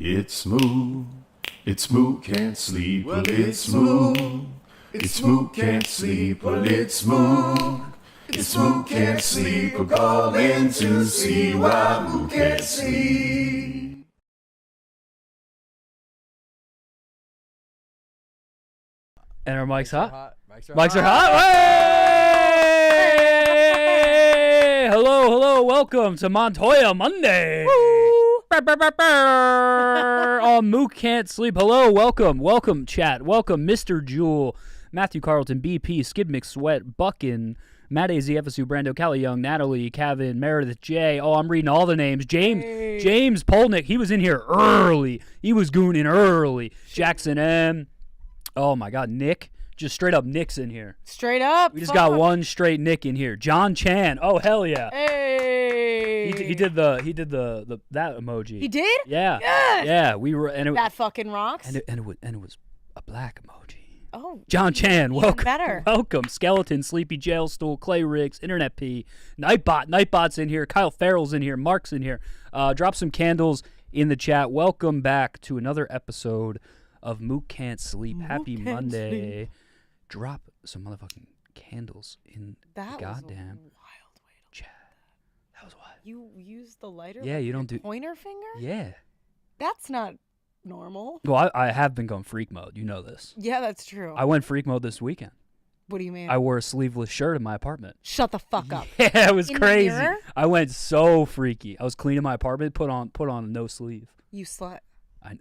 It's Mook. It's Mook can't sleep. Well, it's Mook. It's Mook can't sleep. Well, it's Mook. It's Mook can't sleep. We're calling to see why Mook can't sleep. And our mics hot? Mics are hot. Hey! Hello, welcome to Montoya Monday. On Mook Can't Sleep. Hello, welcome, chat. Welcome, Mr. Jewel, Matthew Carlton, BP, Skid Mix Sweat, Buckin, Matt AZ, FSU, Brando, Callie Young, Natalie, Kevin, Meredith J. Oh, I'm reading all the names. James Polnick, he was in here early. He was gooning early. Jackson M. Oh, my God, Nick. Just straight up Nick's in here. Straight up. We just got one straight Nick in here. John Chan. Oh, hell yeah. Hey. He did that emoji. He did? Yeah. Yes. Yeah, we were that fucking rocks. And it was a black emoji. Oh. John Chan, welcome. Better. Welcome. Skeleton, Sleepy Jail Stool, Clay Riggs, Internet P, Nightbot's in here, Kyle Farrell's in here, Mark's in here. Drop some candles in the chat. Welcome back to another episode of Mook Can't Sleep. Happy Monday. Drop some motherfucking candles in the goddamn was a wild way to chat. That was wild. You use the lighter? Yeah, like you don't do pointer finger? Yeah. That's not normal. Well, I have been going freak mode. You know this. Yeah, that's true. I went freak mode this weekend. What do you mean? I wore a sleeveless shirt in my apartment. Shut the fuck up. Yeah, it was In crazy. The mirror? I went so freaky. I was cleaning my apartment, put on a no sleeve. You slut. I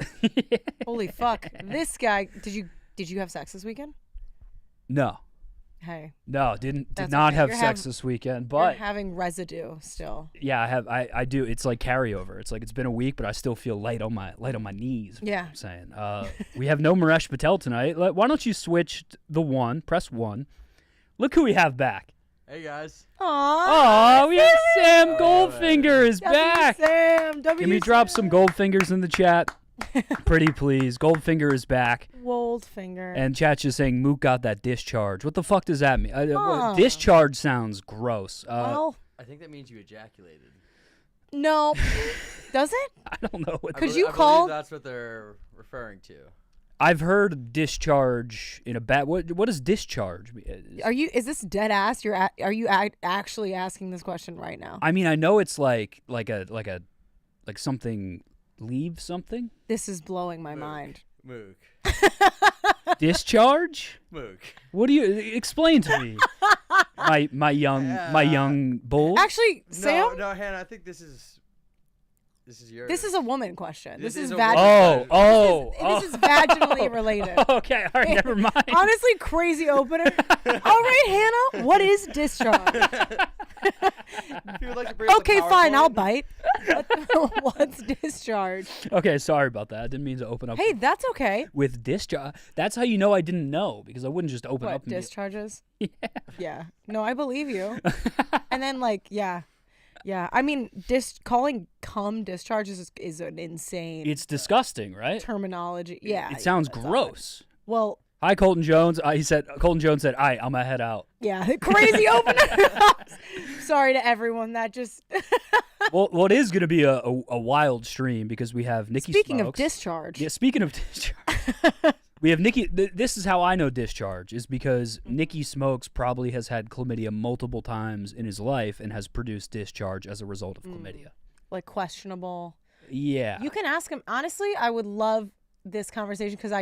Holy fuck. This guy, did you have sex this weekend? No. Hey. No, did That's not okay. have You're sex this weekend, but you're having residue still. yeah, I do. It's like carryover. It's like it's been a week, but I still feel light on my knees. Yeah. I'm saying. We have no Maresh Patel tonight. Why don't you switch press 1. Look who we have back. Hey guys. Oh, we have Sam Goldfinger is back. Sam, Can we drop some Goldfingers in the chat? Pretty please. Goldfinger is back. Goldfinger. And chat's just saying Mook got that discharge. What the fuck does that mean? Discharge sounds gross. Well, I think that means you ejaculated. no. Does it? I don't know what. Could I you believe call? that's what they're referring to. I've heard discharge in a bad. What does discharge mean? Is this dead ass? Are you actually asking this question right now? I mean, I know it's like something. Leave something. This is blowing my mind. Mook. Discharge. Mook. What do you explain to me? my young bull. Actually, Sam. No, Hannah. I think this is yours. This is a woman question. This is a vaginal. woman This is vaginally related. Okay, all right, never mind. Honestly, crazy opener. All right, Hannah. What is discharge? If you would like to bring up Okay, the fine. PowerPoint. I'll bite. What's discharge? Okay, sorry about that. I didn't mean to open up. Hey, that's okay. With discharge, that's how you know I didn't know, because I wouldn't just open What, up. discharges? Yeah. Yeah. No, I believe you. And then yeah. I mean, calling cum discharges is an insane. It's disgusting, right? Terminology. Yeah. It sounds that's gross. odd. Well. Hi, Colton Jones. Colton Jones said, "All right, I'm gonna head out." Yeah, crazy opener. Sorry to everyone that just. Well, it is gonna be a wild stream because we have Nicky. Speaking of Smokes. discharge. Yeah, speaking of discharge. We have Nicky. This is how I know discharge is because Nicky Smokes probably has had chlamydia multiple times in his life and has produced discharge as a result of chlamydia. Like questionable. Yeah. You can ask him. Honestly, I would love this conversation because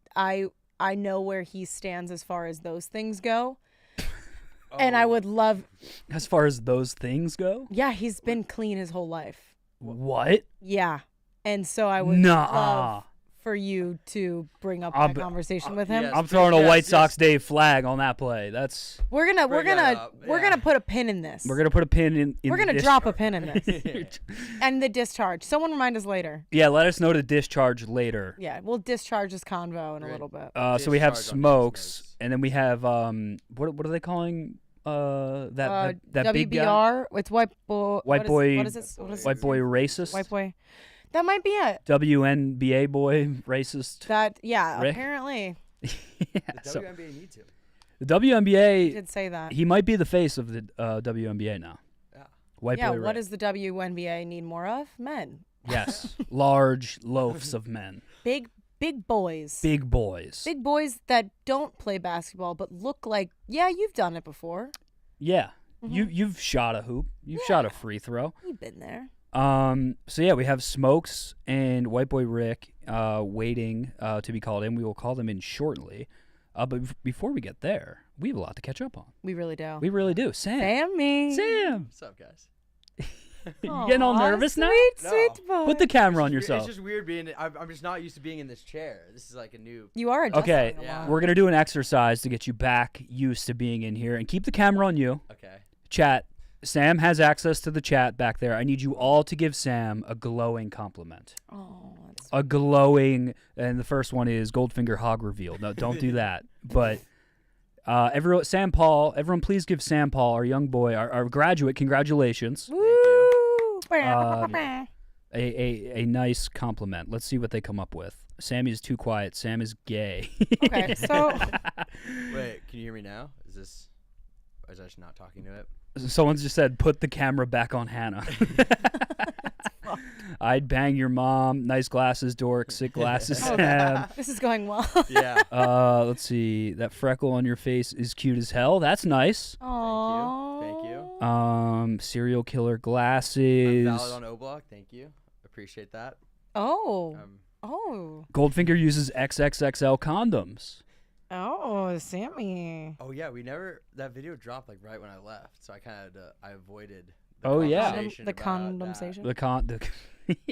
I know where he stands as far as those things go. And I would love. As far as those things go? Yeah, he's been clean his whole life. What? Yeah. And so I would love for you to bring up that conversation with him. yes. I'm throwing a Yes, White yes. Sox Day flag on that play. That's We're gonna put a pin in this. we're gonna put a pin in. We're gonna the drop a pin in this. discharge. And the discharge. Someone remind us later. Yeah, let us know to discharge later. Yeah, we'll discharge this convo in a little bit. So we have Discharge on Smokes, Smokes. and then we have what are they calling that big guy? WBR. It's white boy. White boy. What is this? What is White boy racist. White boy. That might be it. WNBA boy racist. That yeah. Rick? Apparently, Yeah, The so WNBA need to. the he WNBA, did say that. he might be the face of the WNBA now. Yeah. White Yeah. boy What Rick. does the WNBA need more of? Men. Yes, large loafs of men, Big boys. big boys. Big boys that don't play basketball but look like, yeah, you've done it before. Yeah, you've shot a hoop, you've shot a free throw. You've been there. So yeah, we have Smokes and White Boy Rick waiting to be called in. We will call them in shortly. But before we get there, we have a lot to catch up on. We really do. We really do. Sam. Sammy. Sam. What's up, guys? You getting all Aw, nervous now? sweet, No. sweet boy. Put the camera on It's yourself. just weird being. I'm just not used to being in this chair. This is like a new. You are adjusting Okay, a Yeah. lot. we're going to do an exercise to get you back used to being in here. And keep the camera on you. Okay. Chat. Sam has access to the chat back there. I need you all to give Sam a glowing compliment. Oh, that's A glowing, and the first one is Goldfinger Hog Reveal. No, don't do that. But everyone, Sam Paul, everyone please give Sam Paul, our young boy, our graduate, congratulations. woo. A nice compliment. Let's see what they come up with. Sammy is too quiet. Sam is gay. Okay, so Wait, can you hear me now? Is this? Or is I just not talking to it? Someone's just said, put the camera back on Hannah. I'd bang your mom. Nice glasses, dork. Sick glasses, Sam. this is going well. Yeah. Let's see. That freckle on your face is cute as hell. That's nice. Aww. Thank you. Serial killer I'm glasses. valid on O Block. Thank you. Appreciate that. Oh. Um, Oh. Goldfinger uses XXXL condoms. Oh, Sammy. oh yeah, we never. That video dropped like right when I left, so I kind of I avoided. Oh, yeah. conversation The about condensation.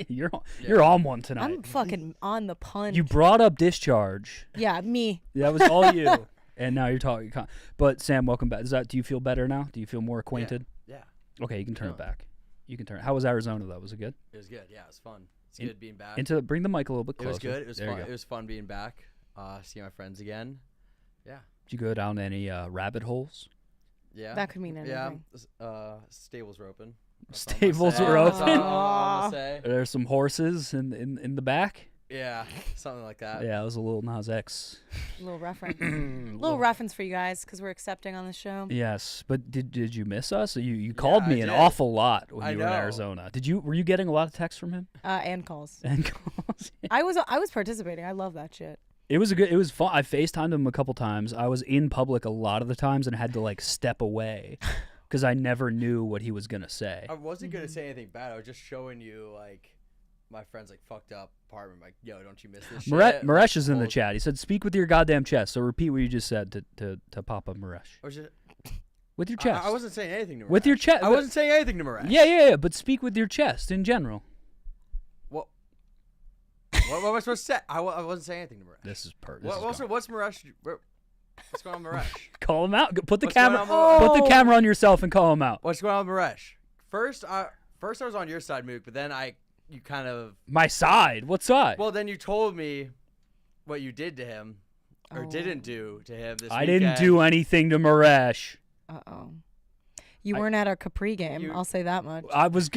You're on one tonight. I'm fucking on the punch. You brought up discharge. Yeah, me. That was all you. And now you're talking. But Sam, welcome back. Do you feel better now? Do you feel more acquainted? Yeah, Okay, you can turn it Yeah. back. You can turn it. How was Arizona though? Was it good? it was good. Yeah, it was fun. It's In- good being back. Bring the mic a little bit It closer. was good. It was There you fun. go. It was fun being back. Seeing my friends again. Yeah. Did you go down any rabbit holes? Yeah. That could mean anything. Yeah. Stables were open. That's all I'm Stables gonna were say. That's open? all I'm gonna say. Are there some horses in the back? Yeah, something like that. Yeah, it was a little Nas X. Little reference. Little reference for you guys because we're accepting on the show. Yes, but did you miss us? You called I me an did. awful lot when I you were in know. Arizona. Were you getting a lot of texts from him And calls. and calls? I was participating. I love that shit. It was fun. I FaceTimed him a couple times. I was in public a lot of the times and had to like step away because I never knew what he was gonna say. I wasn't gonna say anything bad. I was just showing you like my friend's like fucked up apartment. Like, yo, don't you miss this shit? Maresh is in the Old- chat. He said, "Speak with your goddamn chest." So repeat what you just said to Papa Maresh. I was just, With your chest. I wasn't saying anything to Maresh. With your chest. I wasn't saying anything to Maresh. Yeah. But speak with your chest in general. What? What am I supposed to say? I wasn't saying anything to Maresh. This is perfect. What's Maresh? What's going on, with Maresh? Call him out. Put the What's going camera. on, Maresh? Put the camera on yourself and call him out. What's going on, with Maresh? First I was on your side, Mook, but then you kind of My side. What side? well, then you told me what you did to him or Oh. didn't do to him this I weekend. didn't do anything to Maresh. Uh-oh. You weren't at our Capri game. You- I'll say that much. I was.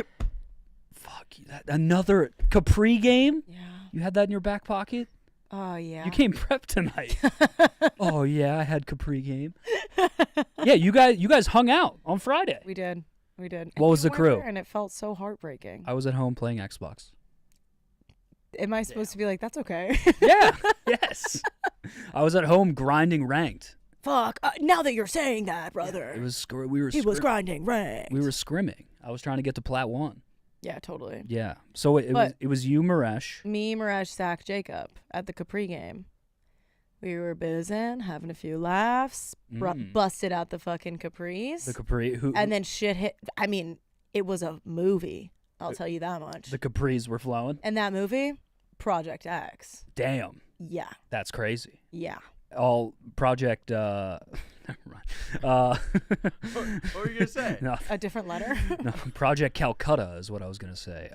Fuck you. Another Capri game? Yeah. You had that in your back pocket? Oh, yeah. You came prepped tonight. Oh yeah, I had Capri game. Yeah, you guys hung out on Friday. We did. We did. What was You the weren't crew? there, and it felt so heartbreaking. I was at home playing Xbox. Am I supposed to be like, that's okay? Yeah. Yes. I was at home grinding ranked. Fuck. Now that you're saying that, brother. It was we were he was scrim- grinding ranked. we were scrimming. I was trying to get to Plat 1. Yeah, totally. Yeah. So it was you, Maresh. Me, Mirage, Zach, Jacob at the Capri game. We were boozing, having a few laughs, busted out the fucking Capris. The Capri who and then shit hit. I mean, it was a movie. I'll tell you that much. the Capris were flowing. And that movie, Project X. Damn. Yeah. That's crazy. Yeah. All Project never mind. What were you gonna say? No, A different letter. no, Project Calcutta is what I was gonna say.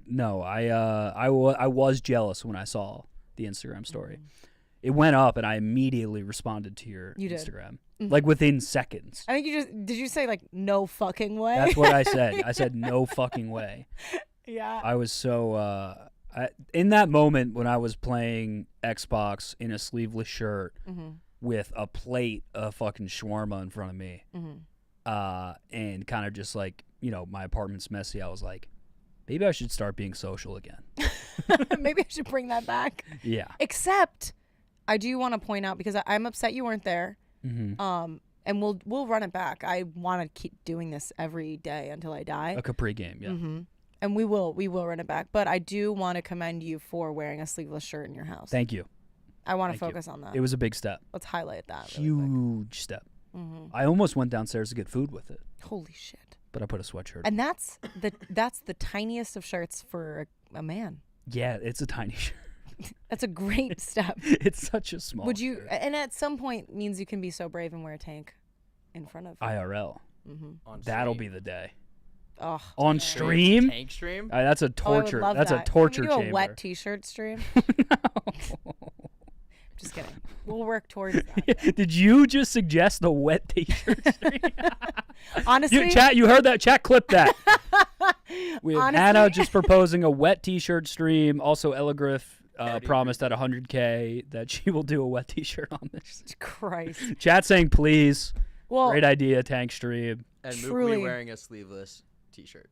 No, I was jealous when I saw the Instagram story. It went up, and I immediately responded to your You did. Instagram, like within seconds. I think did you say like no fucking way? That's what I said. I said no fucking way. Yeah. I was so in that moment when I was playing Xbox in a sleeveless shirt with a plate of fucking shawarma in front of me, and kind of just like, my apartment's messy. I was like, Maybe I should start being social again. Maybe I should bring that back. Yeah. Except, I do want to point out because I'm upset you weren't there. Mm-hmm. And we'll run it back. I want to keep doing this every day until I die. A Capri game, yeah. Mm-hmm. And we will run it back. But I do want to commend you for wearing a sleeveless shirt in your house. Thank you. I want to Thank you. focus on that. It was a big step. Let's highlight that. Really quick. Huge step. Mm-hmm. I almost went downstairs to get food with it, Holy shit! but I put a sweatshirt. And that's the tiniest of shirts for a man. Yeah, it's a tiny shirt. That's a great step. It's such a small Would you? shirt. And at some point means you can be so brave and wear a tank in front of. IRL. Mm-hmm. On That'll stream. be the day. Oh, On stream? Tank stream? That's a I would torture. love That's that. a torture Can we do chamber. a wet T-shirt stream? Just kidding. We'll work towards that. Did you just suggest a wet T-shirt stream? Honestly, Chat, you heard that? Chat, clip that. We have Honestly- Hannah just proposing a wet T-shirt stream. Also, Ella Griff promised at 100K that she will do a wet T-shirt on this. Christ. Chat saying please. Well, Great idea, tank stream. And Mook Truly. be wearing a sleeveless T-shirt.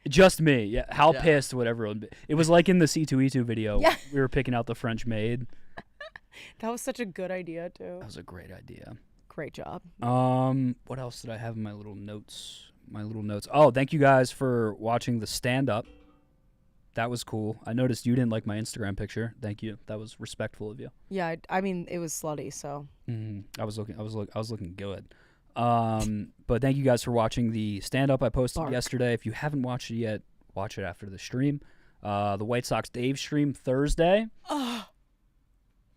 Just me. Yeah. How Yeah. pissed would everyone be? It was like in the C2E2 video. Yeah. We were picking out the French maid. that was such a good idea too. That was a great idea. Great job. What else did I have in my little notes? Oh, thank you guys for watching the stand-up. That was cool. I noticed you didn't like my Instagram picture. Thank you. That was respectful of you. Yeah, I mean it was slutty, so I was looking good. But thank you guys for watching the stand-up I posted Bark. yesterday. If you haven't watched it yet, watch it after the stream. The White Sox Dave stream Thursday.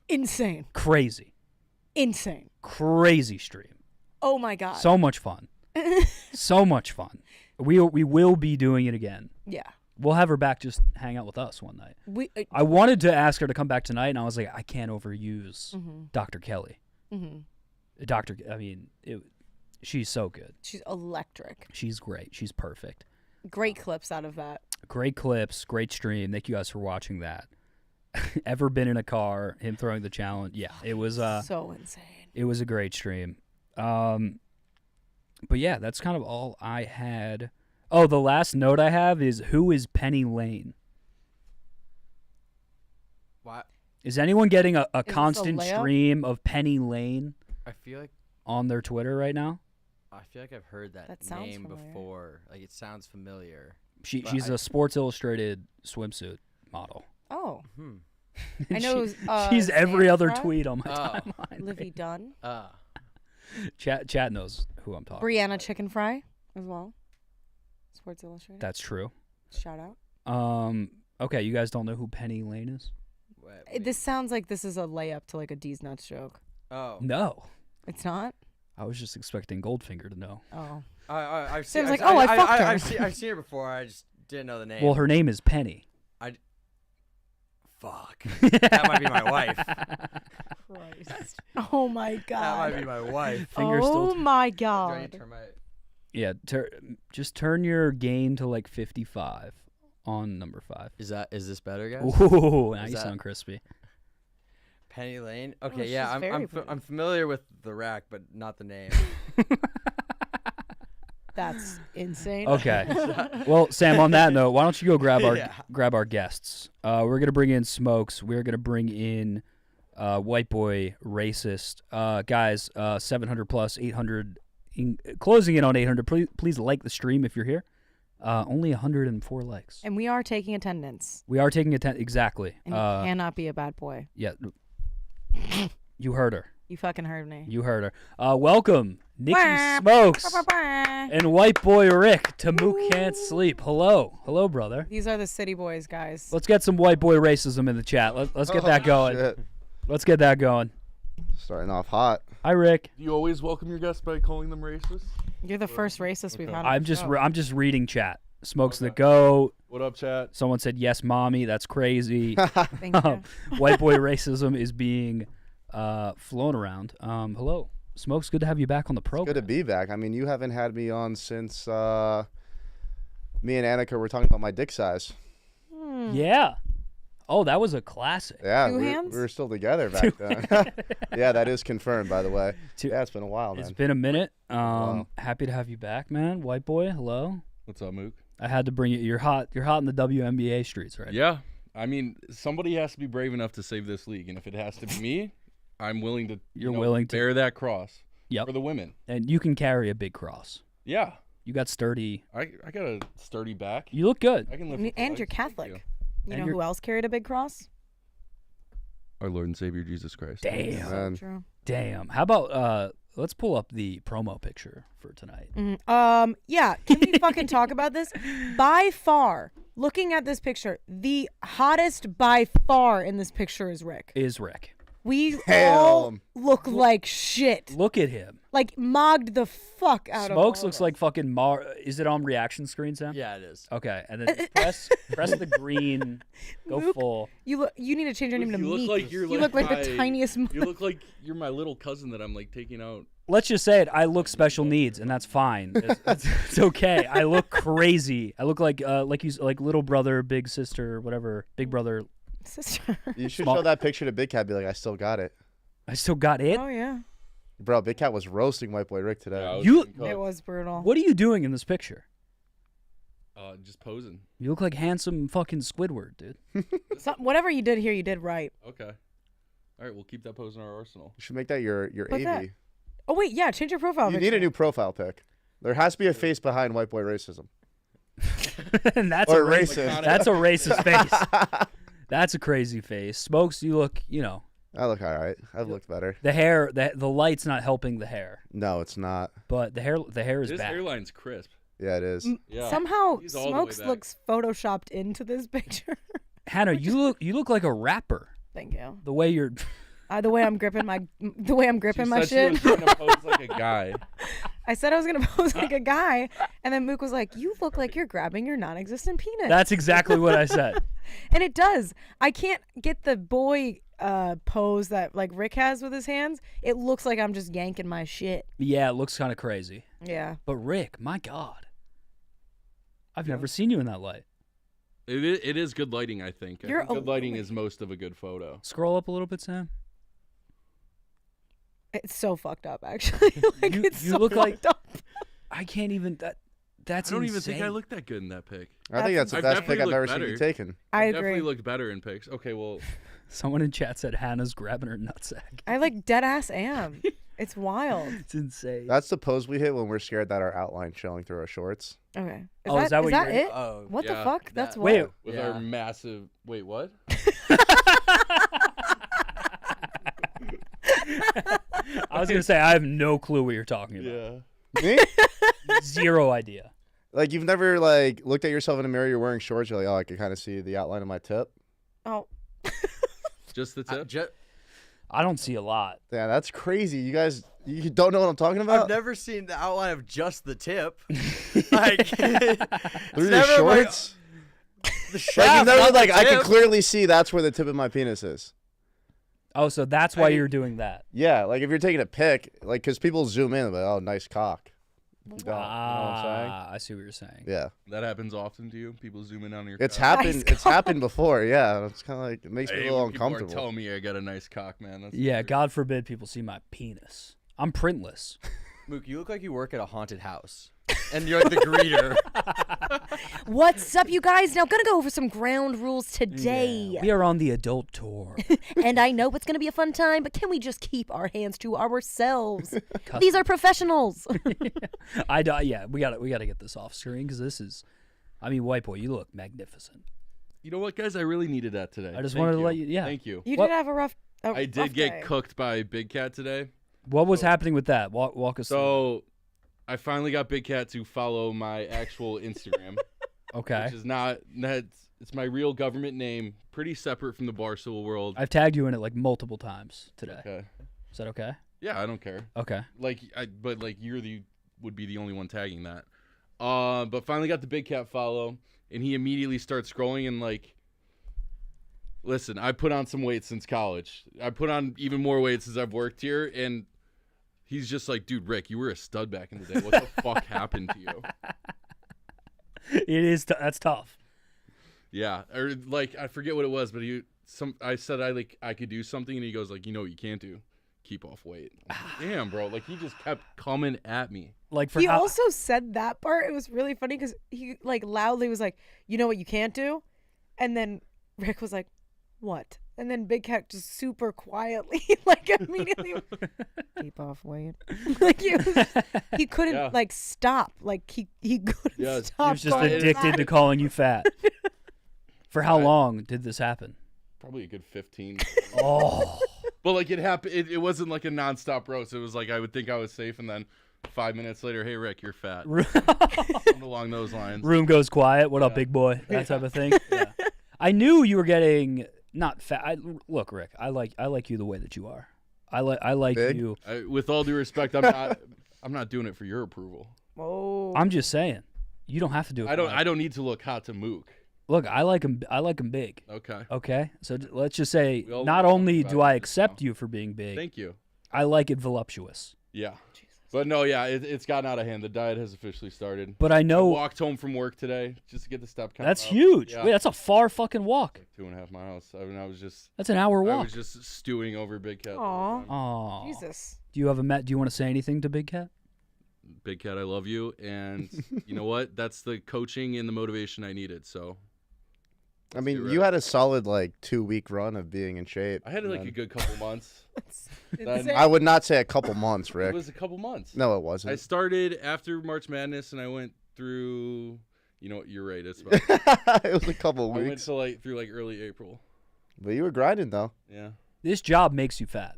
insane, Crazy stream. Oh my god. So much fun. So much fun. We will be doing it again. yeah, We'll have her back, just hang out with us one night. we. I wanted to ask her to come back tonight, and I was like, I can't overuse Mm-hmm. Dr. Kelly. She's so good. She's electric. She's great. She's perfect. Great clips out of that. Great clips, great stream. Thank you guys for watching that. Ever been in a car, him throwing the challenge. Yeah, it was So insane. it was a great stream. But yeah, that's kind of all I had. Oh, the last note I have is, who is Penny Lane? What? Is anyone getting a this a constant layup? stream of Penny Lane I feel like on their Twitter right now? I've heard that, That sounds name familiar. before. Like it sounds familiar. But She's a Sports Illustrated swimsuit model. Oh, Hmm. I know. It was, She's every other Sandra? tweet on my Oh. timeline. Livy Dunn, Chat knows who I'm talking. Brianna Chicken Fry as well. Sports Illustrated. That's true. Shout out. Okay, you guys don't know who Penny Lane is? This sounds like this is a layup to like a D's nuts joke. Oh. No. It's not. I was just expecting Goldfinger to know. Oh. I've Sam's seen, like, "Oh, I fucked her." I've seen her before. I just didn't know the name. Well, her name is Penny. Fuck. That might be my wife. Christ. Oh my That god. might be my wife. Finger oh still. my Do I need god. to turn my? Yeah, just turn your gain to like 55 on number 5. Is this better, guys? Ooh, now Is you that- sound crispy. Penny Lane. Okay, she's yeah, very pretty. I'm familiar with the rack, but not the name. That's insane. Okay. Well, Sam, on that note, why don't you go grab our Yeah. grab our guests? We're gonna bring in Smokes. We're gonna bring in White Boy Racist. Guys, 700 plus 800, closing in on 800. Please like the stream if you're here. Only 104 likes. And we are taking attendance. We are taking attendance. Exactly. And you cannot be a bad boy. Yeah. You heard her. You fucking heard me. You heard her. Welcome, Nicky Smokes and White Boy Rick to Mook Can't Sleep. Hello. Hello, brother. These are the city boys, guys. Let's get some White Boy racism in the chat. Let's get that going. Shit. Let's get that going. Starting off hot. Hi, Rick. Do you always welcome your guests by calling them racist? You're the first racist we've had. on I'm the just show. I'm just reading chat. Smokes the goat. What up, chat? Someone said yes, mommy. That's crazy. Thank you. White boy racism is being flown around. Hello, Smokes. Good to have you back on the program. Good to be back. I mean, you haven't had me on since me and Annika were talking about my dick size. Yeah. Oh, that was a classic. Yeah, Two we hands? were still together back then. Yeah, that is confirmed, by the way. Yeah, it's been a while, man. It's been a minute. Wow. Happy to have you back, man. White boy. Hello. What's up, Mook? I had to bring it. You're hot. You're hot in the WNBA streets, right? Yeah. I mean, somebody has to be brave enough to save this league, and if it has to be me, I'm willing to. You're willing to bear that cross. Yep. For the women. And you can carry a big cross. Yeah. You got sturdy. I got a sturdy back. You look good. I can lift. And you're Catholic. You know who else carried a big cross? Our Lord and Savior Jesus Christ. Damn. Man. True. Damn. How about let's pull up the promo picture for tonight. Yeah. Can we fucking talk about this? By far, looking at this picture, the hottest by far in this picture is Rick. Is Rick. We all Damn. look like shit. Look at him. Like mogged the fuck out of Smokes all looks of us. like fucking Is it on reaction screen, Sam? Yeah, it is. Okay, and then press the green. Go Mook, full. You need to change your name to You Meek. look like you're You look like the my- tiniest. You look like you're my little cousin that I'm like taking out. Let's just say it. I look special needs, and that's fine. It's okay. I look crazy. I look like little brother, big sister, whatever. Big brother. Sister. You should Small- show that picture to Big Cat. Be like, I still got it, I still got it. Oh yeah, bro. Big Cat was roasting White Boy Rick today. Yeah, I was You- getting cooked. it was brutal. What are you doing in this picture? Just posing. You look like handsome fucking Squidward, dude. Whatever you did here, you did right. Okay. All right, we'll keep that pose in our arsenal. You should make that your Put AV. that- Oh wait, yeah, change your profile. You picture. need a new profile pic. There has to be a face behind White Boy racism. And that's Or a racist. racist. That's a racist face. That's a crazy face. Smokes, you look. I look all right. I've looked better. The hair. The light's not helping the hair, No, it's not. but the hair is His back. hairline's crisp. Yeah, it is. Yeah. Somehow, He's all the way Smokes back. looks photoshopped into this picture. Hannah, you look like a rapper. Thank you. The way you're. The way I'm gripping my She my said shit. She was trying to pose like a guy. I said I was gonna pose like a guy, and then Mook was like, "You look like you're grabbing your non-existent penis." That's exactly what I said. And it does. I can't get the boy pose that like Rick has with his hands. It looks like I'm just yanking my shit. Yeah, it looks kind of crazy. Yeah. But Rick, my God, I've never seen you in that light. It is good lighting, I think. I You're think good lighting a- is most of a good photo. Scroll up a little bit, Sam. It's so fucked up, actually. Like You- it's you so look like- fucked up. I can't even. That's I don't even think I insane. look that good in that pic. I think that's the I've best definitely pic I've looked ever seen you better. taken. I Definitely agree. looked better in pics. Okay, well, Someone in chat said Hannah's grabbing her nutsack. I like dead ass am. It's wild. It's insane. That's the pose we hit when we're scared that our outline's showing through our shorts. Okay. Is that what you're- it? Oh, What the yeah, fuck? That's that- wild. Wait, with Yeah. our massive. Wait, what? I was gonna say I have no clue what you're talking about. Yeah. Me? Zero idea. Like you've never like looked at yourself in a mirror. You're wearing shorts. You're like, oh, I can kind of see the outline of my tip. Oh. Just the tip. I don't see a lot. Yeah, that's crazy. You guys, you don't know what I'm talking I've about? never seen the outline of just the tip. Like Through your never like- shorts. the Like shaft. you've never not the like I can tip. clearly see that's where the tip of my penis is. Oh, so that's why you're doing that. Yeah, like if you're taking a pic, like because people zoom in, like, oh, nice cock. You don't, you know what I'm saying? I see what you're saying. Yeah, That happens often to you. People zoom in on your. it's cock. happened. It's happened before. Yeah, it's kind of like it makes me Hey, a little when people are uncomfortable. telling me I got a nice cock, man. That's Yeah, weird. God forbid people see my penis. I'm printless. Mook, you look like you work at a haunted house, and you're like the greeter. What's up, you guys? Now, gonna go over some ground rules today. We are on the adult tour. And I know it's gonna be a fun time, but can we just keep our hands to ourselves? These are professionals. Yeah, we gotta get this off screen because this is. I mean, white boy, you look magnificent. You know what, guys? I really needed that today. I just Thank wanted to let you. Yeah. Thank you. You What- did have a rough. I did rough get day. cooked by Big Cat today. What was happening with that? Walk us through. So I finally got Big Cat to follow my actual Instagram, Okay. which is not it's my real government name, pretty separate from the Barstool world. I've tagged you in it like multiple times today. Okay. Is that okay? Yeah, I don't care. Okay. But would be the only one tagging that. But finally got the Big Cat follow, and he immediately starts scrolling and like. Listen, I put on some weight since college. I put on even more weight since I've worked here, and he's just like, dude, Rick, you were a stud back in the day. What the fuck happened to you? It is. That's tough. Yeah, or like I forget what it was, but I said I could do something, and he goes like, you know what you can't do, keep off weight. I'm like, damn, bro. Like, he just kept coming at me. Like for He how, also said that part. It was really funny because he like loudly was like, "You know what you can't do," and then Rick was like, "What?" And then Big Cat just super quietly, like immediately, keep off weight. Like he couldn't Yeah. like stop. Like he couldn't Yeah, he stop. he was just going addicted mad. to calling you fat. For how long did this happen? Probably a good 15. Oh, But, like, it happened. It wasn't like a nonstop roast. It was like I would think I was safe, and then 5 minutes later, hey, Rick, you're fat. Something along those lines. room goes quiet. What up, Yeah. big boy? That type of thing. Yeah. I knew you were getting not fat. Look, Rick, I like you the way that you are. I like Big? you. With all due respect, I'm not doing it for your approval. Oh, I'm just saying, you don't have to do it. I don't need to look hot to Mook. Look, I like him. I like him big. Okay. Okay, so let's just say, We all not know only about do it I just accept now. you for being big, Thank you. I like it voluptuous. Yeah. But no, yeah, it's gotten out of hand. The diet has officially started. But I I know walked home from work today just to get the step count that's up. huge. Yeah. Wait, that's a far fucking walk. 2.5 miles. I mean, I was just That's an hour walk. stewing over Big Cat. the Aw. whole time. Aw. Jesus. Do you have a Do you want to say anything to Big Cat? Big Cat, I love you, and you know what? That's the coaching and the motivation I needed. So I mean, do it you right. had a solid like 2-week run of being in shape. I had and like a then- good couple months. Then- Insane. I would not say a couple months, It Rick. was a couple months. No, it I wasn't. started after March Madness, and I went through. You know what? You're right. It's about, It was a couple I went weeks, to through early April. but you were grinding though. Yeah. This job makes you fat.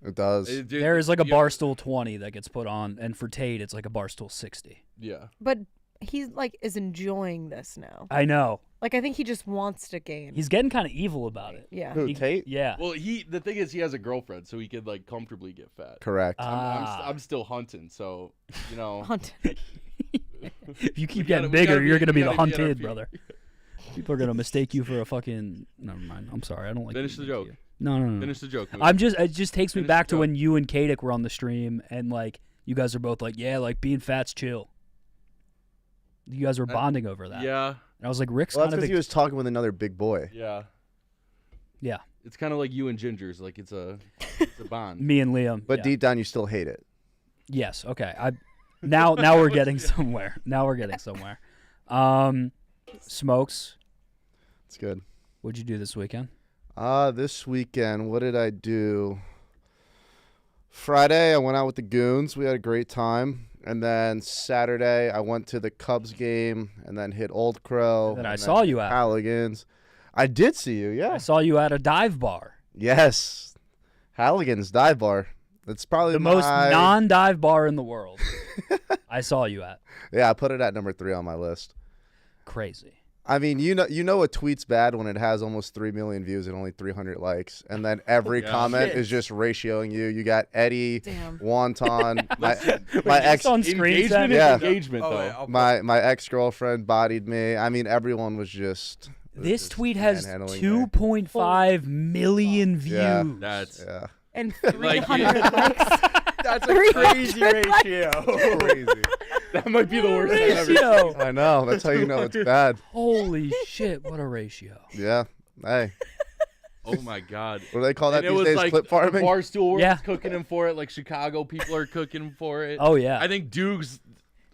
It does. There is like a yeah, Barstool 20 that gets put on, and for Tate, it's like a Barstool 60. Yeah. But he's like is enjoying this now. I know. Like I think he just wants to gain. He's getting kind of evil about it. Yeah. Who, Tate? Yeah. Well, the thing is, he has a girlfriend, so he could comfortably get fat. Correct. I'm still hunting, so you know. Hunt. If you keep We getting gotta bigger, you're gonna we be the gotta get our hunted, feet. brother. People are gonna mistake you for a fucking. Never mind. I'm sorry. I don't like. Finish being the mean to joke. you. No. Finish the joke. Mook. It just takes me Finish back the to joke. when you and Kadik were on the stream, and you guys are both like, yeah, being fat's chill. You guys were bonding over that. Yeah. And I was like, Rick's Well, that's kind of. because he was talking with another big boy. Yeah. Yeah. It's kind of like you and Ginger's. It's a bond. Me and Liam. But yeah. deep down, you still hate it. Yes. Okay. Now we're getting somewhere. Now we're getting somewhere. Smokes. It's good. What'd you do this weekend? This weekend, what did I do? Friday, I went out with the goons. We had a great time. And then Saturday, I went to the Cubs game and then hit Old Crow. And then I saw you at. Halligan's. I did see you, I yeah. saw you at a dive bar. Yes. Halligan's Dive Bar. It's probably The most my- non-dive bar in the world. I saw you at. Yeah, I put it at number 3 on my list. Crazy. I mean, you know a tweet's bad when it has almost 3 million views and only 300 likes, and then every Yeah. comment Shit. is just ratioing you. You got Eddie, Damn. Wonton, my Just ex, on screen Engagement set? is Yeah. engagement, Oh, though. wait, I'll my ex-girlfriend bodied me. I mean, everyone was just. it was This just tweet has manhandling me. 2.5 million views. Yeah. That's Yeah, And Like, 300 likes. That's a 300 crazy likes. ratio. crazy. that might be the worst thing ever. Ratio. I know. That's how you know it's bad. Holy shit! What a ratio. Yeah. Hey, Oh my god. what do they call that And it these was days? like Clip farming. Barstool was Yeah. cooking him for it. Chicago people are cooking him for it. Oh yeah. I think Dukes,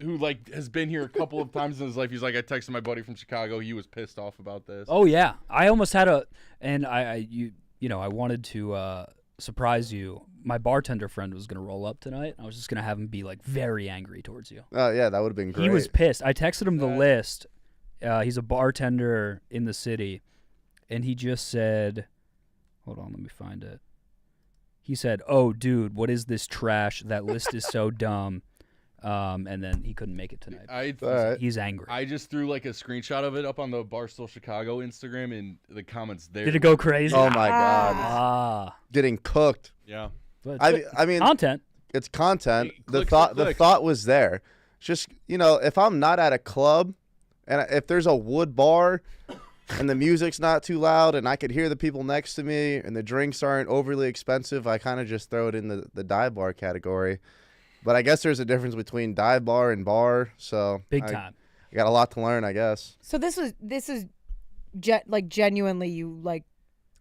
who has been here a couple of times in his life, he's like, I texted my buddy from Chicago. He was pissed off about this. Oh yeah. I almost had I wanted to surprise you. My bartender friend was gonna roll up tonight. I was just gonna have him be very angry towards you. Oh yeah, that would have been great. He was pissed. I texted him the That- list. He's a bartender in the city, and he just said, "Hold on, let me find it." He said, "Oh, dude, what is this trash? That list is so dumb." And then he couldn't make it tonight. I All right. He's angry. I just threw a screenshot of it up on the Barstool Chicago Instagram, and the comments there. Did it go crazy? Oh my god, Ah, getting cooked. Yeah. but I mean, content. it's content. Hey, The clicks are the clicks. thought was there. It's just if I'm not at a club, and if there's a wood bar, and the music's not too loud, and I could hear the people next to me, and the drinks aren't overly expensive, I kind of just throw it in the dive bar category. But I guess there's a difference between dive bar and bar, so Big I time. got a lot to learn, I guess. So this is genuinely you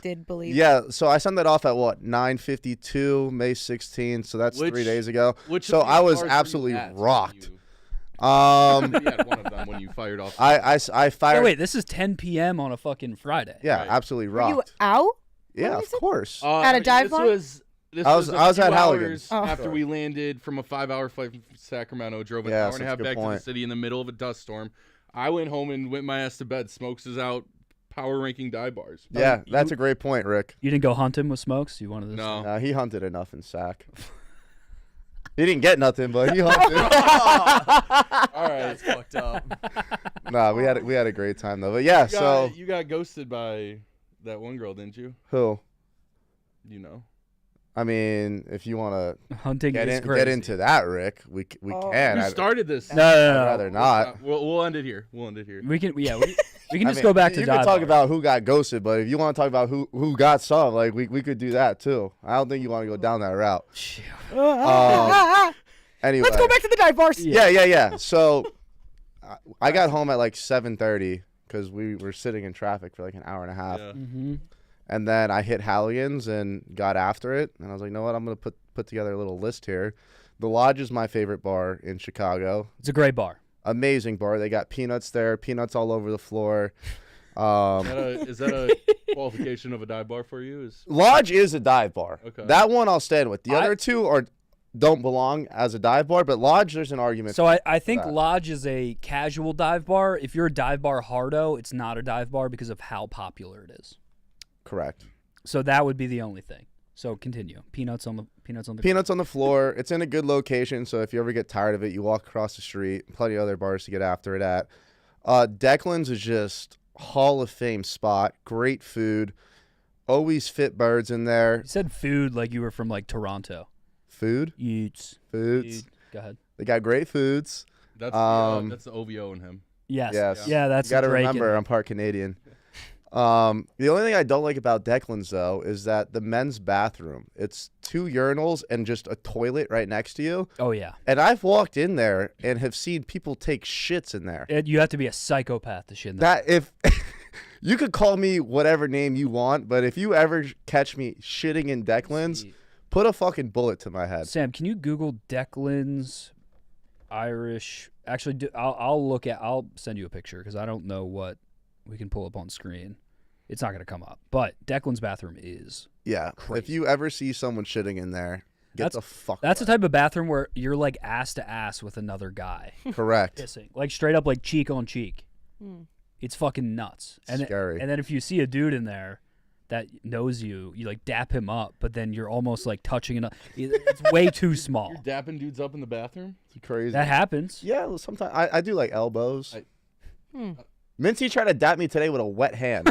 did believe. Yeah, so I sent that off at what 9:52, May 16th. So that's 3 days ago. So I was absolutely rocked. You had one of them when you fired off. I fired. Wait, this is 10 p.m. on a fucking Friday. Yeah, Right. absolutely Were you rocked. out? Yeah, When of course. At a dive bar? This I was was a at few Halligan's. hours after we landed from a 5-hour flight from Sacramento, drove an Yeah, hour and a half that's a back good to the point. city in the middle of a dust storm. I went home and went my ass to bed. Smokes is out power ranking dive bars. Yeah, that's a great point, Rick. You didn't go hunting with Smokes? You wanted this? No. He hunted enough in Sac. He didn't get nothing, but he hunted. All right. That's fucked up. Nah, we had a great time though. But yeah, so You got ghosted by that one girl, didn't you? who? You know. I mean, if you want Hunting to is crazy. get into that, Rick, we Oh. can. You I'd started this. rather not. We'll end it here. We can, yeah, we can I just mean, go back to you dive can talk bars. about who got ghosted, but if you want to talk about who got some, like we could do that too. I don't think you want to go down that route. Anyway, Let's go back to the dive bars. Yeah. So I got home at like 7:30 because we were sitting in traffic for like an hour and a half, Yeah. Mm-hmm. and then I hit Halligan's and got after it. And I was like, you know what? I'm gonna put together a little list here. The Lodge is my favorite bar in Chicago. It's a great bar. Amazing bar. They got peanuts there, peanuts all over the floor. Is that a qualification of a dive bar for you? Lodge is a dive bar. Okay. That one I'll stand with. The other two don't belong as a dive bar, but Lodge, there's an argument. So I think that. Lodge is a casual dive bar. If you're a dive bar hardo, it's not a dive bar because of how popular it is. Correct. So that would be the only thing. So continue. Peanuts on the Peanuts on the floor. It's in a good location, so if you ever get tired of it, you walk across the street. Plenty of other bars to get after it at. Declan's is just Hall of Fame spot. Great food. Always fit birds in there. You said food like you were from like Toronto. Food. Eats. Foods. Go ahead. They got great foods. That's the OVO in him. Yes. Yes. Yeah, that's You got to Drake in remember, it. I'm part Canadian. The only thing I don't like about Declan's, though, is that the men's bathroom, it's 2 urinals and just a toilet right next to you. Oh yeah. And I've walked in there and have seen people take shits in there. You have to be a psychopath to shit in that. That if you could call me whatever name you want, but if you ever catch me shitting in Declan's, put a fucking bullet to my head. Sam, can you Google Declan's Irish? Actually, I'll send you a picture because I don't know what we can pull up on screen. It's not gonna come up. But Declan's bathroom is. Yeah. Crazy. If you ever see someone shitting in there, get the fuck. That's the away. type of bathroom where you're like ass to ass with another guy Correct. kissing, like straight up, like cheek on cheek. Hmm. It's fucking nuts. And Scary. And then if you see a dude in there that knows you, you like dap him up, but then you're almost like touching it. It's way too small. You're dapping dudes up in the bathroom? It's crazy. That happens. Yeah, well, sometimes I do like elbows. Hmm. Mincy tried to dap me today with a wet hand.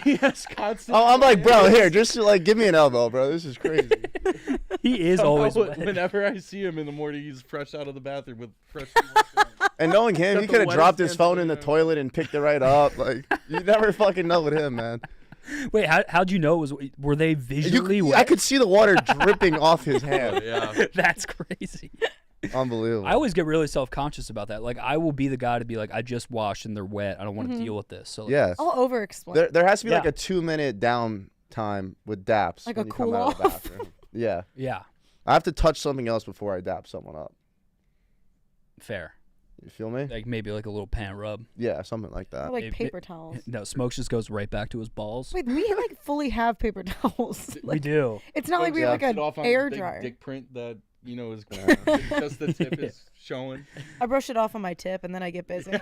Yes, constant. I'm like, bro, here, just like give me an elbow, bro. This is crazy. He is always wet. Whenever I see him in the morning, he's fresh out of the bathroom with fresh. And knowing him, Got he the could have wettest dropped his hands phone in in the there. toilet and picked it right up. Like you never fucking know with him, man. Wait, how'd you know it was? Were they visually wet? I could see the water dripping off his hand. Yeah. That's crazy. Unbelievable. I always get really self-conscious about that. Like, I will be the guy to be like, I just washed and they're wet. I don't want to deal with this. So like, Yes. I'll over-explain. There has to be like Yeah. a 2-minute down time with daps. Like when a you come out of the cool-off? bathroom. Yeah. yeah, I have to touch something else before I dap someone up. fair. You feel me? Like maybe like a little pant rub. Yeah, something like Or that. like It- paper towels. No, Smokes just goes right back to his balls. Wait, we like fully have paper towels. We Like, do. it's not like we have like It an off on air the big dryer. dick print that is just the tip is showing. I brush it off on my tip and then I get busy.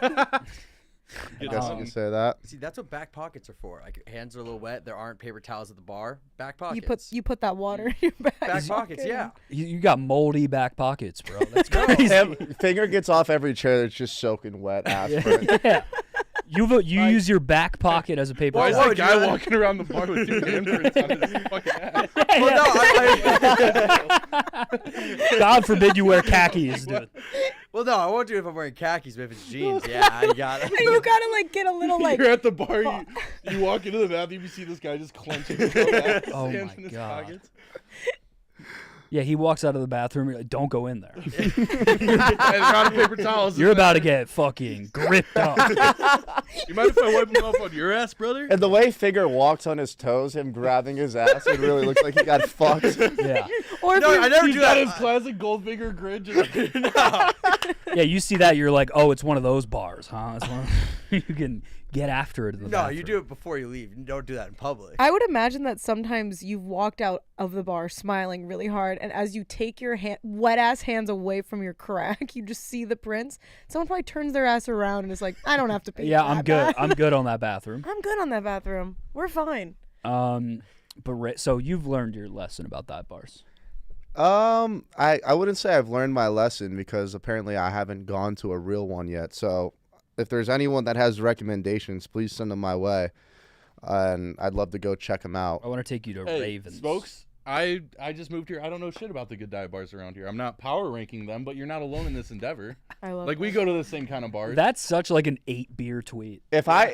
I guess you can say that. See, that's what back pockets are for. Like, your hands are a little wet. There aren't paper towels at the bar. Back pockets. you put that water in your back. back pockets, pocket. yeah. You got moldy back pockets, bro. That's crazy. Finger gets off every chair that's just soaking wet aspirin. Yeah. You use your back pocket as a paper Why is towel. that guy walking around the bar with 2 handprints on his fucking ass? God forbid you wear khakis, dude. Well, no, I won't do it if I'm wearing khakis, but if it's jeans, yeah, I got it. And you gotta like get a little like. You're at the bar, you walk into the bathroom, you see this guy just clenching his hands Oh in my his God. pockets. Yeah, he walks out of the bathroom. You're like, don't go in there. And they're out of paper towels. You're about to get fucking gripped up. You mind if I wipe them off on your ass, brother? And the way Figure walks on his toes, him grabbing his ass, it really looks like he got fucked. Yeah. Or if No, you're- I never He's do got that. his classic Goldfinger grin. Yeah, you see that, you're like, oh, it's one of those bars, huh? It's one of, you can get after it in the No, bathroom. you do it before you leave. You don't do that in public. I would imagine that sometimes you've walked out of the bar smiling really hard, and as you take your wet ass hands away from your crack, you just see the prints. Someone probably turns their ass around and is like, "I don't have to pee." Yeah, I'm that good. bad." I'm good on that bathroom. I'm good on that bathroom. We're fine. But so you've learned your lesson about dive bars. I wouldn't say I've learned my lesson because apparently I haven't gone to a real one yet. So if there's anyone that has recommendations, please send them my way, and I'd love to go check them out. I want to take you to Hey, Ravens. Smokes, I just moved here. I don't know shit about the good dive bars around here. I'm not power ranking them, but you're not alone in this endeavor. I love. Like, we go to the same kind of bars. That's such like an 8-beer tweet. If I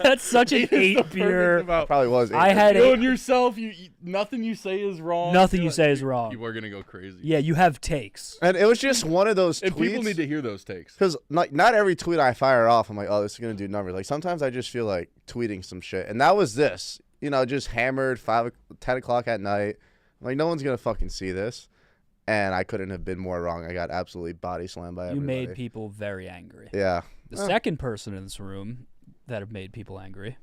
That's such an 8-beer. About probably was. I had knowing yourself, nothing you say is wrong. Nothing You're you say is wrong. People are gonna go crazy. Yeah, you have takes. And it was just one of those And tweets. people need to hear those takes. Because not every tweet I fire off, I'm like, oh, this is going to do numbers. Like, sometimes I just feel like tweeting some shit. And that was this. You know, just hammered 10 o'clock at night. Like, no one's going to fucking see this. And I couldn't have been more wrong. I got absolutely body slammed by You everybody. made people very angry. Yeah. The second person in this room that have made people angry.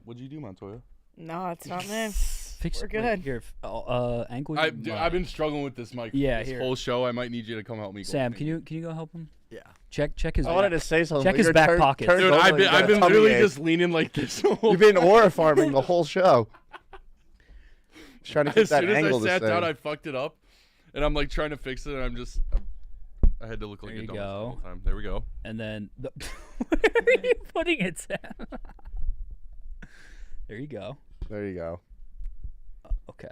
What'd you do, Montoya? No, it's not me. Fix, We're wait, good. Here, angle your I've mic. been struggling with this mic Yeah, this here. whole show. I might need you to come help me. Sam, can you go help him? Yeah. Check his. I wanted to say something. Check but his you're back turned- pockets. turned Dude, over I've like been you got a tummy literally ache. just leaning like this. the whole You've been aura farming the whole show. Just trying to get As that soon as angle I this sat down, thing. I fucked it up, and I'm like trying to fix it, and I had to look like There a you dumbass the go. whole time. There we go. And then where are you putting it, Sam? There you go. There you go. Okay.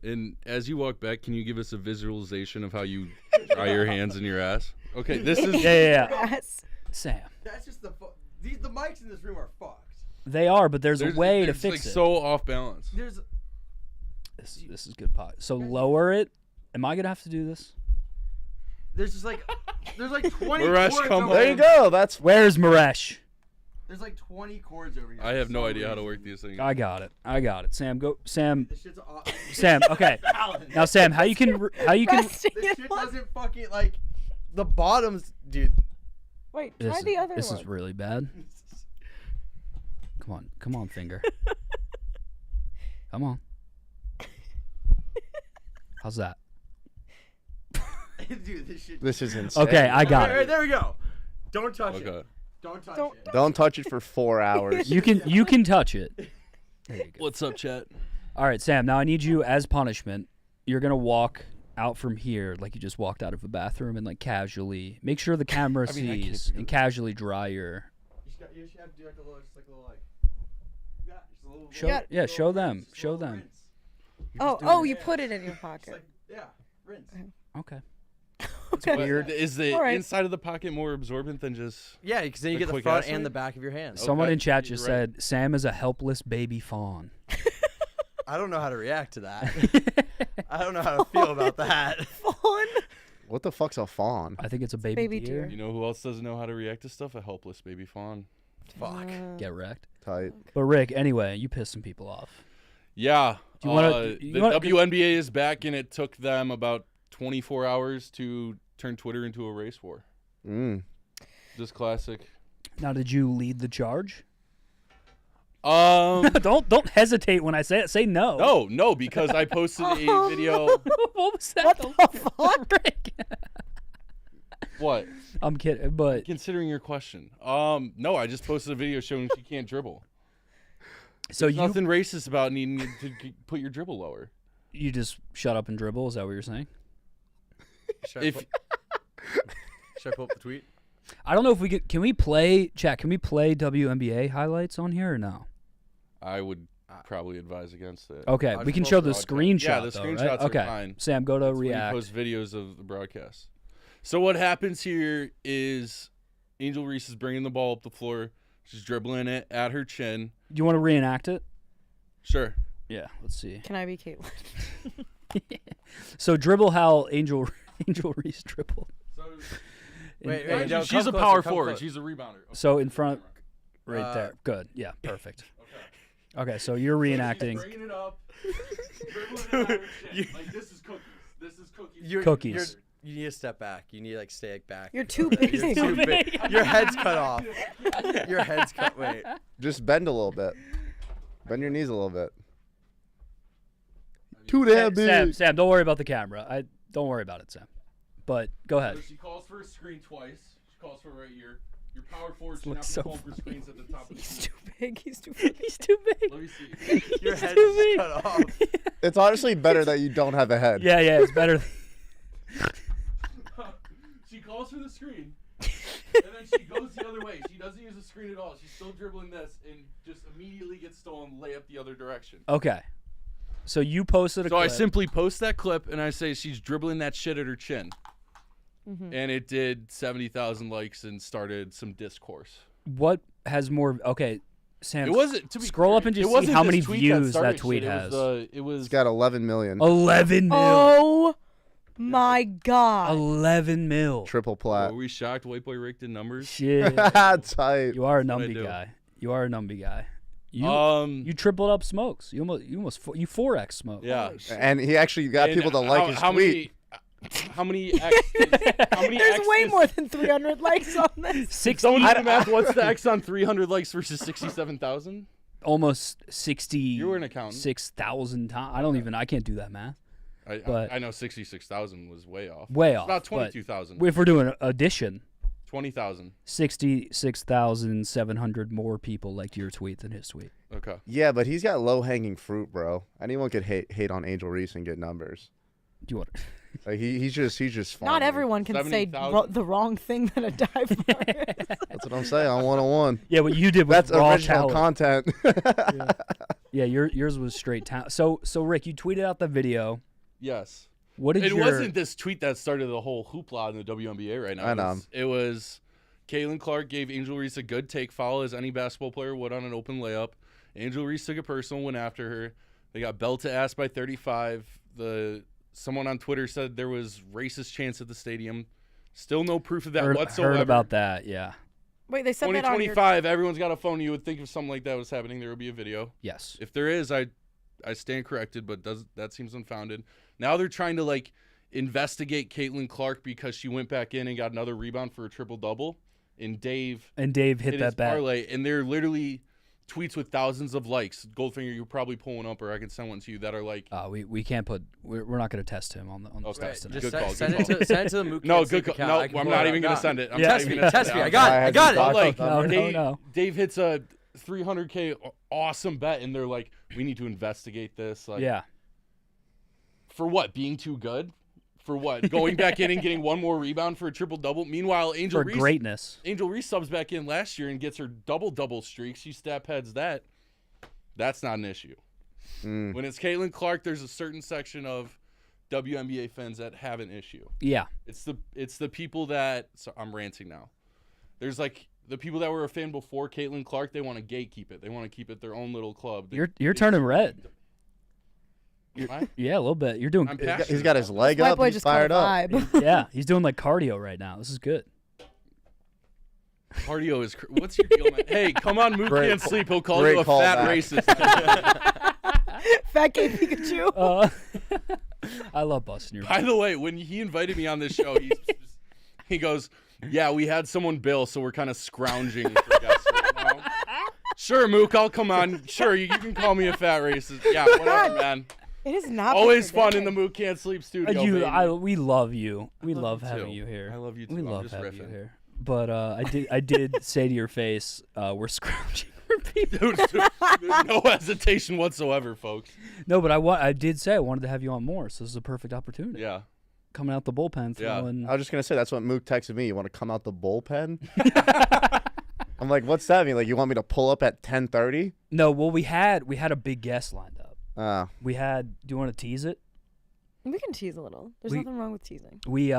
And as you walk back, can you give us a visualization of how you dry your hands in your ass? Okay, this is Yeah. Yes. Sam, That's just the the mics in this room are fucked. they are, but there's a way to it's fix like it. so off balance. There's This is good pot. So lower it. Am I gonna have to do this? just like 20 Maresh, chords come over There home. you go. That's Where's Maresh? There's like 20 chords over here. I have for no some idea how to reason. work these things. I got it. Sam, go. Sam. This shit's Sam. Okay. Now, Sam, how you can Resting This in shit one. doesn't fucking like the bottoms, dude. Wait, This try is- the other This one. is really bad. Come on, finger. Come on. How's that? Dude, this shit. this is insane. Okay, I got Alright, it. there we go. Don't touch Okay. it. Don't touch Don't- it. Don't touch it for 4 hours. You can touch it. There you go. What's up, chat? All right, Sam. Now I need you as punishment. You're gonna walk out from here like you just walked out of a bathroom and like casually make sure the camera I mean, I can't sees do and casually dry your. You should have to do like a little, yeah, just a little. Show, Yeah. yeah, show them. Just a Show little them. rinse. Oh, you put it in your Just pocket. like, yeah, rinse. Okay. Okay. Weird. Is the All right. inside of the pocket more absorbent than just? Yeah, because then you The get the quick front acid? and the back of your hand. Someone Okay, in chat you're just right. said Sam is a helpless baby fawn. I don't know how to react to that. I don't know how to feel about that. Fawn. What the fuck's a fawn? I think it's a baby, Baby deer. deer. You know who else doesn't know how to react to stuff? A helpless baby fawn. Fuck. Get wrecked. Tight. But Rick, anyway, you pissed some people off. Yeah. Do you wanna- you the wanna- WNBA is back, and it took them about 24 hours to turn Twitter into a race war. Just classic. Now, did you lead the charge? Um, don't hesitate when I say it. Say no. no, because I posted a video. What was that? What the fuck? Rick? What? I'm kidding, but Considering your question. No, I just posted a video showing she can't dribble. so There's nothing racist about needing to put your dribble lower. you just shut up and dribble. Is that what you're saying? Should I pull up the tweet? I don't know if we could. Can we play chat? Can we play WNBA highlights on here or no? I would probably advise against it. Okay, I'll we just can post show it the on screenshot. Yeah, the though, screenshots right? are Okay, fine. Sam, go to When you React. post videos of the broadcast. So what happens here is Angel Reese is bringing the ball up the floor. She's dribbling it at her chin. Do you want to reenact it? Sure. Yeah, let's see. Can I be Caitlin? So dribble how Angel Reese dribbled. So, Wait, mind you, no, she's come a closer, power come forward. close. She's a rebounder. So in front, right there. Good. Yeah, perfect. Okay, so you're reenacting She's bringing it up, dribbling it out her shit. Like, this is cookies. This is cookies. cookies. You need to step back. You need to like stay back. You're too big. You're too big. Your head's cut off. Your head's cut. Wait. Just bend a little bit. Bend your knees a little bit. Too damn big. Sam, don't worry about the camera. Don't worry about it, Sam. But go ahead. So she calls for a screen twice. She calls for right here. Your power forward should looks not so be calling for screens at the top of the He's screen. too big. He's too big. He's too big. Let me see. Your He's head's too big. cut off. It's honestly better that you don't have a head. Yeah, it's better. She calls for the screen, and then she goes the other way. She doesn't use the screen at all. She's still dribbling this and just immediately gets stolen, layup the other direction. Okay. So you posted a So clip. I simply post that clip and I say she's dribbling that shit at her chin. And it did 70,000 likes and started some discourse. What has more? Okay, Sam. It wasn't to be scroll clear, up and just it see wasn't how this many tweet views started that tweet shit. has. It was It's got 11 million. 11 mil. Oh my God. 11 mil. Triple plat. Were we shocked White Boy Rick did numbers? Shit. Tight. You are a what I numby do. guy. You are a numby guy. You tripled up smokes. You 4x smoke. Yeah. And he actually got And people to like his tweet. How many X? How many There's X way is- more than 300 likes on this. 60, Don't do the math. What's the X on 300 likes versus 67,000? almost 60. You were an accountant. 6,000 times. I can't do that math. But- I know 66,000 was way off. Way It's off. about but 22,000. If we're doing addition, 20,000. 66,700 more people liked your tweet than his tweet. Okay. Yeah, but he's got low-hanging fruit, bro. Anyone could hate on Angel Reese and get numbers. Do you want? Like he's just Not farming. everyone can say 70,000? the wrong thing that a dive bar is. That's what I'm saying on 101. Yeah, what you did was That's raw original talent. content. Yeah, yours was straight talent. So Rick, you tweeted out the video. Yes. What did It your wasn't this tweet that started the whole hoopla in the WNBA right now. I know. It was Caitlin Clark gave Angel Reese a good take foul as any basketball player would on an open layup. Angel Reese took it personal, went after her. They got belt to ass by 35. Someone on Twitter said there was racist chants at the stadium. Still no proof of that whatsoever. heard about that? Yeah. Wait, they said that on your... 2025, everyone's got a phone. You would think if something like that was happening, there would be a video. Yes. If there is, I stand corrected, but that seems unfounded. Now they're trying to investigate Caitlin Clark because she went back in and got another rebound for a triple double. And Dave hit his that bet. parlay, and they're literally tweets with thousands of likes. Goldfinger, you're probably pulling up, or I can send one to you that are like. We can't put. We're not going to test him on the Okay. test tonight. Good Just call, send good it to the Mook. No, Can't good Sleep call. account. No, I can I'm pull not it even up. going to send it. I'm Yeah. not Test even me. gonna Test send me. it. I got it. But like, No, Dave, no. Dave hits a 300K awesome bet, and they're like, we need to investigate this. Like, Yeah. For what? Being too good? For what? Going back in and getting one more rebound for a triple double. Meanwhile, Angel For Reese greatness. subs back in last year and gets her double streak. She step heads that. That's not an issue. When it's Caitlin Clark, there's a certain section of WNBA fans that have an issue. Yeah. It's the people that. So I'm ranting now. There's the people that were a fan before Caitlin Clark. They want to gatekeep it. They want to keep it their own little club. You're turning red. What? Yeah, a little bit. You're doing. I'm passionate. He's got his leg White up. boy He's just caught fired a up. vibe. Yeah, he's doing cardio right now. This is good. Cardio is. What's your deal, man? Hey, come on, Mook Great can't call- sleep. He'll call great you a call fat back. racist. Fat gay Pikachu. I love busting your. By the way, when he invited me on this show, he goes, "Yeah, we had someone bill, so we're kind of scrounging for guests right now." Sure, Mook, I'll come on. Sure, you can call me a fat racist. Yeah, whatever, man. It is not. Always Mr. fun Dick. in the Mook Can't Sleep studio. baby. We love you. We love you having too. you here. I love you too. We I'm love just having you riffing. here. But I did say to your face, we're scrounging for people. Dude, there's no hesitation whatsoever, folks. No, but I did say I wanted to have you on more, so this is a perfect opportunity. Yeah. Coming out the bullpen, Yeah. throwing. I was just gonna say that's what Mook texted me. You want to come out the bullpen? I'm like, what's that mean? Like, you want me to pull up at 10:30? No, well, we had a big guest lined up. Oh, We had. Do you want to tease it? We can tease a little. There's We- nothing wrong with teasing. We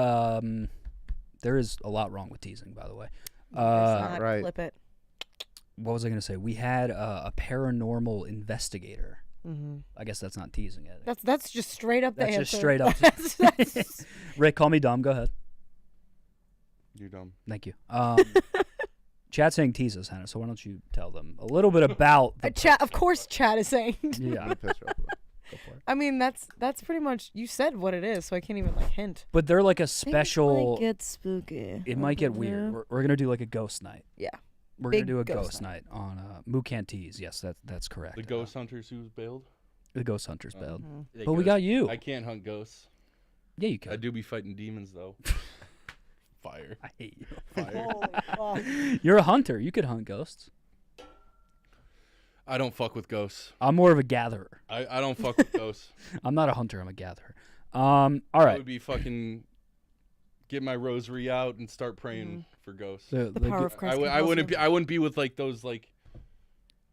there is a lot wrong with teasing, by the way. It's not. right. Flip it. What was I gonna say? We had a paranormal investigator I guess that's not teasing it. That's just straight up the That's answer. just straight up. That's- Rick, call me dumb. Go ahead. You're dumb. Thank you. Chat's saying tease us, Hannah, so why don't you tell them a little bit about the Chat, of course, Chat is saying. Yeah, Piss her off. go for it. I mean, that's pretty much, you said what it is, so I can't even like hint. But they're like a Things special. might get spooky. It might get weird. We're gonna do like a ghost night. Yeah. We're Big gonna do a ghost ghost night on Mook Can't Tease. Yes, that's correct. The ghost hunters who's bailed. The ghost hunters bailed. They But we ghost- got you. I can't hunt ghosts. Yeah, you I could. do be fighting demons though. Fire. I hate you. Fire. Holy fuck. You're a hunter. You could hunt ghosts. I don't fuck with ghosts. I'm more of a gatherer. I don't fuck with ghosts. I'm not a hunter. I'm a gatherer. All I right. would be fucking get my rosary out and start praying for ghosts. The power of Christ. I wouldn't compels be. I wouldn't be with like those like.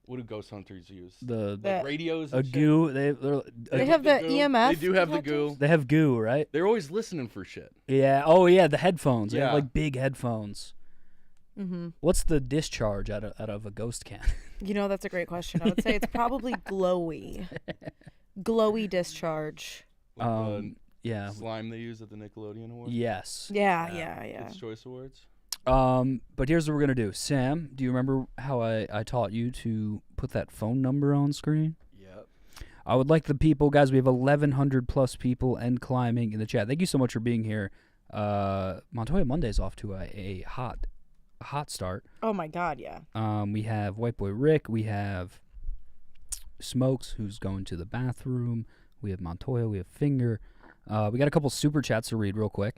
What do ghost hunters use? the The- Radios. a And shit? goo. They have the goo. EMF They do have the detectors? goo. They have goo, right? They're always listening for shit. Yeah. Oh yeah, the headphones. They have Yeah. like big headphones. Mm-hmm. What's the discharge out of a ghost can? You know, that's a great question. I would say it's probably glowy. Glowy discharge. Like Yeah. the slime they use at the Nickelodeon Awards. Yes. Yeah. Kids' Choice Awards. But here's what we're gonna do. Sam, do you remember how I taught you to put that phone number on screen? Yep. I would like the people, guys. We have 1,100 plus people and climbing in the chat. Thank you so much for being here. Montoya Monday's off to a hot start. Oh my God, yeah. We have White Boy Rick. We have Smokes, who's going to the bathroom. We have Montoya. We have Finger. We got a couple super chats to read real quick.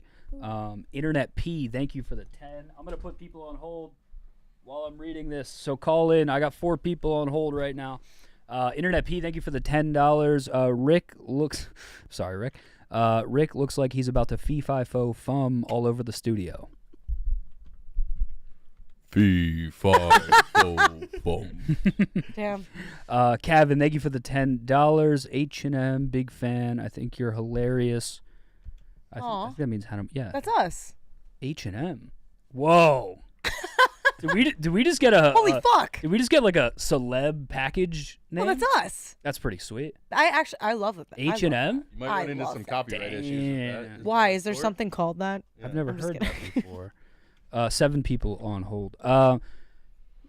Internet P, thank you for the 10. I'm gonna put people on hold while I'm reading this. So call in. I got 4 people on hold right now. Internet P, thank you for the $10. Rick looks, sorry Rick. Rick looks like he's about to fee-fi-fo fum all over the studio. Fee, fi, fo, fum. Damn. Kevin, thank you for the $10. H&M, big fan. I think you're hilarious. I think that means Hannah. Yeah, That's us. H&M. Whoa. Did we just get a Holy fuck. Did we just get like a celeb package name? Well, that's us. That's pretty sweet. I love it. I love H&M? that. You might I run into love some that. copyright issues. With that. Damn. Why? Is there Or- something called that? I've never I'm just heard that before. 7 people on hold.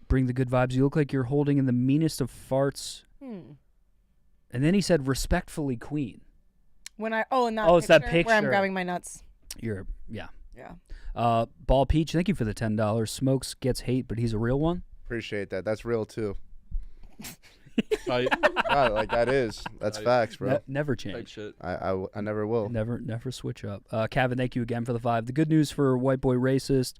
Bring the good vibes. You look like you're holding in the meanest of farts. Hmm. And then he said, respectfully, Queen. When I in that Oh, it's that where I'm picture. grabbing my nuts. You're, yeah. Yeah. Ball Peach, thank you for the $10. Smokes gets hate, but he's a real one. Appreciate that. That's real too. Type Like that's facts, bro. Never type change. shit. I never will. Never switch up. Kevin, thank you again for the 5. The good news for White Boy Racist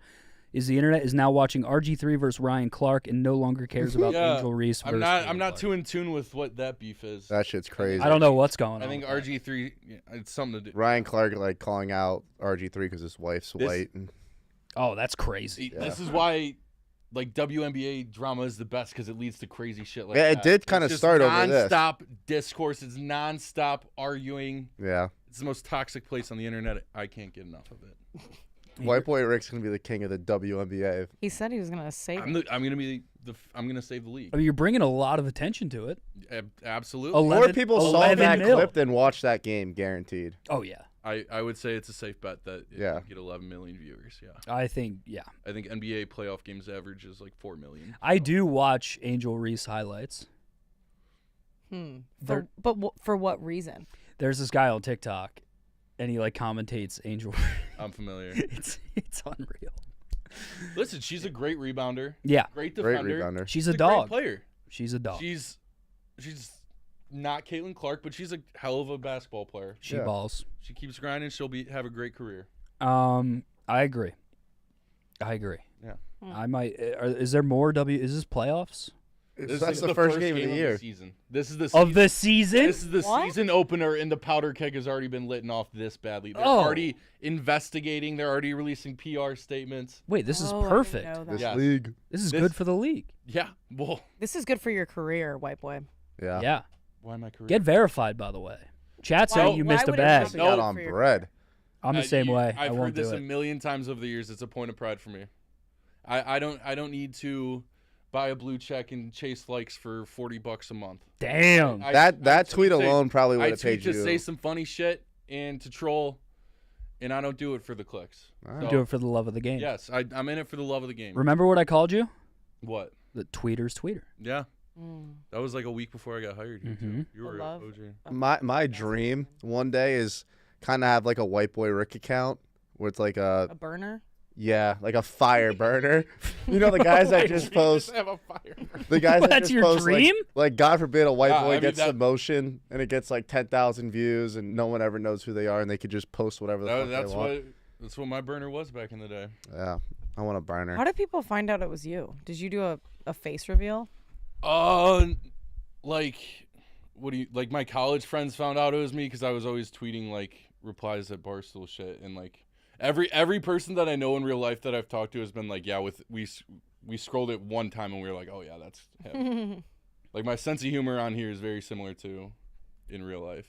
is the internet is now watching RG3 versus Ryan Clark and no longer cares about Yeah, Angel Reese. I'm versus not. Kaden I'm not Clark. too in tune with what that beef is. That shit's crazy. I don't know what's going on. I think with that. RG3. Yeah, it's something to do. Ryan Clark like calling out RG3 because his wife's This- white. And Oh, that's crazy. This is why, like WNBA drama is the best because it leads to crazy shit like Yeah, that. it did kinda It's just start over this. Non-stop discourse. It's non-stop arguing. yeah, It's the most toxic place on the internet. I can't get enough of it. White Boy Rick's gonna be the king of the WNBA. He said he was gonna save I'm it. gonna be I'm gonna save the league. I mean, you're bringing a lot of attention to it. Absolutely. 11 More people saw 11 that mil. clip than watched that game, guaranteed. Oh yeah, I would say it's a safe bet that it Yeah. will get 11 million viewers. Yeah. I think yeah. I think NBA playoff games average is like 4 million. I do watch Angel Reese highlights. For what reason? There's this guy on TikTok, and he like commentates Angel. I'm familiar. it's unreal. Listen, she's a great rebounder. Yeah, Great Great defender. rebounder. she's She's a dog. Great player. She's a dog. She's not Caitlin Clark, but she's a hell of a basketball player. She Yeah. balls. She keeps grinding. She'll have a great career. I agree. Yeah. I might. Is there more Is this playoffs That's is the first game of the the year. season. This is the of season. the season? This is the What? season opener, and the powder keg has already been lit off this badly. They're Oh. already investigating. They're already releasing PR statements. Wait, this is Oh, I didn't perfect. know that. This Yes. league. This is This- good for the league. Yeah. Well, This is good for your career, white boy. Yeah. Yeah. why am I career? Get verified, by the way. Chat saying you why missed a would it bag. not be Got good on for your bread. I'm the same way. I I've won't heard this do a it. million times over the years. It's a point of pride for me. I don't need to buy a blue check and chase likes for $40 a month. Damn. That tweet tweet alone probably would I have tweet paid you. to say some funny shit and to troll, and I don't do it for the clicks. Wow. You do it for the love of the game. Yes, I'm in it for the love of the game. Remember what I called you? What? The tweeter's tweeter. Yeah. That was like a week before I got hired. You, too. You were love. OG. My dream one day is kind of have like a white boy Rick account where it's like A burner? like a fire burner. You know the guys that just post Have a fire. the guys that That's just your post dream? like God forbid a white Yeah, boy I mean, gets that- some motion and it gets like 10,000 views and no one ever knows who they are and they could just post whatever the fuck That's they want. that's what my burner was back in the day. Yeah, I want a burner. How did people find out it was you? Did you do a face reveal? Like, what do you like? My college friends found out it was me because I was always tweeting like replies at Barstool shit, and like every person that I know in real life that I've talked to has been like, yeah, we scrolled it one time and we were like, oh yeah, that's him. Like my sense of humor on here is very similar to in real life.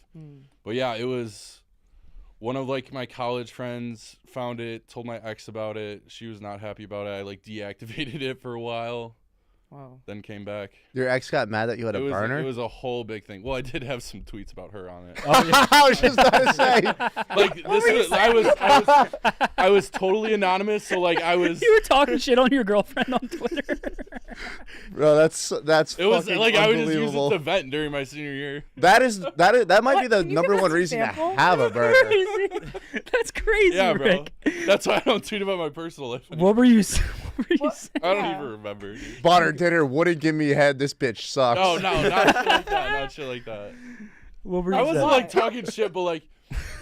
But yeah, it was one of like my college friends found it, told my ex about it. She was not happy about it. I like deactivated it for a while, Wow. then came back. Your ex got mad that you had a burner? It was a whole big thing. Well, I did have some tweets about her on it. Oh, yeah. I was just about to say. Like I was totally anonymous, so like I was. You were talking shit on your girlfriend on Twitter. Bro, that's It was fucking like I would just use it unbelievable. to vent during my senior year. That might be What? the Can you number give us one an reason to example? have a burner. Crazy. That's crazy, Yeah, bro. Rick. That's why I don't tweet about my personal life. What were you saying? I don't Yeah. even remember. Dude. Bought her dinner, wouldn't give me head. This bitch sucks. No, not shit like that. Not shit like that. What were I you wasn't saying? like talking shit, but like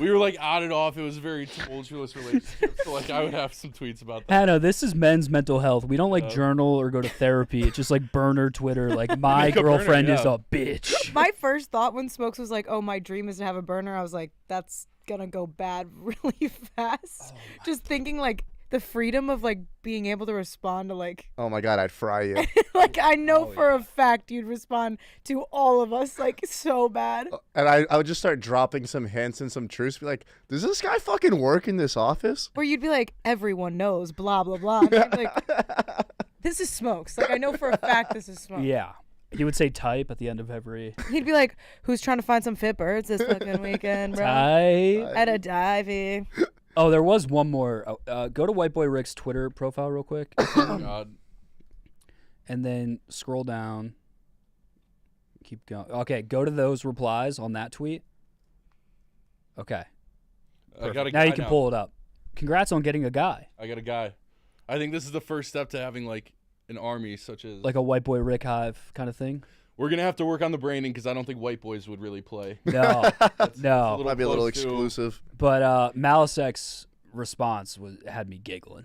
we were like on and off. It was a very tumultuous relationship. So like I would have some tweets about that. Hannah, this is men's mental health. We don't like journal or go to therapy. It's just like burner Twitter. Like my Make a burner, girlfriend is yeah. a bitch. My first thought when Smokes was like, "Oh, my dream is to have a burner," I was like, "That's gonna go bad really fast." Just thinking like the freedom of like being able to respond to like Oh my god, I'd fry you. like I know for a fact you'd respond to all of us like so bad. And I would just start dropping some hints and some truths. Be like, does this guy fucking work in this office? Where you'd be like, "Everyone knows," blah blah blah. And I'd be like, "This is Smokes." Like I know for a fact this is Smokes. Yeah. He would say type at the end of every He'd be like, "Who's trying to find some fit birds this fucking weekend, bro?" type. At a divey. Oh, there was one more. Go to White Boy Rick's Twitter profile real quick, Oh, God. and then scroll down. Keep going. Okay, go to those replies on that tweet. Okay, I got a now guy you can pull it up. Congrats on getting a guy, I got a guy. I think this is the first step to having like an army, such as like a White Boy Rick hive kind of thing. we're gonna have to work on the branding because I don't think white boys would really play. No, no. Might be a little close to- exclusive. But Malisek's response had me giggling.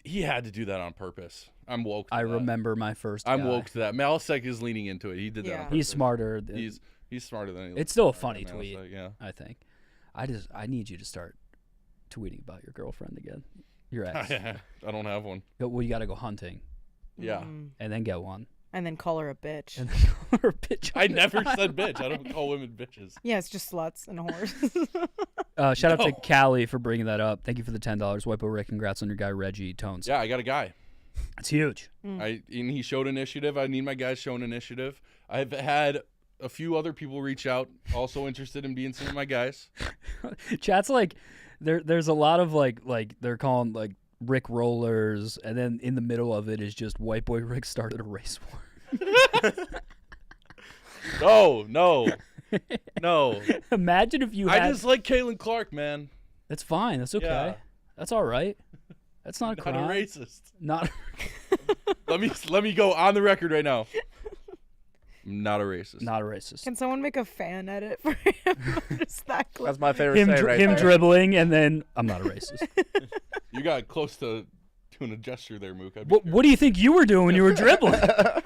He had to do that on purpose. I'm woke. To I that. remember my first. I'm guy. woke to that. Malisek is leaning into it. He did that. Yeah. On purpose. He's smarter. He's smarter than he. It's still a looks. funny Malisek, tweet. Yeah. I think. I need you to start tweeting about your girlfriend again. Your ex. I don't have one. Well, you got to go hunting Yeah. and then get one. And then call her a bitch. And then call her a bitch. I never said bitch. I don't call women bitches. Yeah, it's just sluts and whores. Shout out to No. Callie for bringing that up. Thank you for the $10. White Boy Rick, congrats on your guy Reggie Tones. Yeah, I got a guy. It's huge. And he showed initiative. I need my guys showing initiative. I've had a few other people reach out, also interested in being some of my guys. Chat's like, there's a lot of like they're calling like Rick rollers, and then in the middle of it is just White Boy Rick started a race war. No. Imagine if you had. I just like Caitlin Clark, man. That's fine. That's okay. Yeah. That's all right. That's not a Not crime. a racist. Not. Let me go on the record right now. I'm not a racist. Not a racist. Can someone make a fan edit for him? Just that clip. That's my favorite Him, saying right him there. dribbling, and then I'm not a racist. You got close to doing a gesture there, Mook. What do you think you were doing when you were dribbling?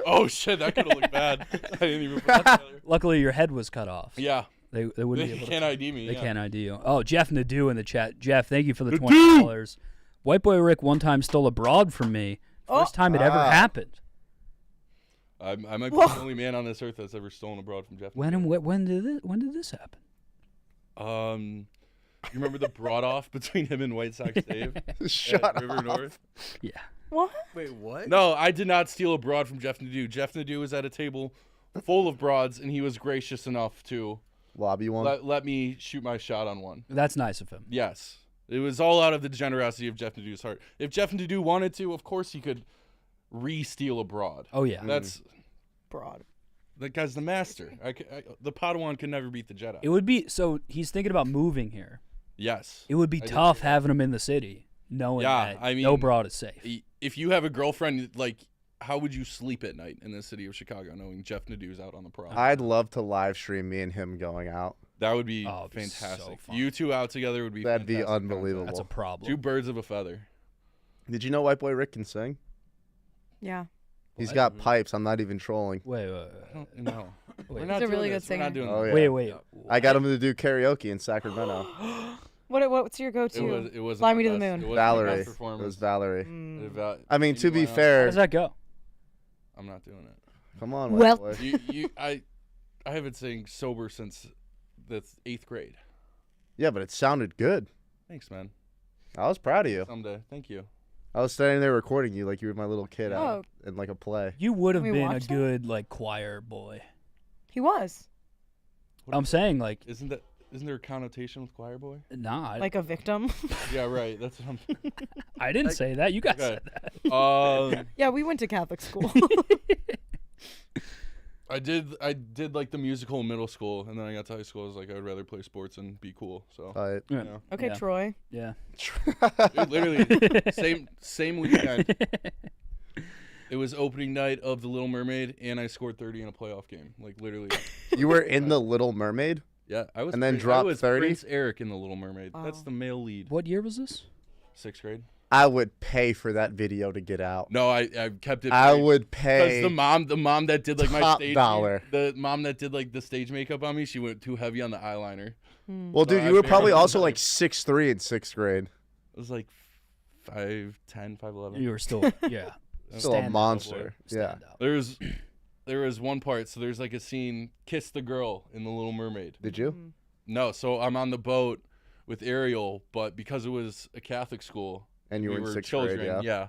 Oh shit, that could have looked bad. I didn't even put that together. Luckily, your head was cut off. Yeah, They wouldn't they be able can't to. ID me. They yeah. can't ID you. Oh, Jeff Nadeau in the chat. Jeff, thank you for the Nadeau! $20. White Boy Rick one time stole a broad from me. First time it ever happened. I might be the only man on this earth that's ever stolen abroad from Jeff. When did this happen? You remember the broad off between him and White Sox Dave Shut at River up. North? Yeah. What? Wait, what? No, I did not steal a broad from Jeff Nadeau. Jeff Nadeau was at a table full of broads, and he was gracious enough to Lobby one. let me shoot my shot on one. That's nice of him. Yes. It was all out of the generosity of Jeff Nadeau's heart. If Jeff Nadeau wanted to, of course he could re-steal a broad. Oh yeah. That's Broad. that guy's the master. The Padawan can never beat the Jedi. It would be so. He's thinking about moving here. Yes. It would be I did tough see that. having him in the city, knowing Yeah, that I no mean, broad is safe. If you have a girlfriend, like, how would you sleep at night in the city of Chicago knowing Jeff Nadeau's out on the prowl? I'd love to live stream me and him going out. That would be Oh, it'd be so fantastic. fun. You two out together would be That'd be fantastic content. unbelievable. That's a problem. Two birds of a feather. Did you know White Boy Rick can sing? Yeah. He's What? got pipes. I'm not even trolling. Wait, I don't know. We're wait, not He's a doing really good this. We're not singer. doing Oh, this. yeah. wait. I got him to do karaoke in Sacramento. What's your go-to? It wasn't Fly my me to the best- moon. it wasn't my Valerie. best It was performance. Valerie. Mm. I mean, to be How fair, does that go? I'm not doing it. come on, Well- White Boy. I haven't sang sober since the 8th grade. Yeah, but it sounded good. Thanks, man. I was proud of you. Someday. Thank you. I was standing there recording you like you were my little kid Oh. out in like a play. You would have Can we been a watch that? good like choir boy. He was I'm saying like Isn't there a connotation with choir boy? nah. like a victim. Yeah, right. That's what I'm. I didn't say that. You guys Okay. said that. Yeah, we went to Catholic school. I did like the musical in middle school, and then I got to high school. I was like, I would rather play sports and be cool. So Yeah. know. Okay, Yeah. Troy. Yeah. Dude, literally same weekend. It was opening night of The Little Mermaid, and I scored 30 in a playoff game. Like literally. You were in the Little Mermaid. Yeah, I was. And then I dropped was 30? Prince Eric in The Little Mermaid. That's Wow. the male lead. What year was this? 6th grade. I would pay for that video to get out. No, I kept it. I would Because pay. the mom that did like my top stage dollar. the mom that did like the stage makeup on me, she went too heavy on the eyeliner. Well, So dude, I you were paid probably her also $100. like 6'3" in 6th grade. It was like 5'10", 5'11". You were still yeah. Still a Stand out, monster. Yeah. Stand out. There was one part. So there's like a scene, kiss the girl in The Little Mermaid. Did you? No, so I'm on the boat with Ariel, but because it was a Catholic school, And you we were in were 6th children. grade, yeah.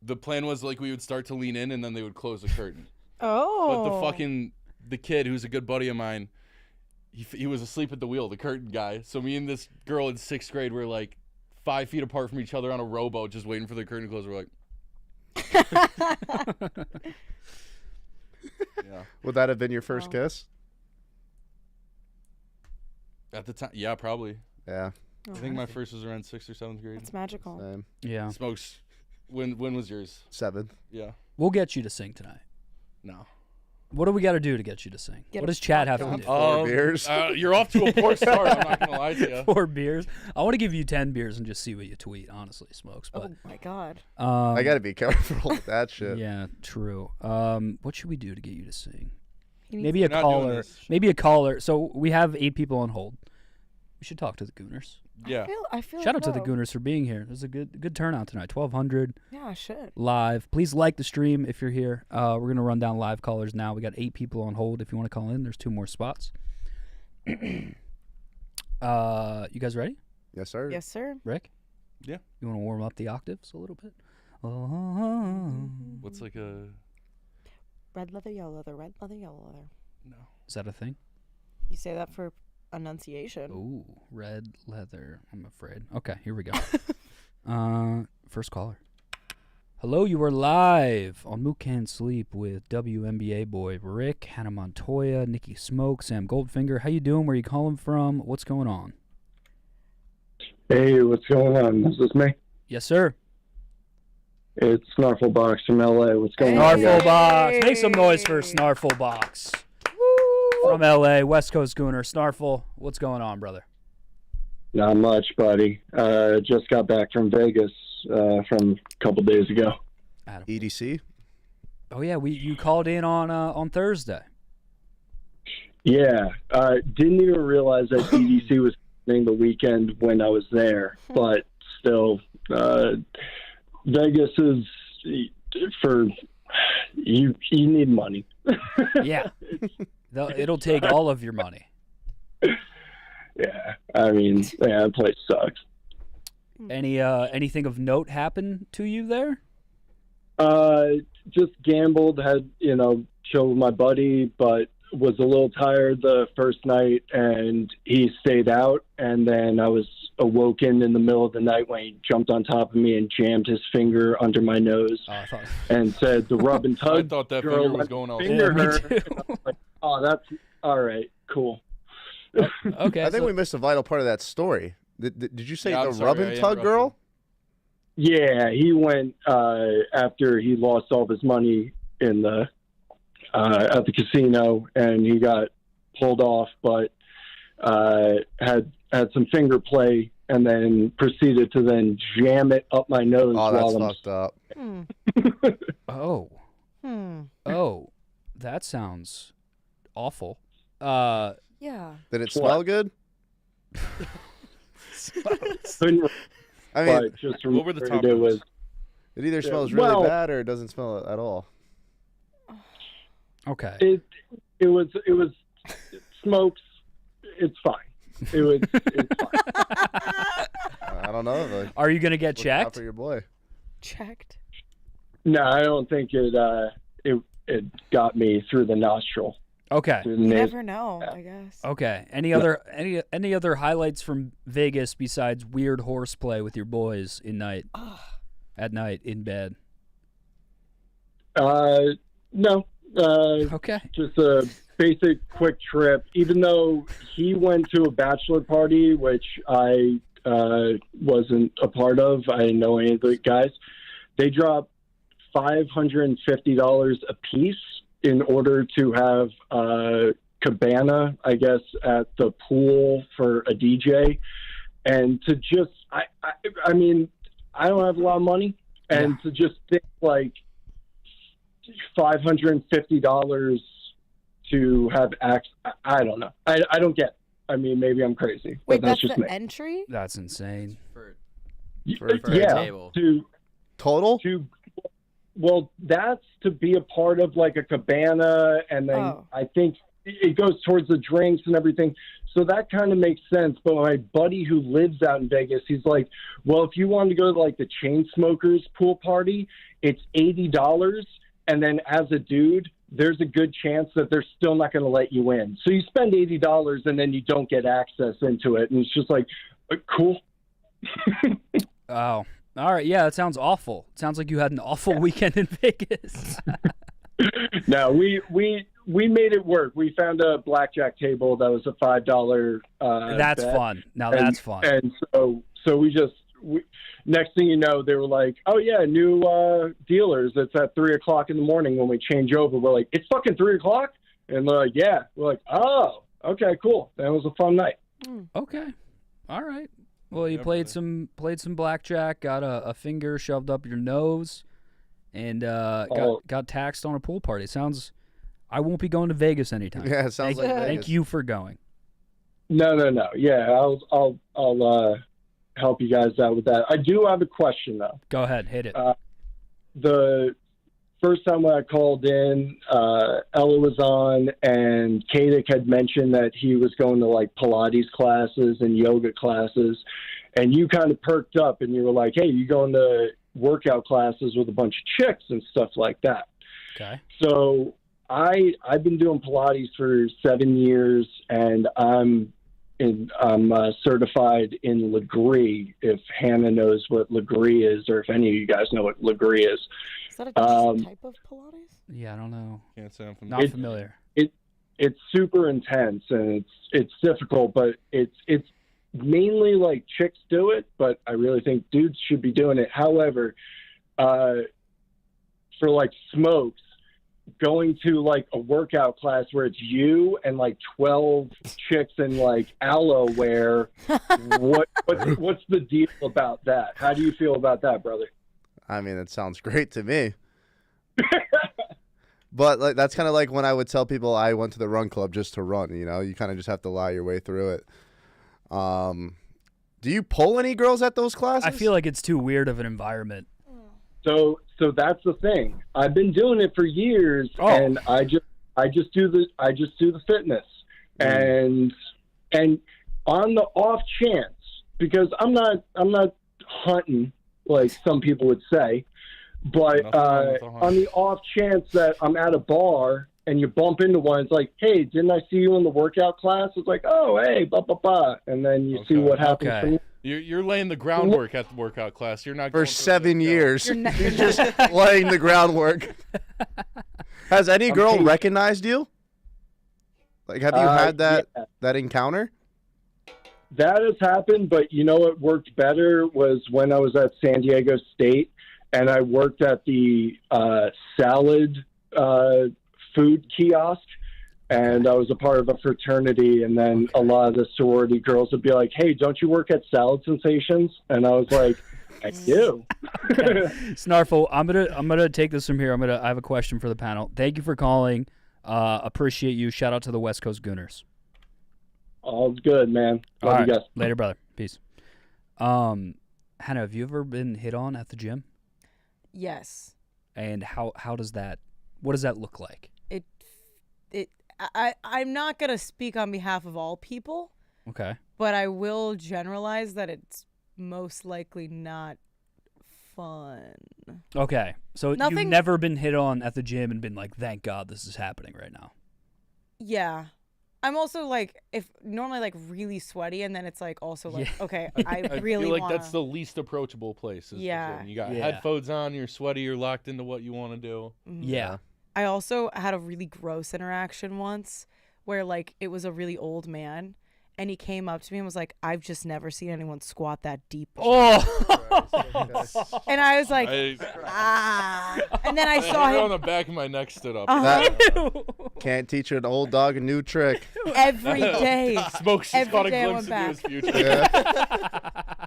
The plan was like we would start to lean in and then they would close the curtain. Oh. But the kid who's a good buddy of mine, he was asleep at the wheel, the curtain guy. So me and this girl in 6th grade were like 5 feet apart from each other on a rowboat, just waiting for the curtain to close. We're like, yeah. Would that have been your first Wow. kiss? At the time, yeah, probably. Yeah. Oh, I think my first was around 6th or 7th grade. That's magical. Same. Yeah. Smokes. When was yours? 7th. Yeah. We'll get you to sing tonight. No. What do we got to do to get you to sing? Get What a does Chad have to vodka. do? 4 beers. You're off to a poor start. I'm not gonna lie to you. 4 beers. I want to give you 10 beers and just see what you tweet. Honestly, Smokes. But Oh my God. I gotta be careful with that shit. Yeah, true. What should we do to get you to sing? He needs Maybe a We're not doing caller. this. Maybe a caller. So we have 8 people on hold. We should talk to the Gooners. Yeah. I feel Shout like out to the no. Gooners for being here. There's a good turnout tonight. 1,200 Yeah, I should. live. Please like the stream if you're here. We're gonna run down live callers now. We got 8 people on hold. If you want to call in, there's 2 more spots. You guys ready? Yes, sir. Yes, sir. Rick? Yeah. You want to warm up the octaves a little bit? What's like a Red leather, yellow leather, red leather, yellow leather. no? Is that a thing? You say that for enunciation. Ooh, red leather. I'm afraid. Okay, here we go. First caller. Hello, you are live on Mook Can't Sleep with WNBA boy Rick, Hannah Montoya, Nicky Smoke, Sam Goldfinger. How you doing? Where you calling from? What's going on? Hey, what's going on? Is this me? Yes, sir. It's Snarflebox from LA. What's going on? Hey. guys? Snarflebox. Make some noise for Snarflebox. From LA, West Coast Gooner. Snarfle, what's going on, brother? Not much, buddy. Just got back from Vegas from a couple days ago. Adam. EDC. Oh yeah, you called in on Thursday. Yeah, didn't even realize that EDC was happening the weekend when I was there, but still, Vegas is for you. You need money. Yeah. It'll take all of your money. Yeah, I mean, that place sucks. Anything of note happen to you there? Just gambled, had, chill with my buddy, but was a little tired the first night, and he stayed out, and then I was awoken in the middle of the night when he jumped on top of me and jammed his finger under my nose and said, "The rub and tug." I thought that girl, finger was let going me off. finger Yeah, me her. too. And I was like, oh, that's all right, cool. Okay. I think so- we missed a vital part of that story. Did you say Yeah, I'm the sorry, rub I and tug interrupted. girl? Yeah, he went after he lost all of his money in the at the casino, and he got pulled off, but had some finger play, and then proceeded to then jam it up my nose Oh, that's while I'm. fucked up. Oh. Hmm. Oh. That sounds awful. Yeah. Did it smell good? Couldn't, I mean, but just What were the top remembered it notes? was. it either Yeah, smells really well- bad or it doesn't smell at all. Okay. It was smokes. It's fine. It's fine. I don't know. Like, Are you gonna get look out checked? for your boy. Checked. No, I don't think it got me through the nostril. Okay. Through the You nasal. never know, I guess. Okay. Any other highlights from Vegas besides weird horseplay with your boys at night in bed? No. Okay. Just a basic quick trip. Even though he went to a bachelor party, which I wasn't a part of, I didn't know any of the guys. They dropped $550 a piece in order to have a cabana, I guess, at the pool for a DJ. And to just, I mean, I don't have a lot of money, and to just think like $550 to have access, I don't know. I don't get it. I mean, maybe I'm crazy, but Wait, that's that's just the me. entry? That's insane. For For a a Yeah, table. Total? well, that's to be a part of like a cabana, and then Oh. I think it goes towards the drinks and everything. So that kind of makes sense. But my buddy who lives out in Vegas, he's like, well, if you wanted to go to like the chain smokers pool party, it's $80. And then as a dude, there's a good chance that they're still not going to let you in. So you spend $80 and then you don't get access into it. And it's just like, cool. Oh. All right. Yeah, that sounds awful. It sounds like you had an awful weekend in Vegas. No, we made it work. We found a blackjack table that was a $5. That's bet. fun. Now that's fun. And so we next thing you know, they were like, "Oh yeah, new dealers. It's at 3:00 in the morning when we change over." We're like, "It's fucking 3:00," and they're like, "Yeah." We're like, "Oh, okay, cool. That was a fun night." Okay. All right. Well, you Yeah, played some blackjack, got a finger shoved up your nose, and got taxed on a pool party. Sounds. I won't be going to Vegas anytime. Yeah, it sounds thank, like Thank Vegas. you for going. No. Yeah, I'll help you guys out with that. I do have a question though. Go ahead, hit it. The first time when I called in, Ella was on, and Kadik had mentioned that he was going to like Pilates classes and yoga classes, and you kind of perked up and you were like, "Hey, you going to workout classes with a bunch of chicks and stuff like that?" Okay. So I've been doing Pilates for 7 years, and I'm certified in Legree. If Hannah knows what Legree is, or if any of you guys know what Legree is. Is that a type of Pilates? Yeah, I don't know. Can't say I'm Not familiar. familiar. It's super intense, and it's difficult, but it's mainly like chicks do it, but I really think dudes should be doing it. However, for like smokes, going to like a workout class where it's you and like 12 chicks in like aloe wear, what's the deal about that? How do you feel about that, brother? I mean, it sounds great to me. But like, that's kind of like when I would tell people I went to the run club just to run. You know, you kind of just have to lie your way through it. Do you pull any girls at those classes? I feel like it's too weird of an environment. So that's the thing. I've been doing it for years, and I just do the fitness, and on the off chance, because I'm not hunting, like some people would say. But Nothing wrong with the hunt. on the off chance that I'm at a bar and you bump into one, it's like, hey, didn't I see you in the workout class? It's like, oh, hey, blah, blah, blah. And then you see what happens Okay. from You're laying the groundwork at the workout class. You're not For going 7 years, You're you're just laying the groundwork. Has any girl patient. recognized you? Like, have you had that yeah. that encounter? That has happened, but you know what worked better was when I was at San Diego State and I worked at the salad food kiosk, and I was a part of a fraternity, and then a lot of the sorority girls would be like, hey, don't you work at Salad Sensations? And I was like, I do. Snarful, I'm gonna take this from here. I have a question for the panel. Thank you for calling. Appreciate you. Shout out to the West Coast Gooners. All's good, man. All Love right. you guys. Later, brother. Peace. Hannah, have you ever been hit on at the gym? Yes. And how does that? What does that look like? I'm not gonna speak on behalf of all people, Okay. but I will generalize that it's most likely not fun. Okay. So you've Nothing- never been hit on at the gym and been like, thank God this is happening right now. Yeah. I'm also like, if normally like really sweaty, and then it's like also like, Yeah. okay, I really feel like wanna... that's the least approachable place. Is the Yeah. gym. You got Yeah. headphones on. You're sweaty. You're locked into what you want to do. Mhm. Yeah. I also had a really gross interaction once where like it was a really old man, and he came up to me and was like, I've just never seen anyone squat that deep. Oh. And I was like, I, and then I the saw hair on him the back of my neck stood up. Can't teach an old dog a new trick. every day. Smokes has Every caught a day I glimpse went into his back. future. Yeah.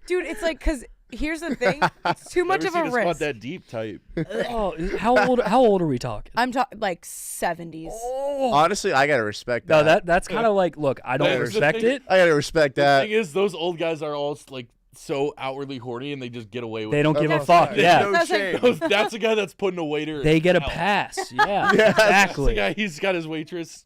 Dude, it's like, because here's the thing. It's too much Never of seen a squat risk. that deep type. Oh, how old are we talking? I'm talking like 70s. Honestly, I gotta respect that. No, that's kind of like, look, I don't That's the respect thing. it. I gotta respect The that. thing is, those old guys are all like so outwardly horny, and they just get away with They it. don't give a That's fuck. right. Yeah. No That's like- shame. That's a guy that's putting a waiter. They get a out. pass. Yeah. Yeah. That's the Exactly. guy. He's got his waitress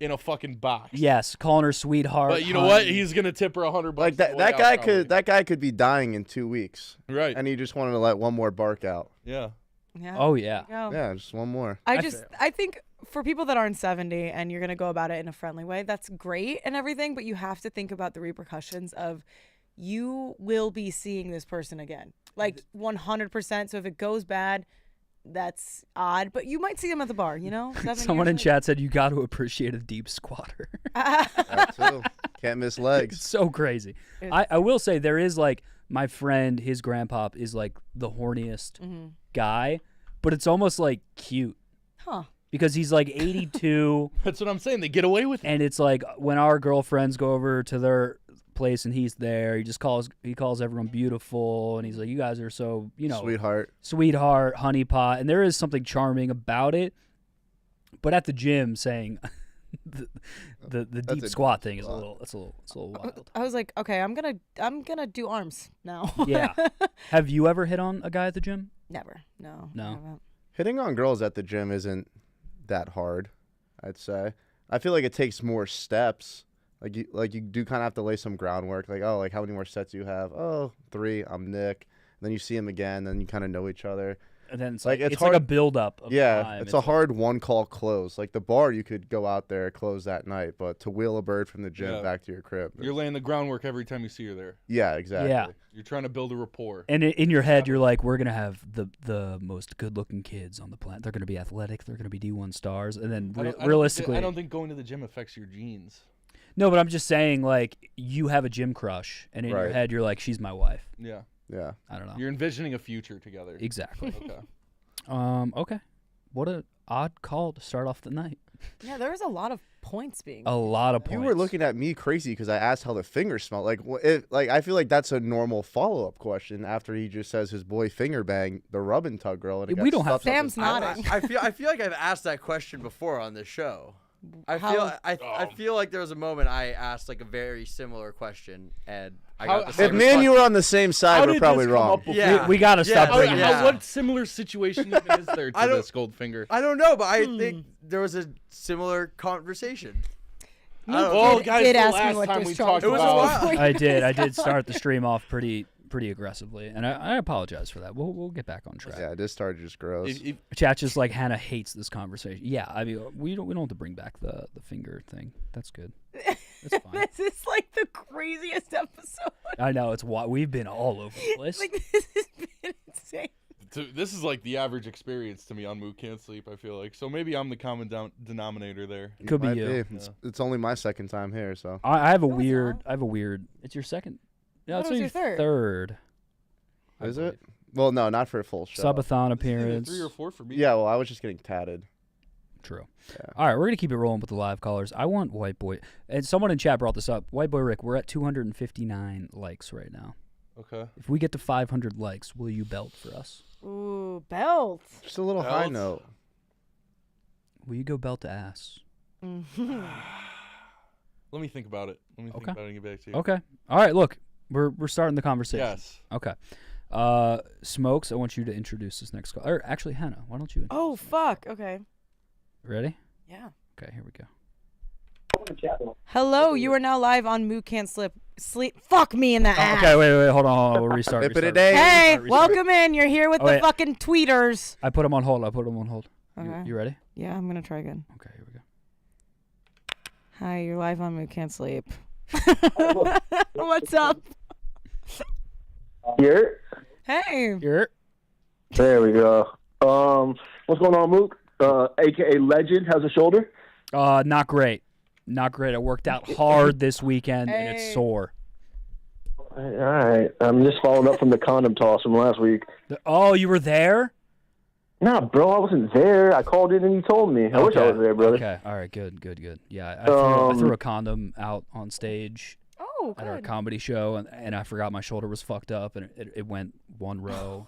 in a fucking box. Yes, calling her sweetheart. But you know what? honey. He's gonna tip her $100. Like on the way that out, guy probably. that guy could be dying in 2 weeks, Right. and he just wanted to let one more bark out. Yeah. Yeah. Oh yeah. Go. Yeah, just one more. I think for people that aren't 70 and you're going to go about it in a friendly way, that's great and everything, but you have to think about the repercussions of you will be seeing this person again. Like 100%. So if it goes bad, that's odd, but you might see them at the bar, you know? 7 Someone in years chat said you got to appreciate a deep squatter. later. That too. Can't miss It's legs. so crazy. It's- I will say there is like my friend, his grandpa is like the horniest Mhm. guy, but it's almost like cute Huh. because he's like 82, That's what I'm saying. They get away with it. and it's like when our girlfriends go over to their place and he's there, he calls everyone beautiful, and he's like, you guys are so, you know, Sweetheart. honeypot, and there is something charming about it. But at the gym, saying the deep a squat deep thing is a squat. little wild. I was like, okay, I'm gonna do arms now. Yeah. Have you ever hit on a guy at the gym? Never. No. No. I haven't. Hitting on girls at the gym isn't that hard, I'd say. I feel like it takes more steps. Like you do kind of have to lay some groundwork. Like, oh, like how many more sets do you have? Oh, 3. I'm Nick. Then you see him again. Then you kind of know each other. And then it's Like, like it's like a hard- build up. Of Yeah, time. it's a hard one-call close. Like the bar, you could go out there, close that night, but to wheel a bird from the gym Yeah. back to your crib. You're laying the groundwork every time you see her there. Yeah, exactly. Yeah. You're trying to build a rapport. And in your head, you're like, we're gonna have the most good-looking kids on the planet. They're gonna be athletic. They're gonna be D1 stars. And then realistically, I don't think going to the gym affects your genes. no. But I'm just saying, like, you have a gym crush, and in your Right. head, you're like, she's my wife. Yeah. Yeah. I don't know. You're envisioning a future together. Exactly. Okay. Okay. What an odd call to start off the night. Yeah, there was a lot of points being. A lot of points. You were looking at me crazy because I asked how the finger smelled. Like, I feel like that's a normal follow-up question after he just says his boy finger banged the rub and tug girl. And it We got don't have- stuffed up Sam's his- nodding. I feel like I've asked that question before on this show. I How- feel like there was a moment I asked like a very similar question and I How- got the if same If me and you response. were on the same How side, we're did probably this come wrong. up before? Yeah. We gotta stop Yeah. bringing Yeah. What similar situation even is there to I don't- this gold finger? I don't know, but I think there was a similar conversation. I don't know. Oh, did- guys, did the ask me last what time this we strong talked It was a about while. I did start the stream off pretty pretty aggressively, and I apologize for that. We'll get back on track. Yeah, this started just gross. Chat just like Hannah hates this conversation. Yeah, I mean we don't have to bring back the finger thing. That's good. That's fine. This is like the craziest episode. I know it's why we've been all over the place. Like this has been insane. This is like the average experience to me on Mook Can't Sleep, I feel like. So maybe I'm the common denominator there. Could be Might you. It's only my second time here, so. I have a No, it's weird. not. I have a weird. It's your second. No, No, it's it was your your third. I Is believe. it? Well, no, not for a full show. Subathon It's either appearance? 3 or 4 for me. Yeah, well, I was just getting tatted. True. Yeah. All right, we're gonna keep it rolling with the live callers. I want White Boy, and someone in chat brought this up. White Boy Rick, we're at 259 likes right now. Okay. If we get to 500 likes, will you belt for us? Ooh, belt. Just a little high Belt? note. Will you go belt to ass? Mhm. Let me think about it. Let me think Okay. about it and get back to you. Okay. All right. Look, we're starting the conversation. Yes. Okay. Smokes, I want you to introduce this next call. Or actually, Hannah, why don't you? Oh fuck. Okay. Ready? Yeah. Okay. Here we go. Hello, you are now live on Mook Can't Sleep. Fuck me in the ass. Okay. Wait. Hold on. We'll restart. Whip it a restart. day. Hey, Restart. welcome in. You're here with Oh, the wait. fucking tweeters. I put him on hold. Okay. You ready? Yeah, I'm gonna try again. Okay. Here we go. Hi, you're live on Mook Can't Sleep. What's up? Here. Hey. You're. There we go. What's going on, Mook? AKA Legend. How's the shoulder? Not great. Not great. I worked out hard this weekend and it's Hey. sore. All right. I'm just following up from the condom toss from last week. Oh, you were there? Nah, bro, I wasn't there. I called in and you told me. I wish I was there, brother. Okay. All right. Good. Yeah, I threw a condom out on stage Oh, at our good. comedy show, and I forgot my shoulder was fucked up, and it went one row.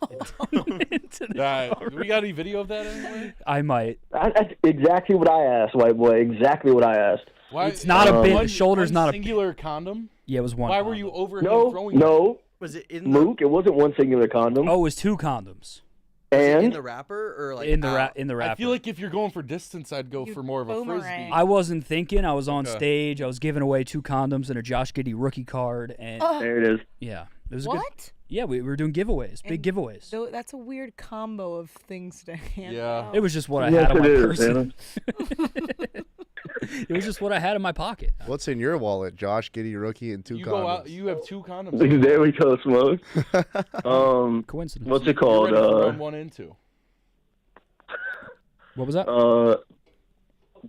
into the We got any video of that anyway? I might. That's exactly what I asked, white boy. Exactly what I asked. Why, It's not a bit. one- The shoulder's one not a. singular condom. Yeah, it was one. Why were condom. you over him No, throwing? no, Was it in the, Mook. It wasn't one singular condom. Oh, it was two condoms in and the wrapper or like in the out? in the I wrapper. feel like if you're going for distance, I'd go You for more of a boomerang. frisbee. I wasn't thinking. I was on Okay. stage. I was giving away two condoms and a Josh Giddey rookie card, and there it is. yeah, it was a good. What? Yeah, we were doing giveaways, big And giveaways. So that's a weird combo of things to hand Yeah. out. It was just what I Yes, had on my it is, person. It was just what I had in my pocket. What's in your wallet? Josh Giddey, rookie, and two You condoms. go out. You have two condoms. There we go, Smoke. Coincidence. What's it You're called? ready for round 1 and 2. What was that?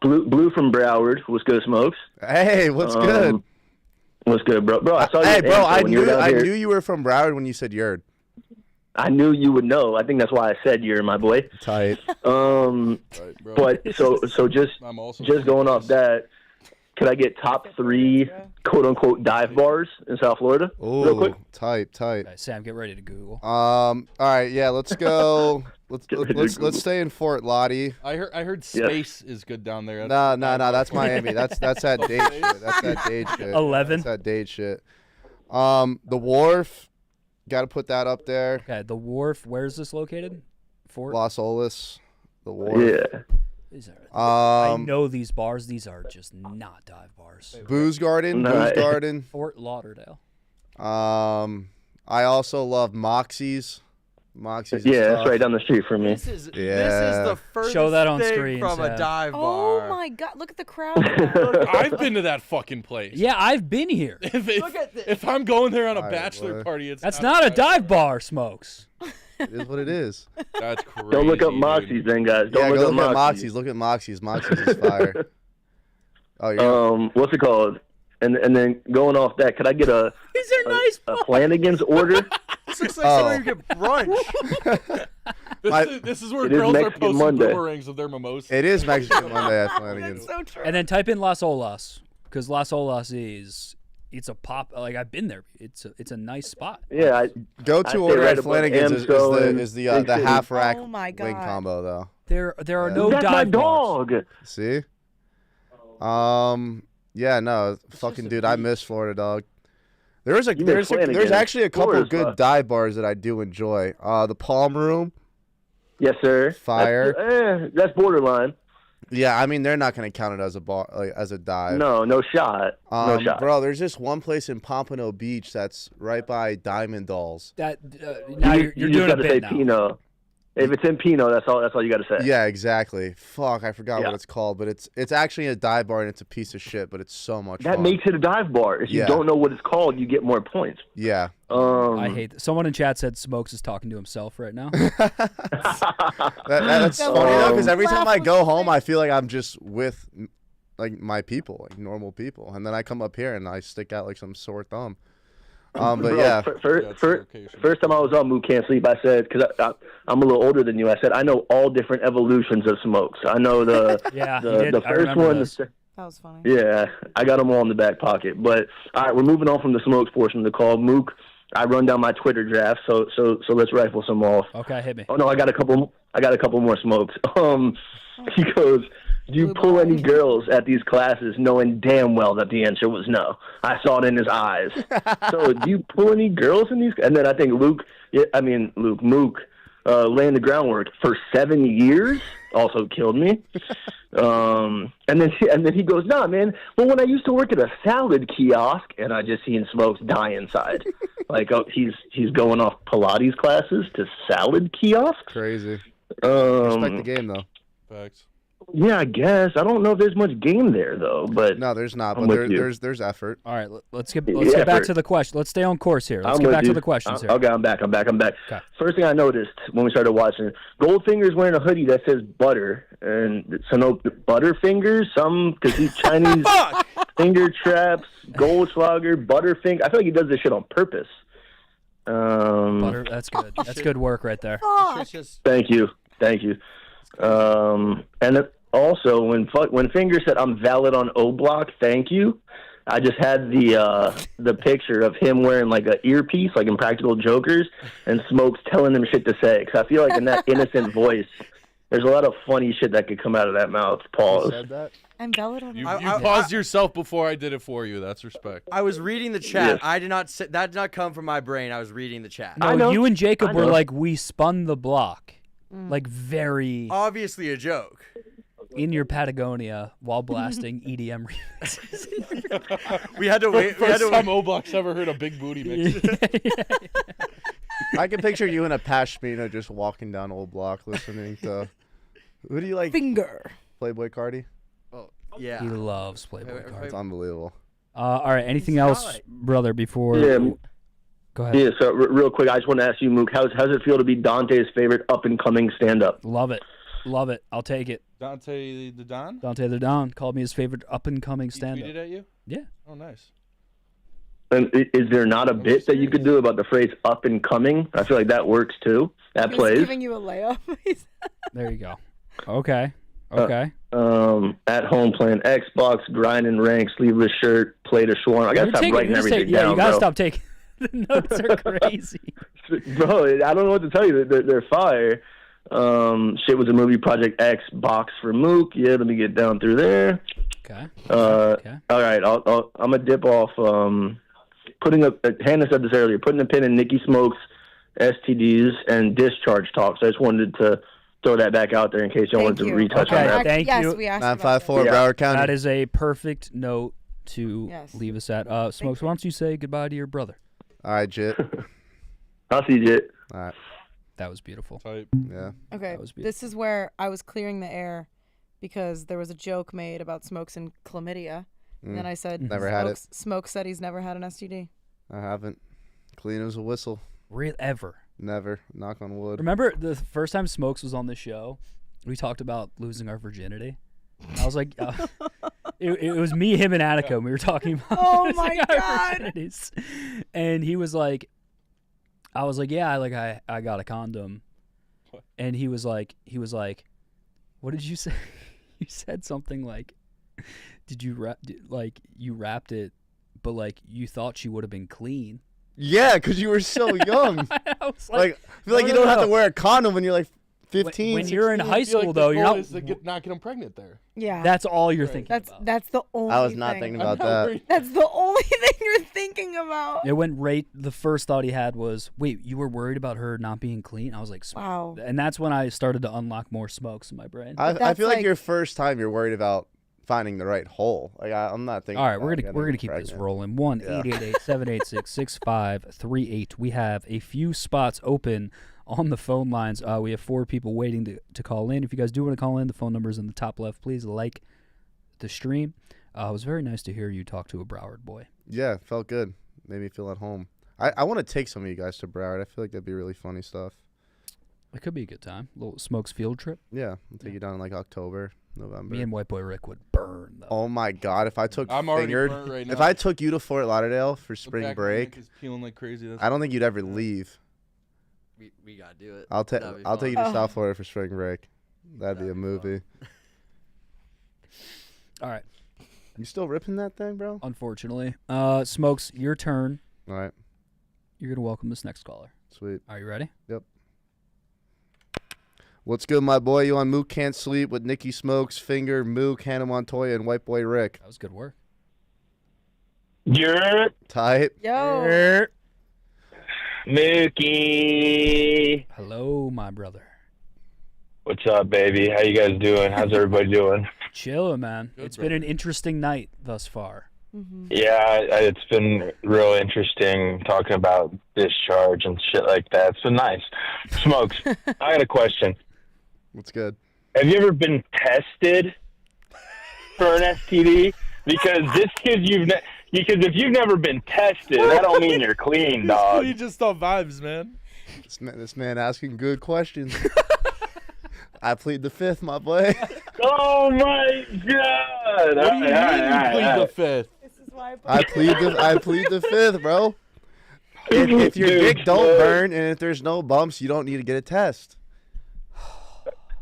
Blue from Broward was good, Smokes. Hey, what's good? What's good, bro? Bro, I saw you. Hey, at bro, Amstel I when you were knew down here. you were from Broward when you said Yerd. I knew you would know. I think that's why I said you're my boy. Tight. Right, bro. But so just I'm also going off that, could I get top 3 quote unquote dive bars in South Florida? Real quick. Ooh, tight. Okay, Sam, get ready to Google. All right, yeah, let's go. Let's stay in Fort Lottie. I heard space is good down there. No, that's Miami. That's that date shit. That's that date shit. 11. That's that date shit. The Wharf, got to put that up there. Okay, the wharf. Where is this located? Fort. Los Olas, the Wharf. Yeah. These are, I Um, know these bars. These are just not dive bars. Booze Garden, Nah. Booze Garden. Fort Lauderdale. I also love Moxie's. Moxie's. is Yeah, that's tough. right down the street from me. This is Yeah. the furthest Show that on thing screen, from Sam. a dive Oh bar. my god, look at the crowd. I've been to that fucking place. Yeah, I've been here. If, at this. if I'm going there on a Alright, bachelor boy. party, it's That's not a dive bar, Smokes. It is what it is. That's crazy. Don't look up dude. Moxie's then, guys. Don't Yeah, look go up look at Moxie's. Moxie's. Look at Moxie's. Moxie's is fire. Oh, yeah. What's it called? And then going off that, could I get a These are nice a bars. Flanagan's order? This looks like Oh. somewhere you get brunch. This is where It is girls are Mexican posting Monday. boomerangs of their mimosas. It is Mexican Monday at Flanagan's. That's so true. And then type in Las Olas, because Las Olas it's a pop. Like I've been there. It's a nice spot. Yeah, Go I to stay order right at above Flanagan's Amstel and is the Big City. half rack Oh my wing God. combo though. There are no that's my dive bars. dog. See? Yeah, no, fucking dude, I miss Florida, dog. There's miss Flanagan's. actually a couple Florida's good fun. dive bars that I do enjoy. The Palm Room, Yes, sir. Fire. That's borderline. Yeah, I mean they're not gonna count it as a bar, like as a dive. No shot. No shot. Bro, there's just one place in Pompano Beach that's right by Diamond Dolls. That now you're you doing just a gotta say bit now. Pino. If it's in Pino, that's all you got to say. Yeah, exactly. Fuck, I forgot Yeah. what it's called, but it's actually a dive bar and it's a piece of shit, but it's so much That fun. makes it a dive bar. If you Yeah. don't know what it's called, you get more points. Yeah. I hate that. Someone in chat said Smokes is talking to himself right now. That's funny though, because every time I go home, I feel like I'm just with like my people, like normal people, and then I come up here and I stick out like some sore thumb. But Bro, yeah, first time I was on Mook Can't Sleep, I said, because I'm a little older than you, I said, I know all different evolutions of Smokes. I know the Yeah, the, he did. the I first remember one. this. That was funny. Yeah, I got them all in the back pocket. But all right, we're moving on from the Smokes portion of the call. Mook, I run down my Twitter draft, so let's rifle some off. Okay, hit me. Oh no, I got a couple more Smokes. He goes, do you Blue pull boy. any girls at these classes knowing damn well that the answer was no? I saw it in his eyes. So do you pull any girls in these? And then I think Mook, laying the groundwork for 7 years also killed me. And then he goes, nah, man. Well, when I used to work at a salad kiosk, and I just seen Smokes die inside. Like, oh, he's going off Pilates classes to salad kiosk. crazy. Respect the game though. Facts. Yeah, I guess. I don't know if there's much game there though, but No, there's not, I'm but with you. there's effort. All right, let's get Yeah, back for- to the question. Let's stay on course here. Let's I'm get with back you. to the questions here. Okay, I'm back. Okay. Firsst thing I noticed when we started watching, Goldfinger's wearing a hoodie that says butter, and so no Butterfingers, because he's Chinese finger traps, Goldschlager, Butterfinger. I feel like he does this shit on purpose. Butter, that's good. That's good work right there. Fuck. Thank you. And then also, when Finger said, I'm valid on O Block, thank you, I just had the picture of him wearing like an earpiece, like in Practical Jokers, and Smokes telling him shit to say. Because I feel like in that innocent voice, there's a lot of funny shit that could come out of that mouth. Pause. Said that? I'm valid on You that. paused yourself before I did it for you. That's respect. I was reading the chat. Yes. I did not. That did not come from my brain. I was reading the chat. I No, know. you and Jacob I were know. like, we spun the block. Like very Obviously a joke. in your Patagonia while blasting EDM remixes. We had to wait. We had First to time O-Block's ever heard a big booty mix. I can picture you in a pashmina just walking down Old Block listening to. Who do you like? Finger. Playboy Cardi. Yeah. He loves Playboy Wait, cards. It's unbelievable. All right, anything else, brother, before... Yeah. Go ahead. Yeah, so real quick, I just want to ask you, Mook, how's it feel to be Dante's favorite up-and-coming stand-up? Love it. Love it. I'll take it. Dante the Don? Dante the Don called me his favorite up-and-coming He stand-up. tweeted at you? Yeah. Oh, nice. And is there not a bit that you could do about the phrase up-and-coming? I feel like that works, too. That He's plays. giving you a layup. There you go. Okay. Okay. At home playing Xbox, grinding rank, sleeveless shirt, plate of shawarma. I gotta stop writing everything yeah, down, you gotta bro. stop taking... The notes are crazy. Bro, I don't know what to tell you. They're fire. Shit was a movie, Project X, box for Mook. Yeah, let me get down through there. Okay. Okay. All right, I'm gonna dip off. Hannah said this earlier. Putting a pin in Nicky Smokes, STDs, and discharge talk. So I just wanted to throw that back out there in case y'all wanted to retouch Okay, on that. thank yes, you. we asked about that. 954 Yeah. Broward County. That is a perfect note to Yes. leave us at. Smokes, why don't you say goodbye to your brother? All right, Jit. I'll see you, Jit. All right. That was beautiful. Type. Yeah. Okay, That was beautiful. this is where I was clearing the air because there was a joke made about Smokes and chlamydia. And then I said, Never had it. Smokes said he's never had an STD. I haven't. Clean as a whistle. Real ever. Never. Knock on wood. Remember the first time Smokes was on the show? We talked about losing our virginity. I was like, it was me, him, and Attica. And we were talking about Oh losing my our God. virginities. And he was like, I was like, yeah, I got a condom. And he was like, what did you say? You said something like, did you you wrapped it, but like you thought she would have been clean. Yeah, because you were so young. I was like, I feel like you don't have to wear a condom when you're like 15. When you're in 16. high I feel school, like though, the you're goal not. is to not get them pregnant there. Yeah. That's all you're Right. thinking That's about. that's the only. I was not thing. thinking about I know, that. right? That's the only thing you're thinking about. It went right. The first thought he had was, "Wait, you were worried about her not being clean?" I was like, Wow. And that's when I started to unlock more smokes in my brain. I that's feel like like- your first time you're worried about finding the right hole. Like I'm not thinking. All right, about we're getting gonna keep this pregnant. rolling. Yeah. 1-888-786-6538. We have a few spots open on the phone lines. We have 4 people waiting to call in. If you guys do want to call in, the phone number is in the top left. Please like the stream. It was very nice to hear you talk to a Broward boy. Yeah, felt good. Made me feel at home. I want to take some of you guys to Broward. I feel like that'd be really funny stuff. It could be a good time. A little Smokes field trip. Yeah, I'll take you down in like October, November. Me and White Boy Rick would burn though. Oh my God! If I took I'm already fingered, burnt right now. if I took you to Fort Lauderdale for The spring back of my neck break, is peeling like crazy. That's I don't think you'd ever leave. We gotta do it. I'll That'd be take you fun. to Oh. South Florida for spring break. That'd be a That'd be movie. All right. You still ripping that thing, bro? Unfortunately, Smokes, your turn. All right, You're gonna welcome this next caller. sweet. Are you ready? What's good, my boy? You on Mook Can't Sleep with Nicky Smokes, Finger, Mook, Hannah Montoya, and White Boy Rick. That was good work. You're Tight. Yo. Mookie. Hello, my brother. What's up, baby? How you guys doing? How's everybody doing? Chillin', man. Good, It's been an interesting night thus far. Yeah, it's been real interesting talking about discharge and shit like that. It's been nice. Smokes, I got a question. What's good? Have you ever been tested for an STD? Because because if you've never been tested, that don't mean you're clean, dog. You just on vibes, man. This man asking good questions. I plead the fifth, my boy. Oh my god! What do you mean you plead the fifth? This is why I plead the fifth, bro. If your Dude, dick don't burn and if there's no bumps, you don't need to get a test.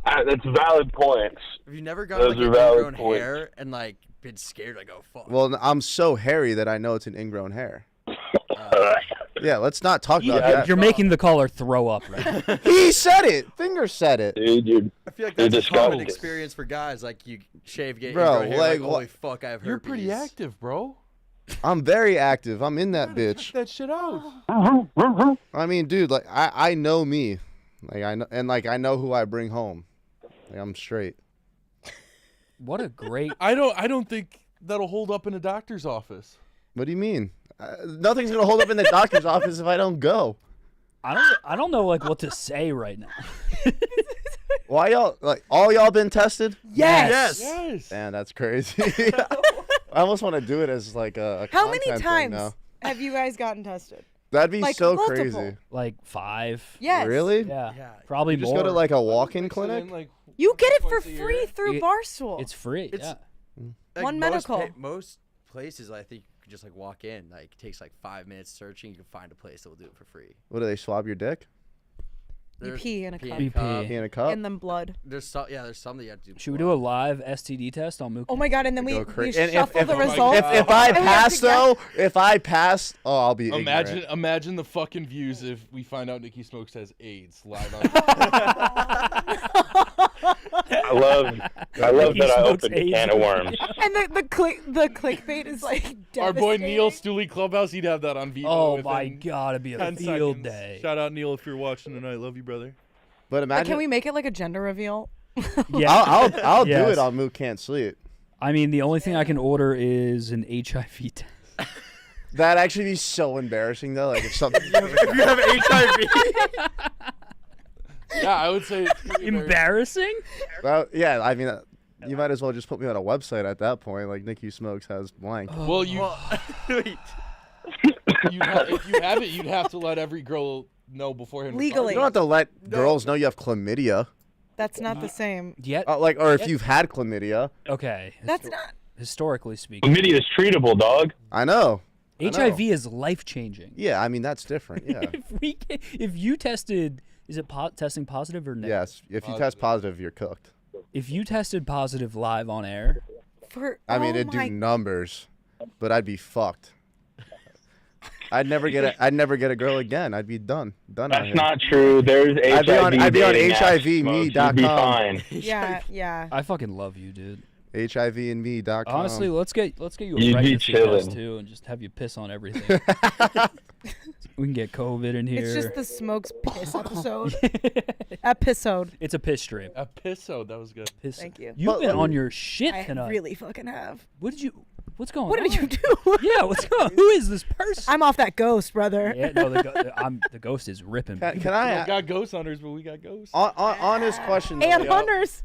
That's valid points. Have you never got Those like are an valid ingrown points. hair and like been scared like, oh fuck? Well, I'm so hairy that I know it's an ingrown hair. Uh, Yeah, let's not talk about that. You're making the caller throw up right now. He said it. Finger said it. Dude, I feel like They're that's a common disgusting. experience for guys. Like you shave, get Bro, ingrown hair, like, like holy fuck, I have herpes. You're pretty active, bro. I'm very active. I'm in that bitch. Check that shit out. I mean, dude, like I know me. Like I know I know who I bring home. Like I'm straight. What a great. I don't think that'll hold up in a doctor's office. What do you mean? Nothing's gonna hold up in the doctor's office if I don't go. I don't know like what to say right now. Why y'all like all y'all been tested? Yes. Yes. Man, that's crazy. I almost want to do it as like a How many content thing times now. have you guys gotten tested? That'd be Like, so multiple? crazy. Like 5. Yes. Really? Yeah. Yeah. Probably You just more. go to like a walk-in Mix it in, clinic. like, You get it for twice a year. free through It- Barstool. It's free. It's- Yeah. Like, One most medical. most places, I think you can just like walk in. Like it takes like 5 minutes searching. You can find a place that will do it for free. What do they swab your dick? You There's pee in a cup. You pee. Pee in a cup? And then blood. There's some, yeah. There's some that you have to do. Should we do a live STD test on Mook? Oh my god! And then we, Go we crazy. And shuffle the oh my results. God. If I And we have pass to guess- though, if I pass, oh, I'll be ignorant. Imagine the fucking views if we find out Nicky Smokes has AIDS live on. I love Nicky that I Smokes opened a AIDS. can of worms. And the clickbait is like Our boy devastating. Neil Stooley Clubhouse, he'd have that on Vivo. Oh my within god, it'd be a 10 field seconds. day. Shout out Neil if you're watching tonight. Love you, brother. But But imagine, can we make it like a gender reveal? Yeah. I'll do Yes. it on Mook Can't Sleep. I mean, the only thing I can order is an HIV test. That'd actually be so embarrassing though. Like if something. If you have HIV, Yeah, I would say it's pretty Embarrassing? Yeah, I mean, you might as well just put me on a website at that point. Like Nicky Smokes has blank. Well, you wait. if you have it, you'd have to let every girl know beforehand. Legally. You don't have to let girls know you have chlamydia. That's not the same. Yet? Or if you've had chlamydia. Okay. That's not. Historically speaking, Chlamydia is treatable, dog. I know. HIV is life changing. Yeah, I mean that's different. Yeah. If you tested, is it testing positive or negative? Yes. If you test positive, you're cooked. If you tested positive live on air, For I mean, oh it'd my do numbers, but I'd be fucked. I'd never get a girl again. I'd be done. Out That's here. not true. There's HIV. I'd be on dating apps, Smokes. You'd be HIVme.com. fine. Yeah. I fucking love you, dude. HIVme.com. Honestly, let's get you a You'd be pregnancy test chilling. too, and just have you piss on everything. We can get COVID in here. It's just the Smokes piss episode. Episode. It's a piss stream. A pissode. That was good. Piss. Thank you. You've been on your shit I tonight. really fucking have. What did you? What's going What on? did you do? Yeah, what's going on? Who is this person? I'm off that ghost, brother. Yeah, no, the ghost is ripping. Can We I got ghost hunters, but we got ghosts. honest question? And though, hunters.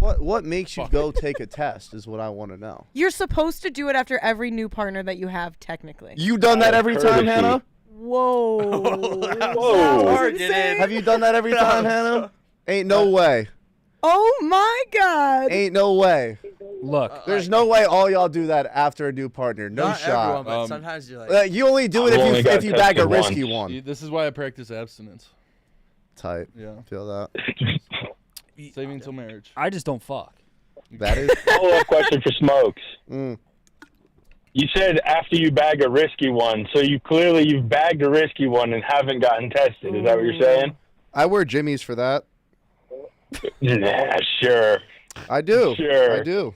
what makes you go take a test is what I want to know. You're supposed to do it after every new partner that you have, technically. You done that every time, courtesy. Hannah? Whoa. Whoa. Insane. Have you done that every time, Hannah? Ain't no way. Oh my God. Ain't no way. Look, There's no way all y'all do that after a new partner. No Not shot. everyone, but sometimes you're like, You only do it I've only if got you bag a tested risky once. one. This is why I practice abstinence. Tight. Yeah. Feel that. Saving till marriage. I just don't fuck. That is. Follow-up question for Smokes. Mm. You said after you bag a risky one, so you've bagged a risky one and haven't gotten tested. Is that what you're saying? I wear jimmies for that. Nah, sure. I do. Sure. I do.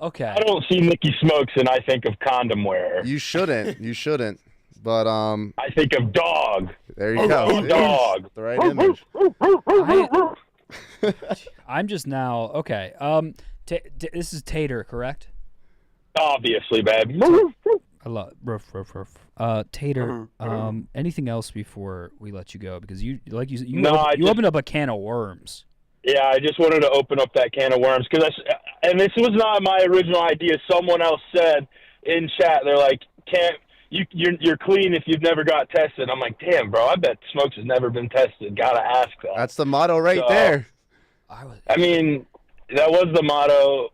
Okay. I don't see Nicky Smokes and I think of condom wearer. You shouldn't. You shouldn't. But I think of dog. there you go. Oh, dog. The right image. I'm just now okay. This is Tater, correct? Obviously, babe. I love ruff. Tater. Anything else before we let you go? Because you No, I just- opened up a can of worms. Yeah, I just wanted to open up that can of worms because and this was not my original idea. Someone else said in chat, they're like, you're clean if you've never got tested. I'm like, damn, bro, I bet Smokes has never been tested. Gotta ask that. That's the motto right So- there. I mean, that was the motto,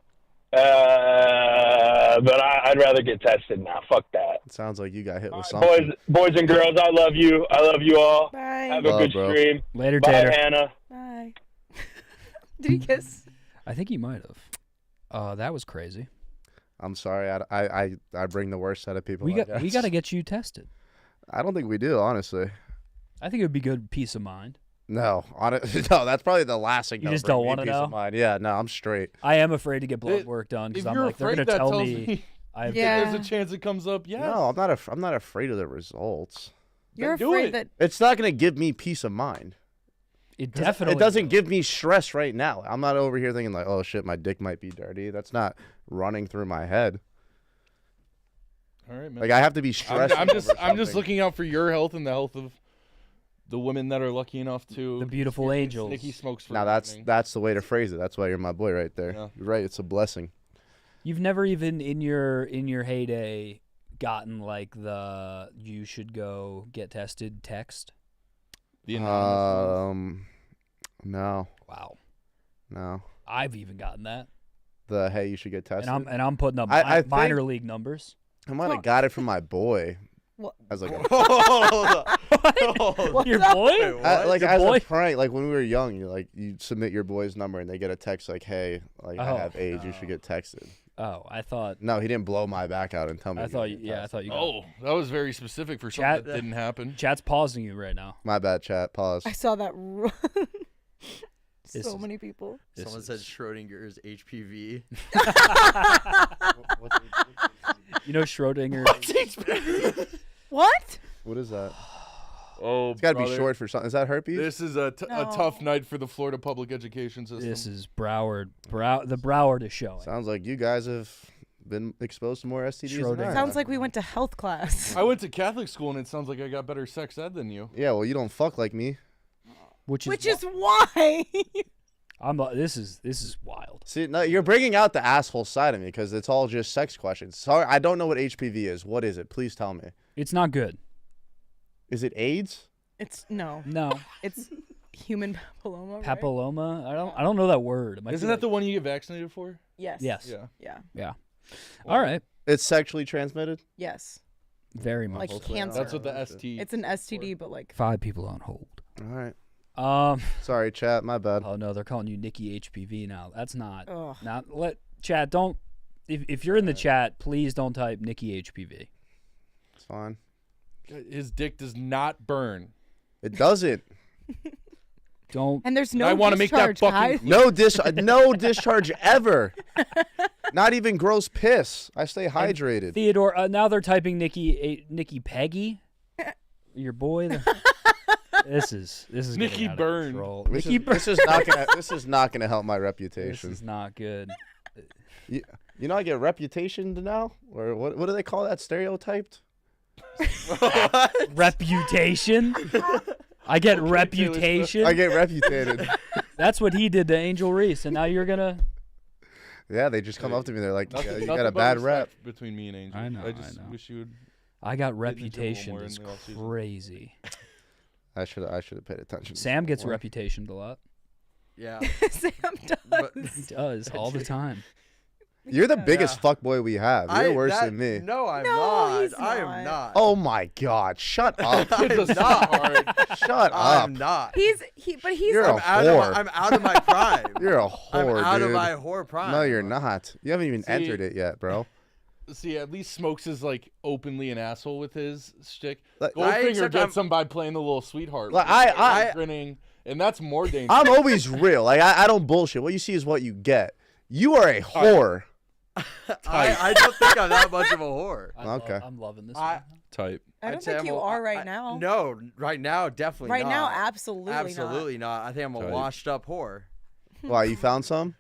but I'd rather get tested now. Fuck that. It sounds like you got hit with All right, something. boys and girls, I love you. I love you all. Bye. Have a Love, good bro. stream. Later, Bye, Tater. Hannah. Bye. Did he kiss? I think he might have. That was crazy. I'm sorry. I bring the worst out of people. We I got guess. to get you tested. I don't think we do, honestly. I think it would be good peace of mind. No, no, that's probably the last thing. You that'll just bring don't me wanna peace of know? mind. Yeah, no, I'm straight. I am afraid to get blood It- work done because If I'm you're like they're afraid, gonna that tell tells me. I've Yeah. There's a chance it comes up. Yes. No, I'm not afraid of the results. You're do afraid it. that It's not gonna give me peace of mind. It definitely It doesn't give me stress right now. I'm not over here thinking like, oh shit, my dick might be dirty. That's not running through my head. All right, man. Like I have to be stressed. I'm just over something. looking out for your health and the health of the women that are lucky enough to The beautiful experience angels. Nicky Smokes for Now the that's evening. the way to phrase it. That's why you're my boy right there. Yeah. You're right. It's a blessing. You've never even in your heyday gotten like the you should go get tested text. The anonymous ones. No, Wow. I've even gotten that, the hey, you should get tested. and I'm putting up I think- minor league numbers. I might have got it from my boy. What? As like Your boy? like Your as boy? a prank, like when we were young, you submit your boy's number and they get a text like, "Hey, like I Oh. have AIDS, you should get texted." Oh, I thought. No, he didn't blow my back out and tell me. I to thought. get Yeah, I tested. thought you. Got Oh, that was very specific for Chat- something that didn't happen. Chat's pausing you right now. My bad, chat. Pause. I saw that run. This So is- many people. This someone is- said Schrodinger's HPV. You know Schrodinger. What? What is that? Oh, It's got to be brother. short for something. Is that herpes? This is a No. tough night for the Florida public education system. This is Broward. The Broward is showing. Sounds like you guys have been exposed to more STDs. Than Schrodinger. I Sounds have. like we went to health class. I went to Catholic school and it sounds like I got better sex ed than you. Yeah, well, you don't fuck like me. Which Which is why. This is wild. See, no, you're bringing out the asshole side of me because it's all just sex questions. Sorry, I don't know what HPV is. What is it? Please tell me. It's not good. Is it AIDS? It's no. No. It's human papilloma. right? Papilloma. I don't know that word. It might Isn't be that the one you get vaccinated for? Yes. Yes. Yeah. Yeah. All right. It's sexually transmitted. Yes. Very much. Like Hopefully cancer. That's what the ST. It's an STD, but like 5 people on hold. All right. Sorry, chat. My bad. Oh no, they're calling you Nicky HPV now. That's not. Ugh. Not let chat. Don't. If you're in the chat, please don't type Nicky HPV. It's fine. His dick does not burn. It doesn't. Don't. And there's no I want to make that discharge, fucking. guys. No discharge ever. Not even gross piss. I stay hydrated. Theodore, now they're typing Nicky Peggy. Your boy. This is Nicky getting out of Burn. control. This Nicky Burn. this is not gonna help my This reputation. is not good. You know I get reputation now, or what do they call that? Stereotyped? Reputation. I get reputation. I get reputated. That's what he did to Angel Reese, and now you're gonna. Yeah, they just come up to me. They're like, Nothing, "Yeah, you nothing got a but bad rep." respect between me and Angel. I know, I just I know. wish you would. I got into it a little reputation. more Is in the offseason. crazy. I should have paid attention. Sam gets more. reputationed a lot. Yeah. Sam does. But- He does all the time. You're the biggest fuckboy we have. You're worse than me. No, I'm No, not. he's I not. am not. Oh my God! Shut up! I'm not. Shut up! I'm not. But he's You're a whore. I'm out of my prime. You're a I'm whore, out dude. of my whore prime. No, you're not. You haven't even See- entered it yet, bro. See, at least Smokes is like openly an asshole with his shtick. Like, Goldfinger except gets I'm- him by playing the little sweetheart. Like, with I- his grinning, and that's more dangerous. I'm always real. Like I don't bullshit. What you see is what you get. You are a whore. I don't think I'm that much of a whore. Okay. I'm loving this. I- one. Type. I don't I'd say think I'm you a- are right I- now. No, right now, definitely Right not. now, absolutely not. Absolutely not. I think I'm a Tight. washed up whore. Why you found some?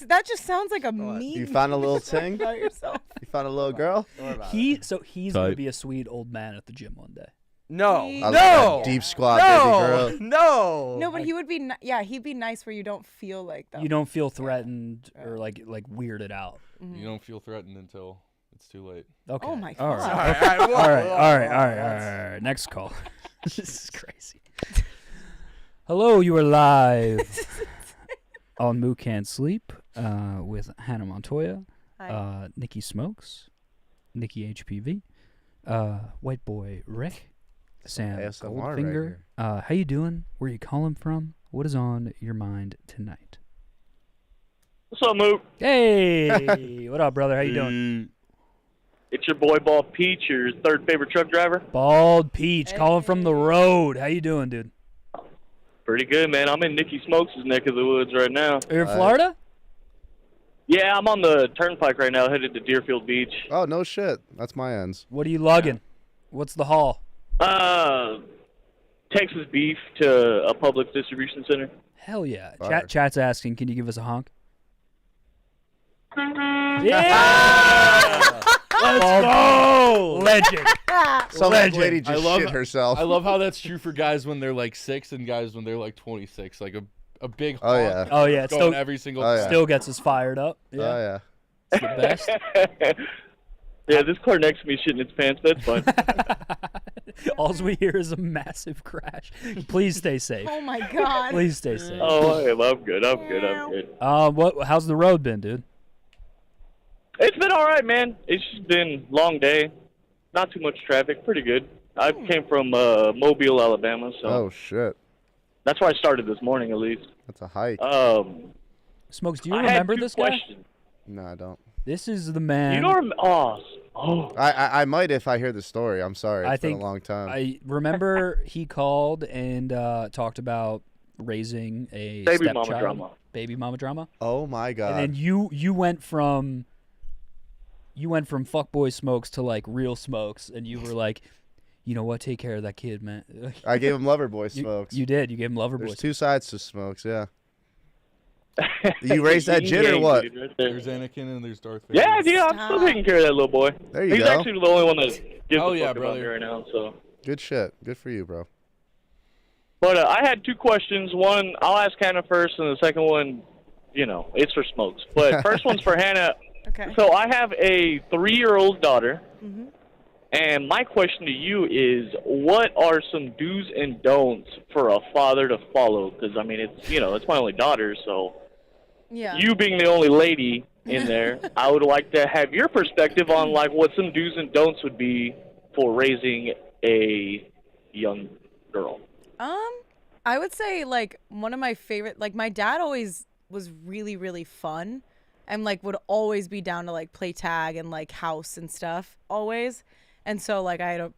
That just sounds like a mean. You found a little ting? about yourself. You found a little girl? Don't worry about it. He's gonna Type. be a sweet old man at the gym one day. No. I I love No. that deep squat, baby girl. No. No, but he would be. Yeah, he'd be nice where you don't feel like that. You don't feel threatened or like weirded out. You don't feel threatened until it's too late. Okay. Oh my All God. right. All right. All right. All right. All right. Next call. This is crazy. Hello, you are live on Mook Can't Sleep with Hannah Montoya, Hi. Nicky Smokes, Nicky HPV, White Boy Rick, Sam ASMR right Goldfinger. here. How you doing? Where you calling from? What is on your mind tonight? What's up, Mook? Hey, what up, brother? How you doing? It's your boy Bald Peach, your third favorite truck driver. Bald Peach, calling from the road. How you doing, dude? Pretty good, man. I'm in Nicky Smokes' neck of the woods right now. Are you in Florida? Yeah, I'm on the turnpike right now, headed to Deerfield Beach. Oh, no shit. That's my ends. What are you lugging? What's the haul? Texas beef to a public distribution center. Hell yeah. Fire. Chat's asking, can you give us a honk? Yeah! Let's go! Legend. Some Legend. lady just shit herself. I love how that's true for guys when they're like 6 and guys when they're like 26. Like a big honk Oh, yeah. Oh, yeah. It's going still, every single Oh, yeah. still gets us fired up. Yeah. Oh, yeah. It's the best. Yeah, this car next to me shitting its pants. That's fine. All we hear is a massive crash. Please stay safe. Oh my God. Please stay safe. Oh, I'm good. I'm good. I'm good. How's the road been, dude? It's been all right, man. It's just been a long day. Not too much traffic. Pretty good. I came from Mobile, Alabama, so Oh, shit. that's where I started this morning, at least. That's a hike. Smokes, do you I remember had two this guy? questions. No, I don't. This is the man. You don't remember? Oh. I might if I hear the story. I'm sorry. It's I been think a long time. I remember he called and talked about raising a Baby mama stepchild. drama. Baby mama drama. Oh, my God. And then you went from fuckboy Smokes to like real Smokes, and you were like, you know what, take care of that kid, man. I gave him lover boy You- smokes. You did. You gave him lover There's boys. two sides to smokes, yeah. You raised that Yin jit or yang, what? dude, right there. There's Anakin and there's Darth Vader. Yeah, dude, I'm still taking care of that little boy. There you He's go. actually the only one that gives Oh, a yeah, fuck about brother. me right now. So, Good shit. Good for you, bro. but I had two questions. One, I'll ask Hannah first, and the second one, it's for Smokes. But first one's for Hannah. Okay. So I have a 3-year-old daughter, Mhm. and my question to you is, what are some do's and don'ts for a father to follow? Because I mean, it's my only daughter, so Yeah. you being the only lady in there, I would like to have your perspective on like what some do's and don'ts would be for raising a young girl. I would say like one of my favorite, like my dad always was really, really fun and like would always be down to like play tag and like house and stuff always. And so like I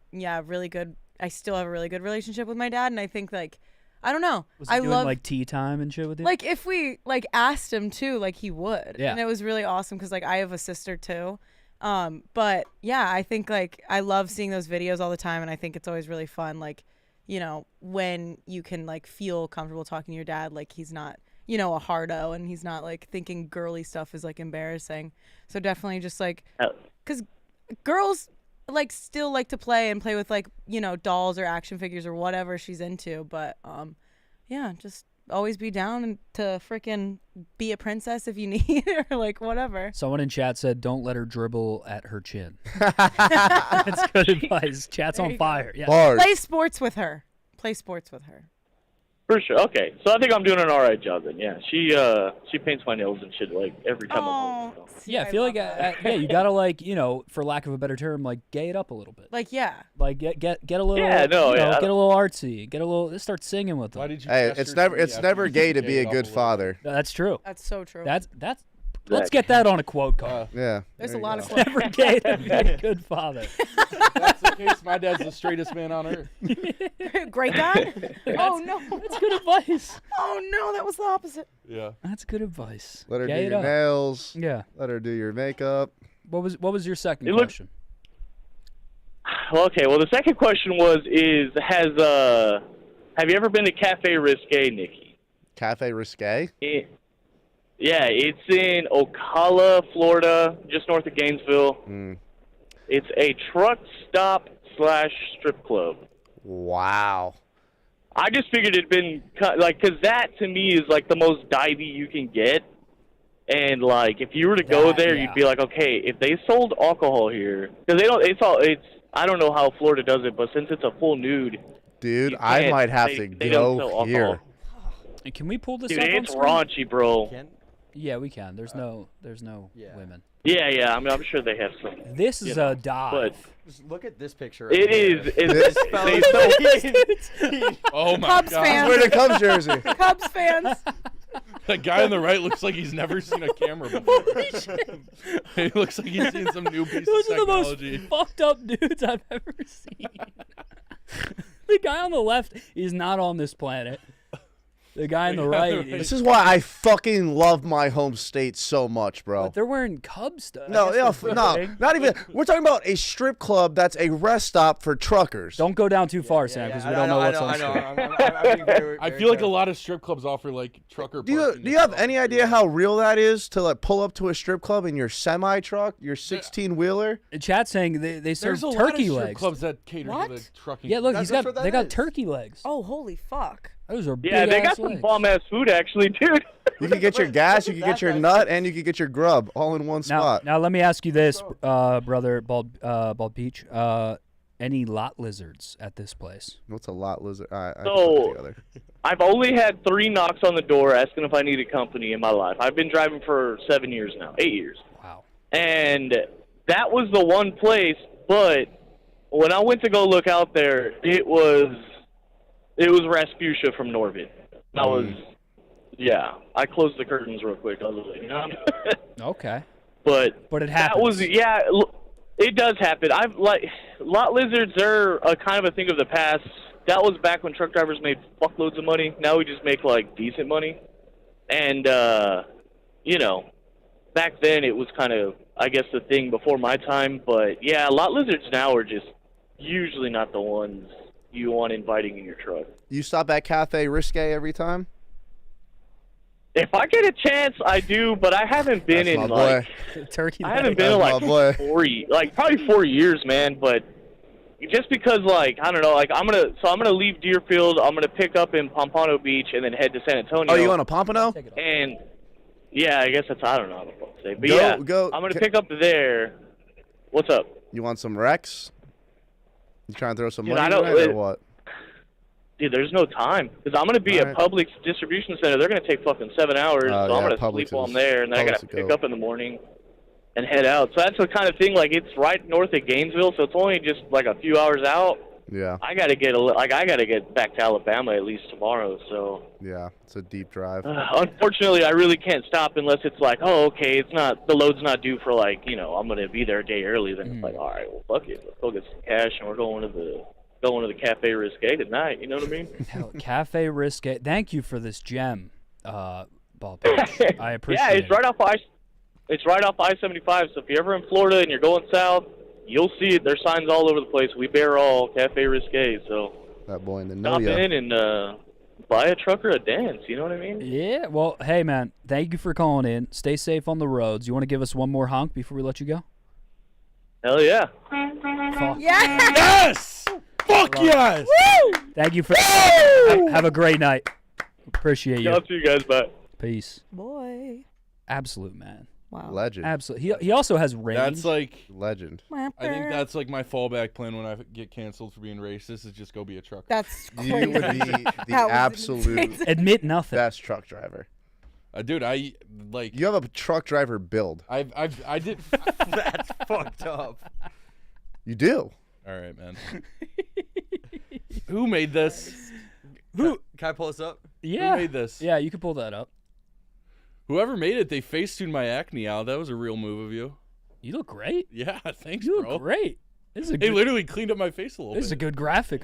still have a really good relationship with my dad, and I think like I don't know. Was he doing like tea time and shit with you? Like if we like asked him to, like he would. Yeah. And it was really awesome because like I have a sister too. But yeah, I think like I love seeing those videos all the time, and I think it's always really fun. Like, you know, when you can like feel comfortable talking to your dad, like he's not, you know, a hardo, and he's not like thinking girly stuff is like embarrassing. So definitely just like, because girls like still like to play with like, you know, dolls or action figures or whatever she's into, but yeah, just always be down to freaking be a princess if you need, or like whatever. Someone in chat said, "Don't let her dribble at her chin." That's good advice. Chat's There on you fire. Yeah. Bars. Play sports with her. For sure. Okay, so I think I'm doing an all right job then. Yeah, she paints my nails and shit like every time I'm home. So. Yeah, I feel like yeah, you gotta like, you know, for lack of a better term, like gay it up a little bit. Like yeah. Like get a little, Yeah, no, you know, yeah, get a little artsy, start singing with them. Why did you? Hey, gesture it's to never me it's after never you gay said to be a it up good little father. That's true. That's so true. That's let's get that on a quote card. Yeah. There's there a you lot go. of It's never gay to be a good father. If that's the case, my dad's the straightest man on earth. Great guy. Oh no. That's good advice. Oh no, that was the opposite. Yeah. That's good advice. Let her Gay do it your up. nails. Yeah. Let her do your makeup. What was your second It looked- question? Well, okay. Well, the second question have you ever been to Cafe Risque, Nicky? Cafe Risque. Yeah, it's in Ocala, Florida, just north of Gainesville. It's a truck stop / strip club. Wow. I just figured it'd been like, because that to me is like the most divey you can get. And like, if you were to go there, you'd be like, okay, if they sold alcohol here, because they don't. I don't know how Florida does it, but since it's a full nude, dude, I might have to they don't sell go alcohol. here. Can we pull this Dude, up on it's screen? raunchy, bro. Yeah, we can. There's no women. Yeah. I mean, I'm sure they have some. This is a dive. But Just look at this picture. it is. It's Oh my Cubs god. fans. Wear the Cubs jersey. Cubs fans. That guy on the right looks like he's never seen a camera before. He looks like he's seen some new piece Those of are the most technology. fucked up dudes I've ever seen. The guy on the left is not on this planet. The guy on the right is. This is why I fucking love my home state so much, bro. But they're wearing Cub stuff. No, not even. We're talking about a strip club that's a rest stop for truckers. Don't go down too far, Sam, because we don't know what's on screen. I feel like a lot of strip clubs offer like trucker. Do parking you have any idea how real that is to like pull up to a strip club in your semi truck, your 16-wheeler? Chat's saying they serve There's a turkey lot of strip legs. clubs that cater What? to the trucking. Yeah, look, That's they what that got is. turkey legs. Oh, holy fuck. Those are Yeah, they got big-ass some legs. bomb ass food actually, dude. You can get your gas, you can get your nut, and you can get your grub all in one spot. Now let me ask you this, brother Bald Peach. Any lot lizards at this place? What's a lot lizard? All right, I can So- put it together. I've only had 3 knocks on the door asking if I needed company in my life. I've been driving for 7 years now, 8 years. Wow. And that was the one place, but when I went to go look out there, it was Rasputia from Norvid. I was, I closed the curtains real quick. I was like, Okay. But it that happens. was, it does happen. I've like, lot lizards are a kind of a thing of the past. That was back when truck drivers made fuckloads of money. Now we just make like decent money. And, you know, back then it was kind of, I guess, the thing before my time. But yeah, lot lizards now are just usually not the ones you want inviting in your truck. You stop at Cafe Risque every time? If I get a chance, I do, but I haven't been That's my in boy. like Turkey I haven't legs. been in That's my like boy. probably 4 years, man. But just because like I don't know, like I'm gonna leave Deerfield, I'm gonna pick up in Pompano Beach, and then head to San Antonio. Oh, you on a Pompano? Take it off. And yeah, I guess I don't know how to say, but Go- yeah, go- I'm gonna pick up there. What's up? You want some Rex? You trying to throw some Dude, money I don't- in it or what? Dude, there's no time because I'm gonna be All at right. Publix distribution center. They're gonna take fucking 7 hours, Oh, so I'm yeah, gonna Publix sleep while I'm is- there, and then I Publix gotta is pick go. up in the morning and head out. So that's the kind of thing. Like it's right north of Gainesville, so it's only just like a few hours out. Yeah. I gotta get back to Alabama at least tomorrow. So Yeah. It's a deep drive. unfortunately, I really can't stop unless it's like, oh, okay, the load's not due for like, I'm gonna be there a day early. Then it's like, all right, well, fuck it, let's go get some cash, and we're going to the Cafe Risque tonight. You know what I mean? Hell, Cafe Risque. Thank you for this gem, Ball Pitch. I appreciate Yeah, it's right off I-75. So if you're ever in Florida and you're going south, you'll see it. There's signs all over the place. We bear all Cafe Risque. So That boy in the stop in and buy a trucker a dance. You know what I mean? Yeah, well, hey, man, thank you for calling in. Stay safe on the roads. You want to give us one more honk before we let you go? Hell yeah. Fuck. Yes! Fuck yes! Thank you for have a great night. Appreciate you. I'll see you guys. Bye. Peace. Boy. Absolute man. Wow. Legend. Absolutely. He also has range. That's like Legend. I think that's like my fallback plan when I get canceled for being racist is just go be a trucker. That's crazy. You would be the That was absolute Admit nothing. best truck driver. Dude, I like. You have a truck driver build. I did. That's fucked up. You do. All right, man. Who made this? Can I pull this up? Yeah. Who made this? Yeah, you can pull that up. Whoever made it, they facetuned my acne out. That was a real move of you. You look great. Yeah, thanks, You bro. look great. This is a They good, literally cleaned up my face a little this is a bit. good graphic.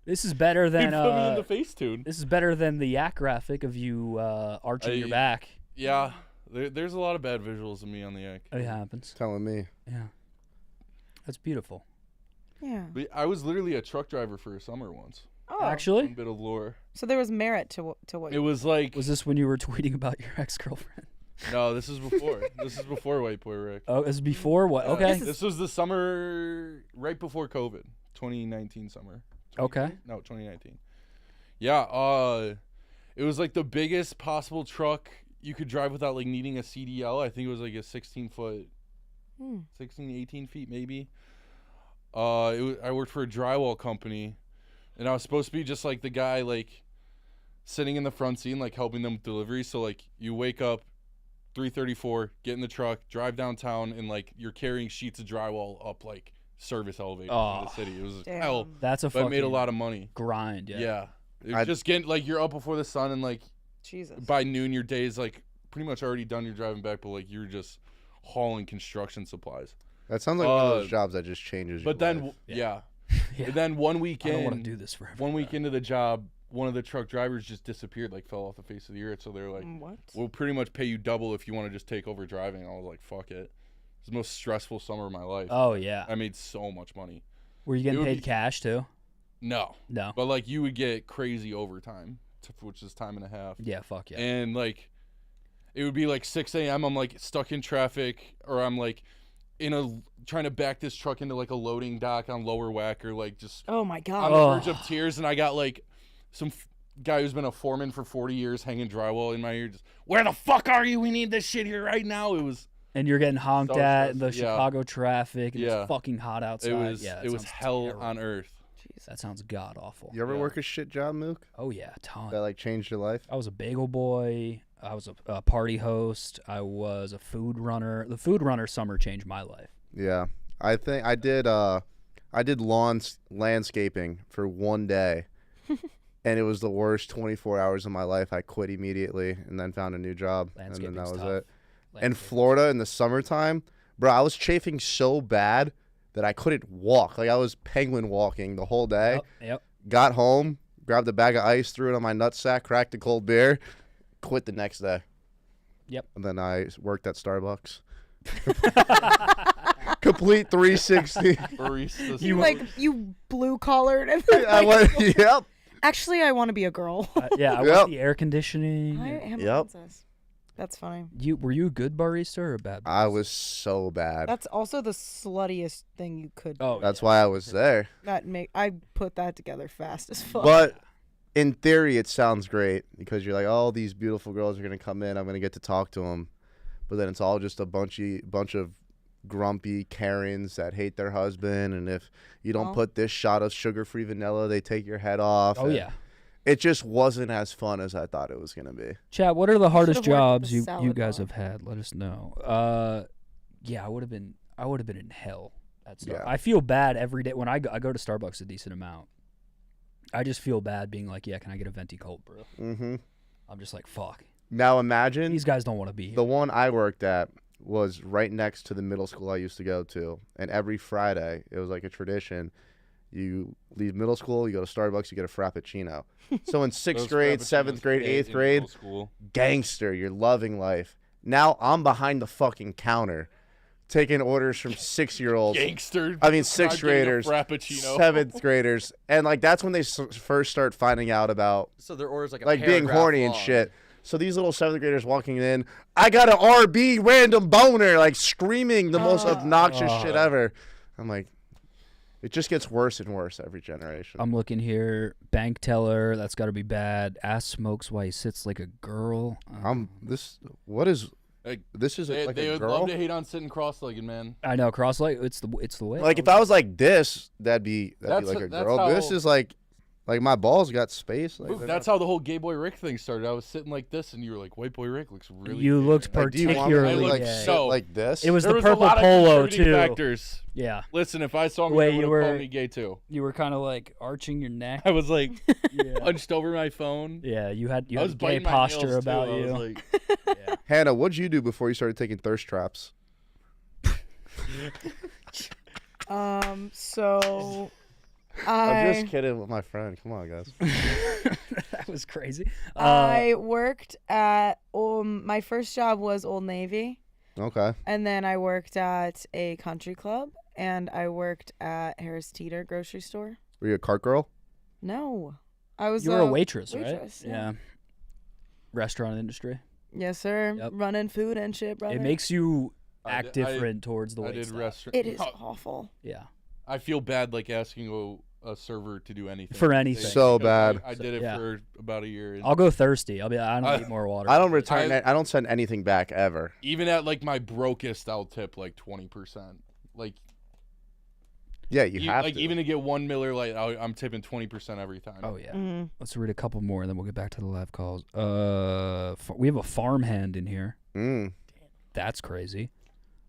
This is better They than put me in the Facetune. this is better than the yak graphic of you arching your back. Yeah, there's a lot of bad visuals of me on the yak. It happens. Telling me. Yeah. That's beautiful. Yeah. But I was literally a truck driver for a summer once. Oh. A Actually, bit of lore. So there was merit to what It you was like was this when you were tweeting about your ex-girlfriend? no, this is before. This is before White Boy Rick. Oh, it was before what? Okay. This was the summer right before COVID, 2019 summer. Okay. No, 2019. Yeah, it was like the biggest possible truck you could drive without like needing a CDL. I think it was like a 16-foot, 16, 18 feet maybe. I worked for a drywall company, and I was supposed to be just like the guy like sitting in the front seat and like helping them with delivery. So like you wake up 3:34, get in the truck, drive downtown, and like you're carrying sheets of drywall up like service elevators in the city. It was Damn. hell, That's a but I made a fucking lot of money. grind. Yeah. Yeah. It was just getting like you're up before the sun and like Jesus. by noon your day's like pretty much already done. You're driving back, but like you're just hauling construction supplies. That sounds like one of those jobs that just changes your But then life. yeah. Yeah. And then one I weekend, don't want to do this forever. one week into the job, one of the truck drivers just disappeared, like fell off the face of the earth. So they're like, What? we'll pretty much pay you double if you want to just take over driving. I was like, fuck it. It's the most stressful summer of my life. Oh yeah. I made so much money. Were you getting would paid be- cash too? No. No. But like you would get crazy overtime, which is time and a half. Yeah. Fuck yeah. And like it would be like 6 a.m. I'm like stuck in traffic, or I'm like trying to back this truck into like a loading dock on Lower Whack, or like just Oh my on God. the Oh. verge of tears. And I got like some guy who's been a foreman for 40 years hanging drywall in my ear, just, where the fuck are you? We need this shit here right now. It was And you're getting honked So at in the stressful. Yeah. Chicago traffic. And Yeah. It's fucking hot outside. Yeah, that it was sounds hell terrible. on earth. That sounds god awful. You ever Yeah. work a shit job, Mook? Oh yeah, a ton. That like changed your life? I was a bagel boy. I was a party host. I was a food runner. The food runner summer changed my life. Yeah. I think I did landscaping for one day. And it was the worst 24 hours of my life. I quit immediately and then found a new job. And then that Landscaping's was tough. it. In Landscaping's Florida in the summertime, bro, I was chafing so bad that I couldn't walk. Like I was penguin walking the whole day. Yep. Got home, grabbed a bag of ice, threw it on my nutsack, cracked a cold beer, quit the next day. Yep. And then I worked at Starbucks. Complete 360. Baristas. You blue collared and I went, yep. Actually, I want to be a girl. Yeah, I Yep. want the air conditioning. I am a Yep. princess. That's fine. Were you a good barista or a bad? I barista? was so bad. That's also the sluttiest thing you could. Oh, That's why I was there. I put that together fast as fuck. But in theory, it sounds great because you're like, oh, these beautiful girls are going to come in. I'm going to get to talk to them. But then it's all just a bunch of grumpy Karens that hate their husband. And if you don't Oh. put this shot of sugar-free vanilla, they take your head off. Oh And yeah. It just wasn't as fun as I thought it was going to be. Chat. What are the hardest Should've worked at jobs the you salad guys bar. have had? Let us know. Yeah, I would have been in hell at Starbucks. Yeah. I feel bad every day when I go to Starbucks a decent amount. I just feel bad being like, yeah, can I get a venti cold brew? Mm-hmm. I'm just like, fuck. Now imagine These guys don't want to be here. the one I worked at was right next to the middle school I used to go to, and every Friday it was like a tradition. You leave middle school, you go to Starbucks, you get a frappuccino. So in sixth grade, seventh grade, eighth grade, gangster, you're loving life. Now I'm behind the fucking counter, taking orders from 6-year-olds. Gangster. I mean, sixth graders, Frappuccino. seventh graders, and like that's when they first start finding out about So their order's like a like being paragraph horny and long. shit. So these little seventh graders walking in, I got an RB random boner, like screaming the most obnoxious shit ever. I'm like, it just gets worse and worse every generation. I'm looking here. Bank teller. That's got to be bad. Ask Smokes why he sits like a girl. What is Like, this? Is they like they a would girl? love to hate on sitting cross-legged, man. I know. Cross leg. It's the way. Like if I was like this, that'd be That's- like a that's girl. This how- is like my balls got space. Like, they're That's not- how the whole Gay Boy Rick thing started. I was sitting like this, and you were like, "White Boy Rick looks really." You gay." looked like, do you want me to, particularly like gay. sit like this? It was There the was purple a lot of polo contributing too. Factors. Yeah. Listen, if I saw me, Way they you would were- have called me gay too. You were kind of like arching your neck. I was like Yeah. hunched over my phone. Yeah. You had I was gay biting my posture nails, too. about I was you. like, Hannah, what'd you do before you started taking thirst traps? So I'm just kidding with my friend. Come on, guys. That was crazy. I worked at my first job was Old Navy, Okay. and then I worked at a country club, and I worked at Harris Teeter grocery store. Were you a cart girl? No, I was. You were a waitress, right? waitress, yeah. Restaurant industry. Yes, sir. Yep. Running food and shit, brother. It makes you I act did- I- different towards the I wait did staff. restaurant. It is awful. Yeah. I feel bad like asking a server to do anything For anything. So because bad. I did it Yeah. for about a year. And I'll go thirsty. I don't I- need more water. I don't return. I don't send anything back ever. even at like my brokest, I'll tip like 20%. Like, Yeah, you have like to. even to get 1 Miller Lite, I'm tipping 20% every time. Oh yeah. Mhm. Let's read a couple more, and then we'll get back to the live calls. We have a farmhand in here. That's crazy.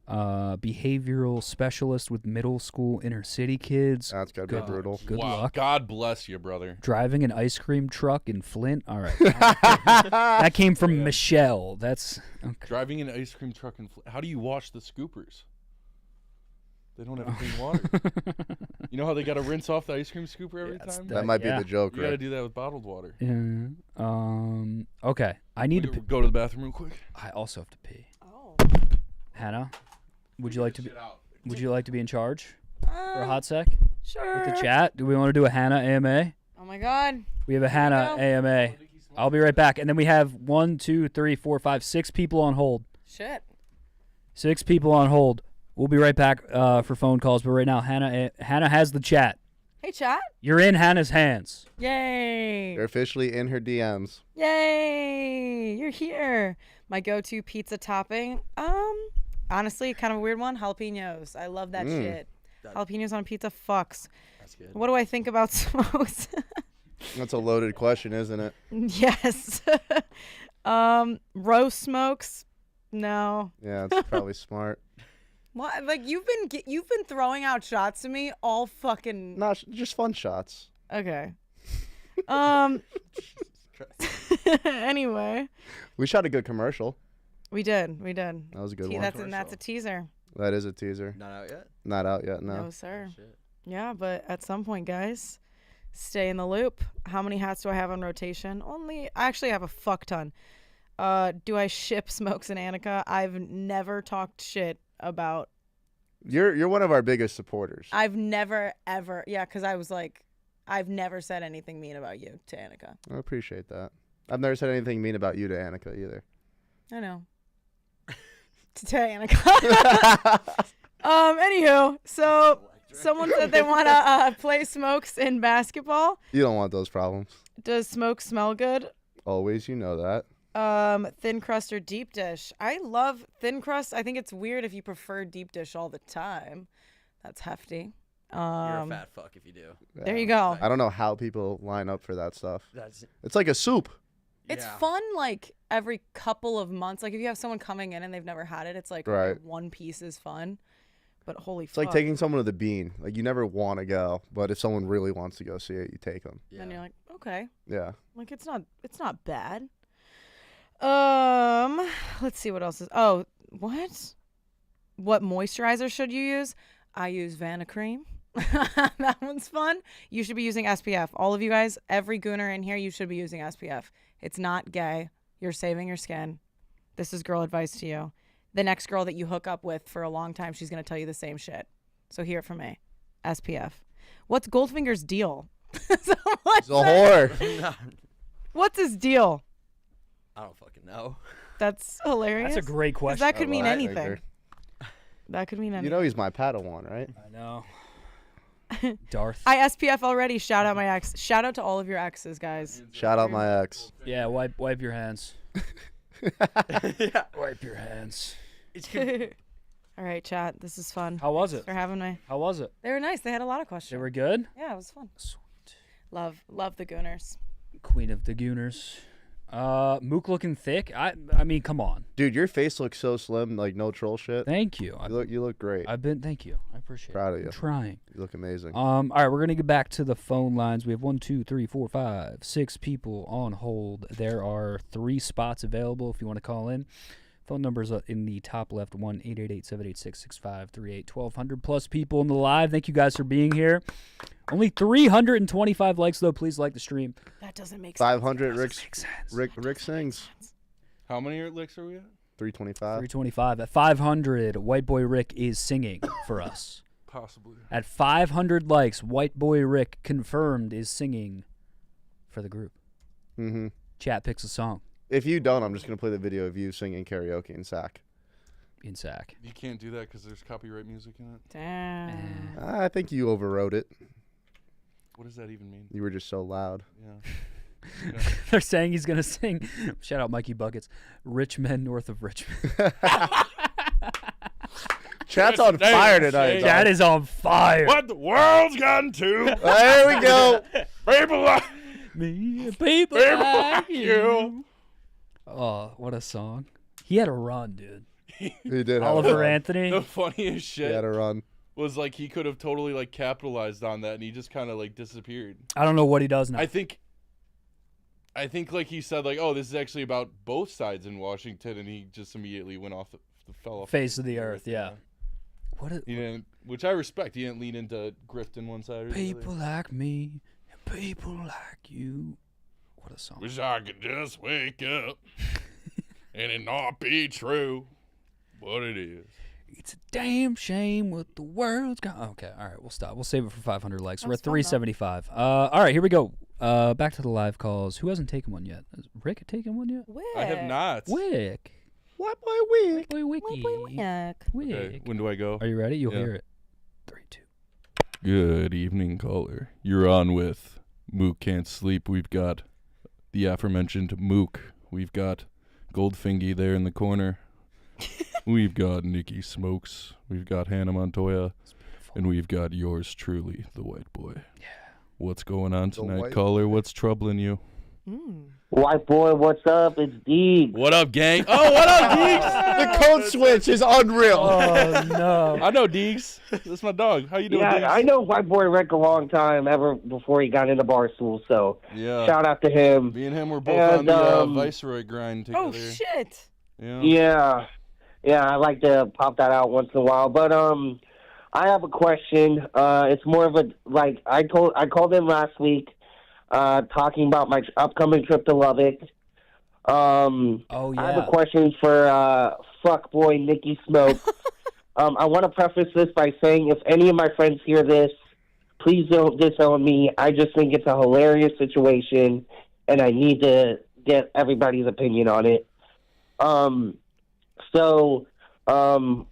Behavioral specialist with middle school inner city kids. That's gotta be Good. brutal. Good wow. luck. God bless you, brother. Driving an ice cream truck in Flint. All right. That came from Michelle. That's okay. Driving an ice cream truck and how do you wash the scoopers? They don't have clean water. You know how they got to rinse off the ice cream scooper every time? That might be yeah. the joke, You got to right? do that with bottled water. Yeah. Okay. I need to. Go to the bathroom real quick. I also have to pee. Oh. Hannah, would you like to be? Would you like to be in charge for a Uh, hot sec sure. with the chat? Do we want to do a Hannah AMA? Oh my God. We have a Hannah go. AMA. I'll be right back, and then we have 1, 2, 3, 4, 5, 6 people on hold. Shit. 6 people on hold. We'll be right back for phone calls, but right now Hannah has the chat. Hey, chat. You're in Hannah's hands. Yay. They're officially in her DMs. Yay. You're here. My go-to pizza topping. Honestly, kind of a weird one. Jalapenos. I love that shit. Jalapenos on pizza fucks. That's good. What do I think about smokes? That's a loaded question, isn't it? Yes. Roast smokes. No. Yeah, it's probably smart. What? Like you've been throwing out shots to me all fucking. No, just fun shots. Okay. Anyway, We shot a good commercial. we did. That was a good one. That's a teaser. That is a teaser. Not out yet? Not out yet, No, no. sir. Shit. Yeah, but at some point, guys, stay in the loop. How many hats do I have on rotation? I actually have a fuck ton. Do I ship Smokes and Annika? I've never talked shit about. You're one of our biggest supporters. I've never ever. Yeah, because I was like, I've never said anything mean about you to Annika. I appreciate that. I've never said anything mean about you to Annika either. I know. to Annika. Anywho, so someone said they want to play Smokes in basketball. You don't want those problems. Does Smokes smell good? Always, you know that. Thin crust or deep dish? I love thin crust. I think it's weird if you prefer deep dish all the time. That's hefty. You're a fat fuck if you do. There you go. I don't know how people line up for that stuff. That's It's like a soup. It's yeah. fun like every couple of months. Like if you have someone coming in and they've never had it, it's like Right. okay, one piece is fun. but holy It's fuck. like taking someone to the Bean. Like, you never want to go, but if someone really wants to go see it, you take them. Then you're like, okay. Yeah. Like it's not bad. Let's see what else is. Oh, what moisturizer should you use? I use Vanna Cream. That one's fun. You should be using SPF. All of you guys, every gooner in here, you should be using SPF. It's not gay. You're saving your skin. This is girl advice to you. The next girl that you hook up with for a long time, she's going to tell you the same shit. So hear it from me. SPF. What's Goldfinger's deal? He's a whore. What's his deal? I don't fucking know. That's hilarious. That's a great 'Cause question. that could mean Right, anything. Victor. That could mean anything. You know he's my Padawan, right? I know. Darth. I SPF already. Shout out my ex. Shout out to all of your exes, guys. Shout out my ex. Yeah, wipe your hands. Wipe your hands. All right, chat. This is fun. How was Thanks it? for having me. How was it? They were nice. They had a lot of questions. They were good? Yeah, it was fun. Sweet. Love the Gooners. Queen of the Gooners. Mook looking thick. I mean, come on. Dude, your face looks so slim, like no troll shit. Thank you. You look great. Thank you. I appreciate Proud it. of you. I'm trying. You look amazing. All right, we're gonna get back to the phone lines. We have 1, 2, 3, 4, 5, 6 people on hold. There are 3 spots available if you want to call in. Phone numbers in the top left: 1-888-786-6538. 1,200 plus people in the live. Thank you guys for being here. Only 325 likes though. Please like the stream. That doesn't make 500 sense. Rick sings. How many licks are we at? 325. 325. At 500, White Boy Rick is singing for us. Possibly. At 500 likes, White Boy Rick confirmed is singing for the group. Mm-hmm. Chat picks a song. If you don't, I'm just gonna play the video of you singing karaoke in SAC. In SAC. You can't do that because there's copyright music in it. Damn. I think you overrode it. What does that even mean? You were just so loud. Yeah. They're saying he's going to sing, shout out Mikey Buckets, Rich Men North of Richmond. Chat's on fire tonight. Chat is on fire. What the world's gotten to. There we go. People like Me, people like you. Oh, what a song. He had a run, dude. He did have Oliver a run. The Anthony. funniest He had shit a run. was like he could have totally like capitalized on that and he just kind of like disappeared. I don't know what he does now. I think like he said like, oh, this is actually about both sides in Washington, and he just immediately went off fell off Face of the earth, yeah. What a, He didn't, which I respect. He didn't lean into grifting one side or the people other. like me and people like you. What a song. Wish I could just wake up and it not be true, but it is. It's a damn shame what the world's gone. Okay, all right, we'll stop. We'll save it for 500 likes. That We're was at fun, though. 375. All right, here we go. Back to the live calls. Who hasn't taken one yet? Has Rick taken one yet? Wick. I have not. Wick. What boy Wick? Boy, Wiki. Wick. Wick. Okay, when do I go? Are you ready? You'll Yeah. hear it. 3, 2. Good evening, caller. You're on with Mook Can't Sleep. We've got the aforementioned Mook. We've got Goldfingy there in the corner. We've got Nicky Smokes. We've got Hannah Montoya. And we've got yours truly, the white boy. Yeah. What's going on The tonight, white caller? What's troubling you? White boy, what's up? It's Deeg. What up, gang? Oh, what up, Deegs? The code switch is unreal. Oh, no. I know Deegs. That's my dog. How you doing, Yeah, Deegs? I know White Boy Rick a long time, ever before he got into Barstool, so Yeah. shout out to him. Me and him were both And, on the um, Viceroy grind together. Oh shit. Yeah. Yeah, I like to pop that out once in a while. But I have a question. It's more of a I called in last week, talking about my upcoming trip to Lubbock. Oh, I have a yeah. question for fuckboy Nicky Smoke. I want to preface this by saying if any of my friends hear this, please don't disown me. I just think it's a hilarious situation, and I need to get everybody's opinion on it. So on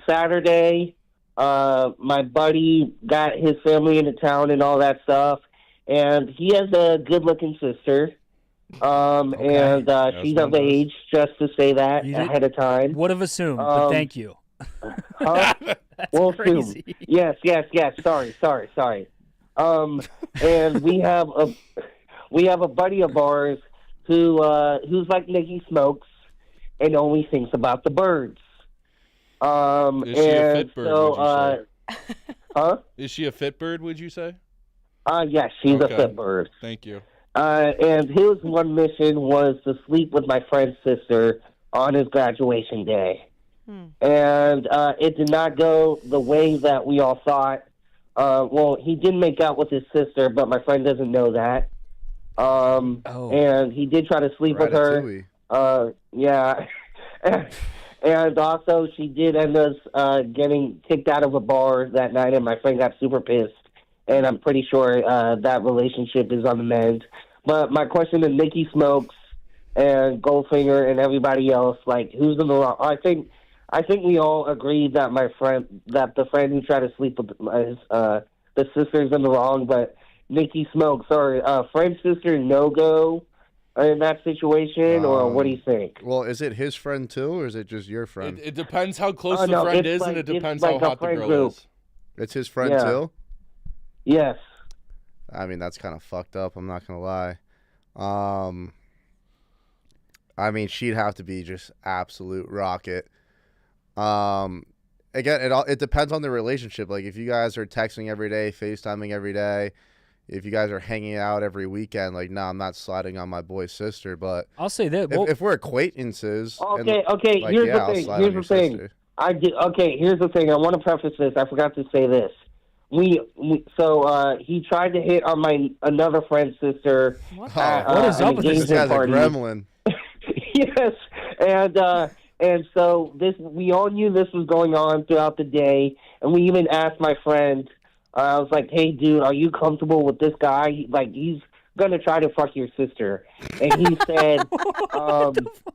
Saturday, my buddy got his family into town and all that stuff, and he has a good-looking sister. And she's of age, just to say that You did- ahead of time. Would have assumed, but thank you. Huh? That's Well, crazy. assume. Yes. Sorry. And we have a buddy of ours who's like Nicky Smokes and only thinks about the birds. Is she a fit bird, so, would you say? huh? Is she a fit bird, would you say? Yes, she's Okay. a fit bird. Thank you. And his one mission was to sleep with my friend's sister on his graduation day. And it did not go the way that we all thought. Well, he did make out with his sister, but my friend doesn't know that. And he did try to sleep with her. Yeah. And also, she did end up getting kicked out of a bar that night, and my friend got super pissed. And I'm pretty sure that relationship is on the mend. But my question to Nicky Smokes and Goldfinger and everybody else, like, who's in the wrong? I think we all agree that the friend who tried to sleep with the sister's in the wrong. But Nicky Smokes, or friend's sister, no-go in that situation, or what do you think? Well, is it his friend too, or is it just your friend? It depends how close the friend is, and it depends how hot the girl is. It's his friend too? Yes. I mean, that's kind of fucked up. I'm not gonna lie. I mean, she'd have to be just absolute rocket. Again, it depends on the relationship. Like, if you guys are texting every day, FaceTiming every day, if you guys are hanging out every weekend, like, no, I'm not sliding on my boy's sister. But I'll say that if we're acquaintances, okay. like, Here's yeah, the thing. I'll Here's slide the on your thing. sister. Here's the thing. I want to preface this. I forgot to say this. So he tried to hit on another friend's sister. What is up with this? This guy's a gremlin. Yes, and so we all knew this was going on throughout the day, and we even asked my friend. I was like, "Hey, dude, are you comfortable with this guy? Like, he's gonna try to fuck your sister," and he said,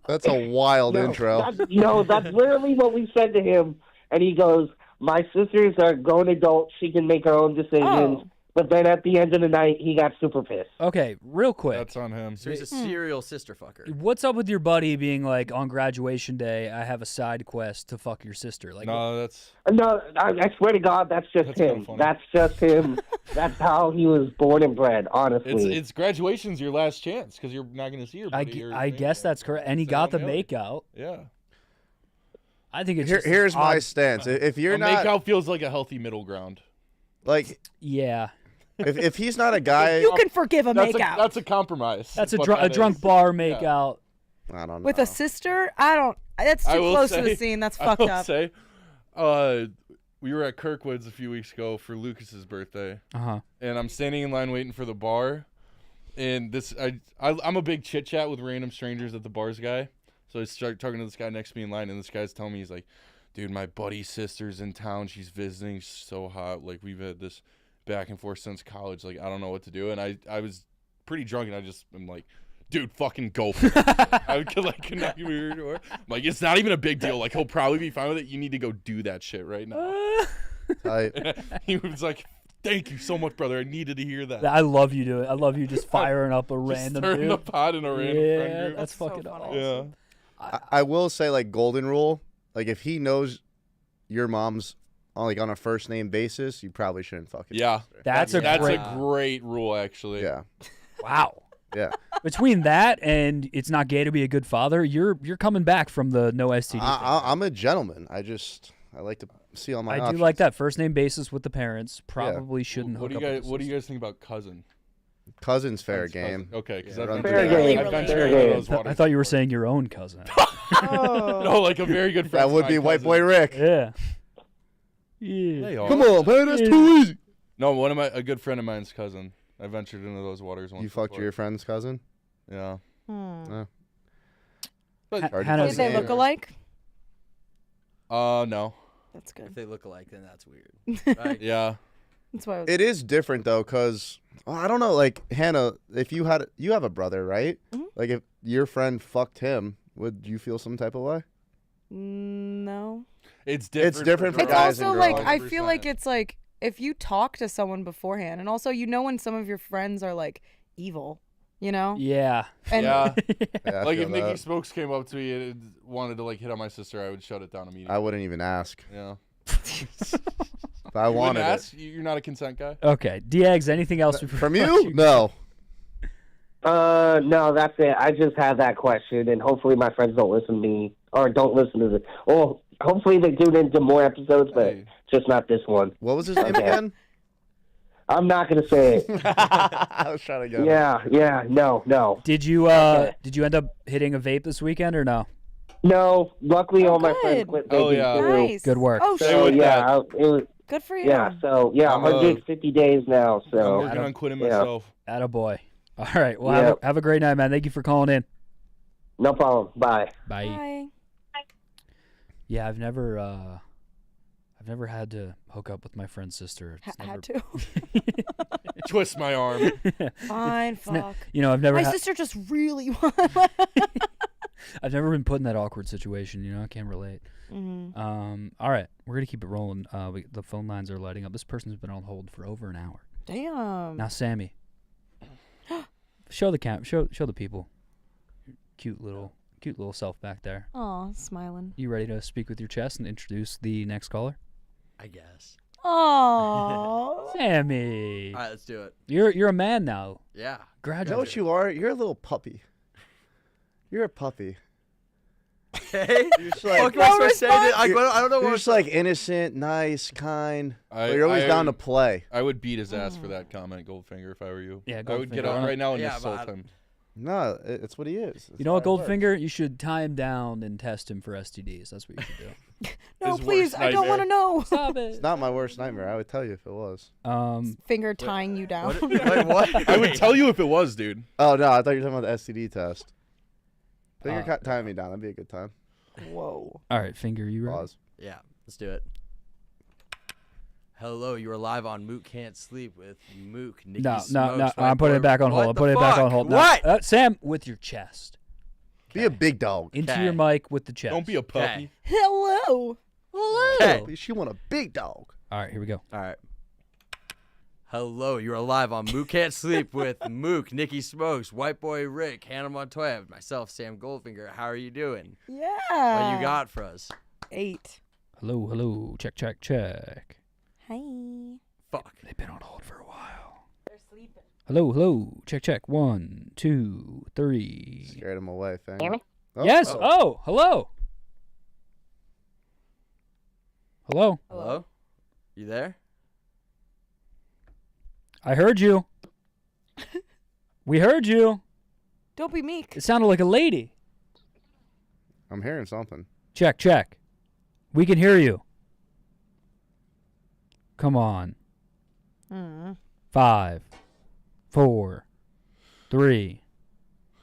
"That's a wild intro." That's literally what we said to him, and he goes, "My sisters are grown adults; she can make her own decisions." Oh. But then at the end of the night, he got super pissed. Okay, real quick. That's on him. So he's a serial sister fucker. What's up with your buddy being like, on graduation day, I have a side quest to fuck your sister? Like, No, that's... No, I swear to God, that's just him. That's just him. That's how he was born and bred, honestly. It's graduation's your last chance, because you're not going to see your buddy. I guess that's correct. And he got the makeout. Yeah. I think it's Here's my stance. If you're not... makeout feels like a healthy middle ground. Like... Yeah. If he's not a guy... You can forgive a makeout. That's a compromise. That's a drunk bar makeout. I don't know. With a sister, I don't. That's too close to the scene. That's fucked up. Say, we were at Kirkwood's a few weeks ago for Lucas's birthday. And I'm standing in line waiting for the bar. And I'm a big chit chat with random strangers at the bars guy. So I start talking to this guy next to me in line, and this guy's telling me, he's like, "Dude, my buddy's sister's in town. She's visiting. She's so hot. Like, we've had this back and forth since college. Like, I don't know what to do." And I was pretty drunk, and I'm like, "Dude, fucking go for it." I could like connect you with your door. I'm like, it's not even a big deal. Like, he'll probably be fine with it. You need to go do that shit right now. He was like, "Thank you so much, brother. I needed to hear that." I love you doing. I love you just firing up a random stirring dude. the pot in a random friend group. That's fucking awesome. Yeah. I will say, like, golden rule, like, if he knows your mom's on a first name basis, you probably shouldn't fuck his sister. That's a great rule, actually. Yeah. Wow. Yeah. Between that and it's not gay to be a good father, you're coming back from the no STD. I'm a gentleman. I like to see all my I options. do like that first name basis with the parents. Probably shouldn't What hook do you up guys with What do you guys think about cousin? Cousin's fair game. Okay, because Yeah, I've fair game. ventured into those I waters. thought you were saying your own cousin. No, like a very good friend. That would be White Boy Rick. Yeah. Yeah. They are. Come on, man. That's too easy. No, a good friend of mine's cousin. I ventured into those waters once. You fucked before. your friend's cousin? Yeah. Oh. But Hannah, Did they look alike? No. That's good. If they look alike, then that's weird. Right? Yeah. That's why I was. It is different, though, because, I don't know, like, Hannah, if you have a brother, right? Mhm. Like, if your friend fucked him, would you feel some type of way? No. It's different. It's different for It's guys and also girls. like I feel like it's like if you talk to someone beforehand, and also when some of your friends are like evil, you know. Yeah. And Yeah. Yeah, I Like feel if Nicky that. Smokes came up to me and wanted to like hit on my sister, I would shut it down immediately. I wouldn't even ask. Yeah. If I You wouldn't wanted ask? it. You're not a consent guy? Okay. Diags, anything else From you? No. No, that's it. I just had that question, and hopefully my friends don't listen to me, or don't listen to this. Oh, hopefully they tune into more episodes, but Hey. just not this one. What was his name Okay. again? I'm not gonna say it. I was trying to get it. Yeah, no. Did you end up hitting a vape this weekend or no? No, luckily Oh, all my good. friends quit Oh, vaping yeah. too. Nice. Good work. Oh, So shit. yeah, it was, Good for you. yeah. So yeah, I'm, 150 days now. I'm So working on quitting yeah. myself. Attaboy. All right. Well, Yeah. have a great night, man. Thank you for calling in. no problem. Bye. Bye. Bye. Yeah, I've never had to hook up with my friend's sister. It's never... Had to. Twist my arm. Fine, fuck. You know, I've never My had... sister just really I've never been put in that awkward situation. You know, I can't relate. Mm-hmm. All right, we're gonna keep it rolling. The phone lines are lighting up. This person's been on hold for over an hour. Damn. Now, Sammy, show the people, your cute little self back there. Aw, smiling. You ready to speak with your chest and introduce the next caller? I guess. Aw. Sammy, All right, let's do it. you're a man now. Yeah. You know Graduate. what you are? You're a little puppy. You're a puppy. Okay. You're just like, What can I start saying? I don't know you're what. just like innocent, nice, kind. I- But you're always I- down to play. I would beat his ass for that comment, Goldfinger, if I were you. Yeah, I would get Goldfinger. up right now and Yeah, assault but I- him. No, it's what he is. You know what, That's how it works. Goldfinger? You should tie him down and test him for STDs. That's what you should do. No, His please. worst I don't want to know. Stop It's it. not my worst nightmare. I would tell you if it was. Finger tying you down. Wait, what? I would tell you if it was, dude. Oh no, I thought you were talking about the STD test. Finger Uh, tying me down. That'd be a good time. Whoa. All right, Finger, you ready? Pause. Yeah, let's do it. Hello, you are live on Mook Can't Sleep with Mook, Nicky No. Smokes, I'm White putting Boy- it back on hold. What I'm the putting it back on fuck? hold. No. What? Sam, with your chest. Be a big dog. Into Okay. your mic with the chest. Don't be a puppy. Okay. Hello. Okay. She want a big dog. All right, here we go. All right. Hello, you are live on Mook Can't Sleep with Mook, Nicky Smokes, White Boy Rick, Hannah Montoya, myself, Sam Goldfinger. How are you doing? Yeah. What you got for us? 8. Hello. Check. Hi. Fuck. They've been on hold for a while. They're sleeping. Hello. Check. 1, 2, 3. Scared him away. Thing. Oh, Yes. oh. Oh, hello. Hello. Hello? You there? I heard you. We heard you. Don't be meek. It sounded like a lady. I'm hearing something. Check. We can hear you. Come on. 5, 4, 3,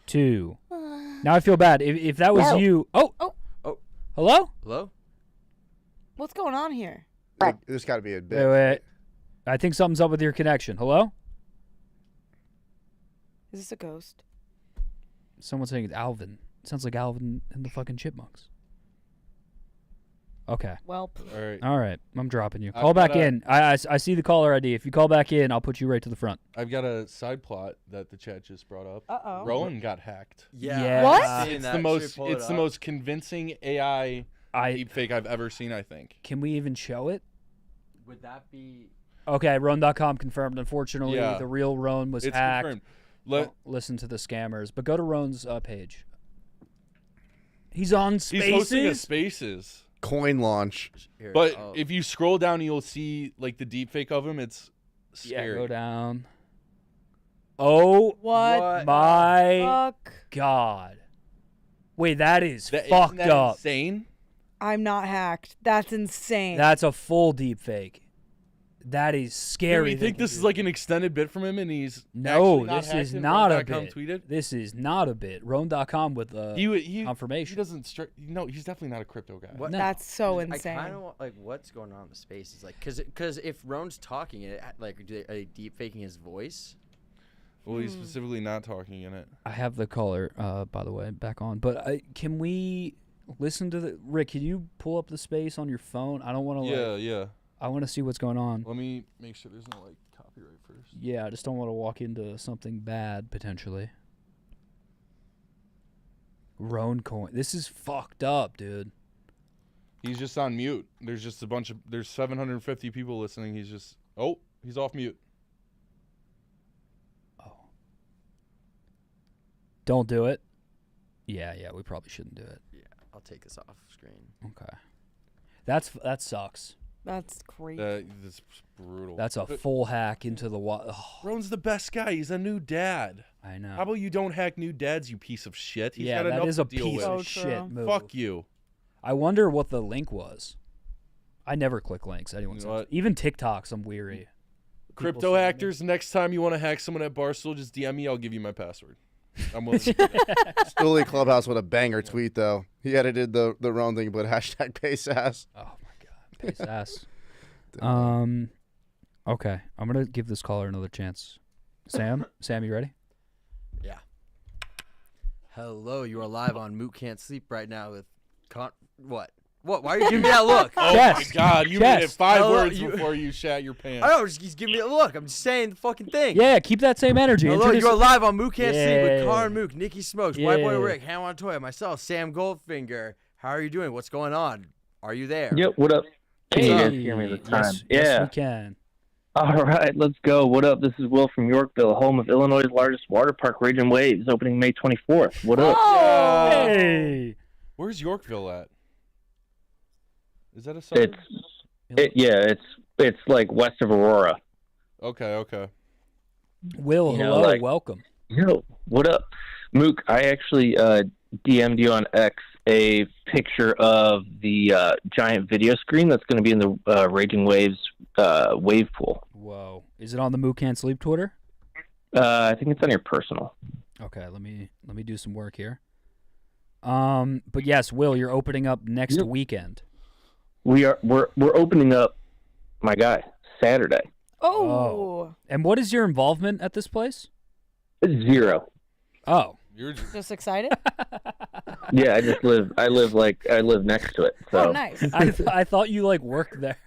2. Now I feel bad. If that was you. Oh. Hello? Hello? What's going on here? There's got to be a bit. Wait. I think something's up with your connection. Hello? Is this a ghost? Someone's saying it's Alvin. Sounds like Alvin and the fucking Chipmunks. Okay. Well, All right. I'm dropping you. I've Call back got a- in. I see the caller ID. If you call back in, I'll put you right to the front. I've got a side plot that the chat just brought up. Uh-oh. Rowan got hacked. Yeah. What? I've seen It's that. the Should most. pull it It's the up. most convincing AI deepfake I've ever seen. I think. Can we even show it? Would that be... Okay, Roan.com confirmed. Unfortunately, Yeah. the real Roan was It's hacked. confirmed. Don't listen to the scammers, but go to Roan's page. He's on Spaces. He's hosting a Spaces. Coin launch. Here, But oh. if you scroll down, you'll see like the deepfake of him. It's Yeah, scary. go down. Oh What? my Fuck. God! Wait, that is Isn't fucked that up. Insane. I'm not hacked. That's insane. That's a full deep fake. That is Do scary. you think this is like an extended bit from him, and he's No, actually not this hacked is and not a Rowan.com bit. Tweeted? This is not a bit. Roan.com with He confirmation. doesn't. No, he's definitely not a crypto guy. What? No. That's so I insane. kind of like what's going on in the spaces, like, cause if Roan's talking it, like, are they deep faking his voice? Well, he's specifically not talking in it. I have the caller, by the way, back on. But can we listen to the Rick? Can you pull up the space on your phone? I don't want to. Yeah. I want to see what's going on. Let me make sure there's no like copyright first. Yeah, I just don't want to walk into something bad potentially. Roan coin. This is fucked up, dude. He's just on mute. There's just a bunch of. There's 750 people listening. He's just. Oh, he's off mute. Oh. Don't do it. Yeah, we probably shouldn't do it. Yeah, I'll take this off screen. Okay. That sucks. That's crazy. That's brutal. That's a full hack into the water. Oh, Roan's the best guy. He's a new dad. I know. How about you don't hack new dads, you piece of shit? He's yeah, got that enough is to a deal piece with. So of true. shit move. Fuck you. I wonder what the link was. I never click links. Anyone You know what? even TikToks, I'm weary. Crypto hackers, next time you want to hack someone at Barstool, just DM me. I'll give you my password. I'm willing to do that. Stooley Clubhouse with a banger tweet though. He edited the wrong thing, but hashtag pace ass. Oh my god, pace ass. Okay, I'm gonna give this caller another chance. Sam, you ready? Yeah. Hello, you are live on Mook Can't Sleep right now with what? What? Why are you giving me that look? Oh Chest. my God! You made it Chest. 5 Hello, words you- before you shat your pants. I know, just give me a look. I'm just saying the fucking thing. Yeah, keep that same energy. Hello, Introduce- you are live on Mook Can't Sleep with Yeah. Car and Mook, Nicky Smokes, White Boy Yeah. Rick, Hannah Montoya, myself, Sam Goldfinger. How are you doing? What's going on? Are you there? Yep, what up? Can you Hey. guys hear me this time? Yes, yeah. yes, we can. All right, let's go. What up? This is Will from Yorkville, home of Illinois' largest water park, Raging Waves, opening May 24th. What up? Oh, hey. Where's Yorkville at? Is that a suburb? It's like west of Aurora. Okay. Will, You know, hello, like- welcome. Yo, what up? Mook, I actually DM'd you on X a picture of the giant video screen that's going to be in the Raging Waves wave pool. Whoa, is it on the Mook Can't Sleep Twitter? I think it's on your personal. Okay, let me do some work here. But yes, Will, you're opening up next Yep. weekend. We're opening up, my guy, Saturday. Oh. And what is your involvement at this place? 0. Oh, You're Just excited? Yeah, I live next to it. So. Oh, nice. I thought you like worked there.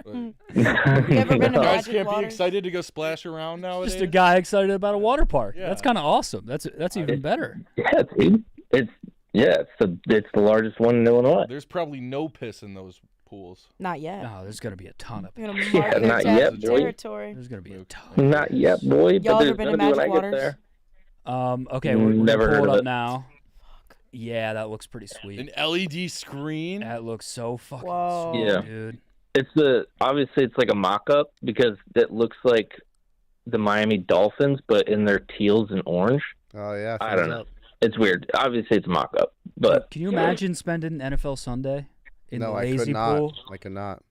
You ever been to You guys Magic can't be Waters? excited to go splash around nowadays. Just a guy excited about a water park. Yeah. That's kind of awesome. That's even better. Yeah, dude. It's the largest one in Illinois. There's probably no piss in those pools. Not yet. No, there's gonna be a ton of. You're gonna Yeah, mark not their yet, boy. territory. There's gonna be a ton. Not yet, boy. Y'all but ever there's been to gonna be when I Magic get Waters? there. Okay, we're Never gonna heard pull of it up it. now. Yeah, that looks pretty sweet. An LED screen. That looks so fucking Whoa. sweet, Yeah. dude. Obviously it's like a mock-up because it looks like the Miami Dolphins, but in their teals and orange. Oh yeah. I don't know. It's weird. Obviously it's a mock-up, but Can you imagine spending NFL Sunday in No, the I lazy could not. pool? I could not.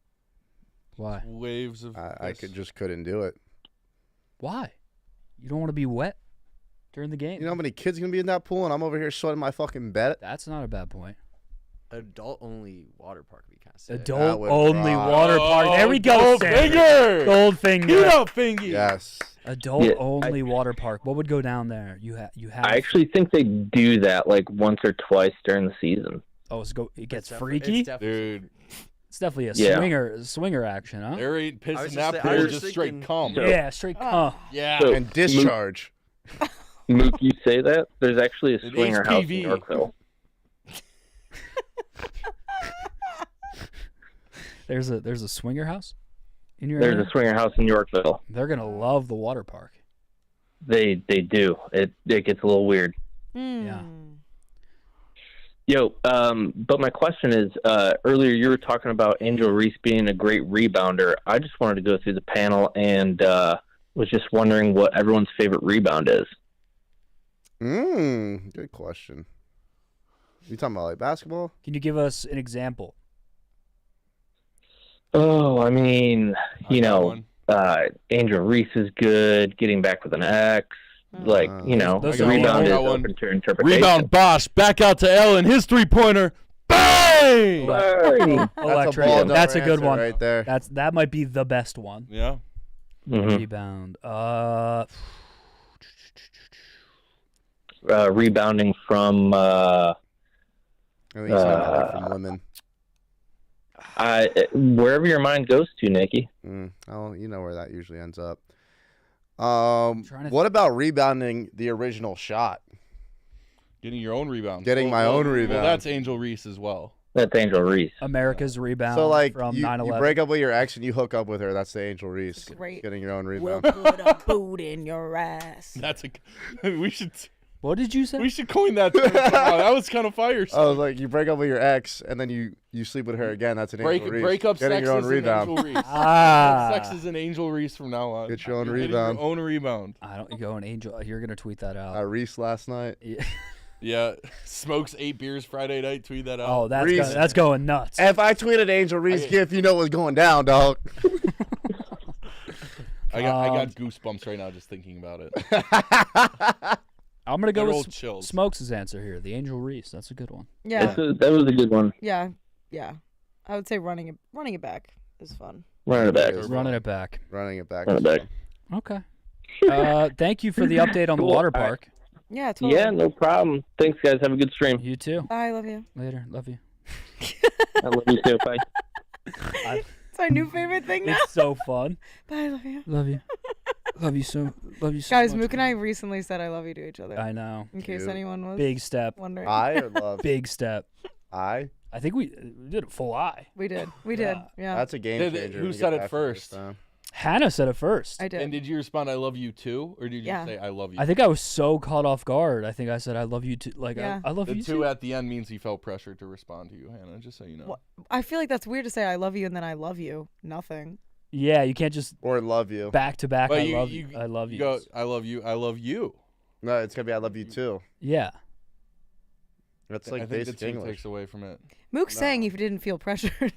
Why? Waves of. I piss. couldn't do it. Why? You don't want to be wet during the game. You know how many kids gonna be in that pool, and I'm over here sweating my fucking bed. That's not a bad point. Adult only water park would be kind of sick. Adult would only rock. water park. There we go, Sam. Goldfinger. Goldfinger. Get up, Fingy. Yes. Adult Yeah, only water park. What would go down there? You have. I actually think they do that like once or twice during the season. Oh, it gets It's freaky. Dude, It's definitely a Yeah. swinger action, huh? there ain't piss I was in just that say- I pool. was Just just straight thinking- cum. Yeah, straight cum. Yeah. So- And discharge. Mook, you say that? There's actually a An swinger house in HPV. Yorkville. There's a swinger house in your There's area? a swinger house in Yorkville. They're gonna love the water park. They do. It gets a little weird. Yeah. Yo, but my question is, earlier you were talking about Angel Reese being a great rebounder. I just wanted to go through the panel and was just wondering what everyone's favorite rebound is. Good question. You talking about like basketball? Can you give us an example? Oh, I mean, I got one. Angel Reese is good, getting back with an X. Like, Those the are rebound is all- open to interpretation. Rebound Bosch. Back out to Ellen. His 3-pointer. Bang! Bang! Electric. ball That's a donor good answer one. right there. That might be the best one. Yeah. Mhm. Rebound. Rebounding from I think he's talking about like from women. wherever your mind goes to, Nicky. Oh, you know where that usually ends up. trying to What about rebounding the original shot? Getting your own rebound. Getting my own rebound. Well, that's Angel Reese as well. That's Angel Reese. America's rebound So like from you 9/11. break up with your ex and you hook up with her. That's the Angel Reese. Great. Getting your own We'll rebound. put a boot in your ass. That's a. We should. What did you say? We should coin that term. Wow, that was kind of fire. I was like, you break up with your ex and then you sleep with her again. That's an angel reese. Break up Getting sex your own is rebound. an angel reese. Ah. Sex is an angel reese from now on. Get your own You're getting rebound. Your own rebound. I don't go an angel. You're gonna tweet that out. I reese last night. Yeah. Yeah, smokes 8 beers Friday night. Tweet that out. Oh, Reese. that's going nuts. If I tweeted Angel Reese gif, you know what's going down, dog. I got goosebumps right now just thinking about it. I'm gonna go Good old with chills. Smokes' answer here. The Angel Reese. That's a good one. Yeah. That was a good one. Yeah. I would say running it back is fun. Running it back. Running it back. Running it back. Running it back. Okay. Thank you for the update on the Cool. water All right. park. Yeah, totally. Yeah, no problem. Thanks, guys. Have a good stream. You too. Bye, I love you. Later. Love you. I love you too. Bye. It's our new favorite thing now. It's so fun. Bye, I love you. Love you. Love you so Guys, much. Mook and I recently said I love you to each other. I know. In case Cute. anyone was Big step. wondering. I or love? Big step. I? I think we did a full eye. We did. We did. Yeah. That's a game Did- changer. who when you said get it that first? time. Hannah said it first. I did. And did you respond, I love you too? Or did you Yeah. say, I love you? I think I was so caught off guard. I think I said I love you too. Like Yeah. I love the you two too. at the end means he felt pressured to respond to you, Hannah, just so you know. What? I feel like that's weird to say I love you and then I love you. Nothing. Yeah, you can't just Or love you. back to back. But I you- love you- you. I love you. Go, I love you, I love you. No, it's gonna be I love you too. Yeah. That's I like think the basic two English. takes away from it. Mook's saying if you didn't feel pressured.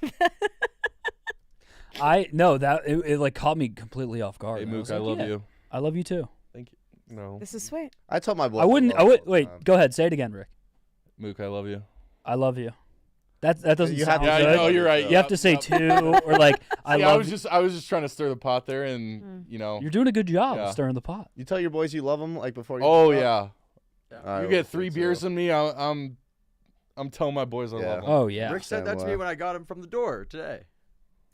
I no that it like caught me completely off guard. Hey, And Mook, was I like, love yeah, you. I love you too. Thank you. No. This is sweet. I told my boy. I wouldn't. Wait. Go ahead. Say it again, Rick. Mook, I love you. I love you. That doesn't You have sound to- Yeah, good. I know, you're right. You have to say two or like I See, love. I was just trying to stir the pot there, and you know. You're doing a good job Yeah. of stirring the pot. You tell your boys you love them like before you. Oh go out? yeah. I You would get say 3 so. beers in me, I'm telling my boys I Yeah. love them. Oh yeah. Rick said that to me way. when I got him from the door today.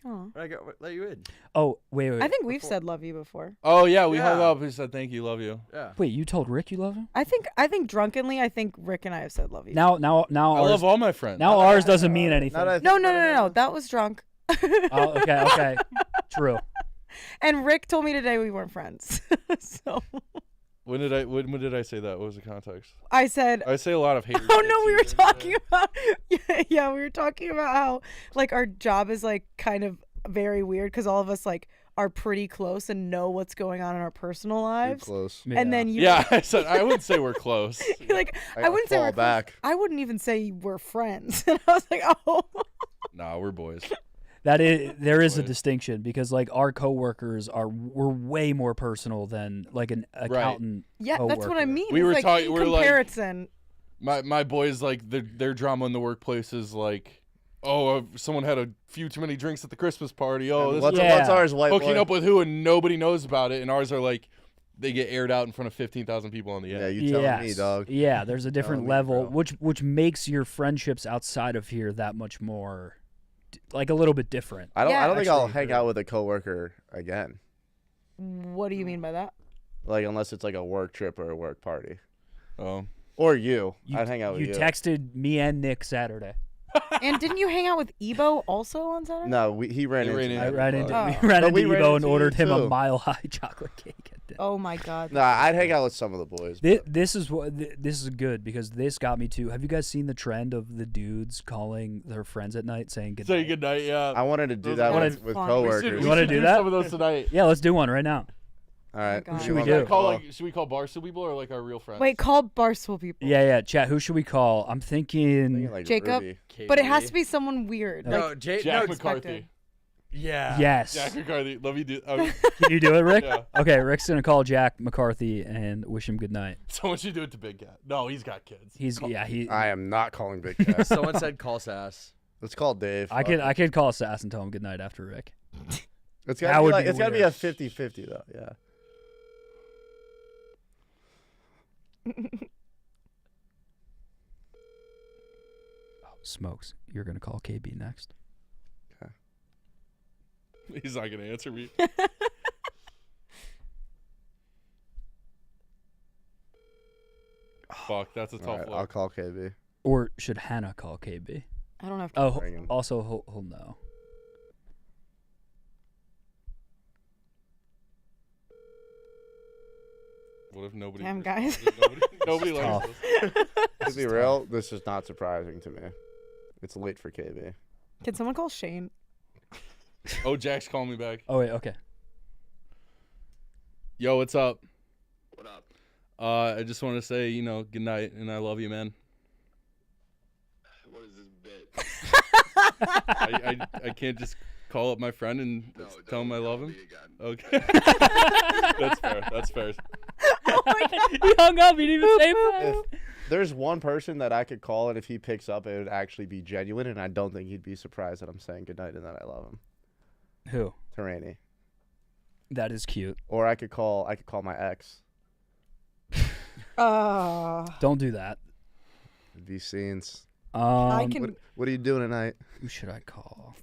Oh. When I let you in. Oh wait. I think we've said love you before. Oh yeah, we hung Yeah. up. He said thank you, love you. Yeah. Wait, you told Rick you love him? I think drunkenly, I think Rick and I have said love you. Now I ours, love all my friends. now ours doesn't mean anything. Now that I think No, about it, no. That was drunk. Oh, okay. True. And Rick told me today we weren't friends. So When did I say that? What was the context? I said, I say a lot of hate. oh no, we were talking about yeah, we were talking about how like our job is like kind of very weird because all of us like are pretty close and know what's going on in our personal Too lives. close. And then you Yeah, I said I would say we're close. you're like I gotta wouldn't say fall we're close. back. I wouldn't even say we're friends. And I was like, oh. Nah, we're boys. There is a Boys. distinction because like our coworkers were way more personal than like an accountant. Yeah, that's what I coworker. mean. We It's were like, talking- in we're like- comparison. My boys like their drama in the workplace is like, oh, someone had a few too many drinks at the Christmas party. Oh, this What's, Yeah. what's ours, white hooking boy? up with who, and nobody knows about it. And ours are like, they get aired out in front of 15,000 people on the Yeah, air. you telling me, dog. Yeah, there's a different me, level, bro. which makes your friendships outside of here that much more, like a little bit different. I don't Yeah. think I'll Actually, hang yeah. out with a coworker again. What do you mean by that? Like unless it's like a work trip or a work party. Oh, Or you. You, I'd hang out with you. You texted me and Nick Saturday. And didn't you hang out with Ebo also on Saturday? No, he ran They into ran me. into I ran into Oh. we ran But into we ran Ebo and into you, ordered him a too. Mile High chocolate cake. At dinner. Oh my god. Nah, I'd hang out with some of the boys. This is what this is good because this got me to. Have you guys seen the trend of the dudes calling their friends at night saying good say night? good night. Yeah, I wanted to do Those that are with fun. coworkers. You wanna do that? Some of those tonight. Yeah, let's do one right now. All right. God. Who should we want do? me to call? Should we call Barstool people or like our real friends? Wait, call Barstool people. Yeah. Chat. Who should we call? I'm thinking. Thinking like Jacob? Ruby. But it has to be someone weird. No, Like, Jay. Jack No, McCarthy. yeah. Yes. Jack McCarthy. Let me do. Can you do it, Rick? Yeah. Okay, Rick's gonna call Jack McCarthy and wish him good night. Someone should do it to Big Cat. No, he's got kids. He. I am not calling Big Cat. Someone said call Sass. Let's call Dave. I could call Sass and tell him good night after Rick. It's That gotta be would like, be it's gotta be weird. a 50-50 though. Yeah. Smokes. You're gonna call KB next. He's not gonna answer me. Fuck, that's a All tough right, look. I'll call KB. Or should Hannah call KB? I don't have to. Oh, Ring him. also he'll know. What if nobody? Damn, guys. Nobody likes tough. us. To be real, this is not surprising to me. It's late for KB. Can someone call Shane? Oh, Jack's calling me back. Oh wait, okay. Yo, what's up? What up? I just want to say, good night, and I love you, man. What is this bit? I can't just call up my friend and tell him I love him. Okay. That's fair. Oh my God. He hung up. He didn't even say bye. If there's one person that I could call, and if he picks up, it would actually be genuine, and I don't think he'd be surprised that I'm saying goodnight and that I love him. Who? Tarani. That is cute. Or I could call my ex. Don't do that. It'd be scenes. I can. What are you doing tonight? Who should I call?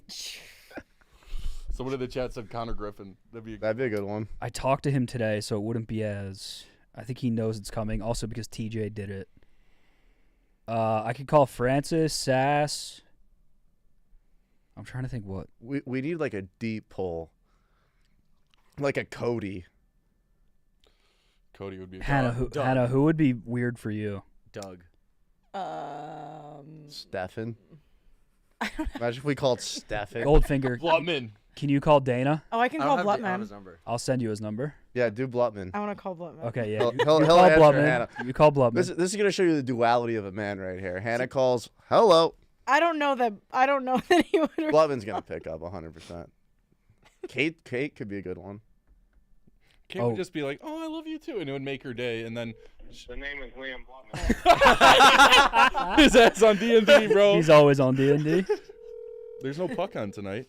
Someone in the chat said Connor Griffin. That'd be a good one. I talked to him today, so it wouldn't be as. I think he knows it's coming. Also because TJ did it. I could call Francis, Sass. I'm trying to think what. We need like a deep pull. Like a Cody. Cody would be. Hannah, who would be weird for you? Doug. Stefan. Imagine if we called Stefan. Goldfinger. Blutman. Can you call Dana? Oh, I can call Blutman. I'll send you his number. Yeah, do Blutman. I want to call Blutman. Okay, yeah. He'll You call answer Blutman. Hannah. You call Blutman. This is gonna show you the duality of a man right here. Hannah calls hello. I don't know that he would. Blutman's gonna pick up 100%. Kate could be a good one. Kate would just be like, "Oh, I love you too," and it would make her day. And then The name is Liam Blutman. his ass on D&D, bro. He's always on D&D. There's no puck on tonight.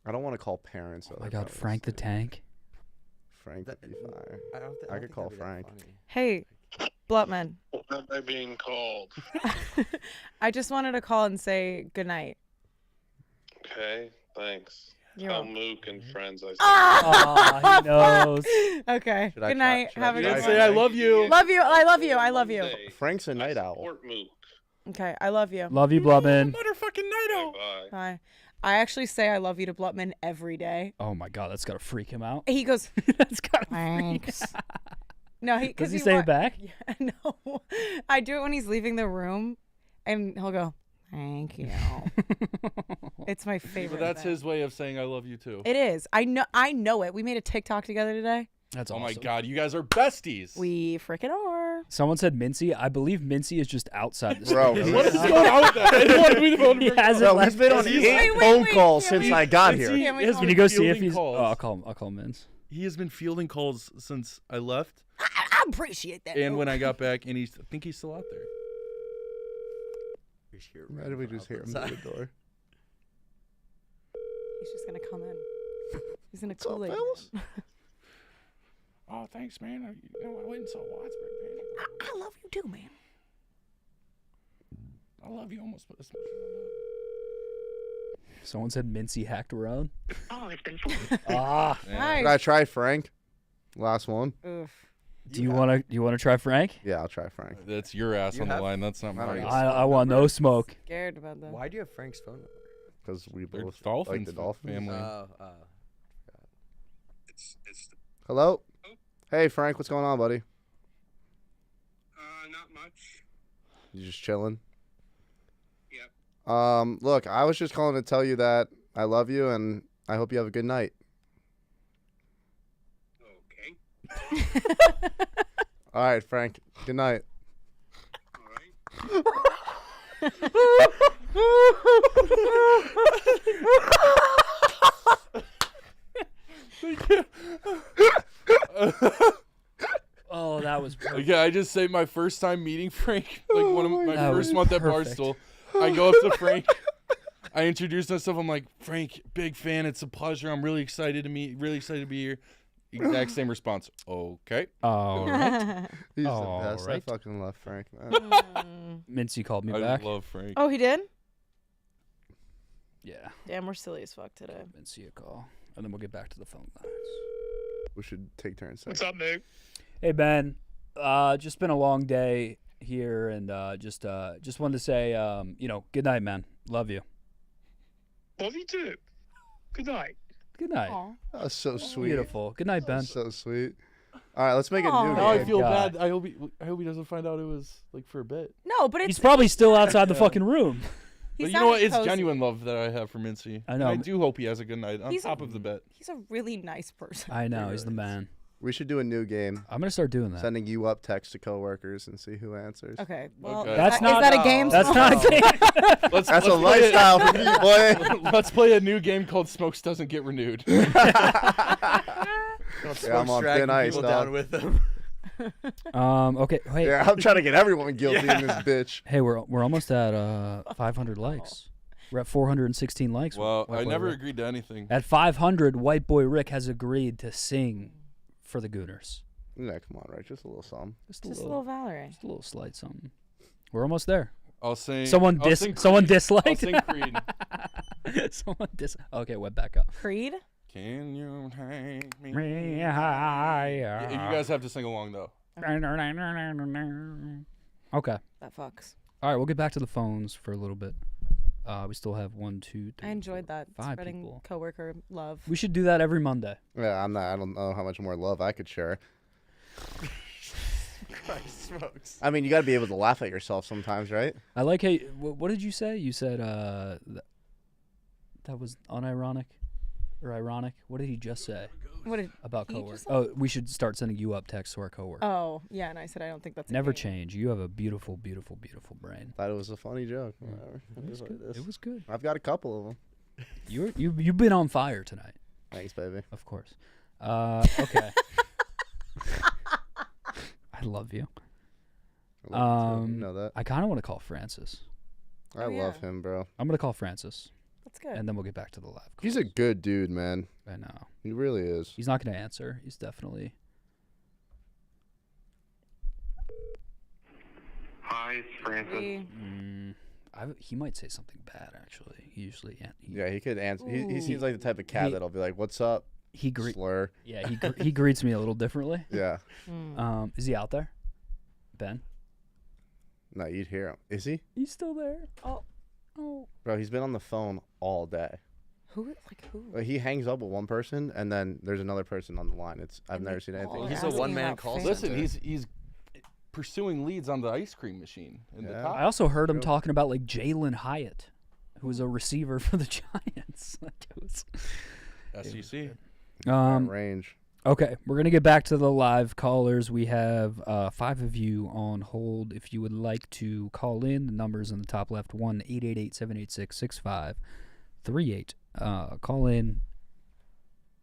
I don't want to call parents. Oh my God, Frank the Tank. Frank would be fire. I could call Frank. Hey, Blutman. What am I being called? I just wanted to call and say goodnight. Okay, thanks. You're Tell welcome. Mook and friends I said. Aw, he knows. Okay. Should I Good try- night. should I Have a try good Say one. I love you. Love you. I love you. I love you. Frank's a night owl. Support Mook. Okay. I love you. Love you, Blutman. Motherfucking night owl. Bye. Bye. I actually say I love you to Blutman every day. Oh my God, that's gotta freak him out. He goes, That's gotta thanks. freak. No, he Does because he say it back? Yeah, no. I do it when he's leaving the room, and he'll go, "Thank you." It's my favorite. But that's thing. his way of saying I love you too. It is. I know it. We made a TikTok together today. That's Oh awesome. my God, you guys are besties. We freaking are. Someone said Mincy. I believe Mincy is just outside the Bro, studio. What is going on with that? I don't want to be the phone. He hasn't Bro, left. he's been on He's- 8 Wait, phone wait, calls can since we- I got Is here. he- Can we has call Can been you go see if fielding he's? calls. Oh, I'll call him. I'll call Minz. He has been fielding calls since I left, I appreciate that. and when I got back, and I think he's still out there. Why did we just hear him through the door? He's just gonna come in. He's gonna What's up, Kool-Aid. fellas? Oh, thanks, man. I went and saw Wattsburg, man. I love you too, man. I love you almost as much as Someone said Mincy hacked around. Oh, it's been Ah. Hi. Should I try Frank? Last one. Oof. Do you wanna try Frank? Yeah, I'll try Frank. That's your ass on the line. That's not I don't mine. get I want no smoke. Scared about that. Why do you have Frank's phone number? Because we They're both like Dolphins the Dolphins. family. It's Hello? Hey, Frank, what's going on, buddy? not much. You just chilling? Yep. Look, I was just calling to tell you that I love you and I hope you have a good night. Okay. All right, Frank. Good night. All right. Oh, that was perfect. Yeah, I just say my first time meeting Frank, like one of my That first was month at perfect. Barstool. I go up to Frank. I introduce myself. I'm like, Frank, big fan. It's a pleasure. I'm really excited to meet. Really excited to be here. Exact same response. Okay. All right. He's All the best. right. I fucking love Frank, man. Mincy called me I back. love Frank. Oh, he did? Yeah. Damn, we're silly as fuck today. Mincy a call, and then we'll get back to the phone lines. We should take turns. What's up, Nick? Hey Ben, just been a long day here, and just wanted to say, good night, man. Love you. Love you too. Good night. Good night. Aw. That was so sweet. Beautiful. Good night, Ben. So sweet. All right, let's make a Aw. new Now I game. feel God. bad. I hope he doesn't find out it was like for a bit. No, but it's He's probably still outside the fucking room. he But you know what? sounded It's cozy. genuine love that I have for Mincy. I know. And I do hope he has a good night on He's a- top of the bet. He's a really nice person. I know. He's the man. We should do a new game. I'm gonna start doing that. Sending you up text to coworkers and see who answers. Okay. Well, Okay. is That's that- not- is that a game? That's not a game. Let's That's a play it. lifestyle for me, boy. Let's play a new game called Smokes Doesn't Get Renewed. Yeah, I'm on thin ice, people dog. down with them. Okay. Wait. Yeah, I'm trying to get everyone guilty in this bitch. Hey, we're almost at 500 likes. We're at 416 likes. Well, White I Boy never Rick. agreed to anything. At 500, White Boy Rick has agreed to sing for the Gooners. Yeah, come on, right? Just a little something. Just Just a little Valerie. just a little slight something. We're almost there. I'll sing. Someone I'll sing someone Creed. disliked. I'll sing Creed. Someone Okay, went back up. Creed? Can you take me? Okay. You guys have to sing along though. Okay. That fucks. All right, we'll get back to the phones for a little bit. We still have 1, 2, 3. I enjoyed that. 5 Spreading people. coworker love. We should do that every Monday. Yeah, I don't know how much more love I could share. Christ smokes. I mean, you got to be able to laugh at yourself sometimes, right? I like how. What did you say? You said that was unironic or ironic. What did he just say What did about he coworkers? just say? Oh, we should start sending you up texts to our coworkers. Oh, yeah, and I said I don't think that's a Never game. change. You have a beautiful, beautiful, beautiful brain. Thought it was a funny joke. Whatever. It was good. It was good. I've got a couple of them. You've been on fire tonight. Thanks, baby. Of course. Okay. I love you. I love you too. You know that. I kind of want to call Francis. I love him, bro. I'm gonna call Francis. That's good. And then we'll get back to the live. He's a good dude, man. I know. He really is. He's not gonna answer. He's definitely. Hi, it's Francis. Hey. He might say something bad. Actually, he usually. Yeah, he could answer. He Ooh. seems like the type of cat that'll be like, "What's up?" Slur. Yeah, he greets me a little differently. Yeah. Is he out there? Ben? No, you'd hear him. Is he? He's still there. Oh. Bro, he's been on the phone all day. Who? Like who? Like, he hangs up with one person, and then there's another person on the line. I've never seen anything. all like He's that. a one-man call center. Listen, he's pursuing leads on the ice cream machine in the top. I also heard him talking about like Jalen Hyatt, who was a receiver for the Giants. Like, it was. SEC. Range. Okay, we're going to get back to the live callers. We have 5 of you on hold. If you would like to call in, the number's in the top left, 1-888-786-6538. Call in.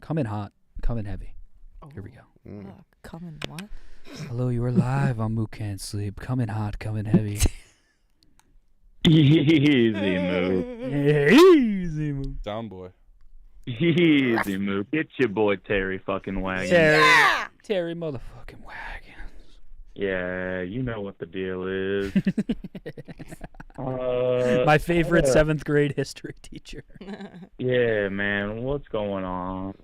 Come in hot. Come in heavy. Here we go. Coming what? Hello, you are live on Mook Can't Sleep. Come in hot. Come in heavy. Easy move. Easy move. Down boy. Easy move. It's your boy Terry fucking Wagon. Terry motherfucking Wagons. Yeah, you know what the deal is. My favorite 7th grade history teacher. Yeah, man, what's going on?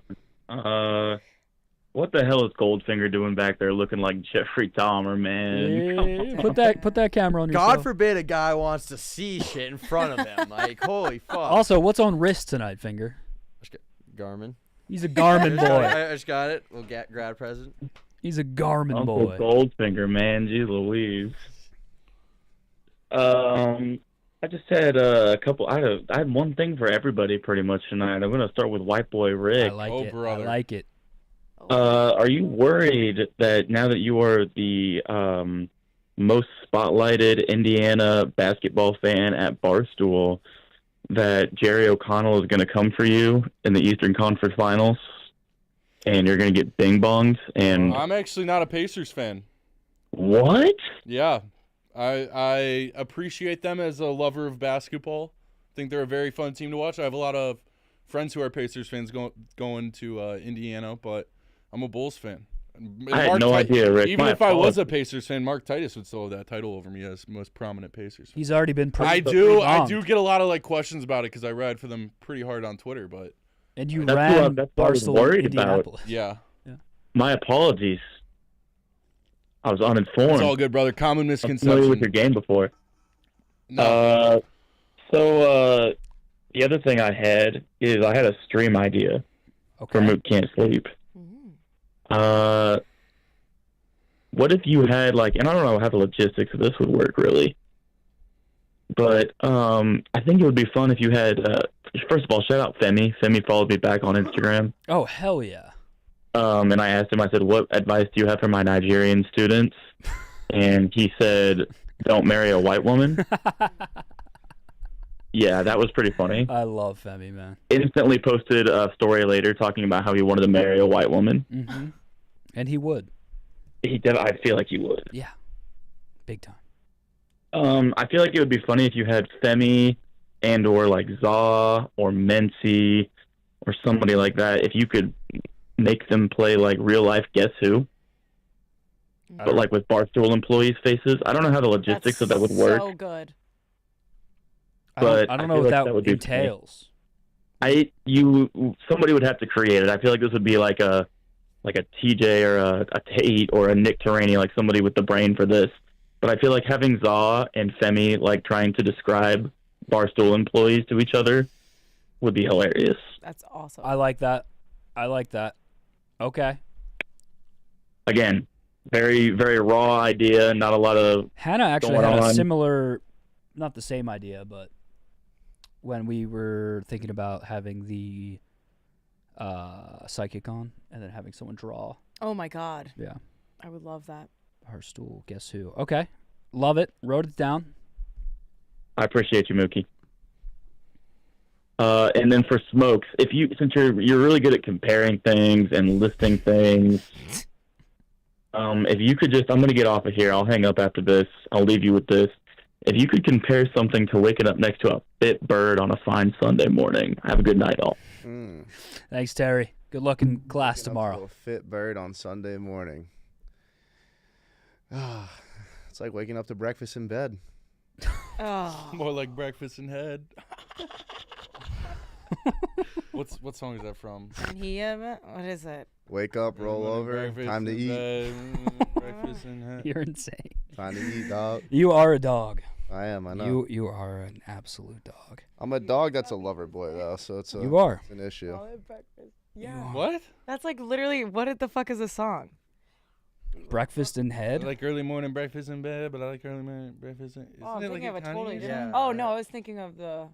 What the hell is Goldfinger doing back there looking like Jeffrey Dahmer, man? Come on. Put that camera on yourself. God forbid a guy wants to see shit in front of him. Like, holy fuck. Also, what's on wrist tonight, Finger? Garmin. He's a Garmin boy. I just got it. Little grad present. He's a Garmin Uncle boy. Goldfinger, man. Gee Louise. I just had a couple. I had one thing for everybody pretty much tonight. I'm gonna start with White Boy Rick. I like it. I like it. Are you worried that now that you are the most spotlighted Indiana basketball fan at Barstool, that Jerry O'Connell is going to come for you in the Eastern Conference Finals, and you're going to get bing-bonged? And I'm actually not a Pacers fan. what? Yeah, I appreciate them as a lover of basketball. I think they're a very fun team to watch. I have a lot of friends who are Pacers fans going to Indiana, but I'm a Bulls fan. And I had no idea, Rick. Even My if I was a apologies. Pacers fan, Mark Titus would still have that title over me as most prominent Pacers fan. He's already been pretty. I pretty do bombed. get a lot of like questions about it because I ride for them pretty hard on Twitter, but And you That's ran what I was Barcelona, worried about. Indianapolis. yeah, My apologies. I was uninformed. it's all good, brother. Common I'm familiar with misconception. your game before. No. So the other thing I had is I had a stream idea. for Mook Can't Sleep. What if you had and I don't know how the logistics of this would work really, but I think it would be fun if you had. First of all, shout out Femi. Femi followed me back on Instagram. Oh hell yeah! And I asked him. I said, "What advice do you have for my Nigerian students?" And he said, "Don't marry a white woman." Yeah, that was pretty funny. I love Femi, man. Instantly posted a story later talking about how he wanted to marry a white woman. Mm-hmm. And he would. I feel like he would. Yeah, big time. I feel like it would be funny if you had Femi and or Za or Mency or somebody like that. If you could make them play real life Guess Who, but with Barstool employees' faces. I don't know how the logistics of that would work. So good. But I don't know what that would be entails. Somebody would have to create it. I feel like this would be like a TJ or a Tate or a Nick Tarani, somebody with the brain for this. But I feel like having Za and Femi trying to describe Barstool employees to each other would be hilarious. That's awesome. I like that. Okay. Again, very, very raw idea. Not a lot of Hannah actually going had a on. similar, not the same idea, but when we were thinking about having the psychic on and then having someone draw. Oh my God. Yeah. I would love that. Barstool, Guess Who. Okay. Love it. Wrote it down. I appreciate you, Mookie. And then for Smokes, since you're really good at comparing things and listing things, if you could I'm going to get off of here. I'll hang up after this. I'll leave you with this. If you could compare something to waking up next to a fit bird on a fine Sunday morning, have a good night, all. Thanks, Terry. Good luck in class tomorrow. A fit bird on Sunday morning. It's like waking up to breakfast in bed. Oh. More like breakfast in head. What song is that from? What is it? Wake up, roll over, time to eat. Breakfast in head. You're insane. Time to eat, dog. You are a dog. I am, I know. You are an absolute dog. I'm a dog that's a lover boy, though, so it's You are. It's an issue. Yeah. What? That's literally, what the fuck is a song? Breakfast in I head? like early morning breakfast in bed, but I like early morning breakfast in... I'm thinking of a totally different. Yeah. Oh, no, I was thinking of the...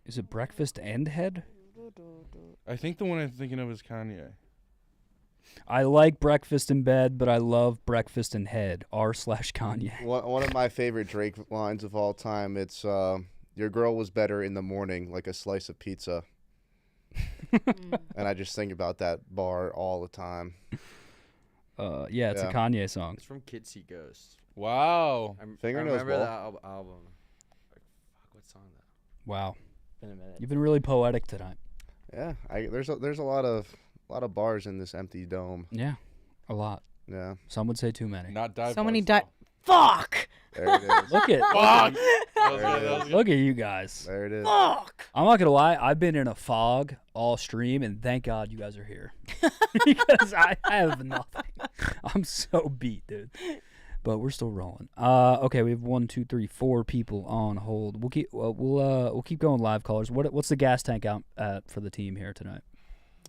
Is it breakfast and head? I think the one I'm thinking of is Kanye. I like breakfast in bed, but I love breakfast in head. R/Kanye. One of my favorite Drake lines of all time, it's, your girl was better in the morning, like a slice of pizza. And I just think about that bar all the time. Yeah, it's a Kanye song. It's from Kids See Ghosts. Wow. I Fingernails remember Ball. that album. Fuck, what song is that? Wow. Been a minute. You've been really poetic tonight. Yeah, there's a lot of bars in this empty dome. Yeah, a lot. Yeah. Some would say too many. Not dive So many bars, Fuck! There it is. Look at Fuck! look at you guys. There it is. Fuck! I'm not gonna lie, I've been in a fog all stream, and thank God you guys are here because I have nothing. I'm so beat, dude. But we're still rolling. Okay, we have 1, 2, 3, 4 people on hold. We'll keep going live callers. What's the gas tank out at for the team here tonight?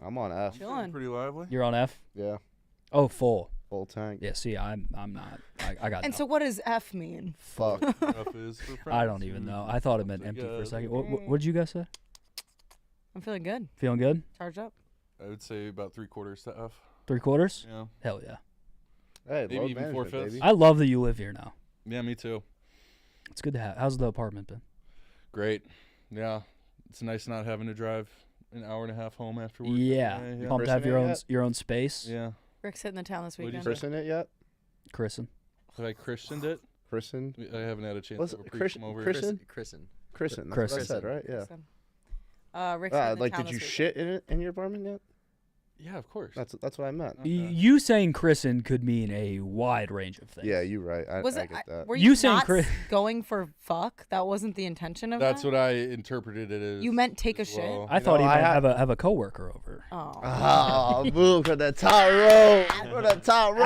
I'm on F. Chilling. Pretty lively. You're on F. Yeah. Oh, full. Full tank. Yeah. See, I'm not. I got. And so what does F mean? Fuck. F is for I friends. don't even know. I thought it meant empty for a second. What did you guys say? I'm feeling good. Feeling good? Charged up. I would say about 3/4 to F. 3/4? Yeah. Hell yeah. Hey, Maybe load even management, 4/5. baby. I love that you live here now. Yeah, me too. It's good to have. How's the apartment been? Great. Yeah. It's nice not having to drive an hour and a half home afterwards. Yeah. Pumped to have Christen it yet? your own space. Yeah. Rick's hitting the town this What'd you weekend. say? Christen it yet? Christen. Have I christened it? Christen? I haven't had a chance What's to it? preach them over. Christen? Christen. Christen. That's Christen. what I said, right? Yeah. Rick's hitting the Like, town did you this shit in your apartment yet? Yeah, of course. That's what I meant. You saying Christen could mean a wide range of things. Yeah, you're right. I weekend. get that. Were You you, saying not Chris- going for fuck? That wasn't the intention of That's that? what I interpreted it as. You meant take a as shit? well. I thought he I meant had- have a coworker over. Oh. Oh, move for the top row. For the top row.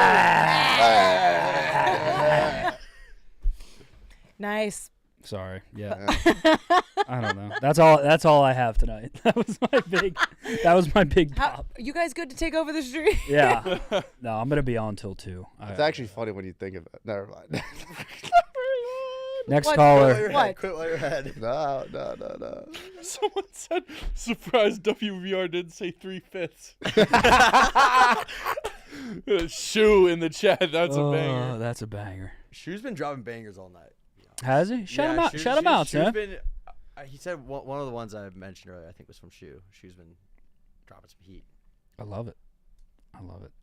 Nice. Sorry. Yeah. I don't know. That's all I have tonight. That was my big pop. You guys good to take over the stream? Yeah. No, I'm gonna be on till 2. It's actually funny when you think of it. Never mind. Next What? caller. What? Quit while you're ahead. No. Someone said, surprise, WVR didn't say 3/5. Shoe in the chat. That's a banger. That's a banger. Shoe's been dropping bangers all night. Has he? Shout him out. Shoe- Shout him Shoe- out, Shoe's Sam. been, he said one of the ones I mentioned earlier, I think, was from Shoe. Shoe's been dropping some heat. I love it.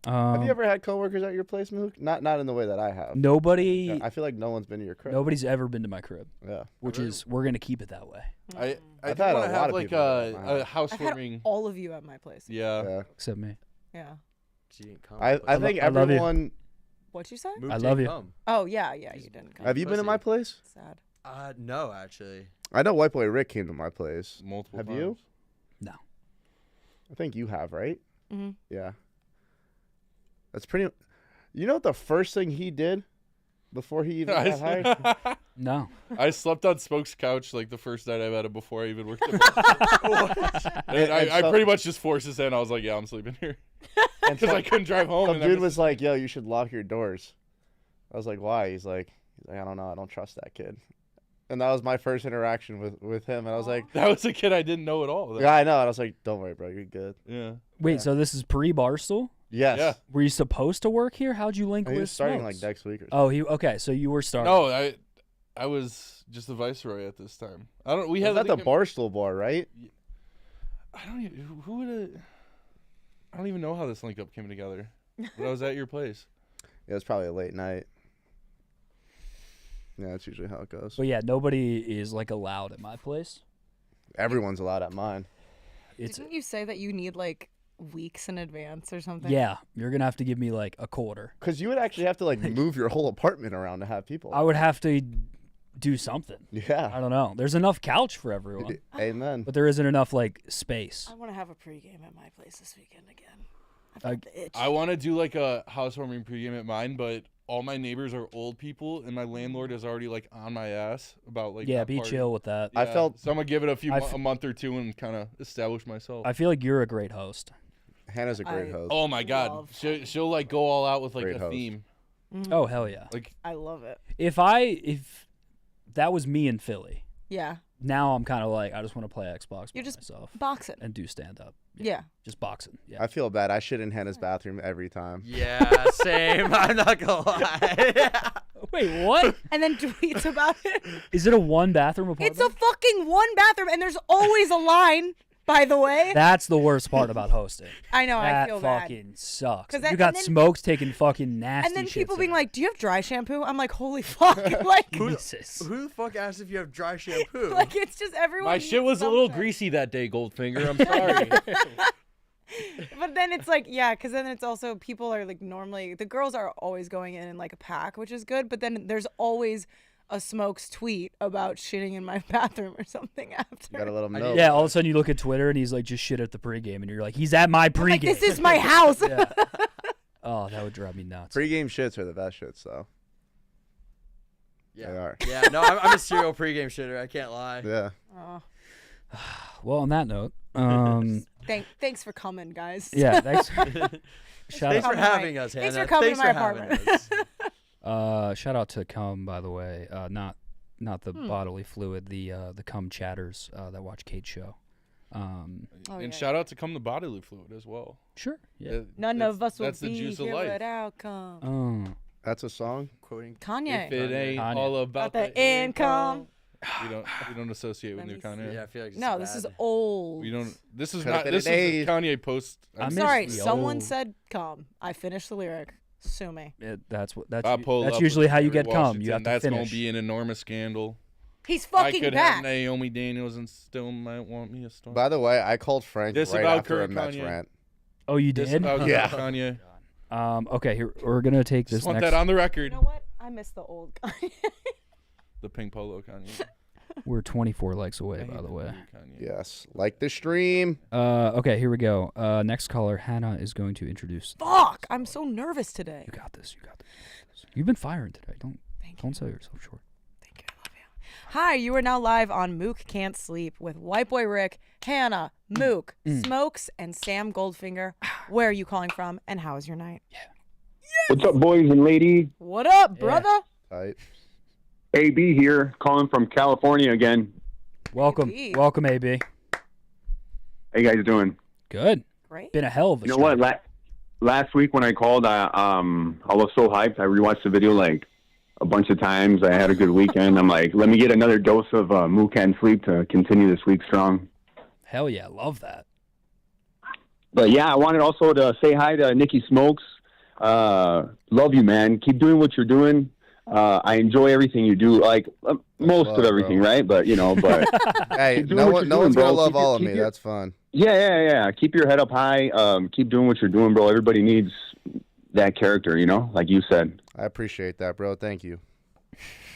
Have you ever had coworkers at your place, Mook? Not in the way that I have. Nobody. I feel like no one's been to your crib. Nobody's ever been to my crib. Yeah. Which is we're gonna keep it that way. I I've do had want a to lot have of like people at my a house. housewarming. All of you at my place. Yeah. Except me. Yeah. She didn't come. I think I love you. everyone. What'd you say? Mook I didn't love you. come. Oh yeah, you didn't come. Have you been to my place? Sad. No, actually. I know White Boy Rick came to my place. Multiple Have times. you? No. I think you have, right? Mm-hmm. Yeah. That's pretty. You know what the first thing he did before he even got hired? No. I slept on Smoke's couch like the first night I met him before I even worked there. And I pretty much just forced his hand. I was like, yeah, I'm sleeping here. Because I couldn't drive home. Some and dude was like, yo, you should lock your doors. I was like, why? He's like, I don't know. I don't trust that kid. And that was my first interaction with him. And I was like, that was a kid I didn't know at all. yeah, I know. And I was like, don't worry, bro. You're good. Yeah. Wait, so this is pre-Barstool? Yes. Yeah. Were you supposed to work here? How'd you link He with was starting Smokes? like next week or Oh, something. okay. So you were starting. No, I was just the viceroy at this time. I don't. We It had was at the like, Barstool bar, right? I don't even. Who would have? I don't even know how this link up came together. But I was at your place. Yeah, it was probably a late night. Yeah, that's usually how it goes. But yeah, nobody is like allowed at my place. Everyone's allowed at mine. Didn't you say that you need like weeks in advance or something? Yeah, you're gonna have to give me like a quarter. Because you would actually have to like move your whole apartment around to have people. I would have to do something. Yeah. I don't know. There's enough couch for everyone, Amen. but there isn't enough like space. I want to have a pregame at my place this weekend again. I've got the itch. I want to do like a housewarming pregame at mine, but all my neighbors are old people, and my landlord is already like on my ass about like. Yeah, not be partying. chill with that. I felt- so. I'm gonna give it I a month or two and kind of establish myself. I feel like you're a great host. Hannah's a great host. Oh my god, love she'll like go all out with like Great a host. theme. Oh hell yeah! Like I love it. If that was me in Philly, Yeah. now I'm kind of like I just want to play Xbox You're by just myself boxing. and do stand up. Yeah. Just boxing. Yeah. I feel bad. I shit in Hannah's bathroom every time. Yeah, same. I'm not gonna lie. Wait, what? And then tweets about it. Is it a one bathroom apartment? It's a fucking one bathroom, and there's always a line. By the way, That's the worst part about hosting. I know. That I feel bad. fucking sucks. 'Cause that- You got and then- Smokes taking fucking nasty And then people shits being in like, "Do you have dry shampoo?" I'm like, "Holy fuck!" Like, Jesus. Who the fuck asked if you have dry shampoo? like it's just everyone. my needs shit was a little something. greasy that day, Goldfinger. I'm sorry. But then it's like, yeah, because then it's also people are like normally the girls are always going in like a pack, which is good. But then there's always a Smokes tweet about shitting in my bathroom or something after. You gotta let them know. Yeah, all of a sudden you look at Twitter and he's like, just shit at the pregame, and you're like, he's at my pregame. Like, this is my house. Yeah. Oh, that would drive me nuts. Pre-game shits are the best shits, though. Yeah. They are. Yeah, no, I'm a serial pregame shitter. I can't lie. Yeah. Oh. Well, on that note, Thanks for coming, guys. yeah, thanks. Thanks for having us, Hannah. Thanks for coming to my having apartment. us. Shout out to Cum, by the way. Not the bodily fluid, the Cum chatters that watch Kate's show. And yeah. shout out to Come the Bodily Fluid as well. Sure. Yeah. None of us will that's the be juice of here life. without come. Oh. That's a song? Quoting Kanye. If it ain't Kanye. all about About the income. We don't associate with Let new me Kanye. Yeah, I feel like it's No, this is bad. old. We don't. This is Could've not. been This an is A. a Kanye post. I I'm miss sorry. the Someone old- said come. I finished the lyric. Sue me. That's I pull that's up usually with how you Jerry get cum. Washington. You have to That's finish. gonna be an enormous scandal. He's I fucking could back. have Naomi Daniels and still might want me a star. By the way, I called Frank This right about after a Kurt Mets Kanye. rant. Oh, you This did? about Yeah. Kanye. Okay, here we're gonna take this Just want next. that on the You record. know what? I miss the old Kanye. The pink polo Kanye. We're 24 likes away, by the way. Kanye. Yes. Like the stream. Okay, here we go. Next caller, Hannah is going to introduce. Fuck! I'm so nervous today. You got this. You got this. You've been firing today. Don't Thank you. don't sell yourself short. Thank you. I love you. Hi, you are now live on Mook Can't Sleep with White Boy Rick, Hannah, Mook, Smokes, and Sam Goldfinger. Where are you calling from, and how is your night? What's up, boys and ladies? What up, brother? Tight. AB here, calling from California again. Welcome, AB. welcome, AB. How you guys doing? Good. Great. Been a hell of a You know what? stretch. Last week when I called, I was so hyped. I rewatched the video like a bunch of times. I had a good weekend. I'm like, let me get another dose of Mook and Sleep to continue this week strong. Hell yeah, love that. But yeah, I wanted also to say hi to Nicky Smokes. Love you, man. Keep doing what you're doing. I enjoy everything you do, like most love, of everything, bro. right? But Hey, keep doing no what one's you're doing, gonna bro. love Keep your- all of keep me. your- That's fun. Yeah. Keep your head up high. Keep doing what you're doing, bro. Everybody needs that character, like you said. I appreciate that, bro. Thank you.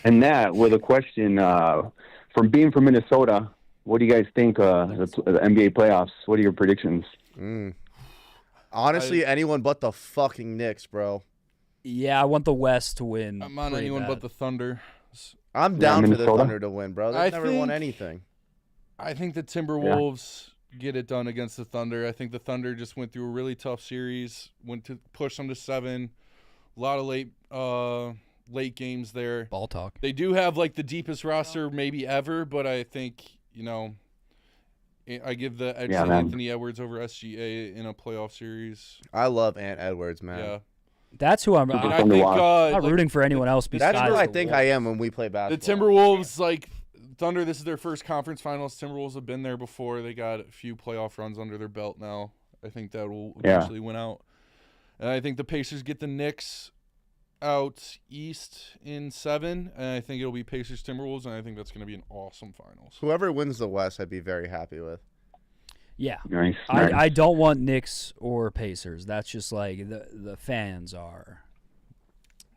And that with a question from being from Minnesota, what do you guys think the NBA playoffs? What are your predictions? Honestly, anyone but the fucking Knicks, bro. Yeah, I want the West to win. I'm on pretty anyone bad. but the Thunder. I'm down for the Minnesota? Thunder to win, bro. They've never won anything. I think the Timberwolves get it done against the Thunder. I think the Thunder just went through a really tough series, went to push them to 7. A lot of late games there. Ball talk. They do have like the deepest roster maybe ever, but I think, I give the edge to man. Anthony Edwards over SGA in a playoff series. I love Ant Edwards, man. Yeah. That's who I'm. And I'm I think not like, rooting for anyone else besides. That's who I the think Wolves. I am when we play the basketball. Timberwolves, like Thunder, this is their first conference finals. Timberwolves have been there before. They got a few playoff runs under their belt now. I think that will eventually win out. And I think the Pacers get the Knicks out east in 7, and I think it'll be Pacers Timberwolves, and I think that's going to be an awesome finals. Whoever wins the West, I'd be very happy with. Yeah. Nice. I don't want Knicks or Pacers. That's just like the fans are.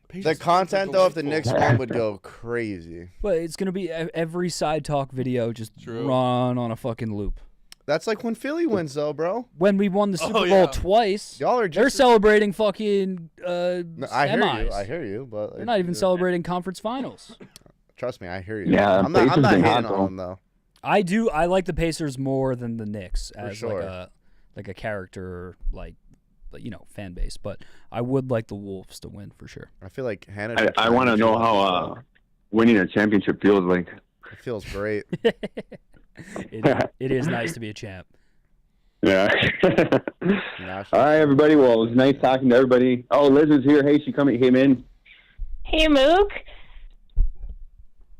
The content, though, if the Knicks won, would go crazy. But it's gonna be every side talk video just run on a fucking loop. That's like when Philly wins, though, bro. When we won the Super Bowl yeah. twice, Y'all are they're just. celebrating fucking No, I hear semis. you. I hear you, but They're not even celebrating conference finals. Trust me, I hear you. Yeah, I'm not Pacers hating been hot, on though. them though. I do. I like the Pacers more than the Knicks as sure. like a character fan base. But I would like the Wolves to win for sure. I feel like Hannah. I want to know how winning a championship feels like. It feels great. It is nice to be a champ. Yeah. All right, everybody. Well, it was nice talking to everybody. Oh, Liz is here. Hey, she came in. Hey, Mook.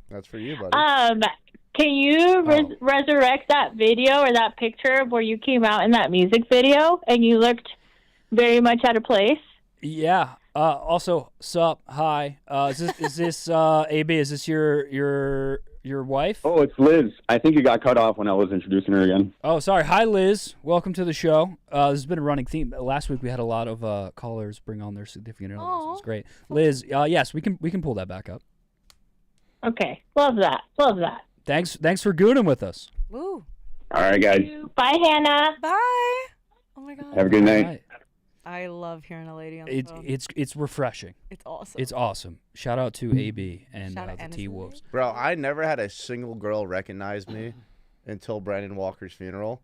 That's for you, buddy. Can you resurrect that video or that picture of where you came out in that music video and you looked very much out of place? Yeah. Also, sup? Hi. Is this AB? Is this your wife? Oh, it's Liz. I think you got cut off when I was introducing her again. Oh, sorry. Hi, Liz. Welcome to the show. This has been a running theme. Last week we had a lot of callers bring on their significant others. It was great. Liz, yes, we can pull that back up. Okay. Love that. Love that. Thanks for gooning with us. Woo. All right, guys. Bye, Hannah. Bye. Oh my god. Have a good night. Right. I love hearing a lady on the phone. It's refreshing. It's awesome. It's awesome. Shout out to AB and Shout out the Anderson. T Wolves. Bro, I never had a single girl recognize me until Brandon Walker's funeral.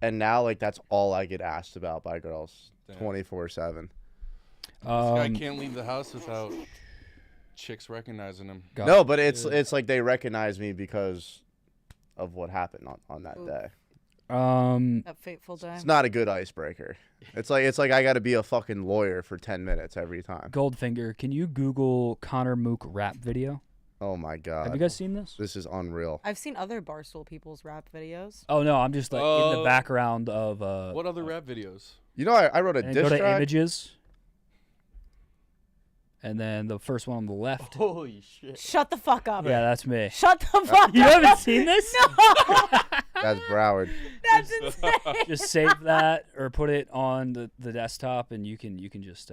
And now, like, that's all I get asked about by girls 24/7. This guy can't leave the house without chicks recognizing him. No, but it's like they recognize me because of what happened on that day. That fateful day. It's not a good icebreaker. It's like I got to be a fucking lawyer for 10 minutes every time. Goldfinger, can you Google Connor Mook rap video? Oh my god. Have you guys seen this? This is unreal. I've seen other Barstool people's rap videos. Oh no, I'm just like in the background of What other rap videos? You know, I wrote a and diss go to track. images. And then the first one on the left. Holy shit. Shut the fuck up. Yeah, that's me. Shut the fuck up. You haven't seen this? No. That's Broward. That's insane. Just save that or put it on the desktop, and you can just.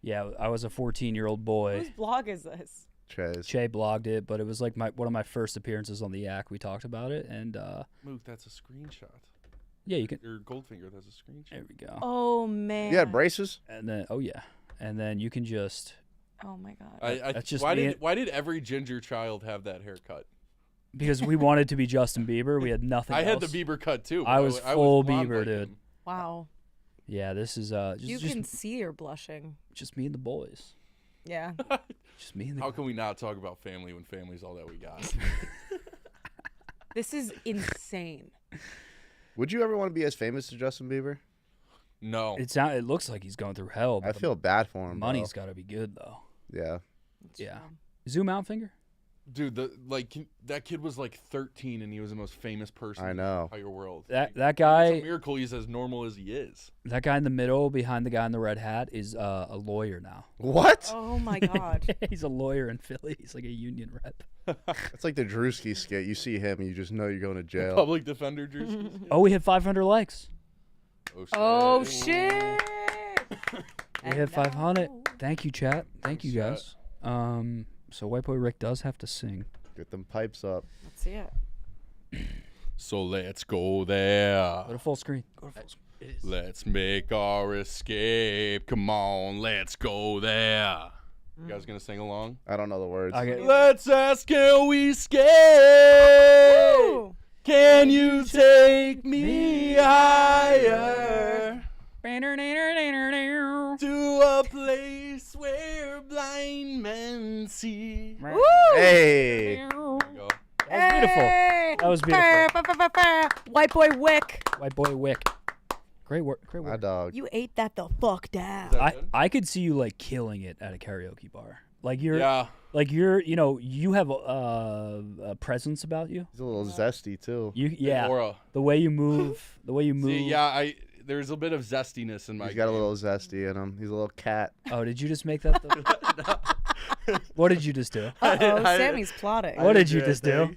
Yeah, I was a 14-year-old boy. Whose blog is this? Che blogged it, but it was like one of my first appearances on the Yak. We talked about it, and Mook, that's a screenshot. yeah, you can. Your Goldfinger, that's a screenshot. There we go. Oh man. You had braces? And then and then you can just Oh my god. That's just why me. did every ginger child have that haircut? Because we wanted to be Justin Bieber. We had nothing I else. had the Bieber cut too. I was full Bieber, like dude. him. Wow. Yeah, this is You can see you're blushing. just me and the boys. Yeah. Just me and the How can we not talk about family when family's all that we got? This is insane. Would you ever want to be as famous as Justin Bieber? No. It looks like he's going through hell. I But feel bad for the him. money's got to be good though. Yeah. Yeah. Zoom out, finger. Dude, that kid was like 13 and he was the most famous person I know. in the entire world. That It's guy. a miracle he's as normal as he is. That guy in the middle, behind the guy in the red hat, is a lawyer now. What? Oh my god. He's a lawyer in Philly. He's like a union rep. It's like the Drewski skit. You see him and you just know you're going to jail. Public defender Drew. Oh, we hit 500 likes. Oh shit. We hit 500. Thank you, chat. Thank you, guys. So White Boy Rick does have to sing. Get them pipes up. Let's see it. So let's go there. Go to full screen. Go to full screen. Let's make our escape. Come on, let's go there. You guys gonna sing along? I don't know the words. Let's ask, can we escape? Can you take me higher? To a place where blind men see. Hey. That was beautiful. White boy Wick. White Boy Wick. Great work. Great work. My dog. You ate that the fuck down. I could see you like killing it at a karaoke bar. Like you're, Yeah. like you have a presence about you. He's a little zesty too. Yeah. Aura. The way you move, See, yeah, there's a bit of zestiness in my He's got a little zesty in him. He's a little cat. Oh, did you just make that? What did you just do? Uh-oh, Sammy's plotting. What did you just do?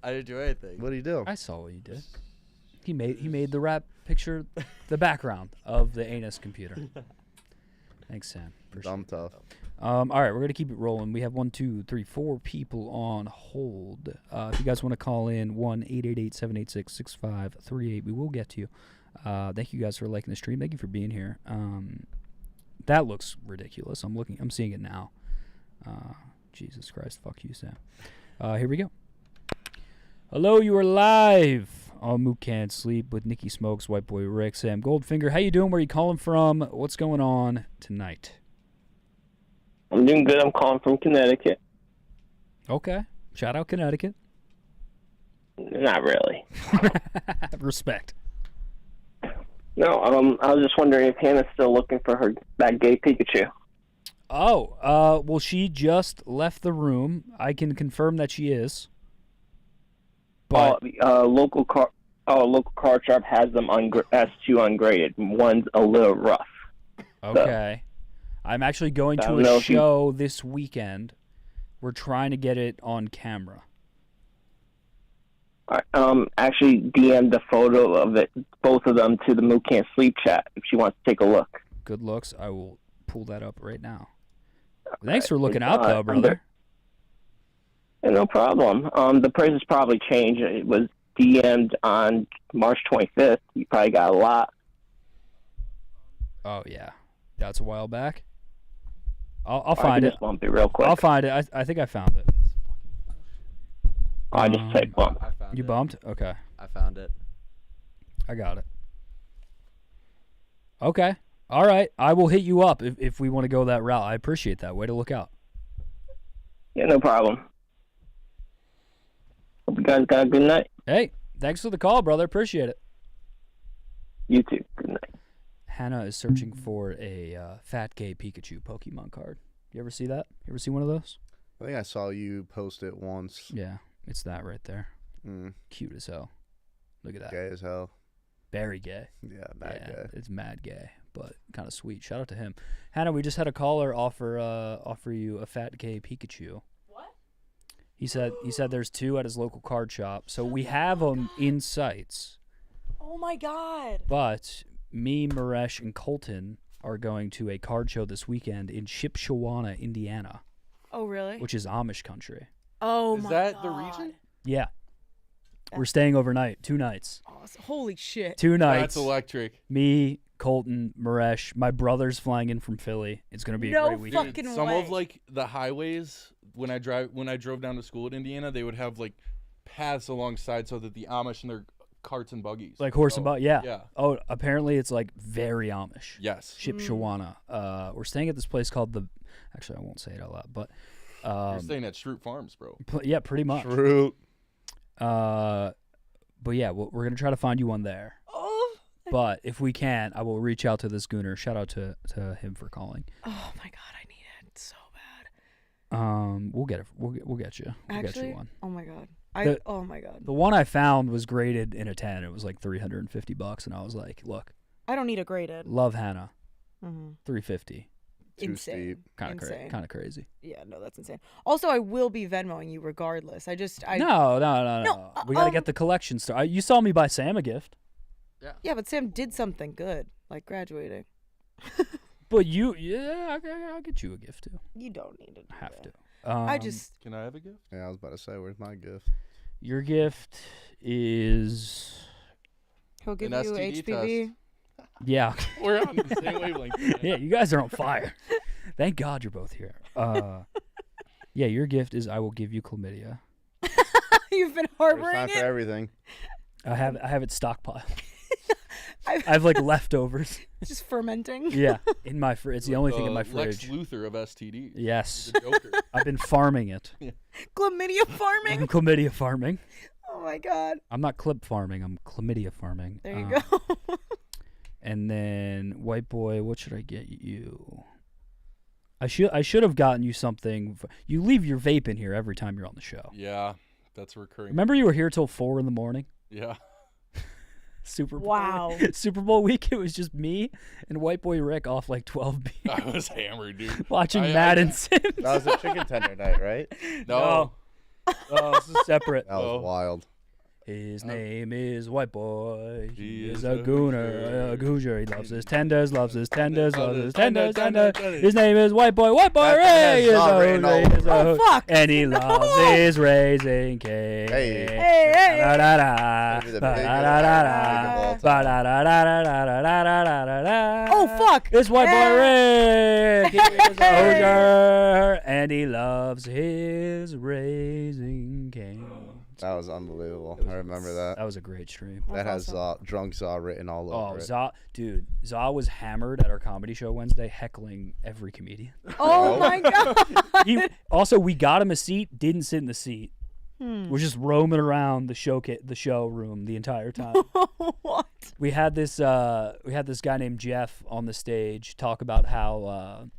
I didn't do anything. What did he do? I saw what you did. He made the rap picture the background of the anus computer. Thanks, Sam. Dumb tough. All right, we're gonna keep it rolling. We have 1, 2, 3, 4 people on hold. If you guys want to call in, 1-888-786-6538, we will get to you. Thank you guys for liking the stream. Thank you for being here. That looks ridiculous. I'm seeing it now. Jesus Christ, fuck you, Sam. Here we go. Hello, you are live on Mook Can't Sleep with Nicky Smokes, White Boy Rick, Sam Goldfinger. How you doing? Where you calling from? What's going on tonight? I'm doing good. I'm calling from Connecticut. Okay. Shout out Connecticut. Not really. Respect. No, I was just wondering if Hannah's still looking for that gay Pikachu. Oh, well, she just left the room. I can confirm that she is. But Local car shop has them S2 ungraded. One's a little rough. okay. I'm actually going to a show this weekend. We're trying to get it on camera. Actually DM'd the photo of it, both of them, to the Mook Can't Sleep chat if she wants to take a look. Good looks. I will pull that up right now. Thanks for looking out, though, brother. Yeah, no problem. The price has probably changed. It was DM'd on March 25th. You probably got a lot. Oh, yeah. That's a while back. I'll find it. Just bump it real quick. I'll find it. I think I found it. I just typed bump. You bumped? Okay. I found it. I got it. Okay. All right. I will hit you up if we want to go that route. I appreciate that. Way to look out. Yeah, no problem. Hope you guys got a good night. Hey, thanks for the call, brother. Appreciate it. You too. Good night. Hannah is searching for a fat gay Pikachu Pokemon card. You ever see that? You ever see one of those? I think I saw you post it once. Yeah, it's that right there. Cute as hell. Look at that. Gay as hell. Very gay. Yeah, mad gay. It's mad gay, but kind of sweet. Shout out to him. Hannah, we just had a caller offer you a fat gay Pikachu. What? He said there's 2 at his local card shop. So we have them in sites. Oh my god. But me, Maresh, and Colton are going to a card show this weekend in Shipshewana, Indiana. Oh really? Which is Amish country. Oh Is my that god. the region? Yeah. We're staying overnight, 2 nights. Awesome. Holy shit. 2 nights. That's electric. Me, Colton, Maresh. My brother's flying in from Philly. It's gonna be a No great weekend. fucking Some way. of like the highways when I drove down to school at Indiana, they would have like paths alongside so that the Amish and their carts and buggies. Like horse and buggy. Yeah. Yeah. Oh, apparently it's like very Amish. Yes. Shipshawana. We're staying at this place called the. Actually, I won't say it out loud, but. You're staying at Shroot Farms, bro. Yeah, pretty much. Fruit. But yeah, we're gonna try to find you one there. Oh. But if we can, I will reach out to this gooner. Shout out to him for calling. Oh my god, I need it so bad. We'll get it. We'll get you. We'll get Actually, you one. oh my god. Oh my god. The one I found was graded in a 10. It was like $350, and I was like, look, I don't need a graded. love Hannah. Mhm. $350. Too Insane. steep. Kind of Insane. crazy. Yeah, no, that's insane. Also, I will be Venmoing you regardless. I No. We gotta get the collection started. You saw me buy Sam a gift. Yeah, but Sam did something good, like graduating. But I'll get you a gift too. You don't need to do Have that. to. Can I have a gift? Yeah, I was about to say, where's my gift? Your gift is. He'll give An you STD HPV. test. Yeah. We're on the same wavelength. Yeah, you guys are on fire. Thank God you're both here. Yeah, your gift is I will give you chlamydia. You've been There's harboring time it. for everything. I have it stockpiled. I have like leftovers. Just fermenting. Yeah, in my fridge. It's the only thing in my Lex fridge. Luthor of STDs. Yes. The Joker. I've been farming it. Chlamydia farming. I'm chlamydia farming. Oh my god. I'm not clip farming. I'm chlamydia farming. There you go. And then white boy, what should I get you? I should have gotten you something. You leave your vape in here every time you're on the show. Yeah, that's recurring. Remember you were here till 4 a.m? Yeah. Super Bowl. Wow. Super Bowl week. It was just me and white boy Rick off like 12 beers. I was hammered, dude. Watching Madden Sims. That was a chicken tender night, right? No. Oh, this is separate. That was wild. His name is White Boy. He is a gooner, a Hoosier. He loves his tenders, loves his tenders, loves his tenders, tenders. His name is White Boy. White Boy Ray is a Hoosier. Oh fuck! And he loves his raising cake. Hey. Hey. Ba-da-da-da. Maybe the Ba-da-da-da. Ba-da-da-da-da-da-da-da-da-da. Oh fuck! It's White Boy Hey. Rick. He is a Hoosier. And he loves his raising cane. That was unbelievable. I remember that. That was a great stream. That has drunk Zaw written all over it. Zaw was hammered at our comedy show Wednesday, heckling every comedian. Oh my god! We got him a seat, didn't sit in the seat. We're just roaming around the showroom the entire time. What? We had this guy named Jeff on the stage talk about how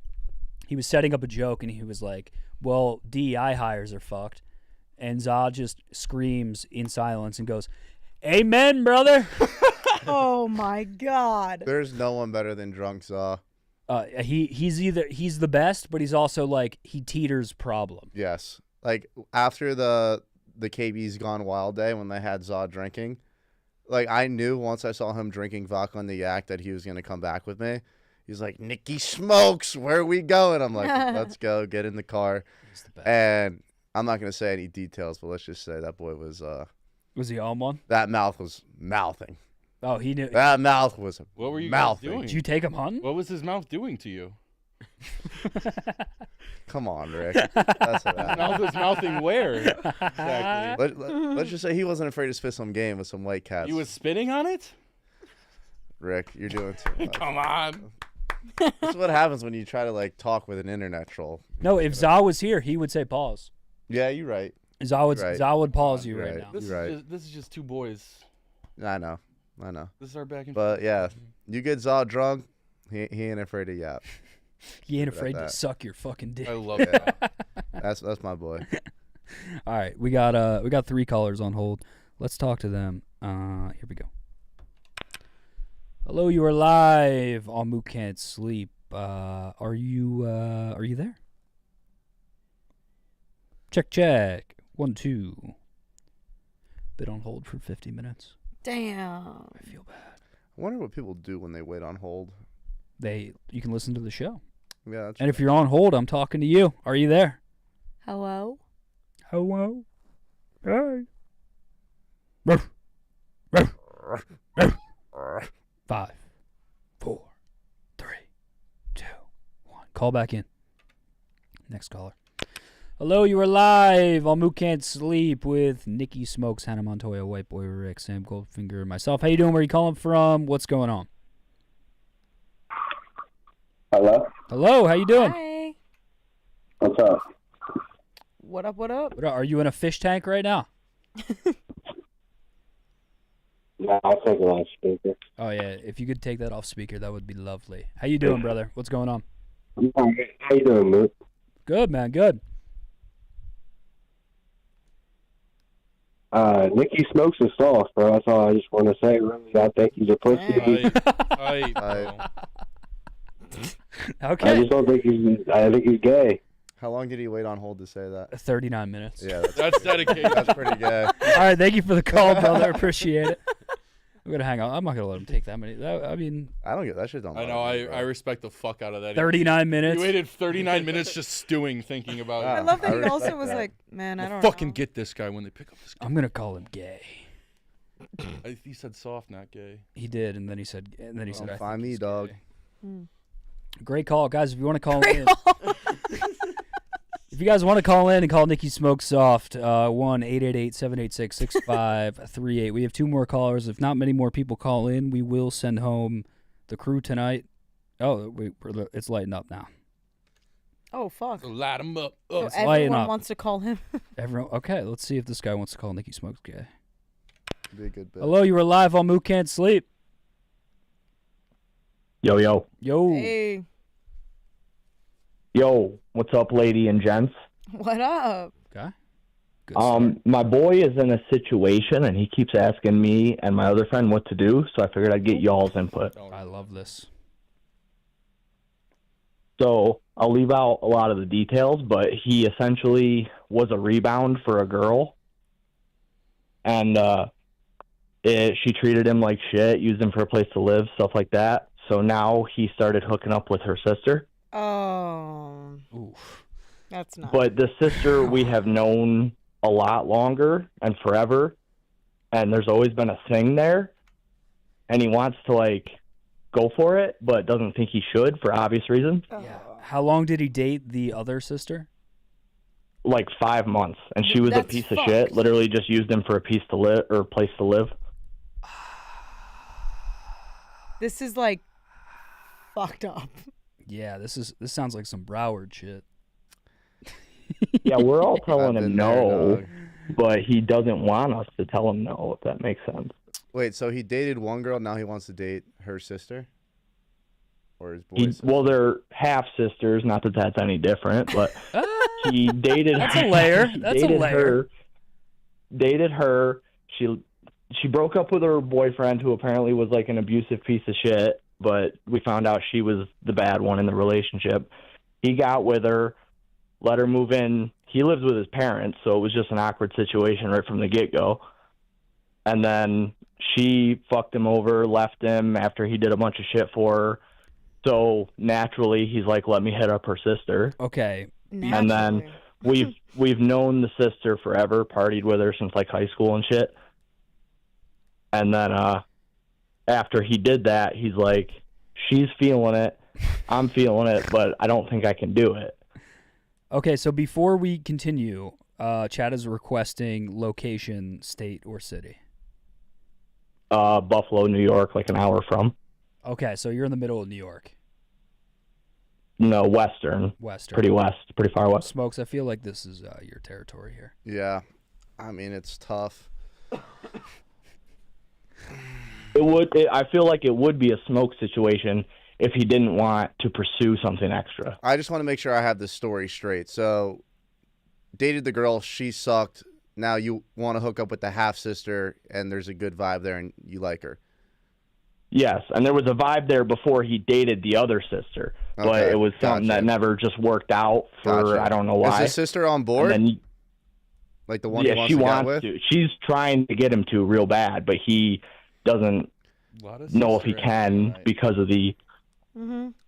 he was setting up a joke and he was like, "Well, DEI hires are fucked." And Zaw just screams in silence and goes, "Amen, brother." Oh my god! There's no one better than drunk Zaw. He's the best, but he's also like he teeters problem. Yes. Like after the KB's Gone Wild day when they had Zaw drinking, like I knew once I saw him drinking vodka on the yak that he was gonna come back with me. He's like, "Nicky smokes, where are we going?" I'm like, "Let's go, get in the car." He's the best. And I'm not gonna say any details, but let's just say that boy was Was he on one? that mouth was mouthing. Oh, he knew. That mouth was What were you guys mouthing. doing? Did you take him hunting? What was his mouth doing to you? Come on, Rick. That's what happened. Mouth was mouthing where? Exactly. Let's just say he wasn't afraid to spit some game with some white cats. He was spitting on it? Rick, you're doing too much. Come on. That's what happens when you try to like talk with an internet troll. No, if Zaw was here, he would say pause. Yeah, you're right. Zaw would Right. Zaw would pause you You're right right. now. This, You're right. this is just two boys. I know. This is our back and But forth. yeah, you get Zaw drunk, he ain't afraid to yap. He ain't About afraid to that. suck your fucking dick. I love that. That's my boy. All right, we got 3 callers on hold. Let's talk to them. Here we go. Hello, you are live on Mook Can't Sleep. Are you there? Check. 1, 2. Been on hold for 50 minutes. Damn. I feel bad. I wonder what people do when they wait on hold. You can listen to the show. Yeah, that's And if you're on hold, I'm talking to you. Are you there? Hello. Hello. Hey. 5, 4, Call back in. Next caller. Hello, you are live on Mook Can't Sleep with Nicky Smokes, Hannah Montoya, White Boy Rick, Sam Goldfinger, and myself. How you doing? Where you calling from? What's going on? Hello? Hello, how you doing? Hi. What's up? What up, what up? What, are you in a fish tank right now? No, I'll take it on speaker. Oh, yeah. If you could take that off speaker, that would be lovely. How you doing, brother? What's going on? I'm all right. How you doing, Mook? Good, man. Good. Nicky Smokes is soft, bro. That's all I just want to say. Really, I think he's a pussy. Okay. I just don't think I think he's gay. How long did he wait on hold to say that? 39 minutes. Yeah, That's dedication. That's pretty gay. All right, thank you for the call, brother. Appreciate it. I'm gonna hang on. I'm not gonna let him take that many. I mean, I don't get that shit. Don't. I know. I respect the fuck out of that. 39 minutes. He waited 39 minutes just stewing, thinking about. I love that he also was like, man, I I'll don't fucking know. get this guy when they pick up this guy. I'm gonna call him gay. He said soft, not gay. He did, and then he said, I find me, dog. Great call, guys. If you want to call in, if you guys want to call in and call Nicky Smoke Soft, 1-888-786-6538. We have 2 more callers. If not many more people call in, we will send home the crew tonight. Oh, it's lighting up now. Oh, fuck. So light him up. Oh, It's lighting everyone up. wants to call him. Everyone, okay, let's see if this guy wants to call Nicky Smokes gay. Be a good bit. Hello, you were live on Mook Can't Sleep. Yo, yo. Yo. Hey, Yo, what's up, lady and gents? what up? Okay. My boy is in a situation, and he keeps asking me and my other friend what to do, so I figured I'd get y'all's input. I love this. So I'll leave out a lot of the details, but he essentially was a rebound for a girl, and she treated him like shit, used him for a place to live, stuff like that. So now he started hooking up with her sister. Oh. Oof. That's not. But the sister we have known a lot longer and forever, and there's always been a thing there, and he wants to, like, go for it, but doesn't think he should for obvious reasons. Yeah. How long did he date the other sister? Like 5 months, and she was a That's piece of fucked. shit. Literally just used him for a piece to live or place to live. This is like fucked up. Yeah, this sounds like some Broward shit. Yeah, we're all telling I've him been there, no, dog. but he doesn't want us to tell him no, if that makes sense. Wait, so he dated one girl, now he wants to date her sister? Or his boy's He, sister? well, they're half sisters. Not that that's any different, but he dated. That's a layer. he That's a dated layer. Her, dated her. She broke up with her boyfriend, who apparently was like an abusive piece of shit. But we found out she was the bad one in the relationship. He got with her, let her move in. He lives with his parents, so it was just an awkward situation right from the get-go. And then she fucked him over, left him after he did a bunch of shit for her. So naturally, he's like, "Let me hit up her sister." Okay. And then we've known the sister forever, partied with her since like high school and shit. And then after he did that, he's like, "She's feeling it, I'm feeling it, but I don't think I can do it." Okay, so before we continue, Chad is requesting location, state, or city. Buffalo, New York, like an hour from. Okay, so you're in the middle of New York. No, western. Western. Pretty west, pretty far west. Smokes, I feel like this is your territory here. Yeah. I mean, it's tough. I feel like it would be a smoke situation if he didn't want to pursue something extra. I just want to make sure I have the story straight. So, dated the girl, she sucked. Now you want to hook up with the half-sister, and there's a good vibe there, and you like her. Yes, and there was a vibe there before he dated the other sister, but Okay, it was something gotcha. that never just worked out for Gotcha. I don't know why. Is the sister on board? And then, like the one yeah, he wants she to get wants with? to. She's trying to get him to real bad, but he doesn't know if he can because of the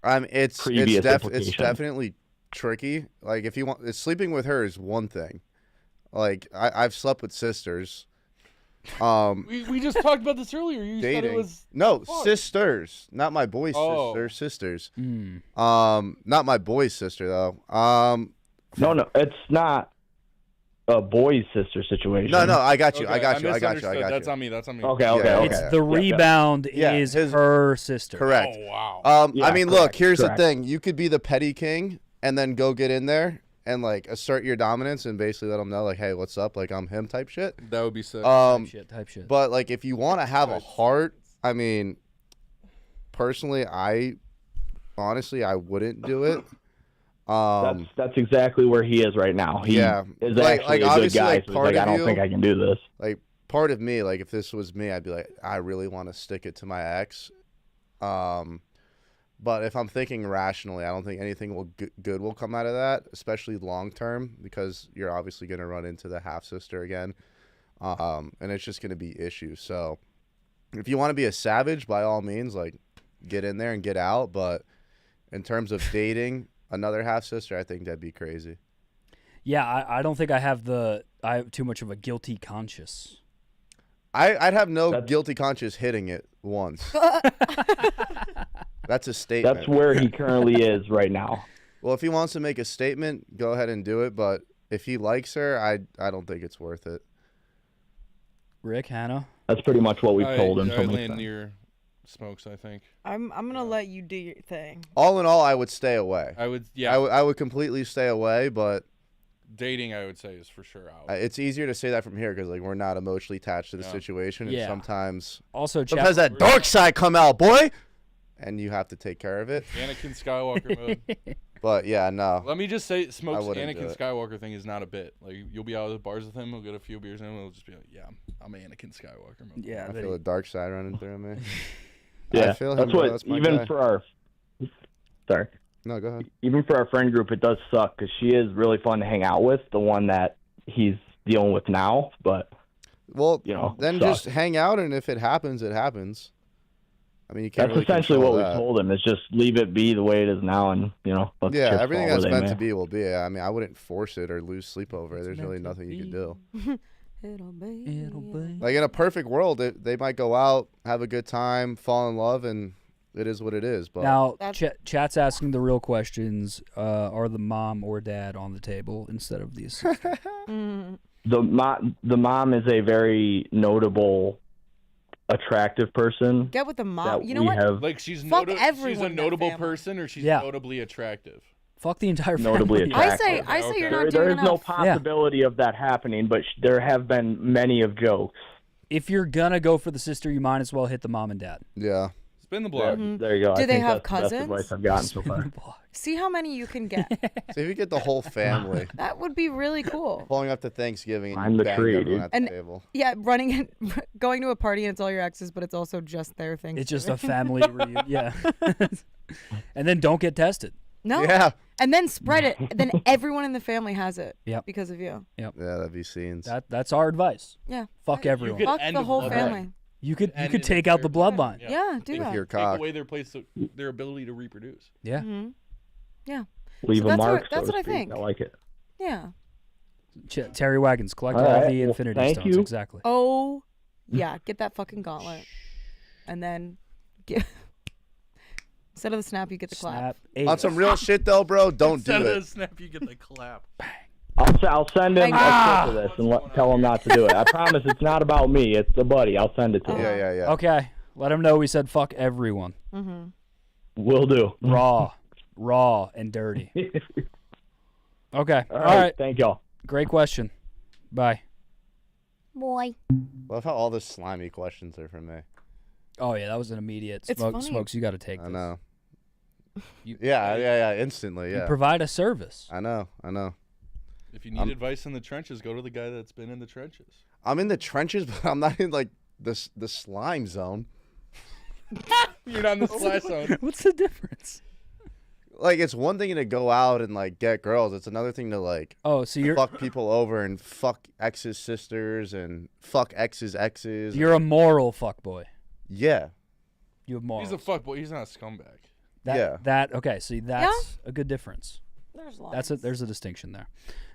It's previous it's implications. definitely tricky. Like if you want, sleeping with her is one thing. Like I've slept with sisters, We just talked about this earlier. You said dating. it was No, fun. sisters, not my boy's Oh. sister. Sisters. Mm. Not my boy's sister though. No, it's not a boy's sister situation. No, I got you. Okay, I got you. That's on me. That's on me. Okay. It's the rebound is her sister. Correct. Oh, wow. I mean, look, correct, here's correct. the thing. You could be the petty king and then go get in there and like assert your dominance and basically let them know like, hey, what's up? Like I'm him type shit. That would be sick. Type shit. But like if you want to have a heart, I mean, personally, I wouldn't do it. That's exactly where he is right now. He Yeah. is Like- actually like, a good obviously, guy. like, So he's part like, I of don't you- think I can do this. Like part of me, like if this was me, I'd be like, I really want to stick it to my ex. But if I'm thinking rationally, I don't think anything good will come out of that, especially long term, because you're obviously going to run into the half sister again, and it's just going to be issues. So if you want to be a savage, by all means, like get in there and get out. But in terms of dating another half sister, I think that'd be crazy. Yeah, I don't think I have too much of a guilty conscience. I'd have no guilty conscience hitting it once. That's a statement. That's where he currently is right now. Well, if he wants to make a statement, go ahead and do it. But if he likes her, I don't think it's worth it. Rick, Hannah? That's pretty much what we've told him. I from the land start. near Smokes, I think. I'm gonna let you do your thing. All in all, I would stay away. I would, yeah. I would completely stay away, but Dating, I would say, is for sure out. it's easier to say that from here because like we're not emotionally attached to the Yeah. situation, and Yeah. sometimes Also, that dark side come out, boy, and you have to take care of it. Anakin Skywalker mode. But yeah, no. Let me just say, Smokes' wouldn't do Anakin it. Skywalker thing is not a bit. Like, you'll be out at the bars with him, we'll get a few beers in, and we'll just be like, yeah, I'm Anakin Skywalker mode. Yeah, I feel the dark side running through me. Yeah, I feel him, that's bro. what. That's my Even guy. for our, sorry. No, go ahead. Even for our friend group, it does suck because she is really fun to hang out with. The one that he's dealing with now, but Well, then sucks. just hang out, and if it happens, it happens. I mean, you can't. That's really essentially control what that. we told him. Is just leave it be the way it is now, and let the Yeah, chips everything fall that's where they meant to may. be will be. I mean, I wouldn't force it or lose sleep over it. There's really nothing you can do. It'll be. Like in a perfect world, they might go out, have a good time, fall in love, and it is what it is. But Now, chat's asking the real questions. Are the mom or dad on the table instead of the assistant? The mom is a very notable, attractive person. Get with the mom. that You know we what? have- Like, she's, Fuck she's everyone a in that notable family. person, or she's Yeah. notably attractive? Fuck the entire family. Notably attractive. I say you're not There doing is no enough. possibility of that happening, but there have been many of jokes. If you're gonna go for the sister, you might as well hit the mom and dad. Yeah. Spin the block. There you go. Do I they think have that's the best cousins? advice I've gotten so far. See how many you can get. see if you get the whole family That would be really cool. pulling up to Thanksgiving and I'm you the bang tree, everyone dude. at the And table. yeah, going to a party and it's all your exes, but it's also just their thing. It's just a family reunion. Yeah. And then don't get tested. No. Yeah. And then spread it. Then everyone in the family has it. Yep. Because of you. Yep. Yeah, that'd be scenes. That's our advice. Yeah. Fuck everyone. Fuck the whole family. You could End take it out the there. bloodline. Yeah, do With that. your Take cock. away their ability to reproduce. Yeah. Mm-hmm. Yeah. Leave So a that's mark. what- that's so to what I speak. think. I like it. Yeah. Terry Wagons, collect All all right, the well, Infinity thank Stones. you. Exactly. Oh, yeah. Get that fucking gauntlet. And then instead of the snap, you get the clap. Snap. Eight. On some real shit though, bro, don't Instead do of it. the snap, you get the clap. I'll send him a clip of this and tell him not to do it. I promise it's not about me. It's a buddy. I'll send it to him. Yeah. Okay. Let him know we said fuck everyone. Mm-hmm. Will do. Raw and dirty. Okay. All All right. right. Thank y'all. Great question. Bye. Boy. Love how all the slimy questions are from me. Oh yeah, that was an immediate. It's funny. Smokes, you got to take I this. know. You, Yeah, instantly, you yeah. provide a service. I know. If you need advice in the trenches, go to the guy that's been in the trenches. I'm in the trenches, but I'm not in like the slime zone. You're not in the slash zone. What's the difference? Like it's one thing to go out and like get girls. It's another thing to like so you're fuck people over and fuck ex's sisters and fuck ex's exes. You're a moral fuckboy. Yeah. You have morals. He's a fuckboy. He's not a scumbag. Okay. See, that's a good difference. There's a distinction there.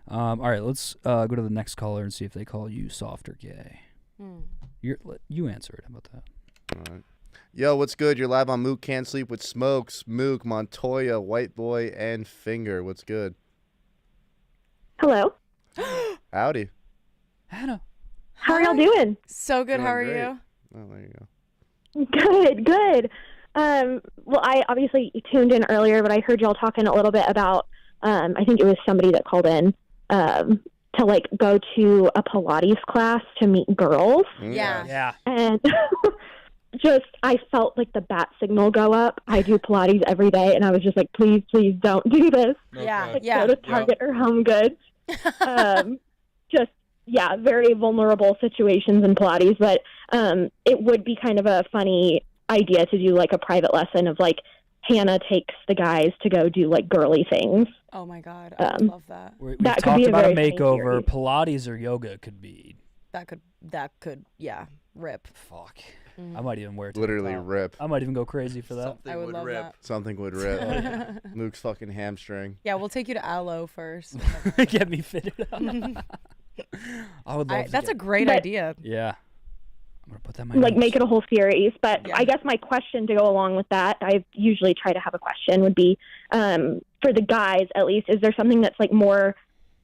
All right, let's go to the next caller and see if they call you soft or gay. You answer it. How about that? All right. Yo, what's good? You're live on Mook Can't Sleep with Smokes, Mook, Montoya, White Boy, and Finger. What's good? Hello. Howdy. Hannah. How are y'all doing? So good. Doing How are great. you? Oh, there you go. Good. Well, I obviously tuned in earlier, but I heard y'all talking a little bit about, I think it was somebody that called in, to like go to a Pilates class to meet girls. Yeah. And just, I felt like the bat signal go up. I do Pilates every day, and I was just like, please don't do this. Yeah. Like, go to Target or Home Goods. Very vulnerable situations in Pilates, but it would be kind of a funny idea to do like a private lesson of like Hannah takes the guys to go do like girly things. Oh my God, I would love that. We've That could talked be a about a very funny makeover. series. Pilates or yoga could be. That could, yeah, rip. Fuck. I might even wear it. Literally rip. I might even go crazy for that. I would love that. Something would rip. Mook's fucking hamstring. Yeah, we'll take you to Aloe first. Get me fitted up. I would love. That's a great idea. Yeah. I'm gonna put that in my Like notes. make it a whole series. But I guess my question to go along with that, I usually try to have a question, would be for the guys at least, is there something that's like more,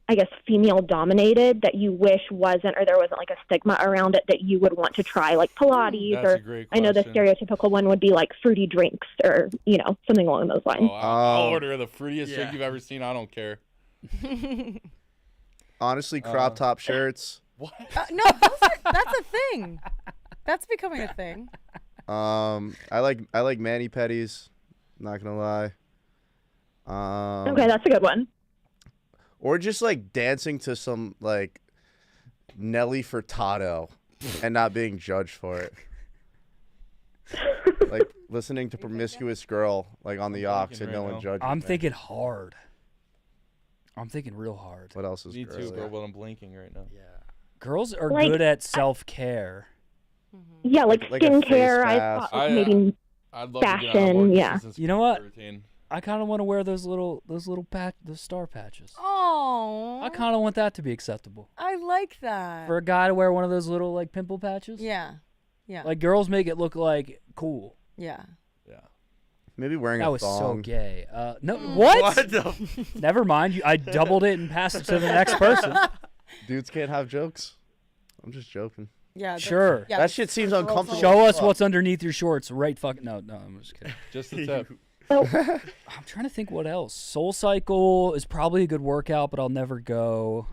I guess, female dominated that you wish wasn't, or there wasn't like a stigma around it that you would want to try, like Pilates, That's or a great I know the question. stereotypical one would be like fruity drinks, or something along those lines. Oh, I'll order the fruitiest drink you've ever seen. I don't care. Honestly, crop top shirts. No, that's a thing. That's becoming a thing. I like mani pedis. Not gonna lie. Okay, that's a good one. Or just like dancing to some like Nelly Furtado and not being judged for it. Like listening to Promiscuous Girl like on the aux and no one judging. I'm me. thinking hard. I'm thinking real hard. What else is Me too, girly? bro, but I'm blinking right now. Yeah. Girls are Like- good at self-care. Yeah, like Like a face skincare. I mask. thought like maybe I'd love to get on a more fashion. Yeah. consistent You know what? routine. I kind of want to wear those little those star patches. Oh, I kind of want that to be acceptable. I like that. For a guy to wear one of those little like pimple patches. Yeah. Like girls make it look like cool. Yeah. Maybe wearing That a was so thong. gay. No, what? Never mind. I doubled it and passed it to the next person. Dudes can't have jokes. I'm just joking. Yeah. Sure. That shit seems uncomfortable. Show as us fuck. what's underneath your shorts. Right fucking no, I'm just kidding. Just the tip. I'm trying to think what else. Soul Cycle is probably a good workout, but I'll never go.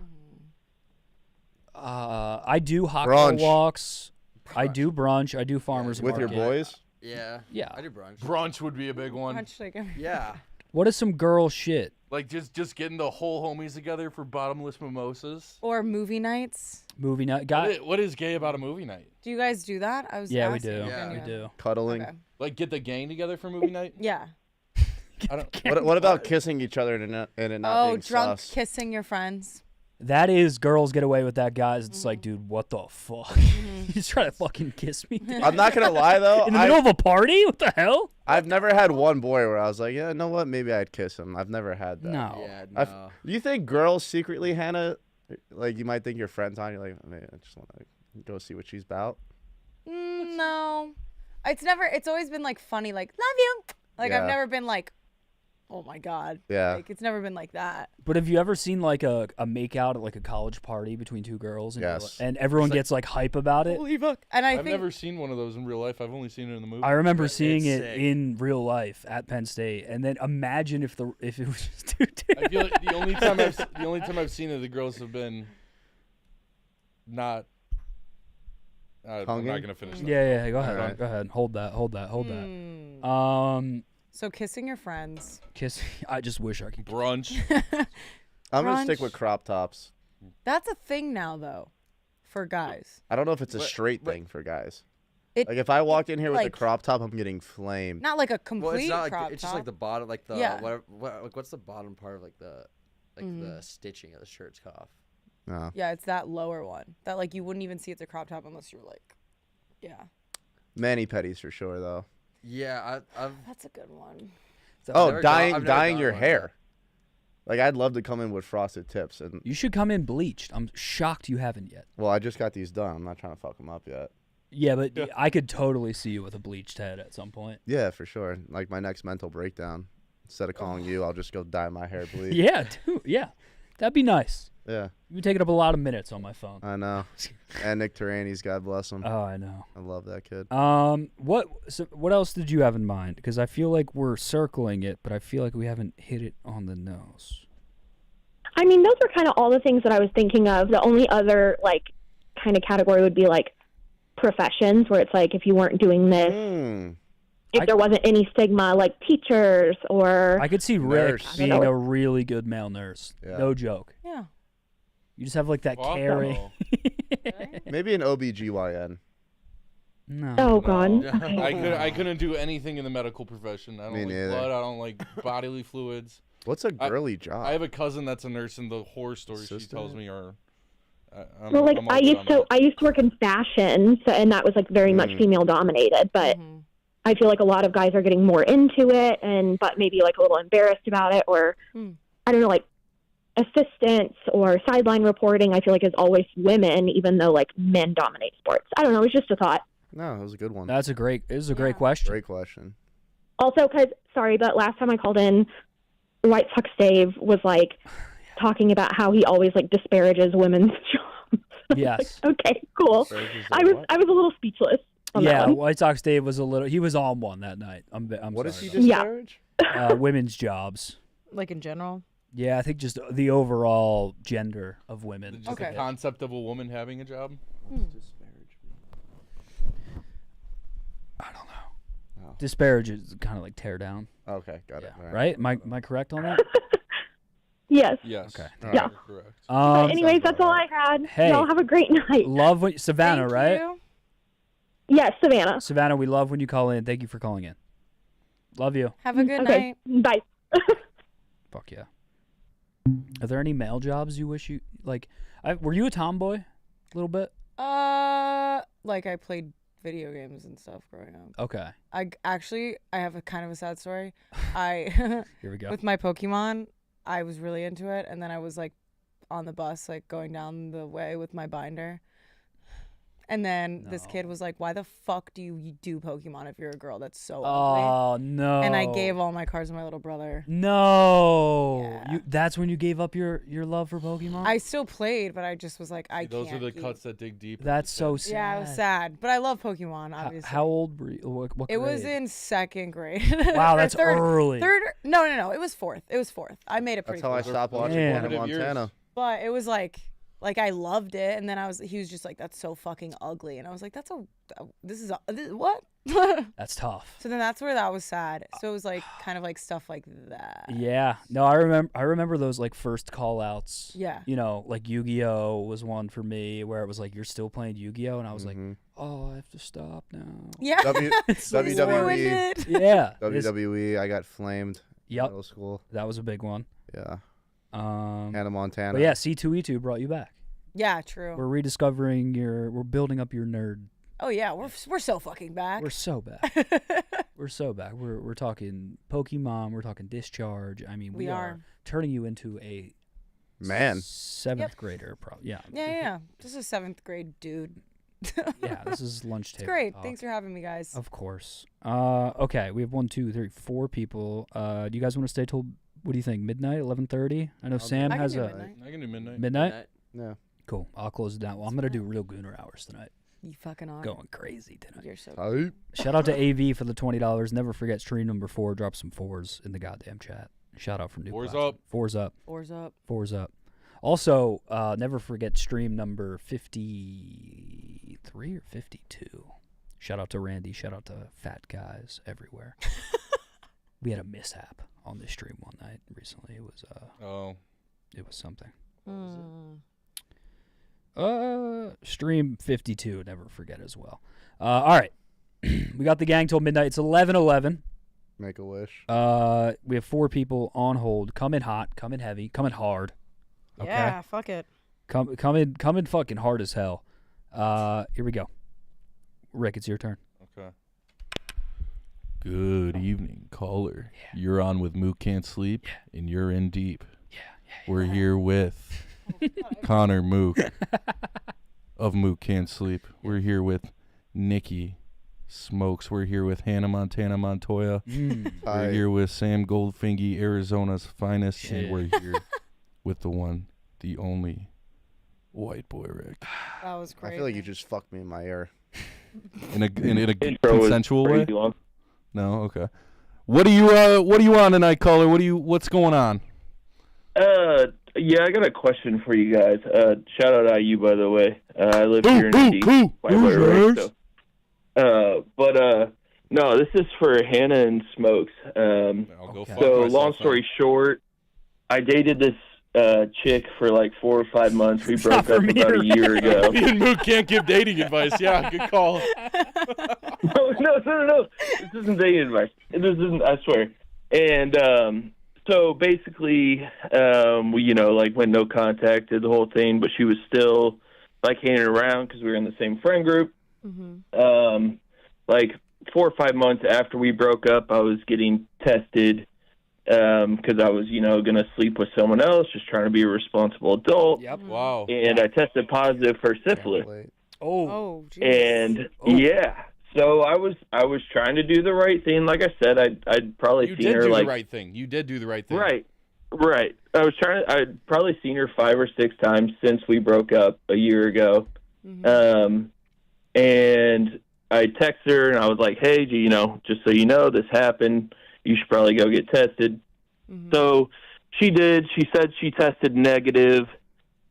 I do hot girl Brunch. walks. I do brunch. I do farmers With your market. boys? Yeah. Yeah. I do brunch. Brunch would be a big one. Punch like Yeah. What is some girl shit? Like just getting the whole homies together for bottomless mimosas. Or movie nights. Movie night. Got What is gay about a movie night? Do you guys do that? I was Yeah, we asking. do. Okay, We do. Cuddling. Okay. Like get the gang together for movie night? Yeah. I don't. What about kissing each other and it not Oh, being drunk sus? kissing your friends. That is girls get away with that, guys. It's like, dude, what the fuck? You just try to fucking kiss me? I'm not gonna lie though. In the middle of a party? What the hell? I've never had one boy where I was like, yeah, you know what? Maybe I'd kiss him. I've never had that. No. Yeah, I've- no. You think girls secretly, Hannah, like you might think your friend's on? You're like, man, I just want to go see what she's about. No. It's always been like funny, like, love you. Like, Yeah. I've never been like, oh my God. Yeah. Like, it's never been like that. But have you ever seen like a makeout at like a college party between two girls? And you're Yes. like- and everyone gets like hype about it. Holy fuck. And I I've think never seen one of those in real life. I've only seen it in the movie. I remember seeing it sick. in real life at Penn State, and then imagine if it was just two dudes. I feel like the only time I've seen it, the girls have been not. I'm Tonguing? not gonna finish that. Yeah, go ahead, Alright. go ahead. Hold that. so kissing your friends. Kiss. I just wish I could. Brunch. I'm gonna stick Brunch. with crop tops. That's a thing now, though, for guys. I don't know if it's a straight thing for guys. It- Like if I walked in here with a like- crop top, I'm getting flamed. Not like a Well, complete it's not like crop it's top. just like the bottom, like the Yeah. like what's the bottom part of like the stitching of the shirt's cuff. No. Yeah, it's that lower one. That like you wouldn't even see it's a crop top unless you were like, yeah. Mani pedis for sure though. Yeah, I've That's a good one. Oh, never dyeing I've never dyeing done your one, hair. Like, I'd love to come in with frosted tips. And You should come in bleached. I'm shocked you haven't yet. well, I just got these done. I'm not trying to fuck them up yet. Yeah, but I could totally see you with a bleached head at some point. Yeah, for sure. Like my next mental breakdown. Instead of calling you, I'll just go dye my hair bleach. Yeah, dude. Yeah, that'd be nice. Yeah. You've been taking up a lot of minutes on my phone. I know. And Nick Terani's, God bless him. Oh, I know. I love that kid. What else did you have in mind? Because I feel like we're circling it, but I feel like we haven't hit it on the nose. I mean, those were kind of all the things that I was thinking of. The only other, like, kind of category would be, like, professions, where it's like, if you weren't doing this, if there wasn't any stigma, like teachers or... I could see Rick being a really good male nurse. Yeah. No joke. Yeah. You just have, like, that caring. Maybe an OBGYN. No. Oh, God. I couldn't do anything in the medical profession. I don't Me like neither. blood. I don't like bodily fluids. What's a girly job? I have a cousin that's a nurse, and the horror stories she tells me are... Well, like, I used to work in fashion, so, and that was, like, very much female-dominated, but... I feel like a lot of guys are getting more into it, but maybe like a little embarrassed about it, or I don't know, like assistants or sideline reporting. I feel like is always women, even though like men dominate sports. I don't know. It's just a thought. No, it was a good one. It was a great question. Great question. Also, because sorry, but last time I called in, White Sox Dave was like talking about how he always like disparages women's jobs. Yes. Okay, cool. I was a little speechless. Yeah, White Sox Dave was he was on one that night. I'm what sorry does he disparage? Women's jobs. Like in general? Yeah, I think just the overall gender of women. Just the concept of a woman having a job. Disparage is kind of like tear down. Okay, got it. All Right? Am I correct on that? Yes. Yes. Okay. Yeah. Correct. But anyways, that's all I had. Hey. Y'all have a great night. Love when Savannah, right? Yes, Savannah. Savannah, we love when you call in. Thank you for calling in. Love you. Have a good Okay. night. Bye. Fuck yeah. Are there any male jobs you wish you like? Were you a tomboy? A little bit. Like I played video games and stuff growing up. Okay. I have a kind of a sad story. Here we go. With my Pokemon, I was really into it, and then I was like on the bus, like going down the way with my binder. And then this kid was like, "Why the fuck do you do Pokemon if you're a girl? That's so ugly." Oh no. And I gave all my cards to my little brother. No. That's when you gave up your love for Pokemon? I still played, but I just was like, Those are the cuts that dig deep. That's so sad. Yeah, I was sad, but I love Pokemon. Obviously. How old were you? What It was grade? in second grade. Wow, Or that's early. No. It was fourth. It was fourth. I made it pretty. That's how I cool. stopped watching Hannah Montana. But it was like I loved it, and then he was just like, "That's so fucking ugly," and I was like, what? That's tough. So then that's where that was sad. So it was like kind of like stuff like that. Yeah. No, I remember those like first call outs. Yeah. You know, like Yu-Gi-Oh was one for me where it was like you're still playing Yu-Gi-Oh and I was like, "Oh, I have to stop now." Yeah. WWE. Yeah. WWE. I got flamed. in Yep. Middle school. That was a big one. Yeah. Hannah Montana. But yeah, C2E2 brought you back. Yeah, true. We're rediscovering we're building up your nerd. Oh yeah, we're so fucking back. We're so back. We're so back. We're talking Pokemon. We're talking Discharge. I mean, we are turning you into a man, 7th grader. Yeah. Yeah. This is 7th grade dude. Yeah, this is lunch table. It's great. talk. Thanks for having me, guys. Of course. Okay, we have 1, 2, 3, 4 people. Do you guys want to stay till what do you think? Midnight, 11:30? I know Sam has a midnight. I can do midnight. Midnight? Yeah. Cool. I'll close it down. Well, I'm gonna do real Gooner hours tonight. You fucking are. Going crazy tonight. You're so Shout out to AV for the $20. Never forget stream number 4. Drop some 4s in the goddamn chat. Shout out from New Fours Class. up. 4s up. 4s up. 4s up. Also, never forget stream number 53 or 52. Shout out to Randy. Shout out to fat guys everywhere. We had a mishap on this stream one night recently. It was it was something. Stream 52, never forget as well. All right. We got the gang till midnight. It's 11:11. Make a wish. We have 4 people on hold. Come in hot, come in heavy, come in hard. Okay? Yeah, fuck it. Come in fucking hard as hell. Here we go. Rick, it's your turn. Okay. Good evening, caller. You're on with Mook Can't Sleep, and you're in deep. Yeah. We're here with Connor Mook of Mook Can't Sleep. We're here with Nicky Smokes. We're here with Hannah Montana Montoya. We're here with Sam Goldfingy, Arizona's finest, and we're here with the one, the only, White Boy Rick. That was crazy. I feel like you just fucked me in my ear. In a Intro was consensual way? crazy long. No, okay. What are you on tonight, caller? What's going on? Yeah, I got a question for you guys. Shout out IU, by the way. I live here in D.C. No, this is for Hannah and Smokes. So, long story short, I dated this chick for like 4 or 5 months. We broke up about a year ago. Me and Mook can't give dating advice. Yeah, good call. No. This isn't dating advice. This isn't, I swear. And so basically, we, like went no contact, did the whole thing, but she was still like hanging around because we were in the same friend group. Like 4 or 5 months after we broke up, I was getting tested because I was, going to sleep with someone else, just trying to be a responsible adult. Yep. Wow. And I tested positive for syphilis. Oh. And yeah, so I was trying to do the right thing. Like I said, I'd probably You seen did her do like the right thing. You did do the right thing. Right. I'd probably seen her 5 or 6 times since we broke up a year ago. And I texted her and I was like, hey, just so you know, this happened. You should probably go get tested. So she did. She said she tested negative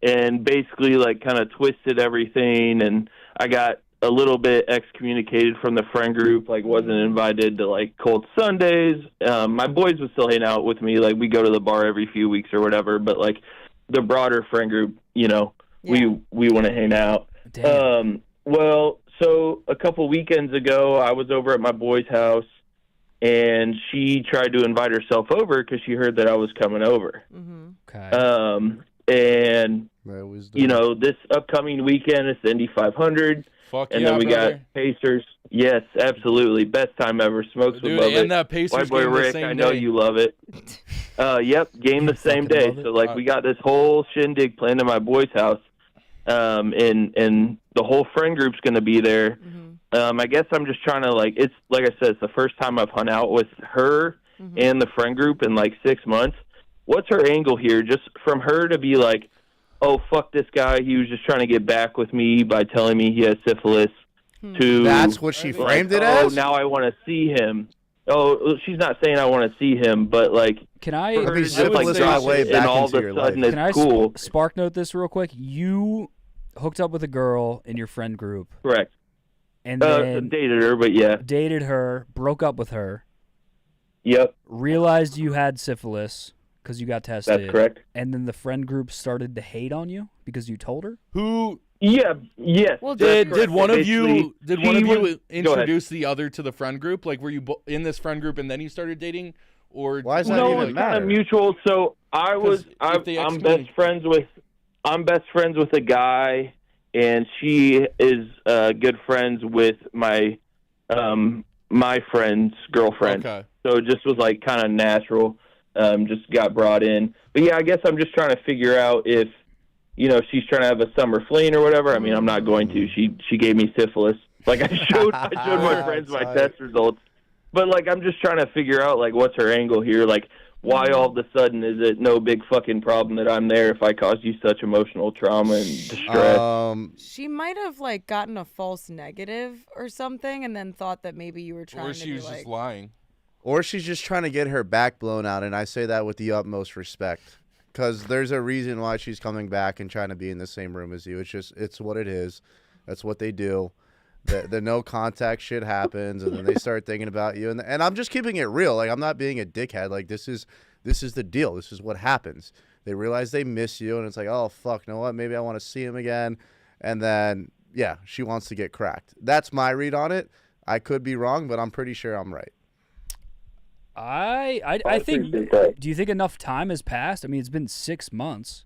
and basically like kind of twisted everything. And I got a little bit excommunicated from the friend group, like wasn't invited to like cold Sundays. My boys would still hang out with me. Like we go to the bar every few weeks or whatever, but like the broader friend group, we want to hang out. Well, so a couple weekends ago, I was over at my boy's house and she tried to invite herself over because she heard that I was coming over. Okay. And this upcoming weekend is the Indy 500. And then we got Pacers. Yes, absolutely. Best time ever. Smokes would love it. That Pacers White Boy game Rick, the same I know day. you love it. Yep, game the same day. So, like, we got this whole shindig planned at my boy's house. And the whole friend group's going to be there. I guess I'm just trying to, like, it's, like I said, it's the first time I've hung out with her and the friend group in, like, 6 months. What's her angle here? Just from her to be like, oh, fuck this guy, he was just trying to get back with me by telling me he has syphilis, to... That's what she framed it as? Oh, now I want to see him. Oh, she's not saying I want to see him, but, like... Can I... for her to just, like, drop it and all of a sudden it's Can I cool. spark note this real quick? You hooked up with a girl in your friend group. Correct. And then... dated her, but yeah. Dated her, broke up with her. Yep. Realized you had syphilis because you got tested. That's correct. And then the friend group started to hate on you because you told her? Who... Yeah, yes. Well, Did one of you was- introduce the other to the friend group? Like, were you in this friend group and then you started dating, or why is that no, even it's matter? kind of mutual. So I'm best friends with a guy, and she is good friends with my friend's girlfriend. Okay. So it just was like kind of natural. Just got brought in. But yeah, I guess I'm just trying to figure out if she's trying to have a summer fling or whatever. I mean, I'm not going to. She gave me syphilis. Like I showed my friends my test results. But like I'm just trying to figure out like what's her angle here. Like why all of a sudden is it no big fucking problem that I'm there if I caused you such emotional trauma and distress? She might have like gotten a false negative or something, and then thought that maybe you were trying or to she be was like, just lying. Or she's just trying to get her back blown out, and I say that with the utmost respect. Because there's a reason why she's coming back and trying to be in the same room as you. It's what it is. That's what they do. The no contact shit happens, and then they start thinking about you. And I'm just keeping it real. Like, I'm not being a dickhead. Like, this is the deal. This is what happens. They realize they miss you, and it's like, oh, fuck, you know what? Maybe I want to see him again. And then, yeah, she wants to get cracked. That's my read on it. I could be wrong, but I'm pretty sure I'm right. I think. Do you think enough time has passed? I mean, it's been 6 months.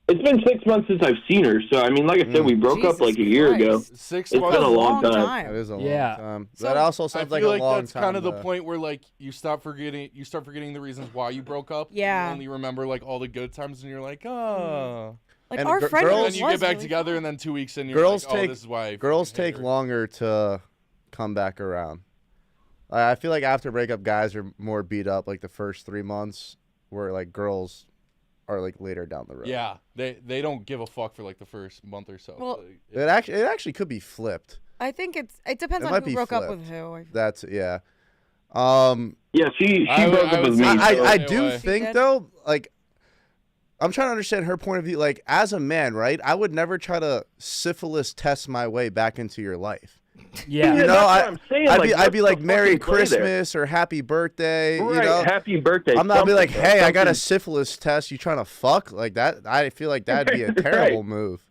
It's been 6 months since I've seen her. So I mean, like I said, we broke up like a year ago. 6 It's months. been a long time. That is a long Yeah. time. So, That also sounds I like feel a like long that's time. kind of the to- point where like you start forgetting the reasons why you broke up. Yeah. You only remember like all the good times, and you're like, oh. Like And our gr- friend girls- And then you was get back really together, fun. and then 2 weeks in, you're Girls like, oh, take this is why. I girls fucking hate take her. longer to come back around. I feel like after breakup, guys are more beat up like the first 3 months, where like girls are like later down the road. Yeah, they don't give a fuck for like the first month or so. Well, Like, It actually could be flipped. I think it depends It on might who be broke up with flipped. who. That's yeah. Yeah, she I would- broke I up would with say me. so. I Stay do away. think did? though, like, I'm trying to understand her point of view. Like, as a man, right? I would never try to syphilis test my way back into your life. Yeah. You know, that's what I'm saying, I'd like, be what's like the Merry fucking play there? Christmas or Happy Birthday. Right, You know, happy birthday. I'm not be like, something, hey, I got a something. syphilis test. You trying to fuck like that? I feel like that'd be a Right. terrible move.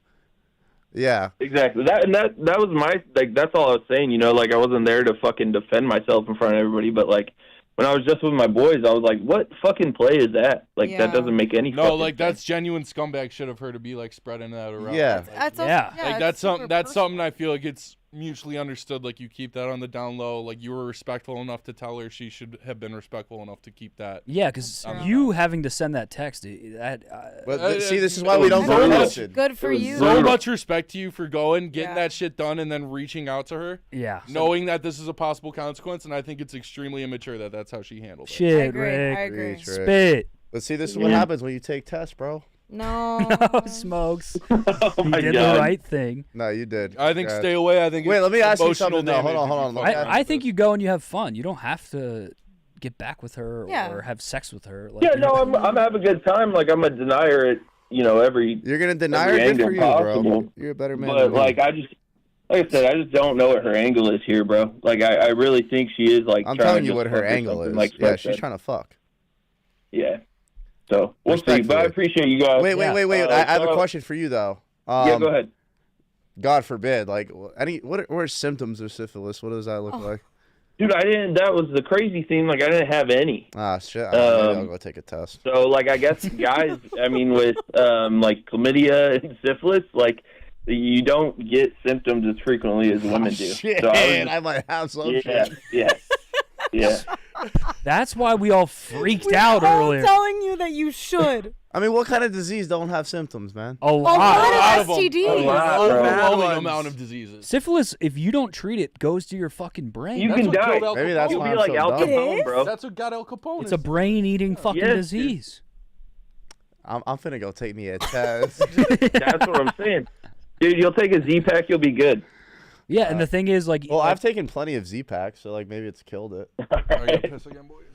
Yeah. Exactly. That was my like. That's all I was saying. You know, like I wasn't there to fucking defend myself in front of everybody, but like when I was just with my boys, I was like, what fucking play is that? Like Yeah. that doesn't make any. no, fucking like sense. that's genuine scumbag shit of her to be like spreading that around. Yeah. Like, That's also, Yeah. yeah. like it's that's super something. That's personal. something I feel like it's mutually understood. Like you keep that on the down low. Like you were respectful enough to tell her. She should have been respectful enough to keep that. Yeah, because That's you having to send that text, But see, this is why we don't so go much- tested. Good for you. So much respect to you for going, getting Yeah. that shit done, and then reaching out to her, yeah. knowing that this is a possible consequence. And I think it's extremely immature that that's how she handled it. Shit, I agree. Rick. I agree. Reach, Rick. Spit. But see, this is what happens when you take tests, bro. No. No, Smokes. Oh You my did God. the right thing. No, you did. I think Yeah. stay away. I think. Wait, it's let me ask you emotional something, though. Hold damage on, if hold you on. fuck Let me around I with think this. you go and you have fun. You don't have to get back with her Yeah. or have sex with her. Like, Yeah, no, I'm having a good time. Like I'm a denier at every. You're gonna deny her? every Good for angle you, possible. bro. You're a better man. But than me. like I said, I just don't know what her angle is here, bro. Like I really think she is like. I'm trying telling to you just what her fuck or angle something, is. Like Yeah, Seth she's said. trying to fuck. Yeah. So we'll see. But I Respectfully. appreciate you guys. Wait. I have a question for you though. Yeah, go ahead. God forbid, like what are symptoms of syphilis? What does that look like? Dude, I didn't. That was the crazy thing. Like I didn't have any. Ah, shit. Maybe I'll Um, go take a test. So like I guess guys, I mean with like chlamydia and syphilis, like you don't get symptoms as frequently as women do. Shit, So I might have some yeah, shit. yeah. That's why we all freaked We're out all earlier. telling you that you should. I mean, what kind of disease don't have symptoms, man? A A lot. lot of them. STDs. A lot, bro. Overwhelming Bad amount ones. of diseases. Syphilis, if you don't treat it, goes to your fucking brain. You That's can what die. killed Al Maybe that's Capone. You'll why be I'm like so Al dumb. Capone, bro. That's what got Al Capone. It's a brain-eating fucking Yes, dude. disease. I'm finna go take me a test. That's what I'm saying. Dude, you'll take a Z-Pack, you'll be good. Yeah, and the thing is, like, Well, I've taken plenty of Z-Packs, so like maybe it's killed it. Are you gonna piss again, boys?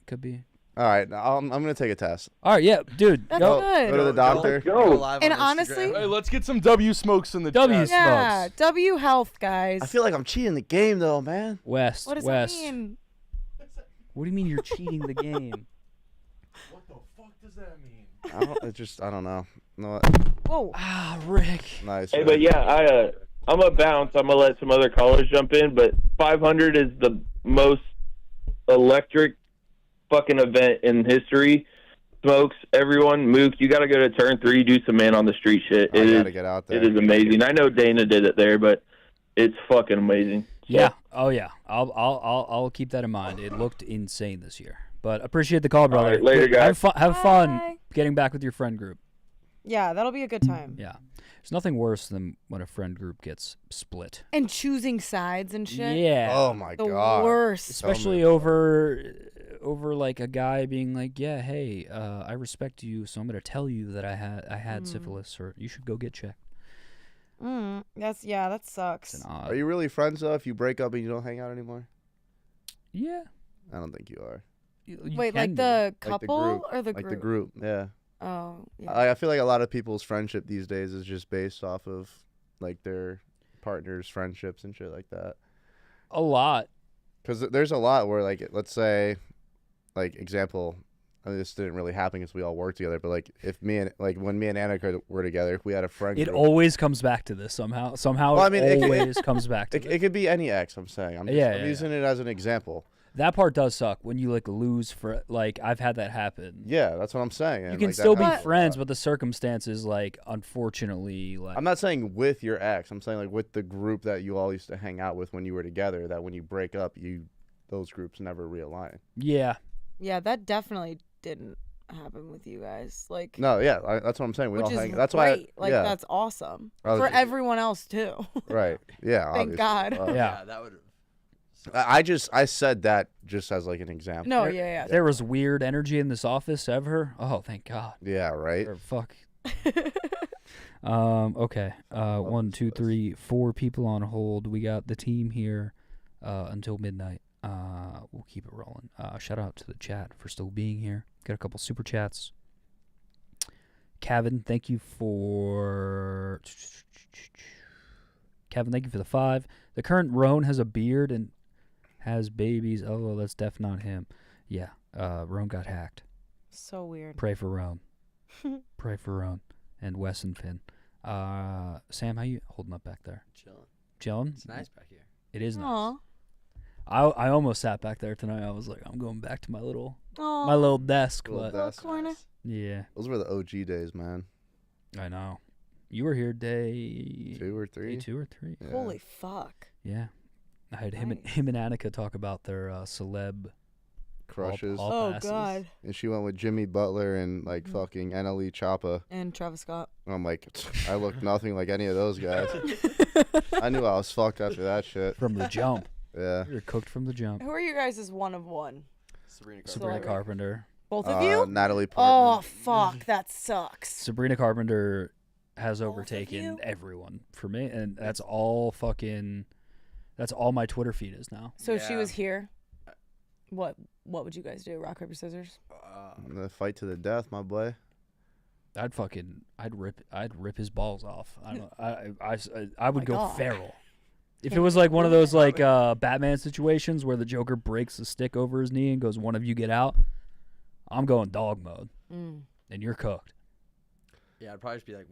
could be. All right, now I'm gonna take a test. All right, yeah, dude. That's go. good. Go to the doctor. Go. live And on Instagram. honestly- Hey, let's get some W smokes in the W chat. Yeah. Smokes. W health, guys. I feel like I'm cheating the game though, man. West. What does West. that mean? What do you mean you're cheating the game? What the fuck does that mean? I don't know. No, Whoa. Ah, Rick. nice. Hey, Rick. but yeah, I'm a bounce. I'm gonna let some other callers jump in, but 500 is the most electric fucking event in history. Smokes, everyone, Mook, you got to go to turn 3, do some man on the street shit. I It gotta is, get out there. it is amazing. I know Dana did it there, but it's fucking amazing. Yeah. Oh yeah. I'll keep that in mind. It looked insane this year. But appreciate the call, brother. right, later, guys. Have fun Bye. getting back with your friend group. Yeah, that'll be a good time. Yeah. There's nothing worse than when a friend group gets split. And choosing sides and shit. Yeah. Oh my The god. worst. Especially over like a guy being like, "Yeah, hey, I respect you, so I'm gonna tell you that I had syphilis, or you should go get checked." That sucks. It's an odd. Are you really friends though? If you break up and you don't hang out anymore? Yeah. I don't think you are. You Wait, can like be. the Like couple the group. or the like group? the group, yeah. Oh, yeah. I feel like a lot of people's friendship these days is just based off of like their partners' friendships and shit like that. A lot. Because there's a lot where, like, let's say, like, example, I mean, this didn't really happen because we all worked together, but like, if me and when me and Annika were together, if we had a friend, It group, always comes back to this somehow. Somehow Well, I mean, it always comes back to it could be any ex. I'm saying, I'm Yeah, using it as an example. That part does suck when you like lose for like I've had that happen. Yeah, that's what I'm saying. You and, can like, that still be happens a friends, lot. but the circumstances like unfortunately like I'm not saying with your ex. I'm saying like with the group that you all used to hang out with when you were together. That when you break up, those groups never realign. Yeah. Yeah, that definitely didn't happen with you guys. Like No, yeah, that's what I'm saying. We which all is hang. That's great. why. Like yeah. that's awesome I was for just- everyone else too. Right. Yeah. Thank obviously. God. Yeah. that would. I said that just as like an example. No, yeah. There was weird energy in this office ever. Oh, thank God. Yeah. Right. Or fuck. Okay. 1, 2, 3, 4 people on hold. We got the team here until midnight. We'll keep it rolling. Shout out to the chat for still being here. Got a couple super chats. Kevin, thank you for the 5. The current Roan has a beard and has babies. Oh, that's def not him. Yeah. Roan got hacked. So weird. Pray for Roan. Pray for Roan and Wes and Finn. Sam, how you holding up back there? Chilling. It's nice back here. It is nice. Aw. I almost sat back there tonight. I was like, I'm going back to my little desk. Little But desk. corner. yeah, Those were the OG days, man. I know. You were here day 2 or 3. Day 2 or 3. Yeah. Holy fuck. Yeah. I had him and Annika talk about their celeb Crushes. hall Oh passes. God. And she went with Jimmy Butler and like fucking NLE Choppa. And Travis Scott. And I'm like, I look nothing like any of those guys. I knew I was fucked after that shit. From the jump. Yeah. You're cooked from the jump. Who are you guys as one of one? Sabrina Carpenter. Both of you? Natalie Portman. Oh fuck, that sucks. Sabrina Carpenter has overtaken everyone for me, and that's all my Twitter feed is now. So if she was here, what would you guys do? Rock, paper, scissors? The fight to the death, my boy. I'd rip his balls off. I would My go God. feral. If it was like one of those like Batman situations where the Joker breaks the stick over his knee and goes, "One of you get out," I'm going dog mode, and you're cooked. Yeah, I'd probably just be like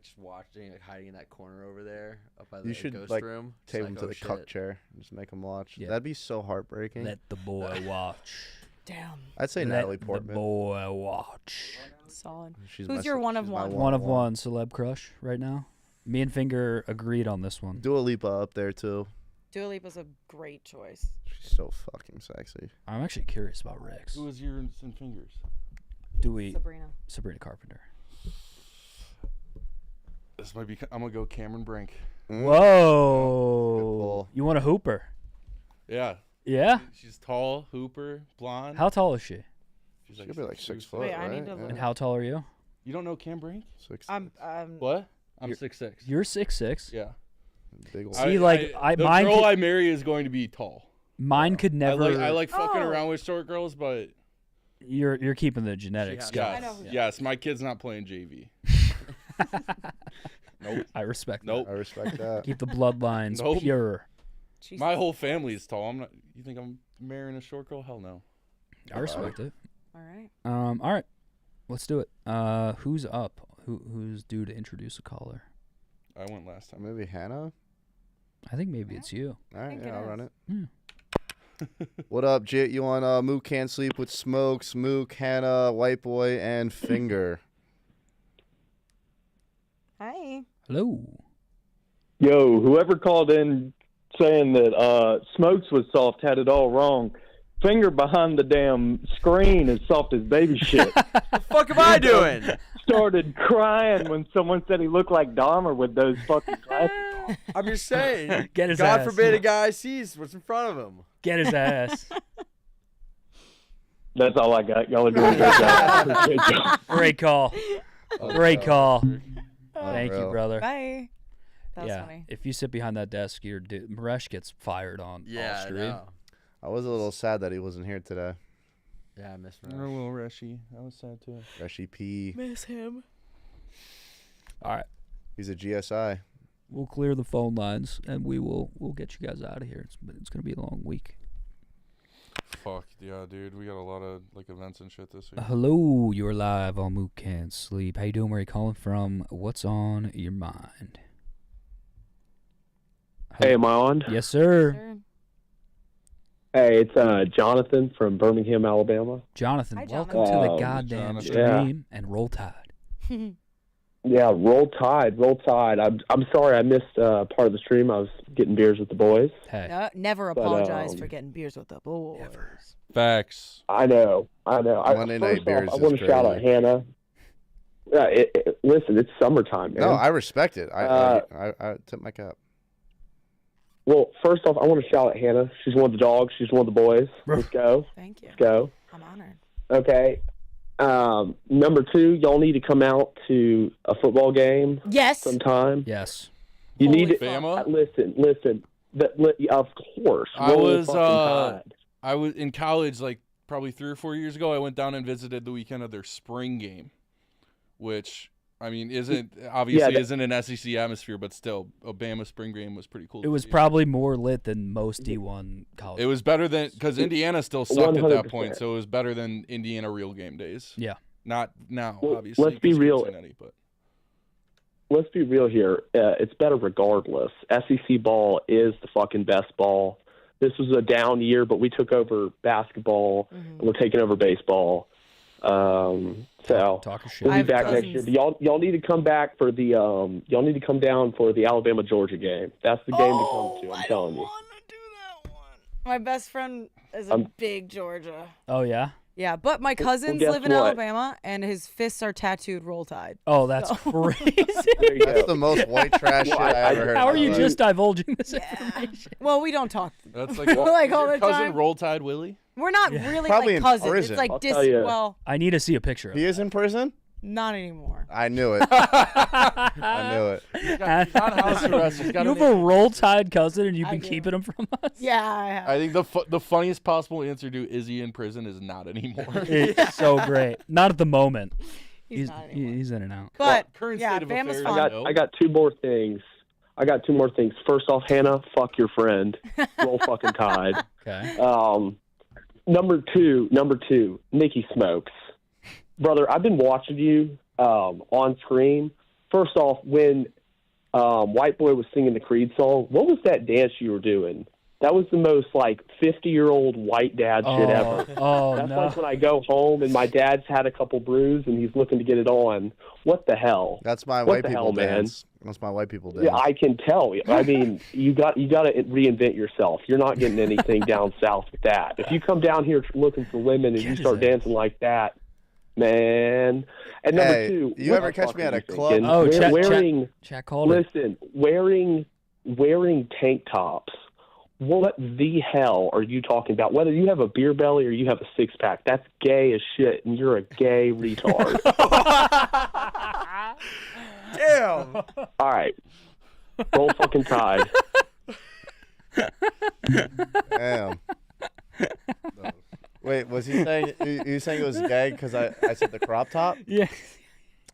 just watching, like hiding in that corner over there, up by the You should ghost like room. Just tape like, him to oh, the shit. cuck chair and just make him watch. Yeah. That'd be so heartbreaking. Let the boy watch. Damn. I'd say Let Natalie the Portman. boy watch. Solid. She's Who's your one of one? One of one celeb crush right now. Me and Finger agreed on this one. Dua Lipa up there too. Dua Lipa's a great choice. She's so fucking sexy. I'm actually curious about Rick's. Who was yours and Fingers? Sabrina Carpenter. This might be. I'm gonna go Cameron Brink. Whoa! You want a hooper? Yeah. Yeah. She's tall, hooper, blonde. How tall is she? She's She'll be like 6 foot, Wait, I right? need to look. And how tall are you? You don't know Cam Brink? 6. I'm What? I'm You're- 6'6". You're 6'6". Yeah. Big old. See, the mine girl could- I marry is going to be tall. Mine could never. I like fucking Oh. around with short girls, but You're keeping the genetics. yes, going. yes, my kid's not playing JV. Nope. I respect that. Nope. I respect that. Keep the bloodlines Nope. pure. My whole family is tall. I'm not. You think I'm marrying a short girl? Hell no. I respect it. All right. All right. Let's do it. Who's up? Who's due to introduce a caller? I went last time. Maybe Hannah. I think maybe it's you. All right, think yeah, it I'll is. run it. Hmm. What up, Jit? You on Mook Can't Sleep with Smokes, Mook, Hannah, White Boy, and Finger. Hi. Hello. Yo, whoever called in saying that Smokes was soft had it all wrong. Finger behind the damn screen is soft as baby shit. The fuck am I doing? Started crying when someone said he looked like Dahmer with those fucking glasses on. I'm just saying. Get his God ass. forbid a guy sees what's in front of him. Get his ass. That's all I got. Y'all are doing a great job. Appreciate y'all. Great call. Great call. Thank you, bro. brother. Bye. That was yeah. funny. If you sit behind that desk, Maresh gets fired on Yeah, off I stream. know. I was a little sad that he wasn't here today. Yeah, I missed You're a little Reshi. I was sad too. Reshi P. Miss him. All right. He's a GSI. We'll clear the phone lines and we'll get you guys out of here. It's gonna be a long week. Fuck yeah, dude. We got a lot of like events and shit this week. Hello, you're live on Mook Can't Sleep. How you doing? Where you calling from? What's on your mind? Hey, am I on? Yes, sir. Hey, it's Jonathan from Birmingham, Alabama. Jonathan, Hi, welcome to the Um, goddamn yeah. stream and Roll Tide. Yeah, roll tide, roll tide. I'm sorry I missed part of the stream. I was getting beers with the boys. Hey. Never But, apologize for getting beers with the boys. Facts. I know. Monday Night First Beers off, I is want to shout out crazy. Hannah. Listen, it's summertime, man. No, I respect it. I tip my cap. Well, first off, I want to shout out Hannah. She's one of the dogs. She's one of the boys. Let's go. Thank you. Let's go. I'm honored. Okay. Number 2, y'all need to come out to a football game. Yes. Sometime. Yes. You Holy need to Bama? listen. Of course. I Roll was fucking Tide. I was in college like probably 3 or 4 years ago. I went down and visited the weekend of their spring game, which I mean isn't an SEC atmosphere, but still, Bama spring game was pretty cool. It was probably more lit than most D1 colleges. It was better than because Indiana still sucked at that 100%. point, so it was better than Indiana real game days. Yeah. Not now, Well, obviously. let's be 'cause real. Cincinnati, but Let's be real here. It's better regardless. SEC ball is the fucking best ball. This was a down year, but we took over basketball. And we're taking over baseball. So talk of shit. we'll be I've back next year. cousins- Y'all need to come back for the y'all need to come down for the Alabama Georgia game. That's the game to come to. I'm telling you. My best friend is a I'm- big Georgia. Oh, yeah? Yeah, but my cousins guess live in what? Alabama, and his fists are tattooed Roll Tide. Oh, that's So- crazy. There you That's go. the most white trash shit I ever heard. How in are my you life. just divulging this information? Well, we don't talk. that's like Like is all your the cousin time. Roll Tide Willie. We're not really Probably like in cousins. prison. It's like I'll tell ya. well, I need to see a picture of He it. is in prison? not anymore. I knew it. I knew it. He's on house arrest. He's got You a have a Roll Tide cousin and you've I been do. keeping him from us? Yeah, I have. I think the funniest possible answer to is he in prison is not anymore. It's so great. Not at the moment. He's not anymore. He's in and out. But current yeah, state of Bama's affairs, fun. I got 2 more things. First off, Hannah, fuck your friend. Roll fucking Tide. Okay. Number two, Nicky Smokes. Brother, I've been watching you on screen. First off, when White Boy was singing the Creed song, what was that dance you were doing? That was the most, 50-year-old white dad shit ever. Oh, That's no. like when I go home and my dad's had a couple brews and he's looking to get it on. What the hell? That's my What white the people hell, man? dance. That's my white people dance. Yeah, I can tell. I mean, you got to reinvent yourself. You're not getting anything down south with that. If you come down here looking for women and you start dancing like that, man. And number Hey, 2, you what ever the catch fuck me are at a you club? thinking? Oh, wearing, Chat called it. listen, wearing tank tops. What the hell are you talking about? Whether you have a beer belly or you have a 6-pack, that's gay as shit, and you're a gay retard. Damn. All right. Roll fucking Tide. Damn. No. Wait, was he saying you saying it was gay because I said the crop top? Yeah.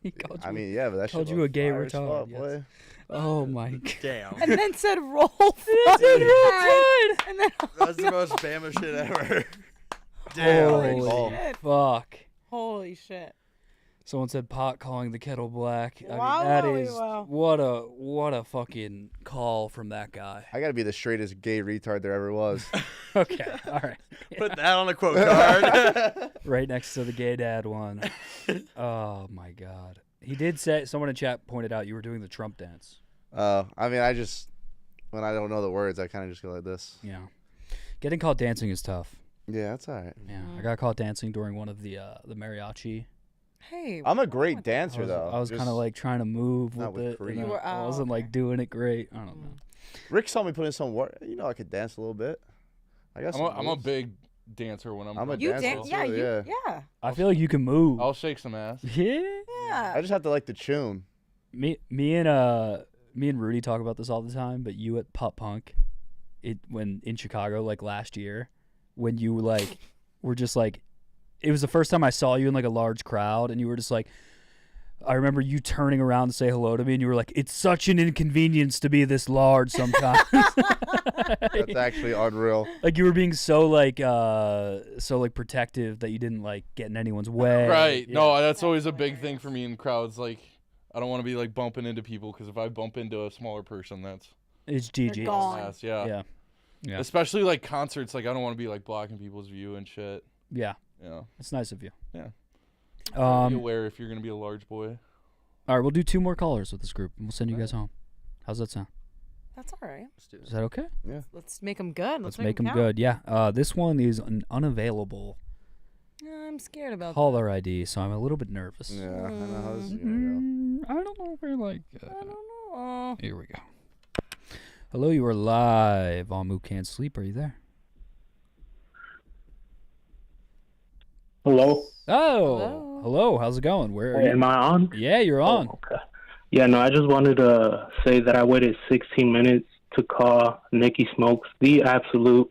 He called you, I mean, yeah, but that called shit you a looked gay fire as retard. fuck, Yes. boy. Oh, my God. Damn. And then said Roll It said Roll Tide. And then That's the most Bama shit ever. Damn. Holy shit. fuck. Holy shit. Someone said pot calling the kettle black. I mean, Wow, that wowie, is wow. what a fucking call from that guy. I gotta be the straightest gay retard there ever was. Okay, all right. Put that on a quote card. Right next to the gay dad one. Oh my God. He did say, someone in chat pointed out you were doing the Trump dance. I mean, I just when I don't know the words, I kind of just go like this. Yeah. Getting caught dancing is tough. Yeah, that's all right. Yeah, I got caught dancing during one of the mariachi. Hey. I'm a great dancer I was though. kind of like trying to move not with with it. Creed. and You were- I oh, wasn't like doing it great. I don't know. Rick saw me put in some work. You know, I could dance a little bit. I guess I'm a big dancer when I'm. I'm a You dancer dance? too, Yeah, yeah. yeah. I feel like you can move. I'll shake some ass. Yeah. Yeah. I just have to like the tune. Me and Rudy talk about this all the time, but you at Pop Punk, when in Chicago like last year, when you like were just like, it was the first time I saw you in like a large crowd, and you were just like, I remember you turning around to say hello to me, and you were like, "It's such an inconvenience to be this large sometimes." That's actually unreal. Like you were being so like protective that you didn't like get in anyone's way. Right. Yeah. No, that's always a big thing for me in crowds. Like, I don't want to be like bumping into people because if I bump into a smaller person, that's It's GG. gone. ass. Yeah. Yeah. Yeah. Especially like concerts. Like I don't want to be like blocking people's view and shit. Yeah. You know. It's nice of you. Yeah. Be Um, aware if you're gonna be a large boy. all right, we'll do 2 more callers with this group, and we'll send you guys home. How's that sound? That's all right. Is that okay? Yeah. Let's make them good. Let's make them count. good. Yeah. This one is an unavailable I'm scared about caller ID, so I'm a little bit nervous. Yeah, I know how this is gonna go. I don't know if I like. I don't know. Here we go. Hello, you are live on Mook Can't Sleep. Are you there? Hello. Oh, hello. How's it going? Where are Hey, you? am I on? Yeah, you're on. Okay. Yeah, no, I just wanted to say that I waited 16 minutes to call Nicky Smokes the absolute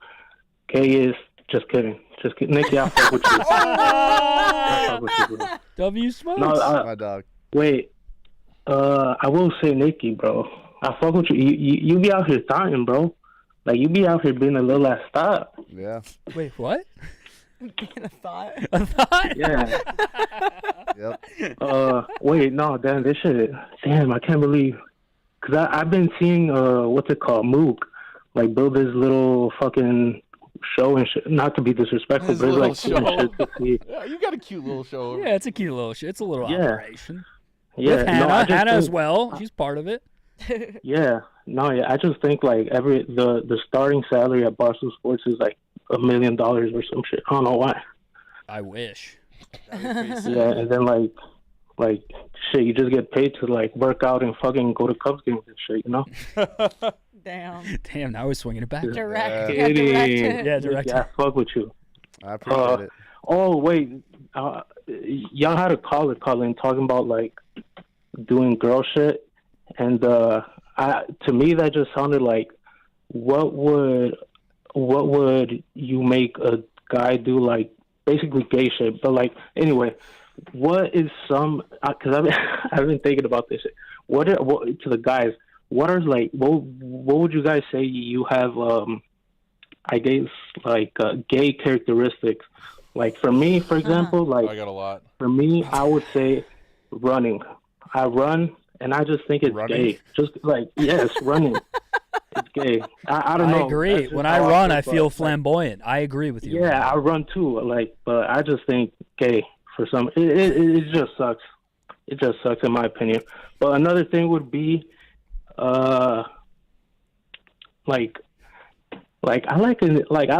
gayest. Just kidding. Just kidding. Nicky, I fuck with you. I fuck with you, bro. W Smokes. No, my dog. Wait. I will say, Nicky, bro. I fuck with you. You be out here thotting, bro. Like, you be out here being a little ass stop. Yeah. Wait, what? Being a thought. A thought? Yeah. Yep. Wait, no, damn, this shit. Damn, I can't believe. Because I've been seeing, what's it called, Mook, like, build this little fucking show and shit. Not to be disrespectful, His but it's little like cool shit to see. Yeah, you got a cute little show. Yeah, it's a cute little shit. It's a little Yeah. operation. Yeah, With no, Hannah. I just Hannah as think- well. She's part of it. Yeah, no, yeah. I just think like the starting salary at Barstool Sports is like $1 million or some shit. I don't know why. I wish. Yeah, and then like shit, you just get paid to like work out and fucking go to Cubs games and shit, you know? Damn. Damn, now we're swinging it back. Direct. Yeah, direct. Yeah, direct. Yeah, I fuck with you. I appreciate it. Oh wait, y'all had a caller calling talking about like doing girl shit, and to me that just sounded like what would you make a guy do, like basically gay shit, but like anyway, what is some because I've been thinking about this. What to the guys? What are like what would you guys say you have? I guess like gay characteristics. Like for me, for example, like I got a lot. For me, I would say running. I run, and I just think it's gay. Just like yes, running. It's gay. I don't know. I agree. That's just When I how run, feel, I but, feel like, flamboyant. I agree with you. Yeah, I run too. Like, but I just think gay for some. It just sucks. It just sucks in my opinion. But another thing would be, like I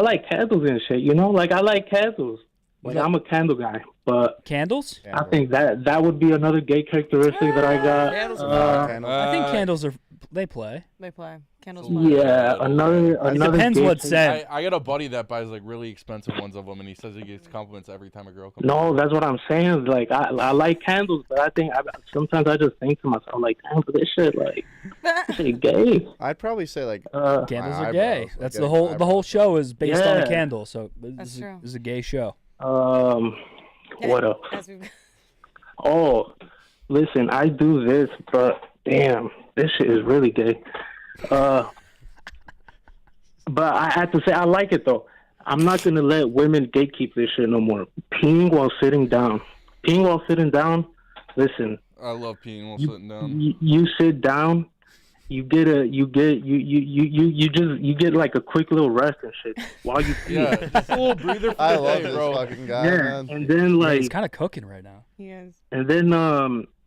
like candles and shit. You know, like I like candles. Like I'm a candle guy, but candles. I think that would be another gay characteristic that I got. I think candles are they play. They play. Candles play. Yeah, another depends gay what thing- scent. I got a buddy that buys like really expensive ones of them, and he says he gets compliments every time a girl comes. No, that's what I'm saying. Like I like candles, but I think sometimes I just think to myself, like, damn, but this shit like this shit gay. I'd probably say like Candles my are gay. eyebrows, like That's getting the whole show is based on a Yeah. candle. So this That's is, true. this is a gay show. What else? Oh, listen, I do this, but damn, this shit is really gay. But I have to say I like it though. I'm not gonna let women gatekeep this shit no more. Peeing while sitting down. Peeing while sitting down. Listen, I love peeing while sitting down. you sit down. You get like a quick little rest and shit while you pee. Yeah, just a little breather for I the love day, this bro. fucking guy, Yeah, man. and then like He's kind of cooking right now. He is. And then,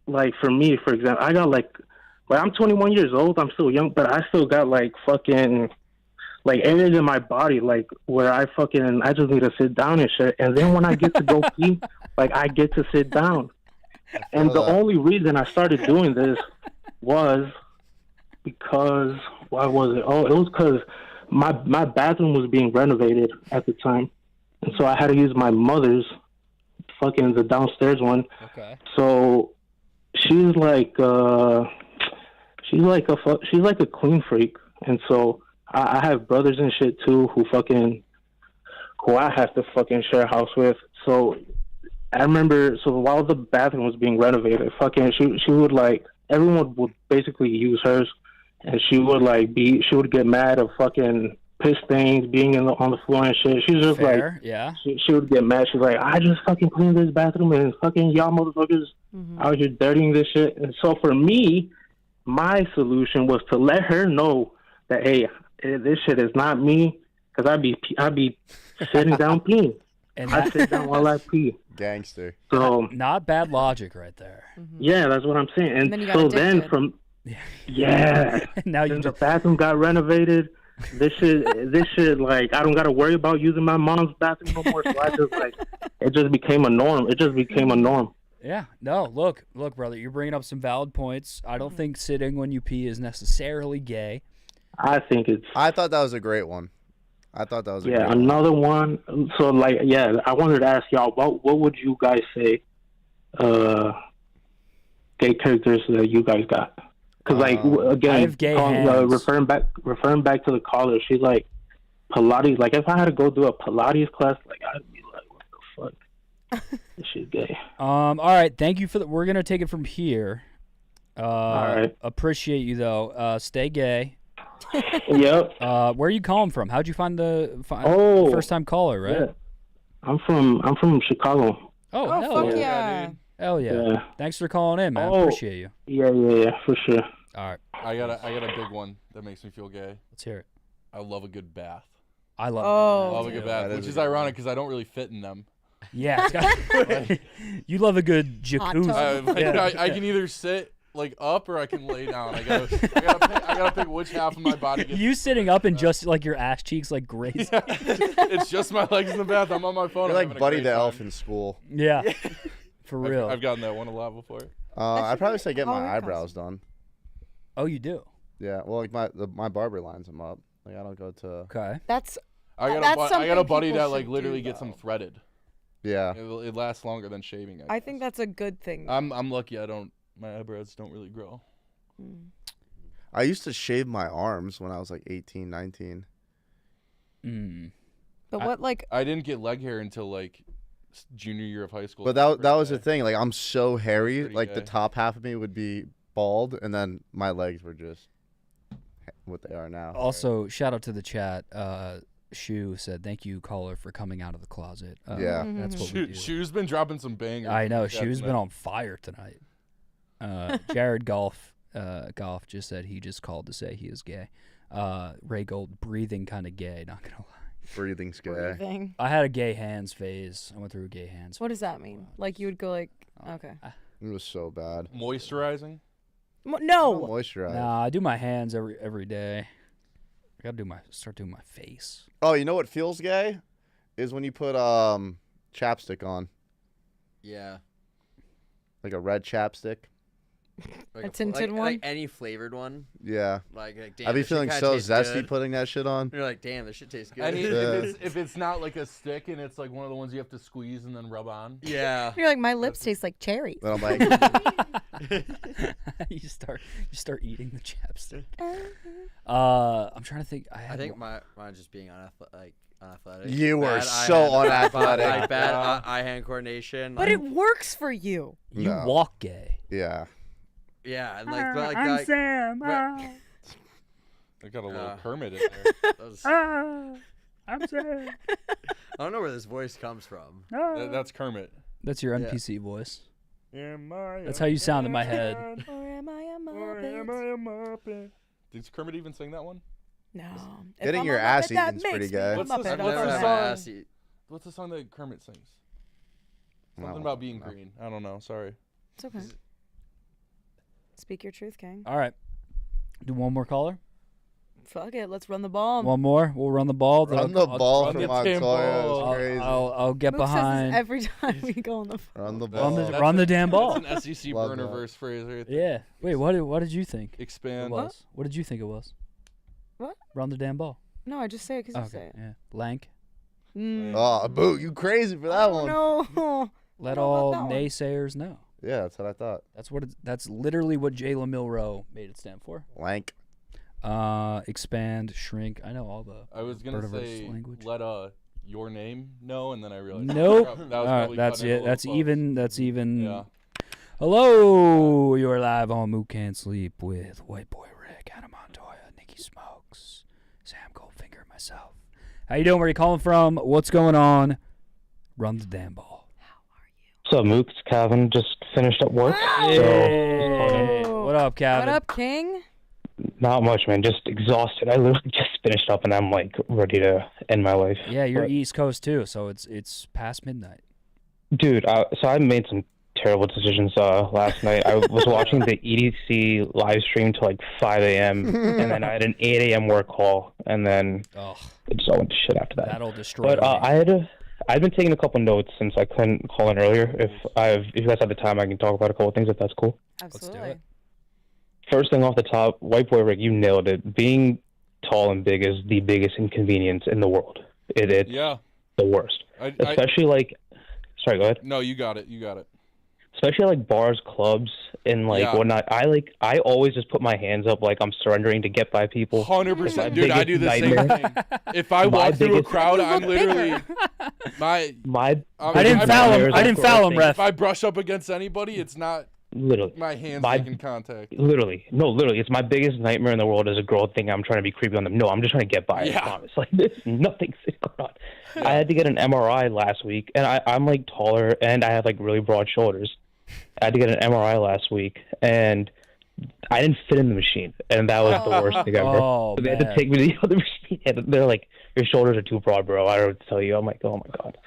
like for me, for example, I got like I'm 21 years old. I'm still young, but I still got like fucking like areas in my body like where I just need to sit down and shit. And then when I get to go pee, like I get to sit down. And the only reason I started doing this was because why was it? Oh, it was because my bathroom was being renovated at the time, and so I had to use my mother's the downstairs one. Okay. So she's like a clean freak, and so I have brothers and shit too who I have to fucking share a house with. So I remember, while the bathroom was being renovated, she would like everyone would basically use hers, and she would get mad of fucking piss stains being on the floor and shit. She's just Fair, like, yeah. She would get mad. She's like, I just fucking cleaned this bathroom and fucking y'all motherfuckers out here dirtying this shit. And so for me, my solution was to let her know that, hey, this shit is not me, because I'd be sitting down peeing. And I sit down while I pee. Gangster. So not bad logic right there. yeah, that's what I'm saying. And then you got so addicted. then from yeah, now you then the bathroom got renovated. This shit, like I don't got to worry about using my mom's bathroom no more. So I just it just became a norm. It just became a norm. Yeah. No, look, brother, you're bringing up some valid points. I don't think sitting when you pee is necessarily gay. I think it's. I thought that was a great one. I thought that was a great one. Another one. So like I wanted to ask y'all what would you guys say, gay characters that you guys got? Because I again, have gay hands. referring back to the caller, she's like Pilates. Like if I had to go do a Pilates class, like I'd be like, what the fuck? This shit gay. All right, thank you for that. We're gonna take it from here. All right. Appreciate you though. Stay gay. Yep. Where are you calling from? How'd you find the first time caller? Right. Yeah. I'm from Chicago. Oh, Oh, hell fuck yeah. yeah. Hell yeah. Yeah. Thanks for calling in, man. Oh. Appreciate you. Yeah, for sure. All right, I got a big one that makes me feel gay. let's hear it. I love a good bath. I love. Oh. I love a good bath, which is ironic because I don't really fit in them. Yeah. It's got, you love a good jacuzzi. Yeah. I can either sit like up or I can lay down. I gotta pick which half of my body gets. You sitting up and just like your ass cheeks like grazed. It's just my legs in the bath. I'm on my phone. You're I'm like having a Buddy great the time. Elf in school. Yeah. For real. I've gotten that one a lot before. I'd probably say get my Halloween eyebrows done. Oh, you do. Yeah, well, like my barber lines them up. Like I don't go to. Okay. That's I got that's I got a something buddy people that like should literally do, gets them though. threaded. Yeah. It lasts longer than shaving. I think that's a good thing. I'm lucky. My eyebrows don't really grow. I used to shave my arms when I was like 18, 19. But what like I didn't get leg hair until like junior year of high school. But that was the thing. Like I'm so hairy. Pretty Like the gay. top half of me would be bald, and then my legs were just what they are now. Also, shout out to the chat. Shu said, "Thank you, caller, for coming out of the closet." Yeah. That's what we do. Shu's been dropping some bangers. I know. Yeah, Shu's been tonight. on fire tonight. Jared Golf just said he just called to say he is gay. Ray Gold, breathing kind of gay. Not gonna lie. Breathing's gay. breathing? I had a gay hands phase. I went through a gay hands. What does that mean? Like you would go like okay. It was so bad. Moisturizing. No. Moisturize. Nah, I do my hands every day. I gotta start doing my face. Oh, you know what feels gay? Is when you put chapstick on. Yeah. Like a red chapstick. Like A tinted one? Like any flavored one. Yeah. Like damn, I'd be this shit feeling kinda so tastes zesty good. putting that shit on. You're like, damn, this shit tastes good. And if it's not like a stick and it's like one of the ones you have to squeeze and then rub on. Yeah. You're like my lips taste like cherries. Then I'm like, you start eating the chapstick. I'm trying to think. I think mine just being unathletic. You were Bad so unathletic. Like bad eye-hand coordination. But it works for you. You No. walk gay. yeah. Yeah, and like I'm like, Sam. I got a little Kermit in there. that was- I I'm Sam. don't know where this voice comes from. That's Kermit. That's your Yeah. NPC voice. Am I That's a how you sound in my man? head. Or am I a Or am Muppet? I a Muppet? Did Kermit even sing that one? No. If Getting I'm your a ass Muppet, that eaten's pretty makes me gay. a What's the- Muppet. I've I'm never a had song? my ass eat. What's the song that Kermit sings? Something No. about being green. I don't know. Sorry. It's okay. Speak your truth, King. All right. Do one more caller. Fuck it. Let's run the ball. One more. We'll run the ball. then Run the I'll- ball run from the Montoya. tempo. It's crazy. I'll get Mook says this behind. every time we go on the phone. Run the Run ball. the- run the damn ball. That's an SEC Love burner that. verse phrase right there. Yeah. Wait. What did you think? Expand. It was? What did you think it was? What? Run the damn ball. No, I just say it because you say Okay. it. Yeah. Lank. Oh, boo! You crazy for that one? No. Let know about all that one. naysayers know. Yeah, that's what I thought. That's literally what Jalen Milroe made it stand for. Lank. Expand, shrink. I know all the. I was gonna Bertiverse say language. let your name know, and then I realized. Nope. That was All right, probably that's cutting it a it. little That's close. even. That's even. Yeah. Hello, you're live on Mook Can't Sleep with White Boy Rick, Hannah Montoya, Nicky Smokes, Sam Goldfinger, and myself. How you doing? Where you calling from? What's going on? Run the damn ball. So, Mook, it's Calvin. Just finished up work. Hey, what up, Calvin? What up, King? Not much, man. Just exhausted. I literally just finished up, and I'm like ready to end my life. Yeah, you're But, East Coast too, so it's past midnight. dude. So I made some terrible decisions last night. I was watching the EDC live stream till like 5 a.m. and then I had an 8 a.m. work call, and then it just all went to shit after that. That'll destroy But me. I've been taking a couple notes since I couldn't call in earlier. If you guys have the time, I can talk about a couple things if that's cool. Absolutely. First thing off the top, White Boy Rick, you nailed it. Being tall and big is the biggest inconvenience in the world. It's Yeah. the worst. I- Especially like, sorry, go ahead. No, you got it. Especially like bars, clubs, and like Yeah. whatnot. I always just put my hands up like I'm surrendering to get by people. 100%, It's dude. my I do the biggest same nightmare. thing. If I My walk through a biggest- crowd, You I'm look literally my. I didn't foul him, ref. If I brush up against anybody, it's not Literally. my hands My- making contact. Literally, it's my biggest nightmare in the world as a girl thinking I'm trying to be creepy on them. No, I'm just trying to get by. Yeah. I promise. Like there's nothing going on. I had to get an MRI last week, and I'm like taller, and I have like really broad shoulders. I had to get an MRI last week, and I didn't fit in the machine, and that was the worst thing ever. Oh, So they had to man. take me to the other machine, and they're like, "Your shoulders are too broad, bro." I don't know what to tell you. I'm like, "Oh my god,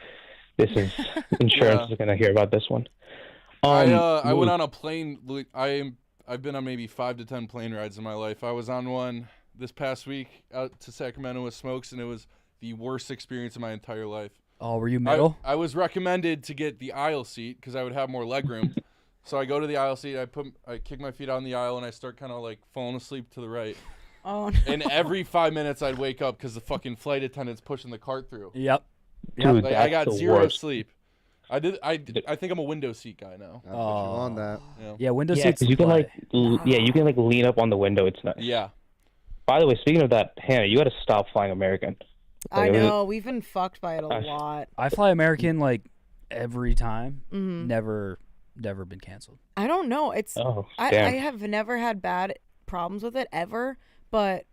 this is insurance is gonna hear about this one." I went on a plane. I've been on maybe 5 to 10 plane rides in my life. I was on one this past week out to Sacramento with Smokes, and it was the worst experience of my entire life. Oh, were you middle? I was recommended to get the aisle seat because I would have more leg room. So I go to the aisle seat. I kick my feet out on the aisle, and I start kind of like falling asleep to the right. Oh no. And every 5 minutes I'd wake up because the fucking flight attendant's pushing the cart through. Yep. Dude, Like, I that's got the zero worst. sleep. I think I'm a window seat guy now. on that. Yeah, window Yeah, seats. 'cause you can play. you can like lean up on the window. It's nice. Yeah. By the way, speaking of that, Hannah, you got to stop flying American. I Like, it was- know. We've been fucked by it a lot. I fly American like every time. Mhm. Never been canceled. I don't know. It's Oh, I damn. have never had bad problems with it ever, but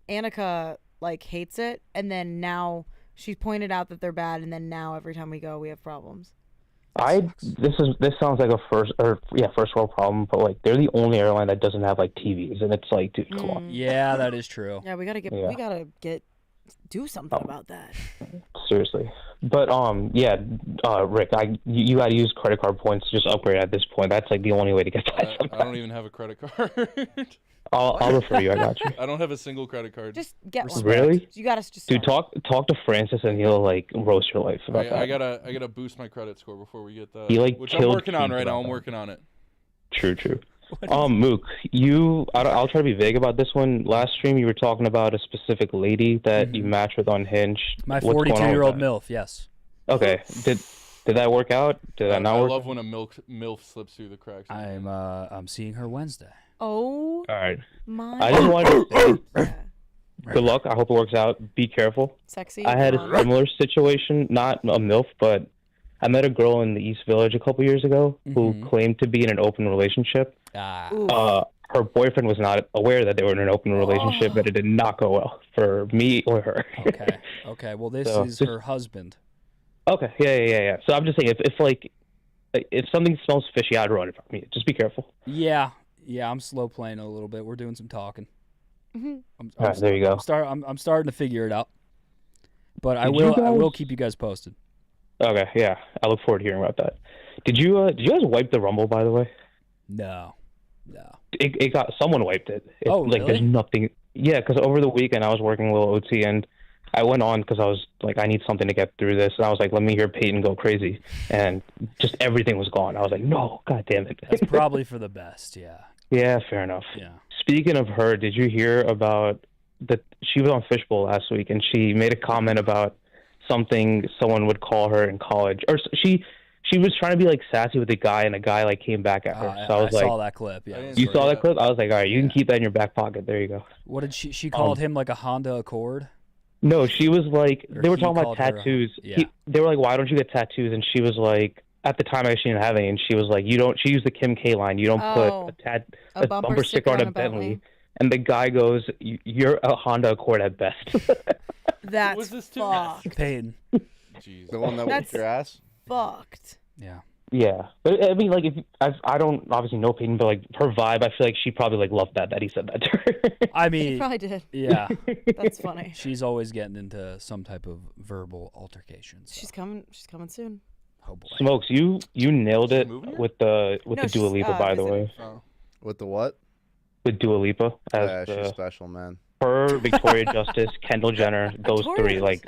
Annika like hates it, and then now she's pointed out that they're bad, and then now every time we go, we have problems. This sounds like a first world problem, but like they're the only airline that doesn't have like TVs, and it's like, dude, come on, Yeah, that is true. Yeah, we gotta do something about that. seriously. But Rick, you got to use credit card points to just upgrade at this point. That's like the only way to get by. I don't even have a credit card. I'll refer you. I got you. I don't have a single credit card. Just get one. Really? You gotta just. Dude, talk to Francis, and he'll like roast your life about that. I gotta boost my credit score before we get that. He, like, which I'm killed working on Keith right now. about I'm that. working on it. True. Mook, I'll try to be vague about this one. Last stream, you were talking about a specific lady that you matched with on Hinge. My What's going on with 42-year-old that? MILF. Yes. Okay. Did that work out? Did that not I work? love when a MILF slips through the cracks. I'm seeing her Wednesday. Oh. All right. My. I just wanted to good luck. I hope it works out. Be careful. Sexy. I had a blonde. similar situation, not a MILF, but I met a girl in the East Village a couple years ago who claimed to be in an open relationship. Her boyfriend was not aware that they were in an open relationship, but it did not go well for me or her. Okay. Well, this So, is just- her husband. Okay, yeah. So I'm just saying, if something smells fishy, I'd run it from me. Just be careful. Yeah. I'm slow playing a little bit. We're doing some talking. Mhm. All right, there you go. I'm starting to figure it out. But I Did you will guys- keep you guys posted. Okay, yeah. I look forward to hearing about that. Did you guys wipe the Rumble, by the way? No. It got someone wiped it. Oh, like really? there's nothing. Yeah, because over the weekend I was working a little OT and I went on because I was like, I need something to get through this, and I was like, let me hear Peyton go crazy, and just everything was gone. I was like, no, god damn it. That's probably for the best. Yeah. Yeah, fair enough. Yeah. Speaking of her, did you hear about that? She was on Fishbowl last week, and she made a comment about something someone would call her in college, or she was trying to be like sassy with a guy, and a guy like came back at her. So I was like, saw that clip. Yeah. you saw that clip? I was like, all right, you can keep that in your back pocket. There you go. What did she called him like a Honda Accord? No, she was like, Or they were he talking about called her a- tattoos. yeah. They were like, why don't you get tattoos? And she was like, at the time I actually didn't have any, and she was like, you don't. She used the Kim K line. You don't Oh, put a a bumper bumper sticker on a Bentley. And the guy goes, you're a Honda Accord at best. That's fucked. Peyton. The one that That's whipped your ass? fucked. Yeah. Yeah, but I mean, like, if I don't obviously know Peyton, but like her vibe, I feel like she probably like loved that he said that to her. I She mean, probably did. yeah, That's funny. she's always getting into some type of verbal altercation. So. She's coming. She's coming soon. Oh boy. Smokes, you nailed it with the No, Dua she's, Lipa, by the visiting. way. With the what? With Dua Lipa as Yeah, she's the, special, man. her, Victoria Justice, Kendall Jenner, those three. Like,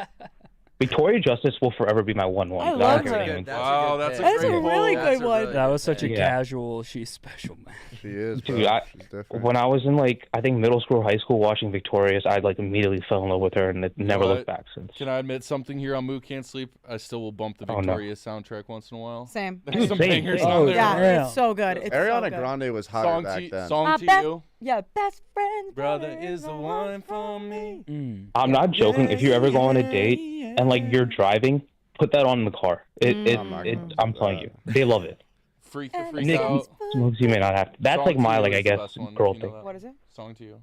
Victoria Justice will forever be my 1-1. I love her. Wow, that's a That's great a really poll. good one. That was such a Yeah. casual. She's special, man. She is, bro. Dude, She's different. when I was in like I think middle school, or high school, watching Victorious, I like immediately fell in love with her and it never know looked what? back since. Can I admit something here on Mook Can't Sleep? I still will bump the Oh, no. Victoria soundtrack once in a while. Same. There's some Same, bangers same. on Oh, there. Yeah, it's so good. It's Ariana so good. Grande was hotter Song back to, then. song My to best, you. yeah, best friend. Brother is the one for me. I'm not joking. If you ever go on a date and like you're driving, put that on in the car. I'm telling you, they love it. Freak the freak Nick, out. Smokes, you may not have to. That's Song like to my You like I is the guess best one, girl you know thing. that. What is it? Song to You.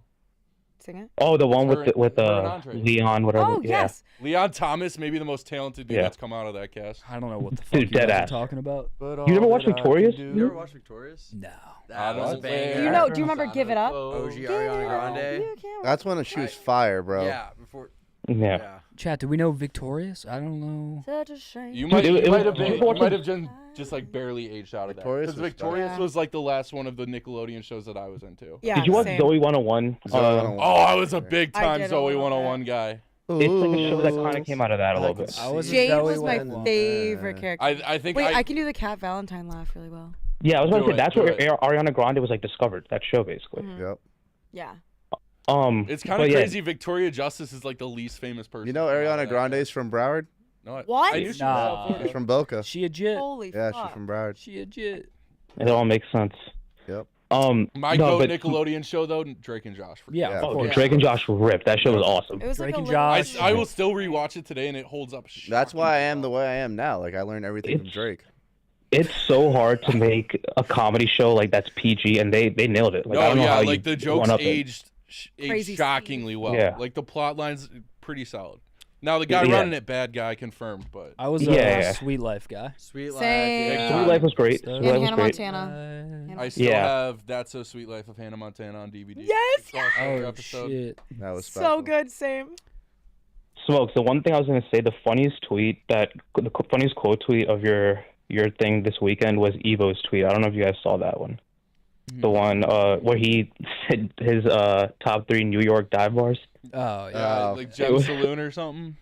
Sing it. Oh, the one Her- with her and Andre. Leon, whatever. Oh, yeah. yes. Leon Thomas, maybe the most talented dude Yeah. that's come out of that cast. I don't know what the fuck Dude, you dead guys are ass. talking about. You never watched Victorious? You ever watched Victorious? No. That was a banger. Do you know? Do you remember Give It Up? OG Ariana Grande. That's when she was fire, bro. Yeah, before. Yeah. Chat, do we know Victorious? I don't know. Such a shame. You Dude, might, it you might was- have been, you you watched might it- have just like barely aged out of that. Victorious Because was Victorious fun. was like the last one of the Nickelodeon shows that I was into. Yeah. Did you watch same. Zoe 101? Zoe 101. Oh, I was a big I time did a Zoe little 101 guy. It's like a show that kind of came out of that a little bit. I was a Jade Zoe was my 101. favorite character. I think Wait, I can do the Cat Valentine laugh really well. Yeah, I was about Do to say it, that's do where it. Ariana Grande was like discovered. That show basically. Mhm. Yep. Yeah. It's kind but of yeah. crazy. Victoria Justice is like the least famous person. You know to come out Ariana of that Grande's cast. from Broward? No, What? I knew she was Nah. out of Florida. She's from Boca. She a jit. Holy Yeah, fuck. she's from Broward. She a jit. It all makes sense. Yep. My no, goat but Nickelodeon show though, Drake and Josh. For Yeah, Yeah. of oh, course. Drake and Josh ripped. That show was awesome. It was Drake like a and little- Josh. I will still rewatch it today and it holds up. That's why I am the way I am now. Like, I learned everything from It's- Drake. It's so hard to make a comedy show like that's PG, and they nailed it. Like, I No, don't know yeah, how like you the jokes one-up it. aged Crazy shockingly well. Yeah. Like the plot line's pretty solid. Now the guy Yeah. running it, bad guy, confirmed, but I was a Yeah. Sweet Life guy. Sweet Life. Same. Yeah. Sweet Life was great. And Sweet Life was Hannah great. Montana. I still Yeah. have That's So Sweet Life of Hannah Montana on DVD. Yes, The crossover Oh episode. shit. That was So special. good. Same. Smokes. The one thing I was gonna say, the funniest funniest quote tweet of your thing this weekend was Evo's tweet. I don't know if you guys saw that one. The one where he said his top 3 New York dive bars. Oh yeah. Yeah, Oh, like it Gem was- Saloon or something.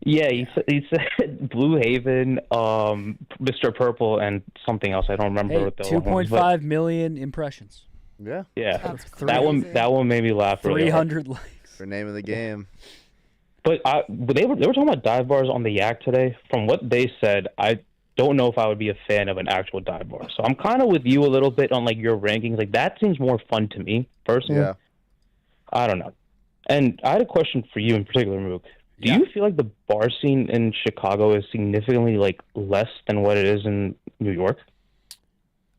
Yeah, he said Blue Haven, Mr. Purple, and something else. I don't remember Hey, what the one was, 2.5 million impressions. Yeah. Yeah, That's that one made me laugh. Really hard. 300 likes. For name of the game. But they were talking about dive bars on the Yak today. From what they said, I don't know if I would be a fan of an actual dive bar. So I'm kind of with you a little bit on like your rankings. Like that seems more fun to me personally. Yeah. I don't know. And I had a question for you in particular, Mook. Do you feel like the bar scene in Chicago is significantly like less than what it is in New York?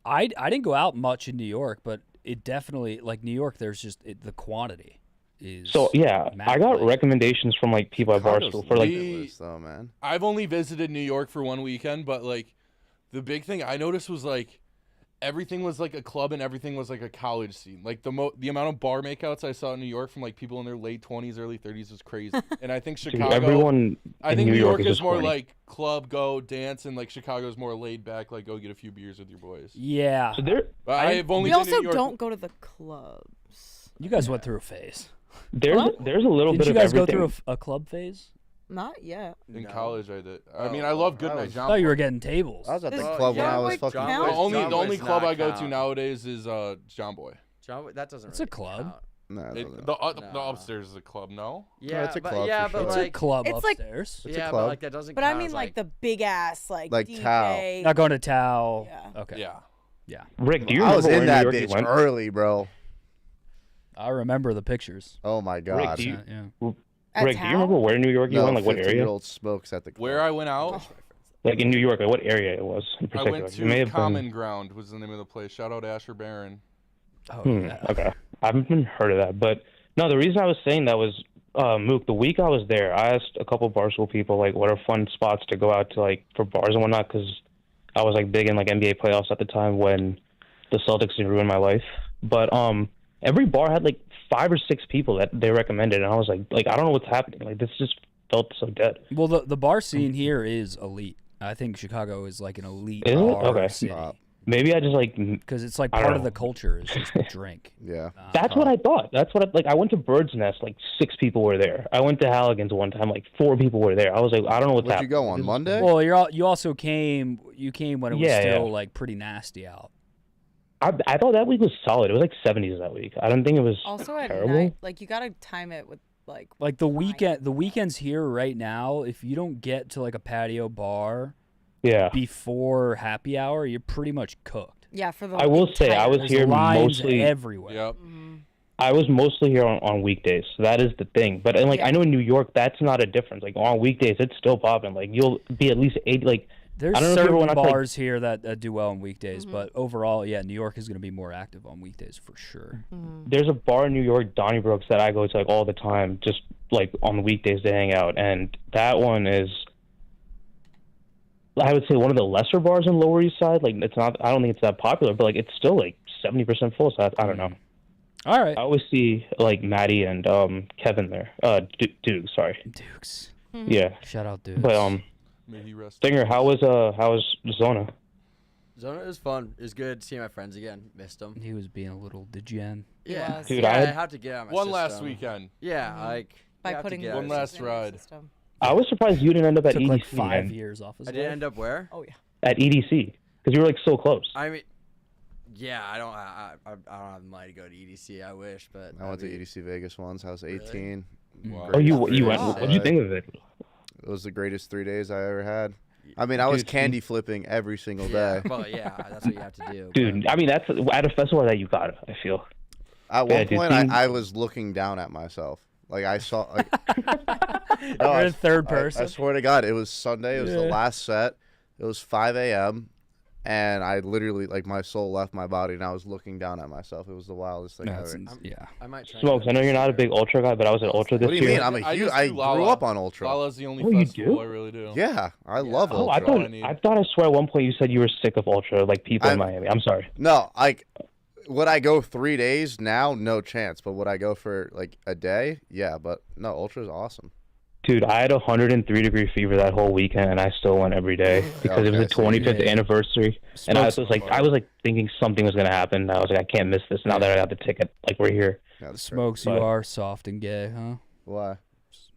I didn't go out much in New York, but it definitely like New York. There's just the quantity is. So yeah, I got recommendations from like people at Barstool for like. though, man. I've only visited New York for one weekend, but like the big thing I noticed was like everything was like a club and everything was like a college scene. Like the amount of bar makeouts I saw in New York from like people in their late 20s, early 30s was crazy. And I think Dude, Chicago, everyone I in think New New York York is is just more horny. like club, go dance, and like Chicago's more laid back, like go get a few beers with your boys. Yeah. So there, But I've only We been to also New York. don't go to the clubs. You guys went through a phase. there's a little Did bit you of guys everything. go through a club phase? Not yet. In college, I did. I mean, I love Goodnight I John. thought you were getting tables. I was at the Does club when I John was Boy fucking. count? The only John the only Boy's club not I go to count. nowadays is John Boy. John, that doesn't. It's really a club. count. No, it doesn't. The upstairs is a club. No. Yeah, it's a but club yeah, for but sure. It's like a club It's like- upstairs. It's a yeah, club. but like that doesn't. But I count mean, as, like the big ass, like Like Tao. DJ. Not going to Tao. Yeah. Okay. Yeah. Rick, do you I remember was where in that New York you bitch went? early, bro. I remember the pictures. Oh my Rick, god. do you, Yeah. At Rick, do you Tao? remember where in New York you No, went? Like what area? 15-year-old smokes at the club. Where I went out, Oh. Like in New York, like what area it was in I particular? went It may to have Common been... Ground was the name of the place. Shout out Asher Barron. Oh Hmm, okay, I haven't even heard of that, but no. The reason I was saying that was Mook. The week I was there, I asked a couple Barstool people like what are fun spots to go out to like for bars and whatnot because I was like big in like NBA playoffs at the time when the Celtics ruined my life. But every bar had like 5 or 6 people that they recommended, and I was like I don't know what's happening. Like this just felt so dead. Well, the bar scene here is elite. I think Chicago is like an elite Is it? bar Okay. city. Maybe I just like because it's like I don't part of know. the culture is just drink. Yeah. That's what I thought. That's what I went to Bird's Nest, like 6 people were there. I went to Halligan's one time, like 4 people were there. I was like, I don't know what's Where'd you happening. go on Monday? Well, you also came when it was still like pretty nasty out. I thought that week was solid. It was like 70s that week. I don't think it was Also at terrible. night, like you gotta time it with like the weekends here right now, if you don't get to like a patio bar before happy hour, you're pretty much cooked. Yeah, for the I will say I was There's here lines mostly everywhere. Yep. I was mostly here on weekdays, so that is the thing. But and, I know in New York that's not a difference. Like on weekdays, it's still popping. Like you'll be at least 8. Like There's I don't know if you ever certain went out to, like, bars here that do well on weekdays, but overall, New York is going to be more active on weekdays for sure. there's a bar in New York, Donnybrooks, that I go to like all the time, just like on the weekdays to hang out, and that one is, I would say, one of the lesser bars on Lower East Side. Like it's not, I don't think it's that popular, but like it's still like 70% full. So I don't know. All right. I always see like Maddie and Kevin there. Dukes, sorry. Dukes. Yeah. Shout out Dukes. But May he rest. Stinger, how was Zona? Zona was fun. It was good to see my friends again. Missed them. He was being a little degen. Yeah, Dude, yeah, I I had- had to get out of my One last system. weekend. Yeah, like by you have to putting get out one of your last system. ride. I was surprised you didn't end up at Took EDC. like 5 man. years off his I didn't end up where? Oh yeah. At EDC because you were like so close. I mean, yeah, I don't have the money to go to EDC. I wish, but I went to EDC Vegas once. I was 18. Oh, Greatest you 3 went? days What'd you I- think of it? It was the greatest 3 days I ever had. I mean, I was Dude, candy flipping every single day. Well, yeah, that's what you have to do. Dude, I mean that's at a festival that you got. I feel. At Yeah, one dude, point, seeing- I was looking down at myself. Like I saw. Like, You're in third person. I swear to God, it was Sunday. It was the last set. It was 5 a.m. And I literally, like, my soul left my body, and I was looking down at myself. It was the wildest thing That's ever. yeah. I might try. Smokes, I know you're not a big Ultra guy, but I was at Ultra this What do you year. mean? I'm a I huge. just I do grew Lala. up on Ultra. Lala's the only Oh, you festival do? I really do. Yeah, I love Oh, Ultra. I thought I swear at one point you said you were sick of Ultra, like people in Miami. I'm sorry. No, like, would I go 3 days now? No chance. But would I go for like a day? Yeah, but no, Ultra's awesome. Dude, I had 103-degree fever that whole weekend, and I still went every day because it was the 25th anniversary, and I was like thinking something was gonna happen. I was like, I can't miss this now that I got the ticket. Like we're here. Smokes, you But- are soft and gay, huh? Why?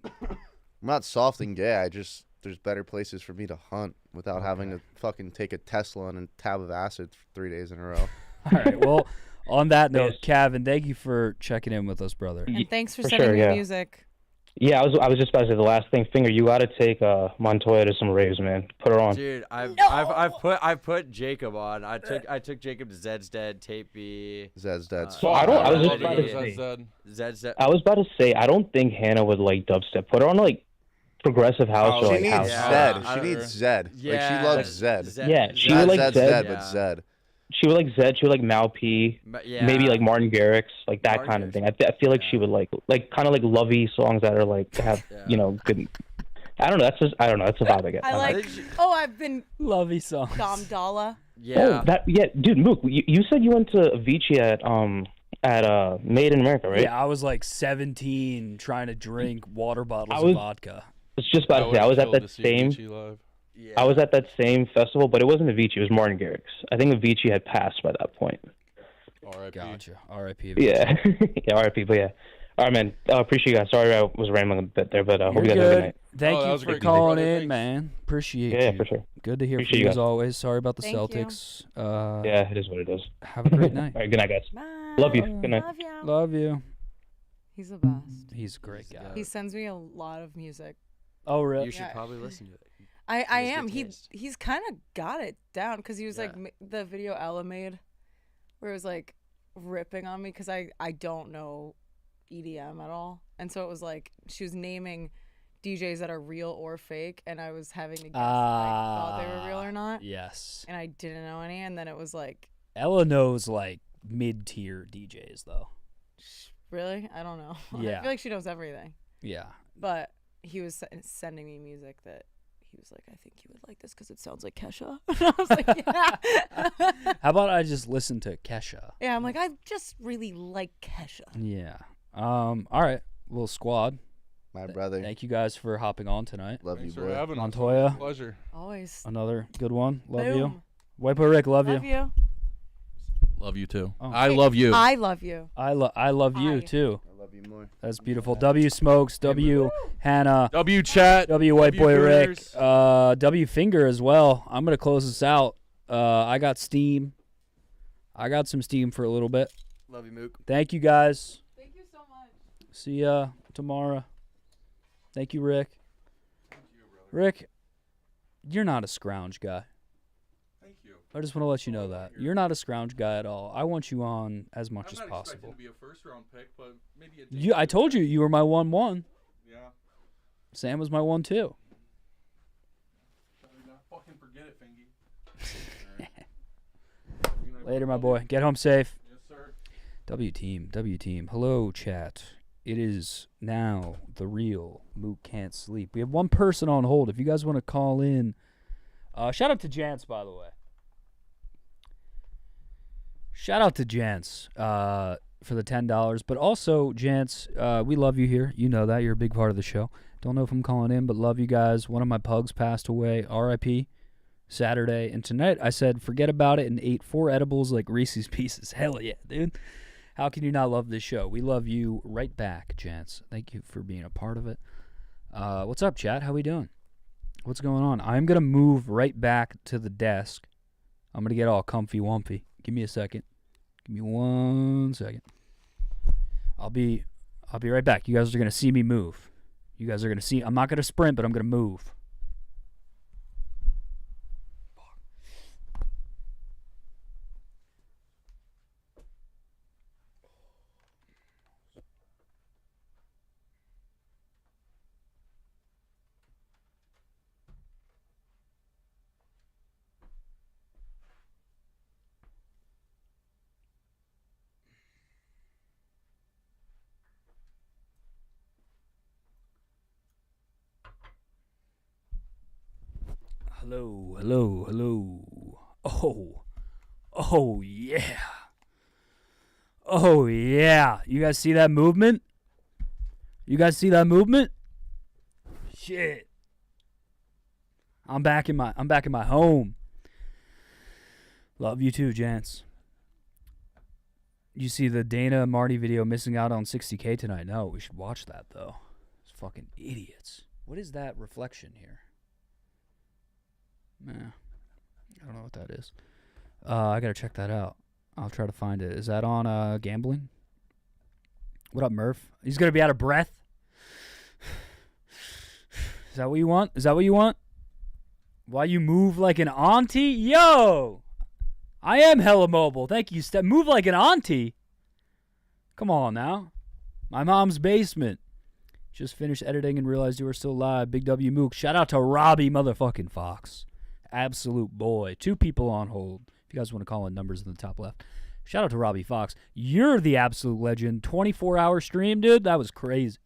I'm not soft and gay. I just there's better places for me to hunt without having to fucking take a Tesla and a tab of acid for 3 days in a row. All right. Well, on that note, Kevin, thank you for checking in with us, brother. And thanks for For sending sure, me yeah. music. Yeah, I was just about to say the last thing. Finger, you got to take Montoya to some raves, man. Put her on. Dude, I've put Jacob on. I took Jacob to Zed's Dead, Tape B. Zed's Dead. So I was just about to say. Zed's Dead. I was about to say I don't think Hannah would like dubstep. Put her on like progressive house or She like needs house. Zed. She needs Zed. Like Yeah, she loves Zed. Yeah, she Not would like Zed's Zed. Dead, but Zed. She would like Zed. She would like Mal P. Yeah. Maybe like Martin Garrix, like that kind of thing. I feel like she would like kind of like lovey songs that are like have you know good. I don't know. That's just I don't know. That's the vibe I get. I like. Oh, I've been lovey songs. Dom Dalla. Oh, dude, Mook. You said you went to Avicii at Made in America, right? Yeah, I was like 17 trying to drink water bottles I was- of vodka. I was just about to say I was at that same. I was at that same festival, but it wasn't Avicii. It was Martin Garrix. I think Avicii had passed by that point. R.I.P. Gotcha. R.I.P. Yeah, yeah, R.I.P. But yeah, all right, man. Appreciate you guys. Sorry I was rambling a bit there, but hope You're you guys have a good. good night. Thank Oh, that you was for great. calling Brother, in, thanks. man. Appreciate Yeah, you. for sure. Good to hear Appreciate from you you as guys. always. Sorry about the Thank you. Celtics. Yeah, it is what it is. Have a great night. All right, good night, guys. Bye. Love you. Good night. Love you. Love you. He's the best. He's a great guy. He sends me a lot of music. Oh, really? You should probably listen to it. I has am. good taste. He's kind of got it down because he was like the video Ella made, where it was like ripping on me because I don't know EDM at all, and so it was like she was naming DJs that are real or fake, and I was having to guess if I thought they were real or not. Yes. And I didn't know any, and then it was like, Ella knows like mid-tier DJs though. really? I don't know. Yeah. I feel like she knows everything. Yeah. But he was sending me music that he was like, I think you would like this because it sounds like Kesha. And I was like, yeah. How about I just listen to Kesha? Yeah, I'm like, I just really like Kesha. Yeah. All right. Little squad. My brother. Thank you guys for hopping on tonight. Love Thanks you, for boy. having us. Montoya. Pleasure. Always. Another good one. Love you. Boom. White Boy Rick, love Love you. you. Love you too. Oh. I love you. I love you. I love you too. I love you more. That's beautiful. W Smokes, W Hannah, W Chat, W White W Boy Rick, Gooners. W Finger as well. I'm gonna close this out. I got steam. I got some steam for a little bit. Love you, Mook. Thank you guys. Thank you so much. See ya tomorrow. Thank you, Rick. Rick, you're not a scrounge guy. Thank you. I just want to let you know that. You're not a scrounge guy at all. I want you on as much I'm as not possible. expecting to be a first round pick, but maybe I told you you were my 1-1. Yeah. Sam was my 1-2. Not fucking forget it, Fingy. Later, my boy. Get home safe. Yes, sir. W team. Hello, chat. It is now the real Mook Can't Sleep. We have one person on hold. If you guys want to call in, shout out to Jance, by the way. Shout out to Jance for the $10. But also, Jance, we love you here. You know that. You're a big part of the show. Don't know if I'm calling in, but love you guys. One of my pugs passed away. R.I.P. Saturday. And tonight I said forget about it and ate 4 edibles like Reese's Pieces. Hell yeah, dude. How can you not love this show? We love you right back, Jance. Thank you for being a part of it. What's up, chat? How we doing? What's going on? I'm going to move right back to the desk. I'm going to get all comfy-wumpy. Give me a second. Give me 1 second. I'll be right back. You guys are going to see me move. You guys are going to see. I'm not going to sprint, but I'm going to move. Hello. Oh, yeah. Oh, yeah. You guys see that movement? Shit. I'm back in my home. Love you too, Jance. You see the Dana and Marty video missing out on 60K tonight? No, we should watch that, though. It's fucking idiots. What is that reflection here? Nah, I don't know what that is. I gotta check that out. I'll try to find it. Is that on gambling? What up, Murph? He's gonna be out of breath. Is that what you want? Why you move like an auntie? Yo! I am hella mobile. Thank you, Steph. Move like an auntie? Come on now. My mom's basement. Just finished editing and realized you were still live. Big W Mook. Shout out to Robbie motherfucking Fox. Absolute boy. 2 people on hold. If you guys want to call in numbers in the top left. Shout out to Robbie Fox. You're the absolute legend. 24-hour stream, dude. That was crazy.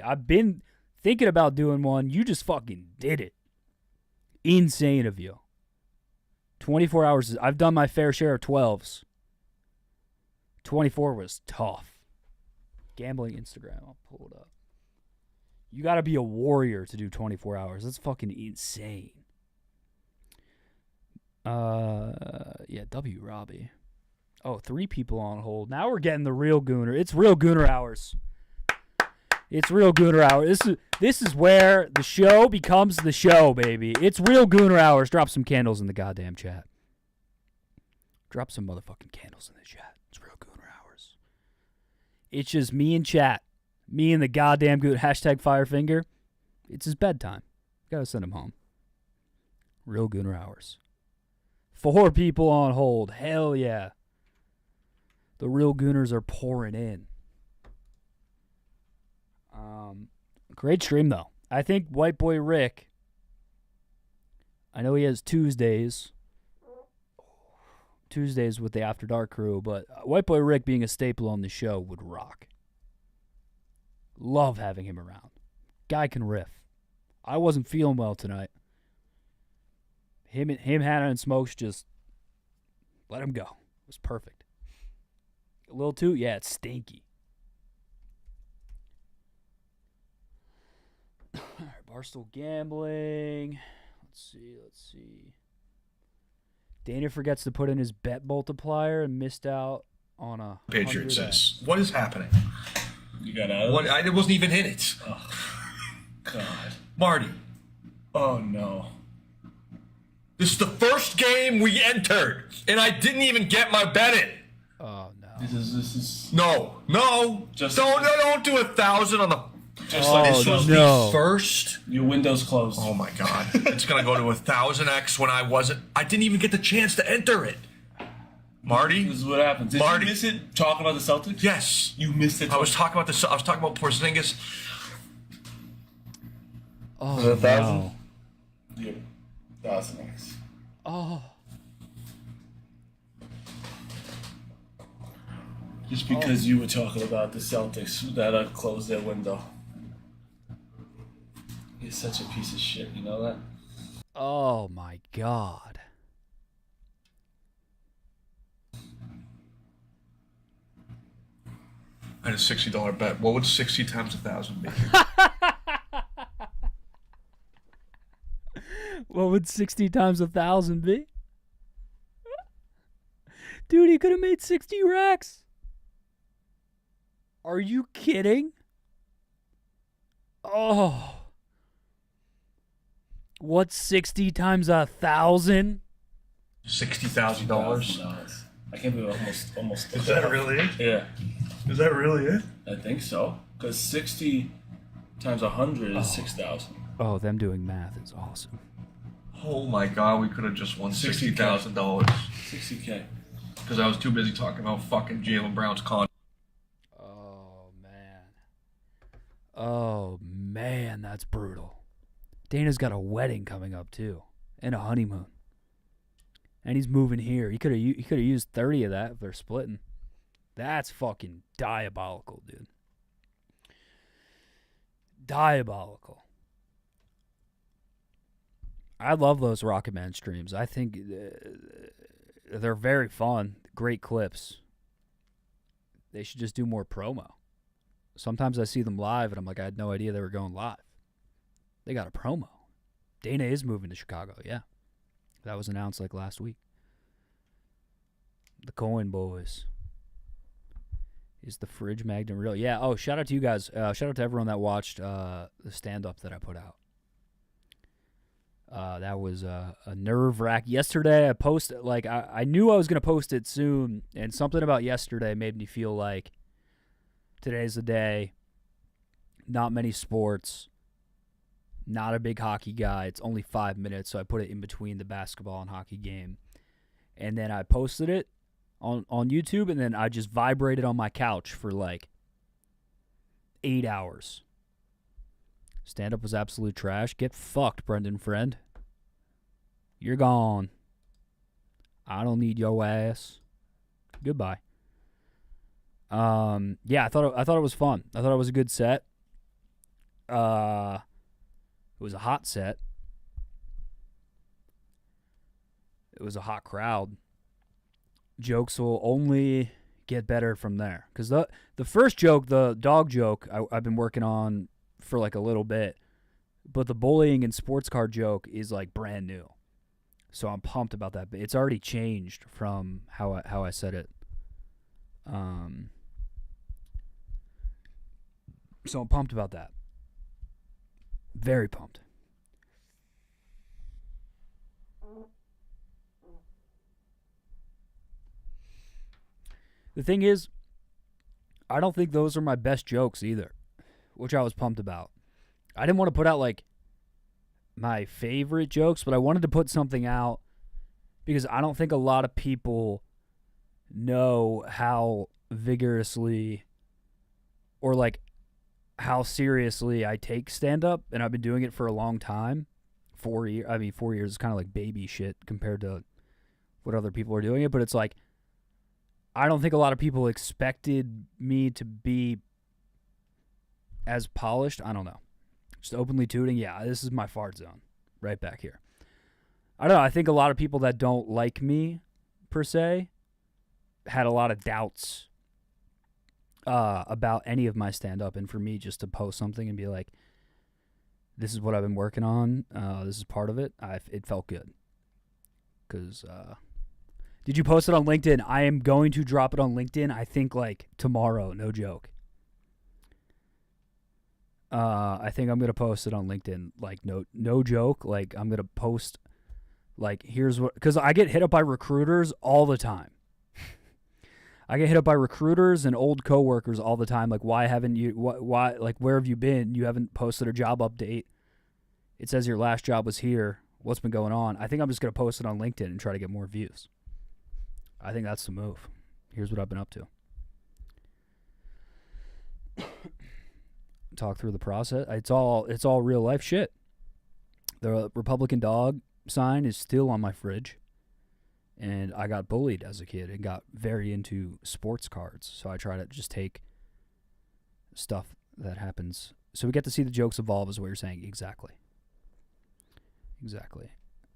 I've been thinking about doing one. You just fucking did it. Insane of you. 24 hours. I've done my fair share of 12s. 24 was tough. Gambling Instagram. I'll pull it up. You got to be a warrior to do 24 hours. That's fucking insane. Yeah, W Robbie. Oh, 3 people on hold. Now we're getting the real gooner. It's real gooner hours. This is where the show becomes the show, baby. It's real gooner hours. Drop some candles in the goddamn chat. Drop some motherfucking candles in the chat. It's real gooner hours. It's just me and chat. Me and the goddamn good hashtag Firefinger. It's his bedtime. Gotta send him home. Real gooner hours. 4 people on hold. Hell yeah. The real gooners are pouring in. Great stream though. I think White Boy Rick, I know he has Tuesdays with the After Dark crew, but White Boy Rick being a staple on the show would rock. Love having him around. Guy can riff. I wasn't feeling well tonight. Him, Hannah, and Smokes just let him go. It was perfect. A little too, yeah, it's stinky. All right, Barstool Gambling. Let's see. Dana forgets to put in his bet multiplier and missed out on a Patriots 100X. says, what is happening? You got out of What? it? I wasn't even in it. Oh, God. Marty, Oh, no. this is the first game we entered, and I didn't even get my bet in. Oh, no. This is No. Just- don't do 1,000 on the. just Oh, like This was no. the first. your window's closed. Oh my God! It's gonna go to 1,000x when I wasn't. I didn't even get the chance to enter it. Marty, This is what happens. Did Marty. you miss it talking about the Celtics? yes, You missed it. I was talking about this. I was talking about Porzingis. Oh, Was it 1,000? no. Yeah. 1,000x. Oh. Just because you were talking about the Celtics that closed their window. You're such a piece of shit, you know that? Oh, my God. I had a $60 bet. What would 60 times 1,000 be? What would 60 times 1,000 be? Dude, he could have made 60 racks. Are you kidding? Oh. What's 60 times 1,000? $60,000. I can't believe almost. Is that really it? Yeah, Is that really it? I think so. Because 60 times 100 is 6,000. Oh, them doing math is awesome. Oh my God! We could have just won 60K. $60,000 60K. because I was too busy talking about fucking Jalen Brown's con. Oh, man. Oh, man, that's brutal. Dana's got a wedding coming up, too, and a honeymoon. And he's moving here. He could have used 30 of that if they're splitting. That's fucking diabolical, dude. Diabolical. I love those Rocket Man streams. I think they're very fun. Great clips. They should just do more promo. Sometimes I see them live, and I'm like, I had no idea they were going live. They got a promo. Dana is moving to Chicago, yeah. That was announced like last week. The Coin Boys. Is the fridge magnet real? Yeah. Oh, shout out to you guys. Shout out to everyone that watched the stand-up that I put out. That was a nerve-wrack. Yesterday, I posted, like, I knew I was going to post it soon, and something about yesterday made me feel like today's the day. Not many sports. Not a big hockey guy. It's only 5 minutes, so I put it in between the basketball and hockey game. And then I posted it on YouTube, and then I just vibrated on my couch for like 8 hours. Stand-up was absolute trash. Get fucked, Brendan Friend. You're gone. I don't need your ass. Goodbye. Yeah, I thought it was fun. I thought it was a good set. It was a hot set. It was a hot crowd. Jokes will only get better from there. Because the first joke, the dog joke, I've been working on for like a little bit. But the bullying and sports car joke is like brand new. So I'm pumped about that. But it's already changed from how I said it. So I'm pumped about that. Very pumped. The thing is, I don't think those are my best jokes either, which I was pumped about. I didn't want to put out like my favorite jokes, but I wanted to put something out because I don't think a lot of people know how vigorously or like how seriously I take stand-up, and I've been doing it for a long time. 4 years. I mean, 4 years is kind of like baby shit compared to what other people are doing it, but it's like I don't think a lot of people expected me to be as polished. I don't know. Just openly tooting. Yeah, this is my fart zone. Right back here. I don't know. I think a lot of people that don't like me, per se, had a lot of doubts about any of my stand-up. And for me just to post something and be like, this is what I've been working on, this is part of it, it felt good. Because, did you post it on LinkedIn? I am going to drop it on LinkedIn, I think, like, tomorrow. No joke. I think I'm going to post it on LinkedIn. Like, no joke. Like, I'm going to post, like, here's what... Because I get hit up by recruiters all the time. I get hit up by recruiters and old coworkers all the time. Like, why haven't you... Why? Like, where have you been? You haven't posted a job update. It says your last job was here. What's been going on? I think I'm just going to post it on LinkedIn and try to get more views. I think that's the move. Here's what I've been up to. Talk through the process. It's all real life shit. The Republican dog sign is still on my fridge. And I got bullied as a kid and got very into sports cards. So I try to just take stuff that happens. So we get to see the jokes evolve is what you're saying. Exactly.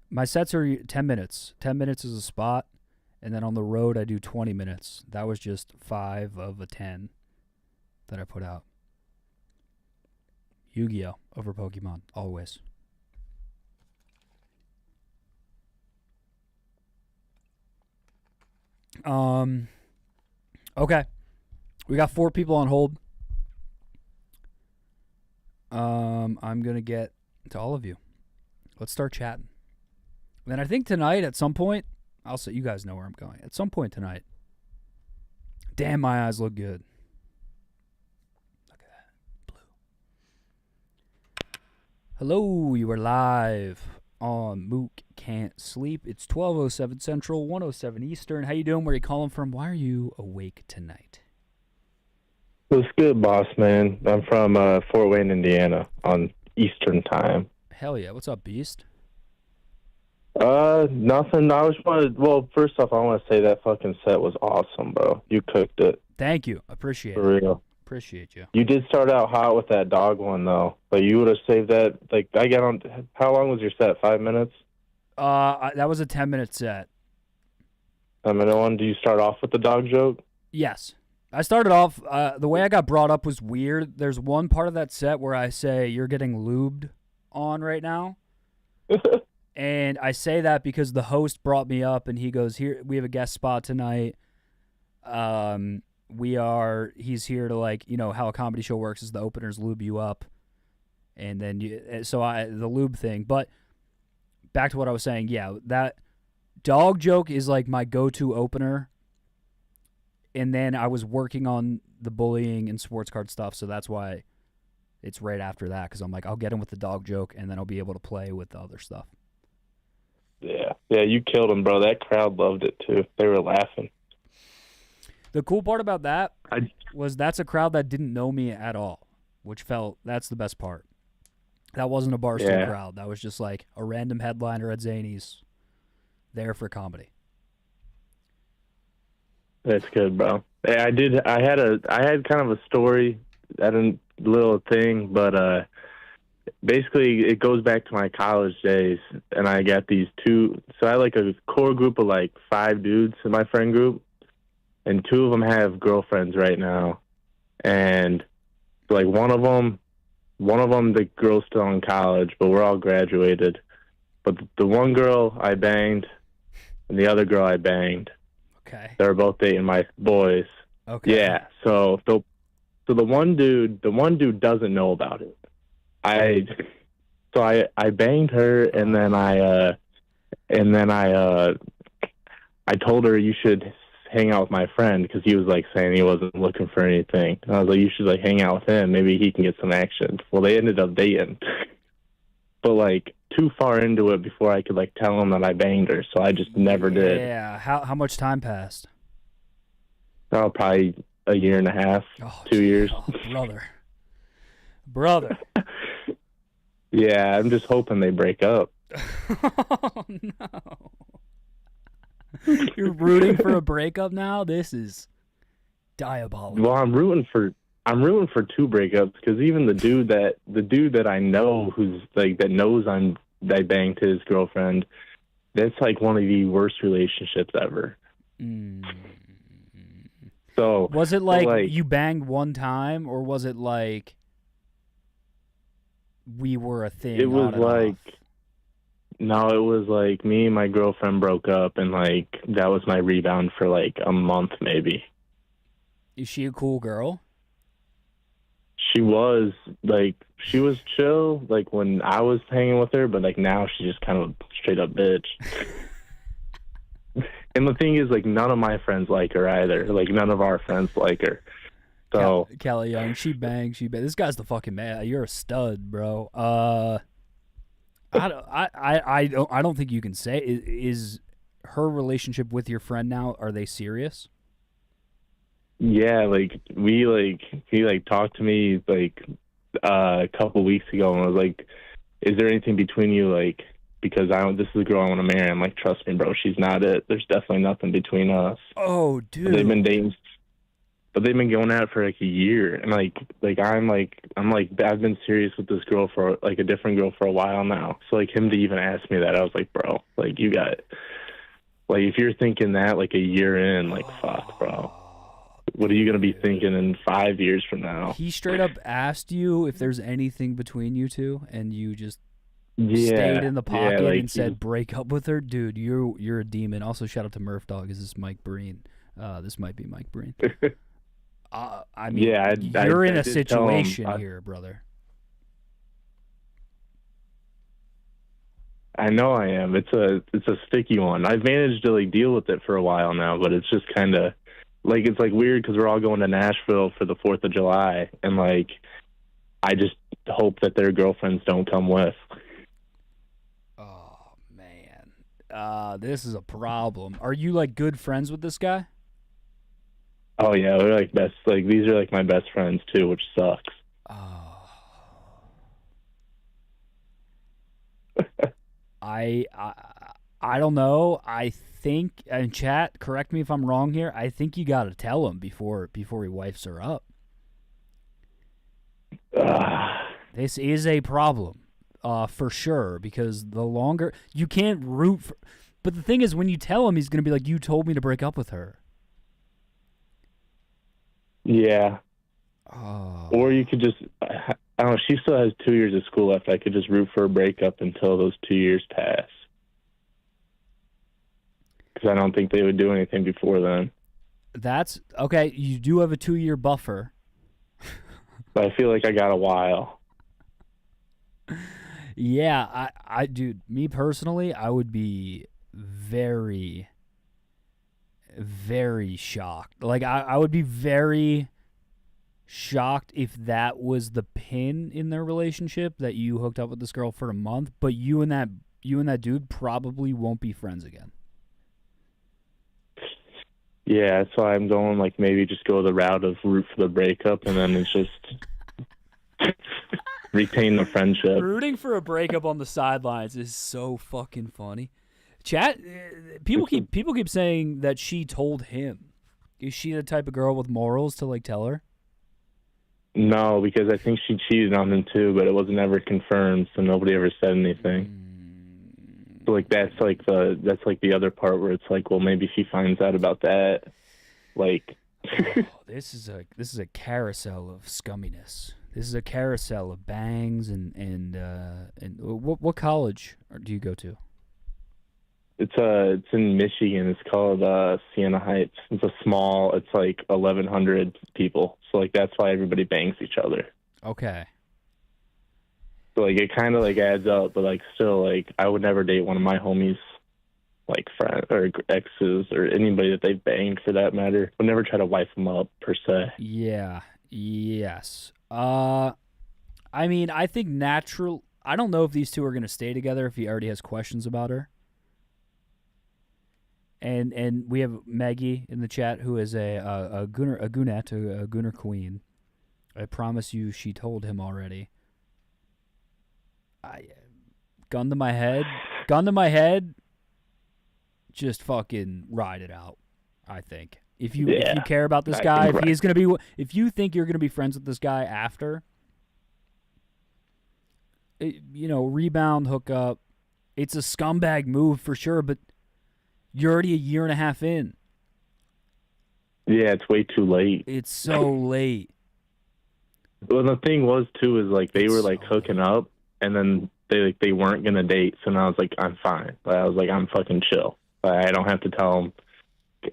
My sets are 10 minutes. 10 minutes is a spot. And then on the road, I do 20 minutes. That was just 5 of a 10 that I put out. Yu-Gi-Oh! Over Pokemon, always. Okay. We got 4 people on hold. I'm going to get to all of you. Let's start chatting. And then I think tonight at some point, I'll say you guys know where I'm going. At some point tonight. Damn, my eyes look good. Look at that. Blue. Hello, you are live on Mook Can't Sleep. It's 12:07 Central, 1:07 Eastern. How you doing? Where are you calling from? Why are you awake tonight? What's good, boss man? I'm from Fort Wayne, Indiana, on Eastern time. Hell yeah. What's up, Beast? Nothing. Well, first off, I want to say that fucking set was awesome, bro. You cooked it. Thank you. Appreciate For it. real. Appreciate you. You did start out hot with that dog one, though. Like, you would have saved that. Like, I got on. How long was your set? 5 minutes? That was a 10-minute set. 5-minute one. Do you start off with the dog joke? Yes. I started off, the way I got brought up was weird. There's one part of that set where I say, you're getting lubed on right now. And I say that because the host brought me up and he goes, here, we have a guest spot tonight. He's here to, like, you know, how a comedy show works is the openers lube you up. And then the lube thing. But back to what I was saying. Yeah, that dog joke is like my go-to opener. And then I was working on the bullying and sports card stuff. So that's why it's right after that. Cause I'm like, I'll get him with the dog joke and then I'll be able to play with the other stuff. Yeah, you killed him, bro. That crowd loved it, too. They were laughing. The cool part about that was that's a crowd that didn't know me at all, that's the best part. That wasn't a Barstool crowd. That was just like a random headliner at Zany's there for comedy. That's good, bro. I had kind of a story, little thing, but basically it goes back to my college days, and I got these 2. So I had like a core group of like 5 dudes in my friend group, and 2 of them have girlfriends right now, and like one of them, the girl's still in college, but we're all graduated. But the one girl I banged, and the other girl I banged. Okay. They're both dating my boys. Okay. Yeah. So the one dude doesn't know about it. I banged her, and then I told her you should hang out with my friend, because he was like saying he wasn't looking for anything. And I was like, you should like hang out with him. Maybe he can get some action. Well, they ended up dating, but like too far into it before I could like tell him that I banged her. So I just never did. Yeah. How much time passed? Oh, probably a year and a half, 2 years. Oh, brother. Yeah, I'm just hoping they break up. Oh, no. You're rooting for a breakup now? This is diabolical. Well, I'm rooting for I'm rooting for 2 breakups because even the dude that I know who's like that knows I banged his girlfriend. That's like one of the worst relationships ever. So was it like you banged one time, or was it like we were a thing? It was like no, it was like me and my girlfriend broke up, and like that was my rebound for like a month maybe. Is she a cool girl? She was chill like when I was hanging with her, but like now she's just kind of straight up bitch. And the thing is, like, none of my friends like her either. Like, none of our friends like her. So Kelly Young, she bangs. This guy's the fucking man. You're a stud, bro. I don't think you can say. Is her relationship with your friend now? Are they serious? yeah, like he talked to me like a couple weeks ago and was like, "Is there anything between you?" Like, because this is the girl I want to marry. I'm like, trust me, bro, she's not it. There's definitely nothing between us. Oh, dude. But they've been dating, but they've been going at it for like a year, and I've been serious with this girl for like a different girl for a while now. So like him to even ask me that, I was like, bro, like you got, like if you're thinking that like a year in, like fuck, bro. What are you gonna be thinking in 5 years from now? He straight up asked you if there's anything between you two, and you just Yeah, stayed in the pocket like, and said, "Break up with her, dude. You're a demon." Also, shout out to Murph Dog. This is Mike Breen. This might be Mike Breen. I mean, Yeah, you're in I a did tell him, situation here, brother. I know I am. It's a sticky one. I've managed to like deal with it for a while now, but it's just kind of like it's like weird because we're all going to Nashville for the 4th of July, and like I just hope that their girlfriends don't come with. This is a problem. Are you like good friends with this guy? Oh yeah, we're like best. Like these are like my best friends too, which sucks. I don't know. I think, and chat, correct me if I'm wrong here. I think you got to tell him before he wifes her up. This is a problem, for sure. Because the longer you can't root for, but the thing is, when you tell him, he's gonna be like, "You told me to break up with her." Yeah. Or you could just, I don't know. She still has 2 years of school left. I could just root for a breakup until those 2 years pass. Because I don't think they would do anything before then. That's okay. You do have a 2-year buffer. But I feel like I got a while. Yeah, I dude, me personally, I would be very, very shocked. Like, I would be very shocked if that was the pin in their relationship, that you hooked up with this girl for a month, but you and that dude probably won't be friends again. Yeah, that's why I'm going, like, maybe just go the route of root for the breakup, and then it's just retain the friendship. Rooting for a breakup on the sidelines is so fucking funny. Chat, people keep saying that she told him. Is she the type of girl with morals to, like, tell her? No, because I think she cheated on him too, but it wasn't ever confirmed, so nobody ever said anything. So like that's like the other part where it's like, well, maybe she finds out about that. Like, this is a carousel of scumminess. This is a carousel of bangs and what college do you go to? It's in Michigan. It's called Siena Heights. It's like 1,100 people. So like that's why everybody bangs each other. Okay. So like it kind of like adds up, but like still like I would never date one of my homies, like friends or exes or anybody that they've banged for that matter. Would never try to wife them up per se. Yeah. Yes. I mean, I think natural. I don't know if these two are gonna stay together if he already has questions about her. And we have Maggie in the chat who is a Gunner queen. I promise you, she told him already. Gun to my head. Just fucking ride it out. I think If you care about this guy, if you think you're gonna be friends with this guy after, rebound, hook up, it's a scumbag move for sure. But you're already a year and a half in. Yeah, it's way too late. It's so late. Well, the thing was too is like they were like hooking up, and then they weren't gonna date. So now I was like, I'm fine. But I was like, I'm fucking chill. I don't have to tell them.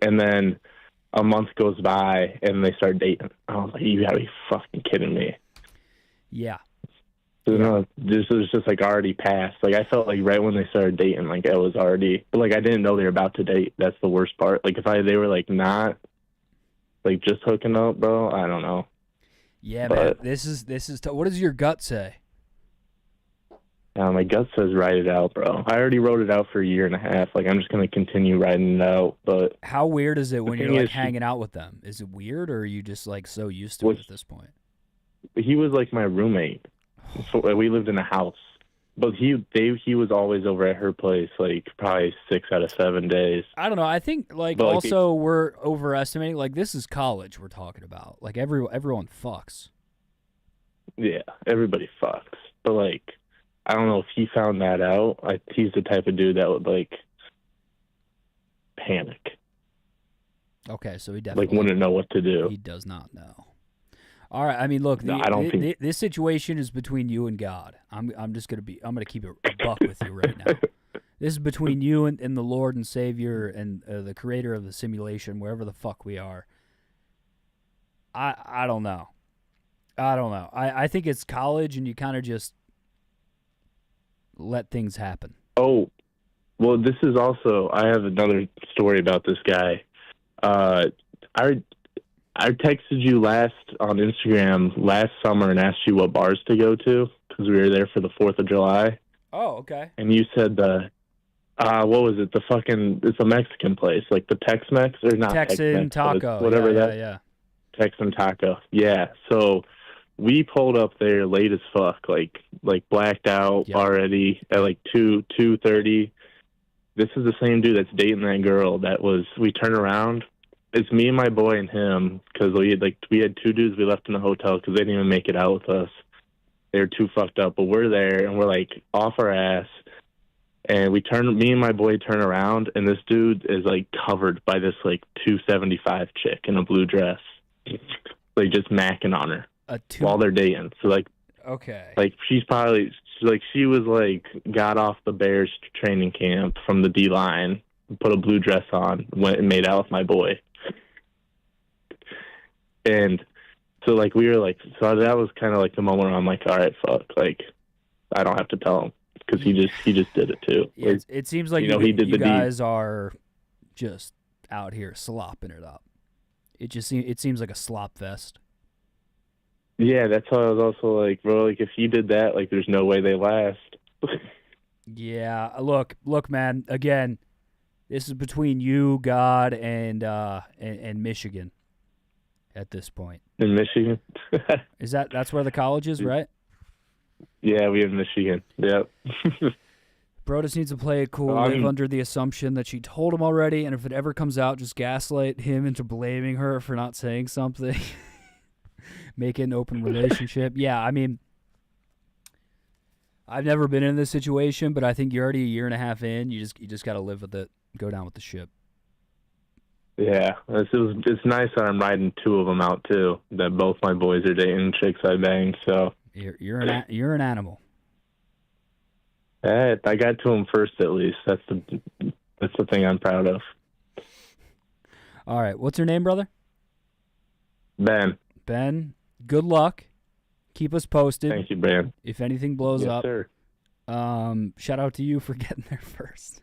And then a month goes by, and they start dating. I was like, you gotta be fucking kidding me. Yeah. So, no, this was just like already past. Like I felt like right when they started dating, like it was already. But like I didn't know they were about to date. That's the worst part. Like if they were like not, like just hooking up, bro. I don't know. Yeah, man. This is what does your gut say? My gut says write it out, bro. I already wrote it out for a year and a half. Like I'm just gonna continue writing it out. But how weird is it when you're like hanging out with them? Is it weird, or are you just like so used to it at this point? He was like my roommate. So we lived in a house, but he was always over at her place, like probably 6 out of 7 days. I don't know. I think also we're overestimating. Like this is college we're talking about. Like everyone fucks. Yeah, everybody fucks. But like, I don't know if he found that out. He's the type of dude that would like panic. Okay, so he definitely like wouldn't know what to do. He does not know. All right, I mean, look, this situation is between you and God. I'm gonna keep it a buck with you right now. This is between you and the Lord and Savior and the Creator of the simulation, wherever the fuck we are. I don't know. I think it's college, and you kind of just let things happen. Oh, well, this is also. I have another story about this guy. I texted you on Instagram last summer and asked you what bars to go to because we were there for the 4th of July. Oh, okay. And you said what was it? It's a Mexican place, like the Tex-Mex or not Texan Tex-Mex, Taco. whatever yeah. Texan Taco. Yeah. So we pulled up there late as fuck, like blacked out already at like 2:30. This is the same dude that's dating that girl we turn around. It's me and my boy and him because we had 2 dudes we left in the hotel because they didn't even make it out with us. They were too fucked up, but we're there and we're like off our ass. And me and my boy turn around and this dude is like covered by this like 275 chick in a blue dress, like just macking on her while they're dating. So like, okay, like she's probably like she was like got off the Bears training camp from the D line, put a blue dress on, went and made out with my boy. And so, like, we were like, so that was kind of like the moment where I'm like, all right, fuck, like, I don't have to tell him because he just did it too. Yeah, like, it seems like he did you the guys are just out here slopping it up. It seems like a slop fest. Yeah, that's how I was also like, bro, like if you did that, like, there's no way they last. Yeah, look, man. Again, this is between you, God, and Michigan. At this point, in Michigan, that's where the college is, right? Yeah, we have Michigan. Yep. Bro just needs to play it cool, live under the assumption that she told him already, and if it ever comes out, just gaslight him into blaming her for not saying something. Make it an open relationship. Yeah, I mean, I've never been in this situation, but I think you're already a year and a half in. You just got to live with it, go down with the ship. Yeah, it's nice that I'm riding 2 of them out too. That both my boys are dating chicks I banged. So you're an animal. I got to them first at least. That's the thing I'm proud of. All right, what's your name, brother? Ben. Ben, good luck. Keep us posted. Thank you, Ben. If anything blows up, sir. Shout out to you for getting there first.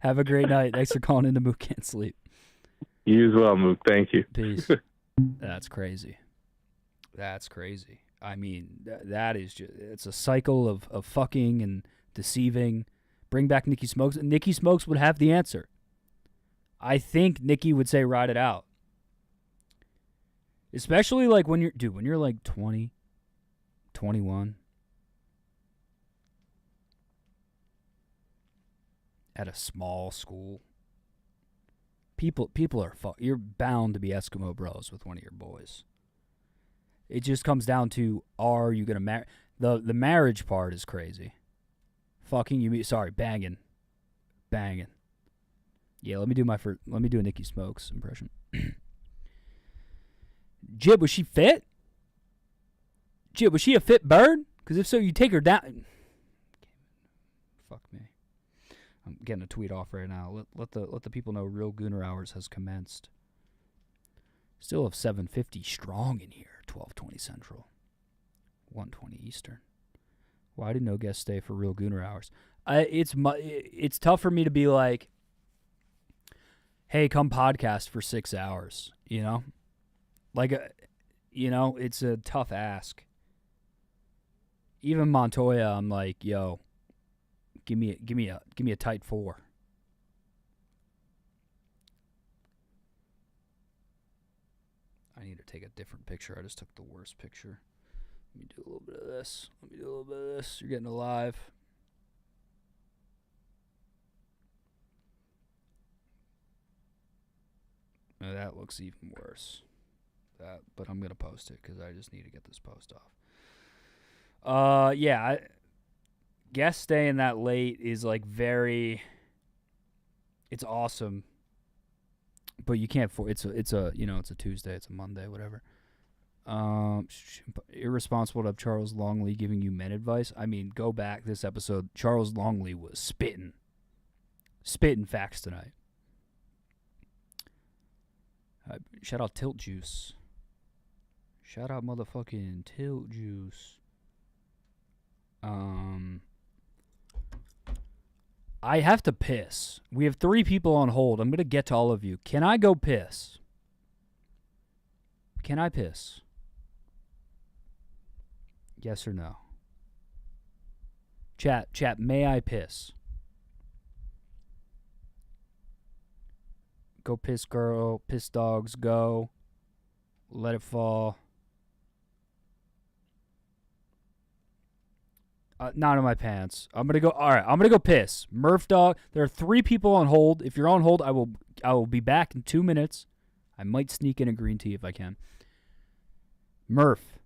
Have a great night. Thanks for calling into Mook Can't Sleep. You as well, Mook. Thank you. Peace. That's crazy. I mean, that is just, it's a cycle of fucking and deceiving. Bring back Nicky Smokes. Nicky Smokes would have the answer. I think Nicky would say ride it out. Especially like when you're like 20, 21. At a small school. People are you're bound to be Eskimo bros with one of your boys. It just comes down to, are you gonna marry? The marriage part is crazy. Fucking you, banging. Yeah, let me do a Nicky Smokes impression. Jib, was she fit? Jib, was she a fit bird? Because if so, you take her down. Fuck me. I'm getting a tweet off right now. Let the people know Real Gooner Hours has commenced. Still have 750 strong in here. 12:20 Central, 1:20 Eastern. Why did no guest stay for Real Gooner Hours? It's tough for me to be like, hey, come podcast for 6 hours. You know, like it's a tough ask. Even Montoya, I'm like, yo, give me a tight 4. I need to take a different picture. I just took the worst picture. Let me do a little bit of this. You're getting alive. Now that looks even worse. But I'm gonna post it because I just need to get this post off. Guest staying that late is like it's awesome. But you can't it's a Tuesday, it's a Monday, whatever. Irresponsible to have Charles Longley giving you men advice. I mean, go back this episode. Charles Longley was spitting facts tonight. Shout out Tilt Juice. Shout out motherfucking Tilt Juice. I have to piss. We have 3 people on hold. I'm going to get to all of you. Can I go piss? Can I piss? Yes or no? Chat, may I piss? Go piss, girl. Piss dogs, go. Let it fall. Not in my pants. I'm gonna go. All right, I'm gonna go piss. Murph dog. There are 3 people on hold. If you're on hold, I will be back in 2 minutes. I might sneak in a green tea if I can. Murph,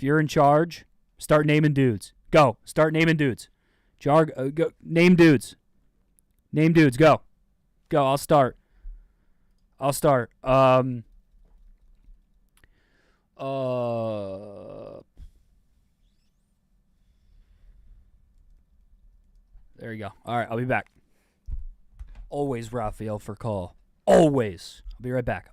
you're in charge. Start naming dudes. Go. Start naming dudes. Go. Name dudes. Go. I'll start. There you go. All right, I'll be back. Always Raphael for call. Always. I'll be right back.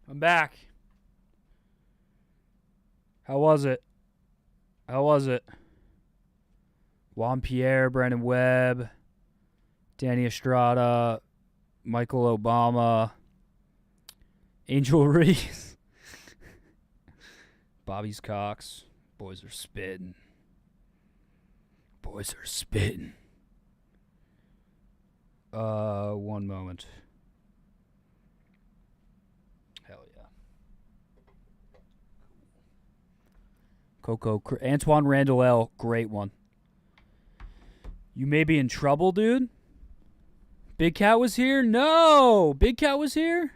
I'm back. How was it? Juan Pierre, Brandon Webb, Danny Estrada, Michael Obama, Angel Reese, Bobby's Cox. Boys are spitting. One moment. Hell yeah. Coco, Antoine Randall L. Great one. You may be in trouble, dude. Big Cat was here? No! Big Cat was here?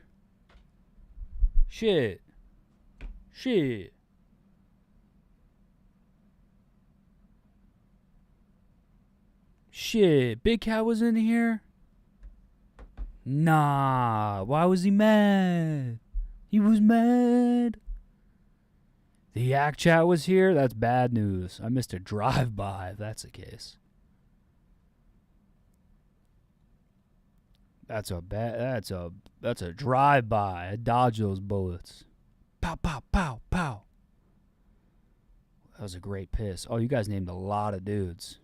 Shit. Big Cat was in here? Nah. Why was he mad? He was mad. The Yak Chat was here? That's bad news. I missed a drive-by, if that's the case. That's a drive-by. I dodged those bullets. Pow, pow, pow, pow. That was a great piss. Oh, you guys named a lot of dudes.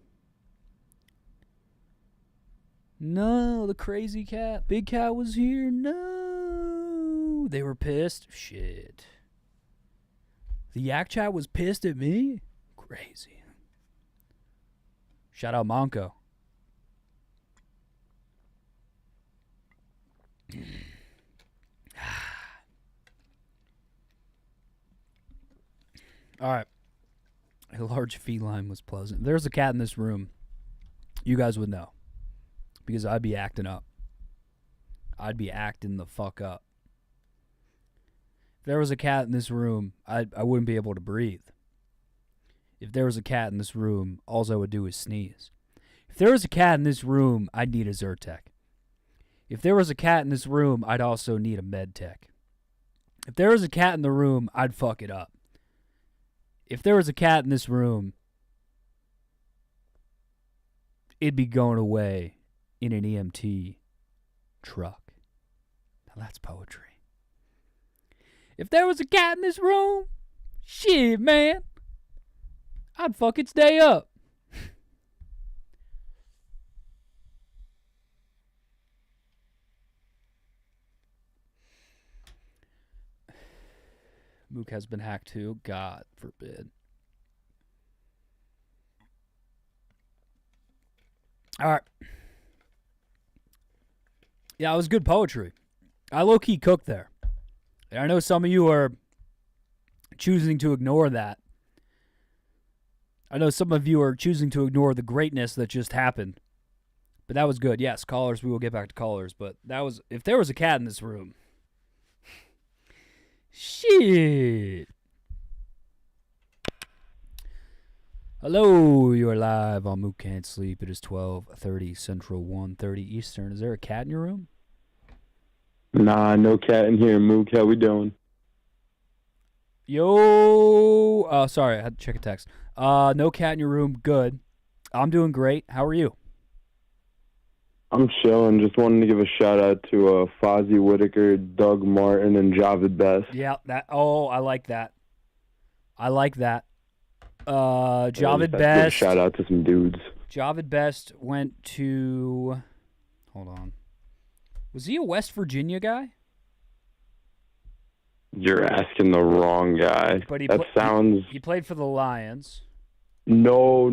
No, the crazy cat. Big Cat was here. No. They were pissed. Shit. The Yak Chat was pissed at me? Crazy. Shout out Monko. All right. A large feline was pleasant. There's a cat in this room. You guys would know. Because I'd be acting up. I'd be acting the fuck up. If there was a cat in this room, I wouldn't be able to breathe. If there was a cat in this room, all I would do is sneeze. If there was a cat in this room, I'd need a Zyrtec. If there was a cat in this room, I'd also need a med tech. If there was a cat in the room, I'd fuck it up. If there was a cat in this room, it'd be going away in an EMT truck. Now that's poetry. If there was a cat in this room, shit, man, I'd fuck its day up. Mook has been hacked too. God forbid. All right. Yeah, it was good poetry. I low-key cooked there. And I know some of you are choosing to ignore that. I know some of you are choosing to ignore the greatness that just happened. But that was good. Yes, callers, we will get back to callers. But that was, if there was a cat in this room. Shit. Hello, you are live on Mook Can't Sleep. It is 12:30 Central, 1:30 Eastern. Is there a cat in your room? Nah, no cat in here. Mook, how we doing? Yo. Sorry, I had to check a text. No cat in your room. Good. I'm doing great. How are you? I'm chilling. Just wanted to give a shout out to Fozzie Whitaker, Doug Martin, and Javid Best. Yeah, that. Oh, I like that. Javid Best. Shout out to some dudes. Javid Best went to. Hold on. Was he a West Virginia guy? You're asking the wrong guy. But sounds. He played for the Lions. No.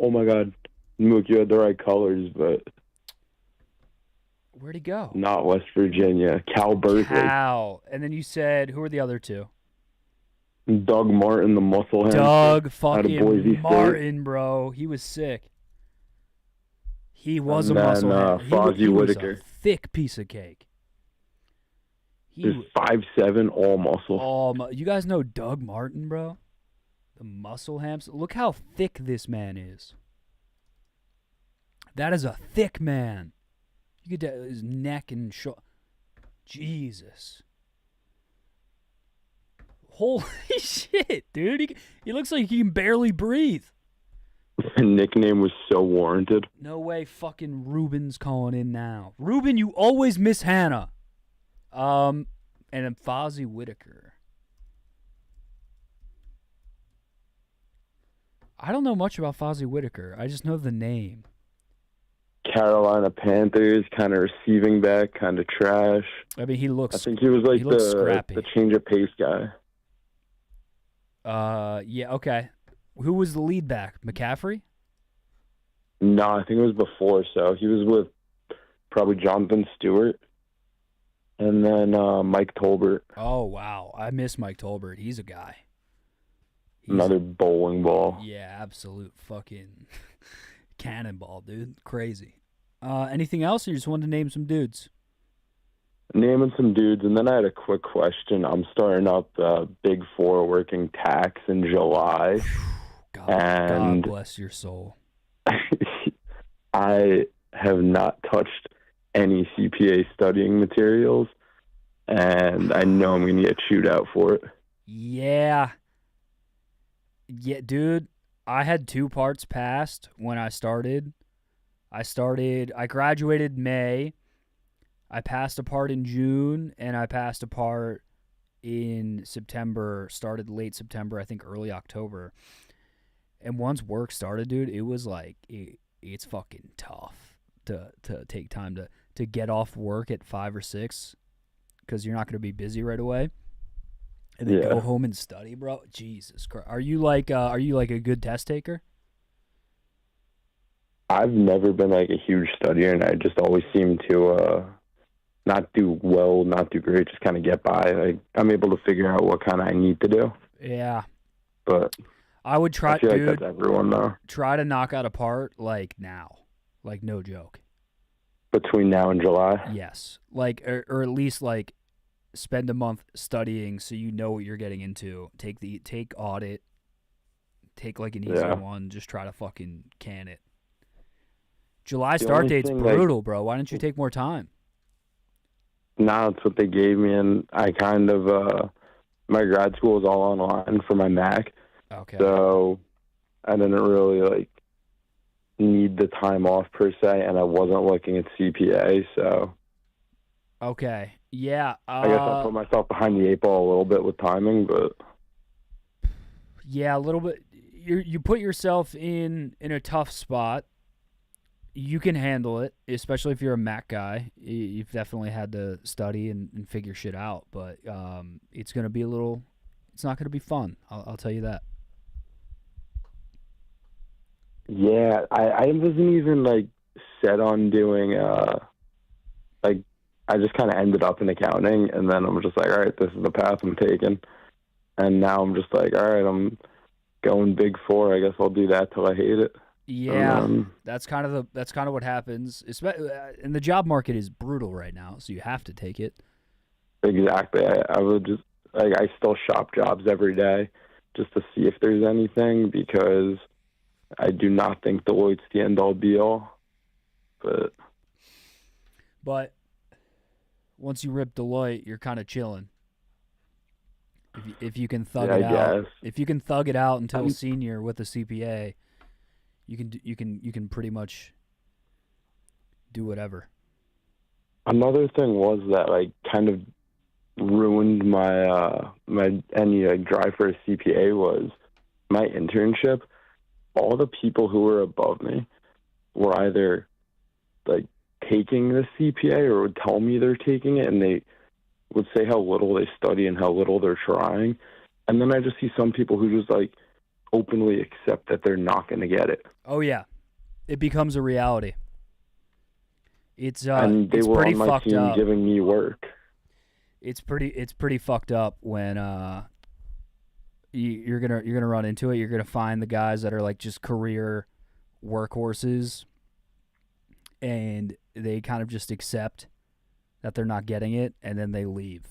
Oh my God, Mook, you had the right colors, but. Where'd he go? Not West Virginia. Cal Berkeley. Cal. And then you said, who are the other two? Doug Martin, the muscle hamster. Doug out of fucking Boise State. Martin, bro. He was sick. He was a And then, muscle hamster. Fozzie He was Whitaker. a thick piece of cake. He's 5'7", all muscle. You guys know Doug Martin, bro? The muscle hamster. Look how thick this man is. That is a thick man. You could his neck and shoulder. Jesus. Holy shit, dude. He looks like he can barely breathe. The nickname was so warranted. No way fucking Ruben's calling in now. Ruben, you always miss Hannah. And then Fozzie Whitaker. I don't know much about Fozzie Whitaker. I just know the name. Carolina Panthers, kind of receiving back, kind of trash. I mean, he looks. I think he was like scrappy. the change of pace guy. Yeah, okay. Who was the lead back? McCaffrey? No, I think it was before. So he was with probably Jonathan Stewart, and then Mike Tolbert. Oh wow, I miss Mike Tolbert. He's a guy. Another bowling ball. Yeah, absolute fucking cannonball, dude. Crazy. Anything else, or you just wanted to name some dudes? Naming some dudes, and then I had a quick question. I'm starting up Big Four working tax in July. God bless your soul. I have not touched any CPA studying materials, and I know I'm going to get chewed out for it. Yeah. Yeah, dude. I had 2 parts passed when I started. I graduated May. I passed a part in June, and I passed a part in September, started late September, I think early October. And once work started, dude, it was like, it's fucking tough to take time to get off work at 5 or 6 because you're not going to be busy right away. And then go home and study, bro. Jesus Christ. Are you like a good test taker? I've never been like a huge studier, and I just always seem to not do well, not do great, just kind of get by. Like I'm able to figure out what kind of I need to do. Yeah. But I would try, I feel dude. like that's everyone though. Try to knock out a part like now, like no joke. Between now and July. Yes, like or at least like spend a month studying so you know what you're getting into. Take audit. Take like an easy one. Just try to fucking can it. July start date's brutal, bro. Why didn't you take more time? Now it's what they gave me, and I kind of my grad school is all online for my Mac. Okay. So I didn't really like need the time off per se, and I wasn't looking at CPA, so okay. Yeah. I guess I put myself behind the 8 ball a little bit with timing, but yeah, a little bit. You put yourself in a tough spot. You can handle it, especially if you're a Mac guy. You've definitely had to study and figure shit out, but it's going to be it's not going to be fun. I'll tell you that. yeah, I wasn't even like set on doing like I just kind of ended up in accounting, and then I'm just like, all right, this is the path I'm taking, and now I'm just like, all right, I'm going Big Four. I guess I'll do that till I hate it. Yeah, that's kind of what happens. And the job market is brutal right now, so you have to take it. Exactly. I would just like I still shop jobs every day just to see if there's anything, because I do not think Deloitte's the end all be all. But once you rip Deloitte, you're kind of chilling. If you can thug it out, if you can thug it out until senior with a CPA, you can pretty much do whatever. Another thing was that like kind of ruined my any like drive for a CPA was my internship. All the people who were above me were either like taking the CPA or would tell me they're taking it, and they would say how little they study and how little they're trying. And then I just see some people who just like openly accept that they're not going to get it. Oh yeah, it becomes a reality. It's and they it's were pretty on my fucked team up. giving me work. It's pretty fucked up when you're gonna run into it. You're gonna find the guys that are like just career workhorses, and they kind of just accept that they're not getting it, and then they leave.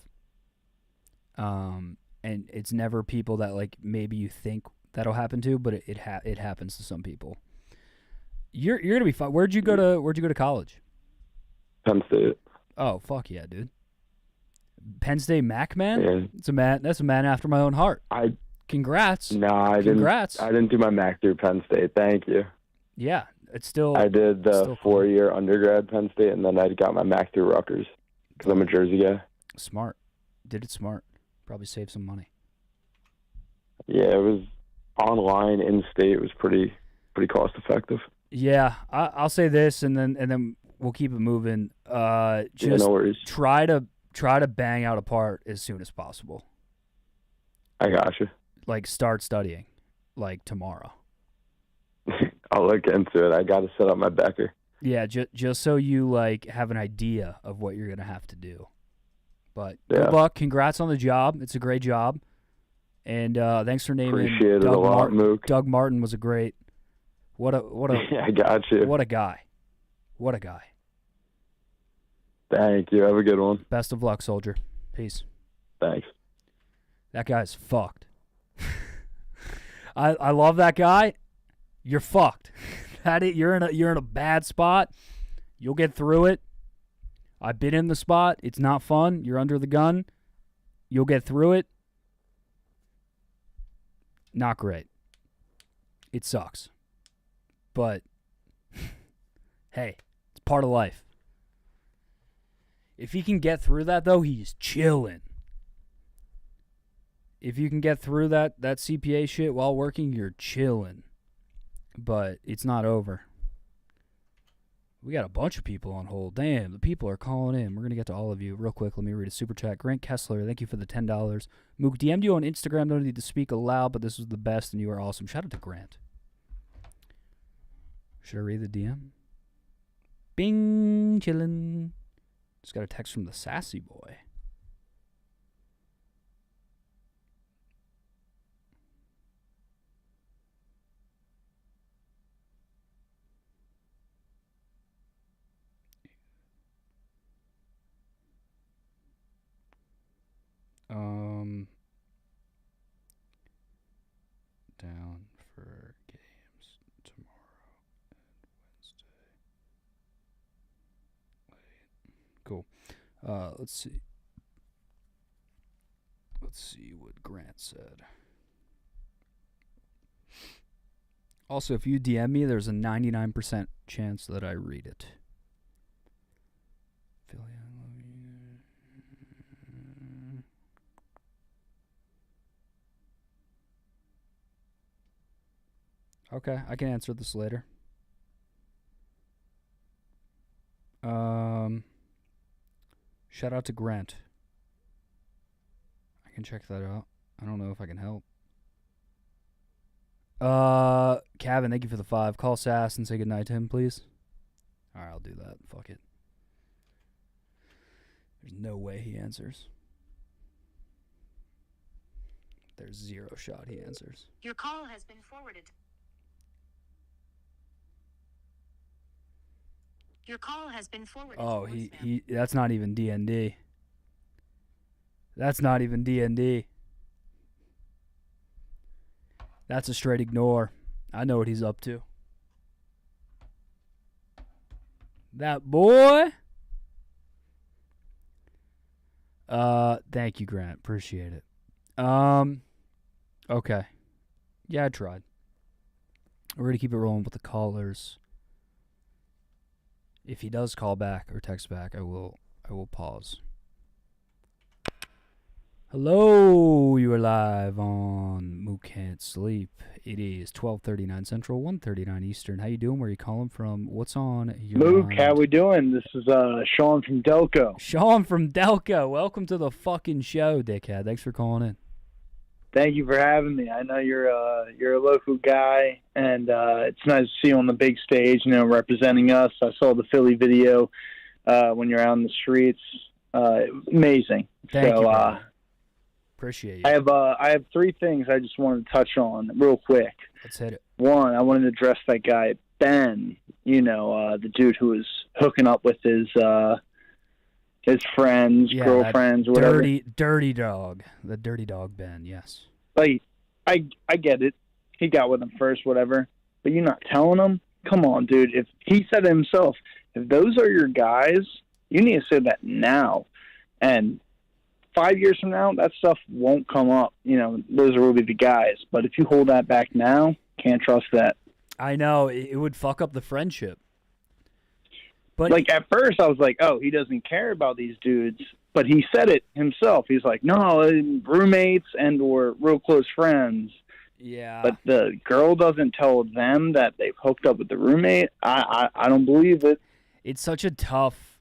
And it's never people that like maybe you think that'll happen to, but it happens to some people. You're gonna be fine. Where'd you go to college? Penn State. Oh fuck yeah, dude. Penn State Mac man. Yeah. That's a man after my own heart. I Congrats. No, I didn't. Congrats. I didn't do my MAC through Penn State. Thank you. Yeah, it's still. I did the still cool. 4-year undergrad Penn State, and then I got my MAC through Rutgers because I'm a Jersey guy. Smart. Did it smart. Probably saved some money. Yeah, it was online in state. It was pretty cost effective. Yeah, I'll say this, and then we'll keep it moving. Just no worries. Try to bang out a part as soon as possible. I gotcha. Like start studying, like tomorrow. I'll look into it. I got to set up my Becker. Yeah, just so you like have an idea of what you're gonna have to do. But Yeah. good luck. Congrats on the job. It's a great job. And thanks for naming Appreciate it Doug a lot, Martin. Mook. Doug Martin was a great. What a Yeah, I got you. What a guy. What a guy. Thank you. Have a good one. Best of luck, soldier. Peace. Thanks. That guy's fucked. I love that guy. You're fucked. You're in a bad spot. You'll get through it. I've been in the spot. It's not fun. You're under the gun. You'll get through it. Not great. It sucks. But hey, it's part of life. If he can get through that though, he's chilling. If you can get through that CPA shit while working, you're chilling. But it's not over. We got a bunch of people on hold. Damn, the people are calling in. We're going to get to all of you. Real quick, let me read a super chat. Grant Kessler, thank you for the $10. Mook, DM'd you on Instagram. Don't need to speak aloud, but this was the best, and you are awesome. Shout out to Grant. Should I read the DM? Bing, chillin'. Just got a text from the sassy boy. Down for games tomorrow and Wednesday. Cool. Let's see. Let's see what Grant said. Also, if you DM me, there's a 99% chance that I read it. Philly, I love you. Okay, I can answer this later. Shout out to Grant. I can check that out. I don't know if I can help. Kevin, thank you for the 5. Call Sass and say goodnight to him, please. All right, I'll do that. Fuck it. There's no way he answers. There's zero shot he answers. Your call has been forwarded. Your call has been forwarded. Oh, he that's not even DND. That's not even DND. That's a straight ignore. I know what he's up to. That boy. Thank you, Grant. Appreciate it. Okay. Yeah, I tried. We're gonna keep it rolling with the callers. If he does call back or text back, I will pause. Hello, you are live on Mook Can't Sleep. It is 12:39 Central, 1:39 Eastern. How you doing? Where are you calling from? What's on your Mook, mind? how we doing? This is Sean from Delco. Sean from Delco. Welcome to the fucking show, dickhead. Thanks for calling in. Thank you for having me. I know you're a local guy, and it's nice to see you on the big stage, representing us. I saw the Philly video when you're out in the streets. Amazing. Thank you, so, bro. Appreciate you. I have 3 things I just wanted to touch on real quick. Let's hit it. One, I wanted to address that guy Ben. The dude who was hooking up with his friends, Yeah, girlfriends, that whatever. dirty dog. The dirty dog Ben, yes. Like, I get it. He got with him first, whatever. But you're not telling him? Come on, dude. If he said it himself, if those are your guys, you need to say that now. And 5 years from now, that stuff won't come up. You know, those are really the guys. But if you hold that back now, can't trust that. I know it would fuck up the friendship. But like at first, I was like, "Oh, he doesn't care about these dudes," but he said it himself. He's like, "No, roommates and or real close friends." Yeah. But the girl doesn't tell them that they've hooked up with the roommate. I don't believe it. It's such a tough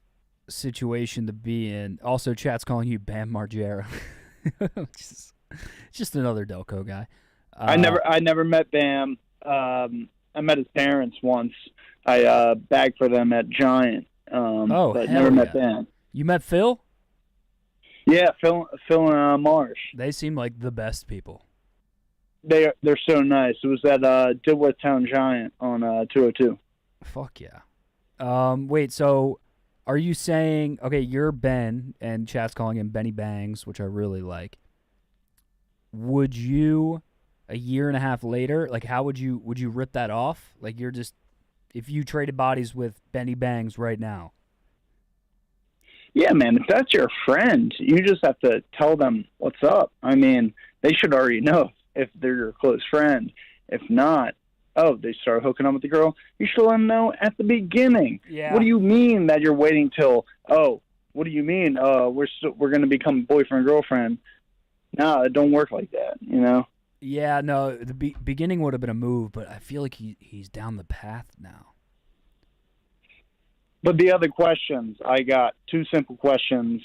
situation to be in. Also, chat's calling you Bam Margera. just another Delco guy. I never met Bam. I met his parents once. I bagged for them at Giant. But never met Bam. You met Phil? Yeah, Phil and Marsh. They seem like the best people. They're so nice. It was at Dilworth Town Giant on 202. Fuck yeah. Wait, so are you saying, okay, you're Ben, and chat's calling him Benny Bangs, which I really like. Would you, a year and a half later, like how would you rip that off? Like you're just, if you traded bodies with Benny Bangs right now. Yeah, man, if that's your friend, you just have to tell them what's up. I mean, they should already know if they're your close friend. If not, they start hooking up with the girl, you should let them know at the beginning. Yeah. What do you mean that you're waiting till, what do you mean we're going to become boyfriend and girlfriend? No, it don't work like that, you know? Yeah, no, the beginning would have been a move, but I feel like he's down the path now. But the other questions, I got 2 simple questions.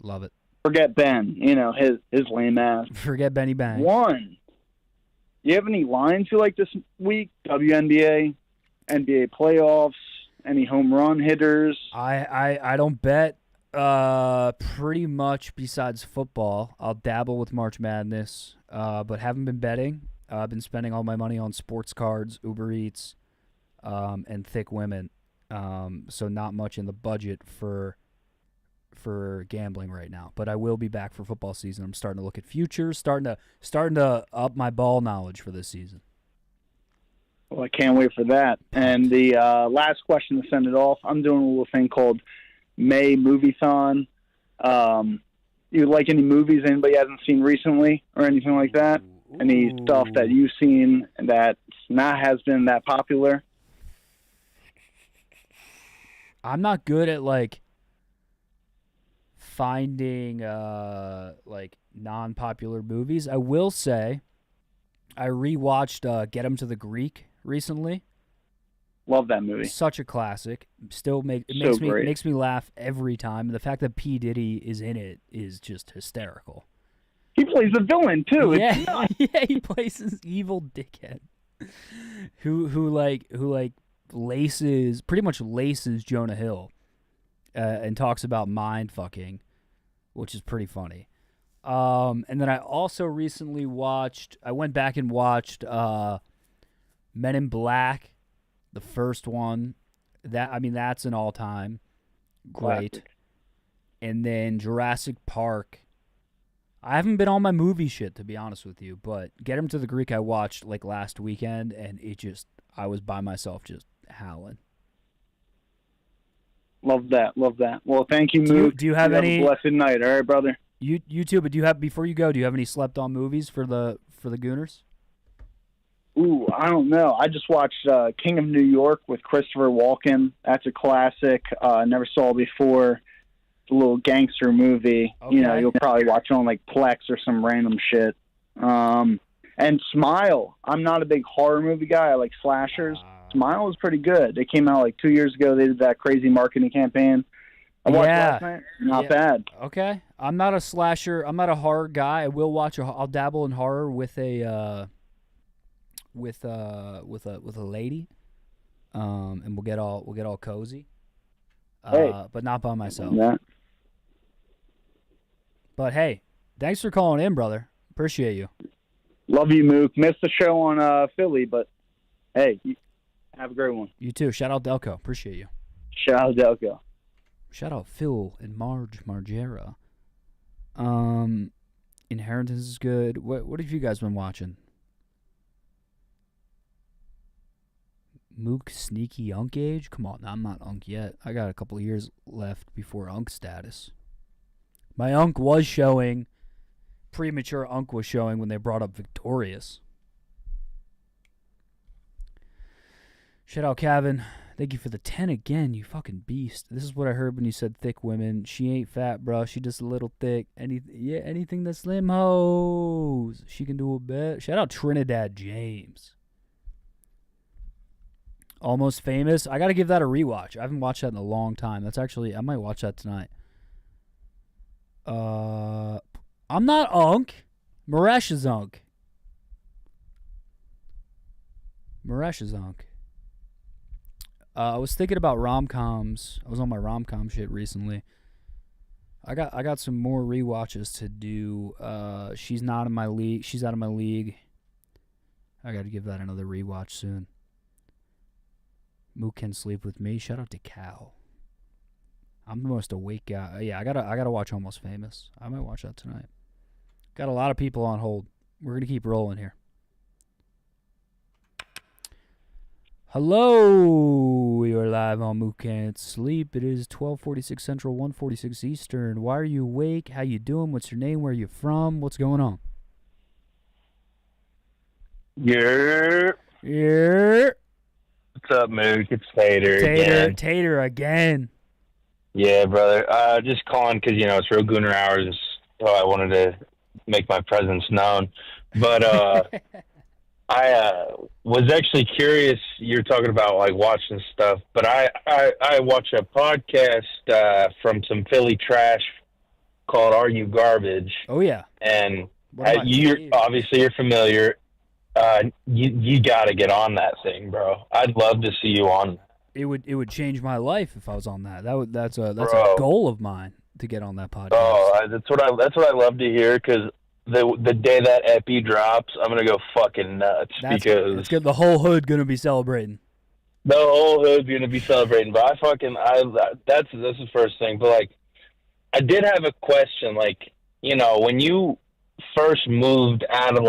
Love it. Forget Ben, his lame ass. Forget Benny Bangs. 1, you have any lines you like this week? WNBA, NBA playoffs, any home run hitters? I don't bet pretty much besides football. I'll dabble with March Madness, but haven't been betting. I've been spending all my money on sports cards, Uber Eats, and thick women. So not much in the budget for gambling right now, but I will be back for football season. I'm starting to look at futures, starting to up my ball knowledge for this season. Well, I can't wait for that. And the last question to send it off, I'm doing a little thing called May Movie-thon. You like any movies anybody hasn't seen recently or anything like that? Any stuff that you've seen that has been that popular? I'm not good at finding non-popular movies. I will say I rewatched Get 'Em to the Greek recently. Love that movie. Such a classic. Still makes me laugh every time. And the fact that P. Diddy is in it is just hysterical. He plays the villain too. Yeah, It's nuts. yeah, he plays this evil dickhead who pretty much laces Jonah Hill and talks about mind fucking, which is pretty funny. And then I also recently went back and watched Men in Black, the first one. That's an all-time great. Classic. And then Jurassic Park. I haven't been on my movie shit, to be honest with you, but Get 'Em to the Greek I watched last weekend, and I was by myself just howling. Love that. Well, thank you, Mook. Do you have any a blessed night, all right, brother? You too, but before you go, do you have any slept on movies for the Gooners? Ooh, I don't know. I just watched King of New York with Christopher Walken. That's a classic. Never saw before. It's a little gangster movie. Okay. You'll probably watch it on Plex or some random shit. And Smile. I'm not a big horror movie guy. I like slashers. Smile was pretty good. They came out 2 years ago. They did that crazy marketing campaign. I watched last night. Not bad. Okay. I'm not a slasher. I'm not a horror guy. I will watch. I'll dabble in horror with a lady, and we'll get all cozy. But not by myself. Yeah. But hey, thanks for calling in, brother. Appreciate you. Love you, Mook. Missed the show on Philly, but hey, have a great one. You too. Shout out Delco. Appreciate you. Shout out Delco. Shout out Phil and Margera. Inheritance is good. What have you guys been watching? Mook sneaky unk age? Come on, I'm not unk yet. I got a couple of years left before unk status. My unk was showing. Premature unk was showing when they brought up Victorious. Shout out, Kevin. Thank you for the 10 again, you fucking beast. This is what I heard when you said thick women. She ain't fat, bro. She just a little thick. Anything that's slim hoes. She can do a bit. Shout out Trinidad James. Almost Famous. I got to give that a rewatch. I haven't watched that in a long time. That's actually, I might watch that tonight. I'm not Unk. Maresh is Unk. Maresh is Unk. I was thinking about rom-coms. I was on my rom-com shit recently. I got some more rewatches to do. She's not in my league. She's out of my league. I got to give that another rewatch soon. Mook Can Sleep With Me. Shout out to Cal. I'm the most awake guy. Yeah, I gotta watch Almost Famous. I might watch that tonight. Got a lot of people on hold. We're gonna keep rolling here. Hello, we are live on Mook Can't Sleep. It is 12:46 Central, 1:46 Eastern. Why are you awake? How you doing? What's your name? Where are you from? What's going on? Yeah. What's up, Mook? It's Tater again. Tater again. Yeah, brother. Just calling because, it's Real Gooner Hours, so I wanted to make my presence known. But I was actually curious. You're talking about, watching stuff. But I watch a podcast from some Philly trash called Are You Garbage? Oh, yeah. And you're familiar. You got to get on that thing, bro. I'd love to see you on. It would change my life if I was on that. That's a goal of mine to get on that podcast. Oh, that's what I love to hear, because the day that epi drops, I'm gonna go fucking nuts because it's good. The whole hood gonna be celebrating. The whole hood's gonna be celebrating. But that's the first thing. But I did have a question. When you first moved out of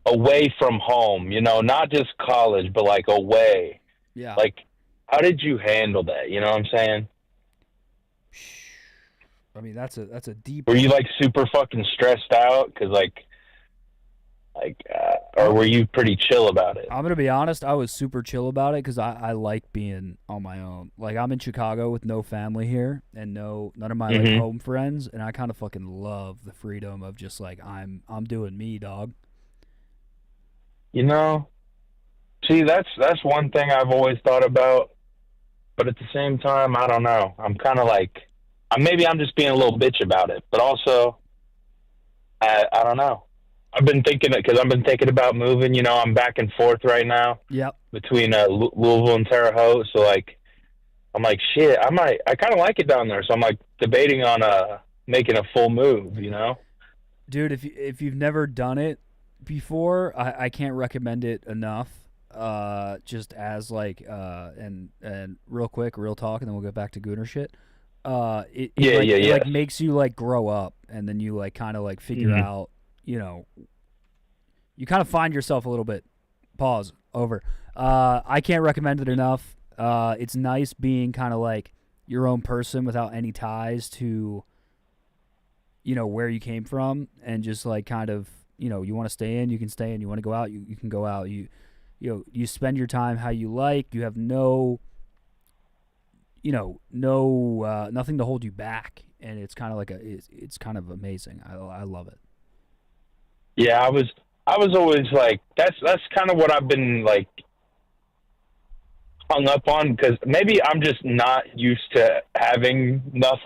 away from home, not just college, but away. Yeah. How did you handle that? You know what I'm saying? I mean, that's a deep. Were you super fucking stressed out? Cause or were you pretty chill about it? I'm gonna be honest. I was super chill about it because I like being on my own. I'm in Chicago with no family here and none of my home friends, and I kind of fucking love the freedom of just I'm doing me, dog. See, that's one thing I've always thought about, but at the same time, I don't know. I'm kind of maybe I'm just being a little bitch about it, but also, I don't know. I've been thinking about moving. I'm back and forth right now. Yep. Between Louisville and Terre Haute, so I'm shit. I kind of like it down there, so I'm debating on making a full move. Dude, if you've never done it before, I can't recommend it enough. Just as and real quick, real talk, and then we'll get back to Gooner shit. It makes you grow up, and then you kind of figure out, you kind of find yourself a little bit. Pause. Over. I can't recommend it enough. It's nice being kind of your own person without any ties to, where you came from, and just kind of, you want to stay in, you can stay in. You want to go out, you can go out. You spend your time how you like. You have nothing to hold you back, and it's kind of it's kind of amazing. I love it. Yeah, I was always that's kind of what I've been hung up on, because maybe I'm just not used to having enough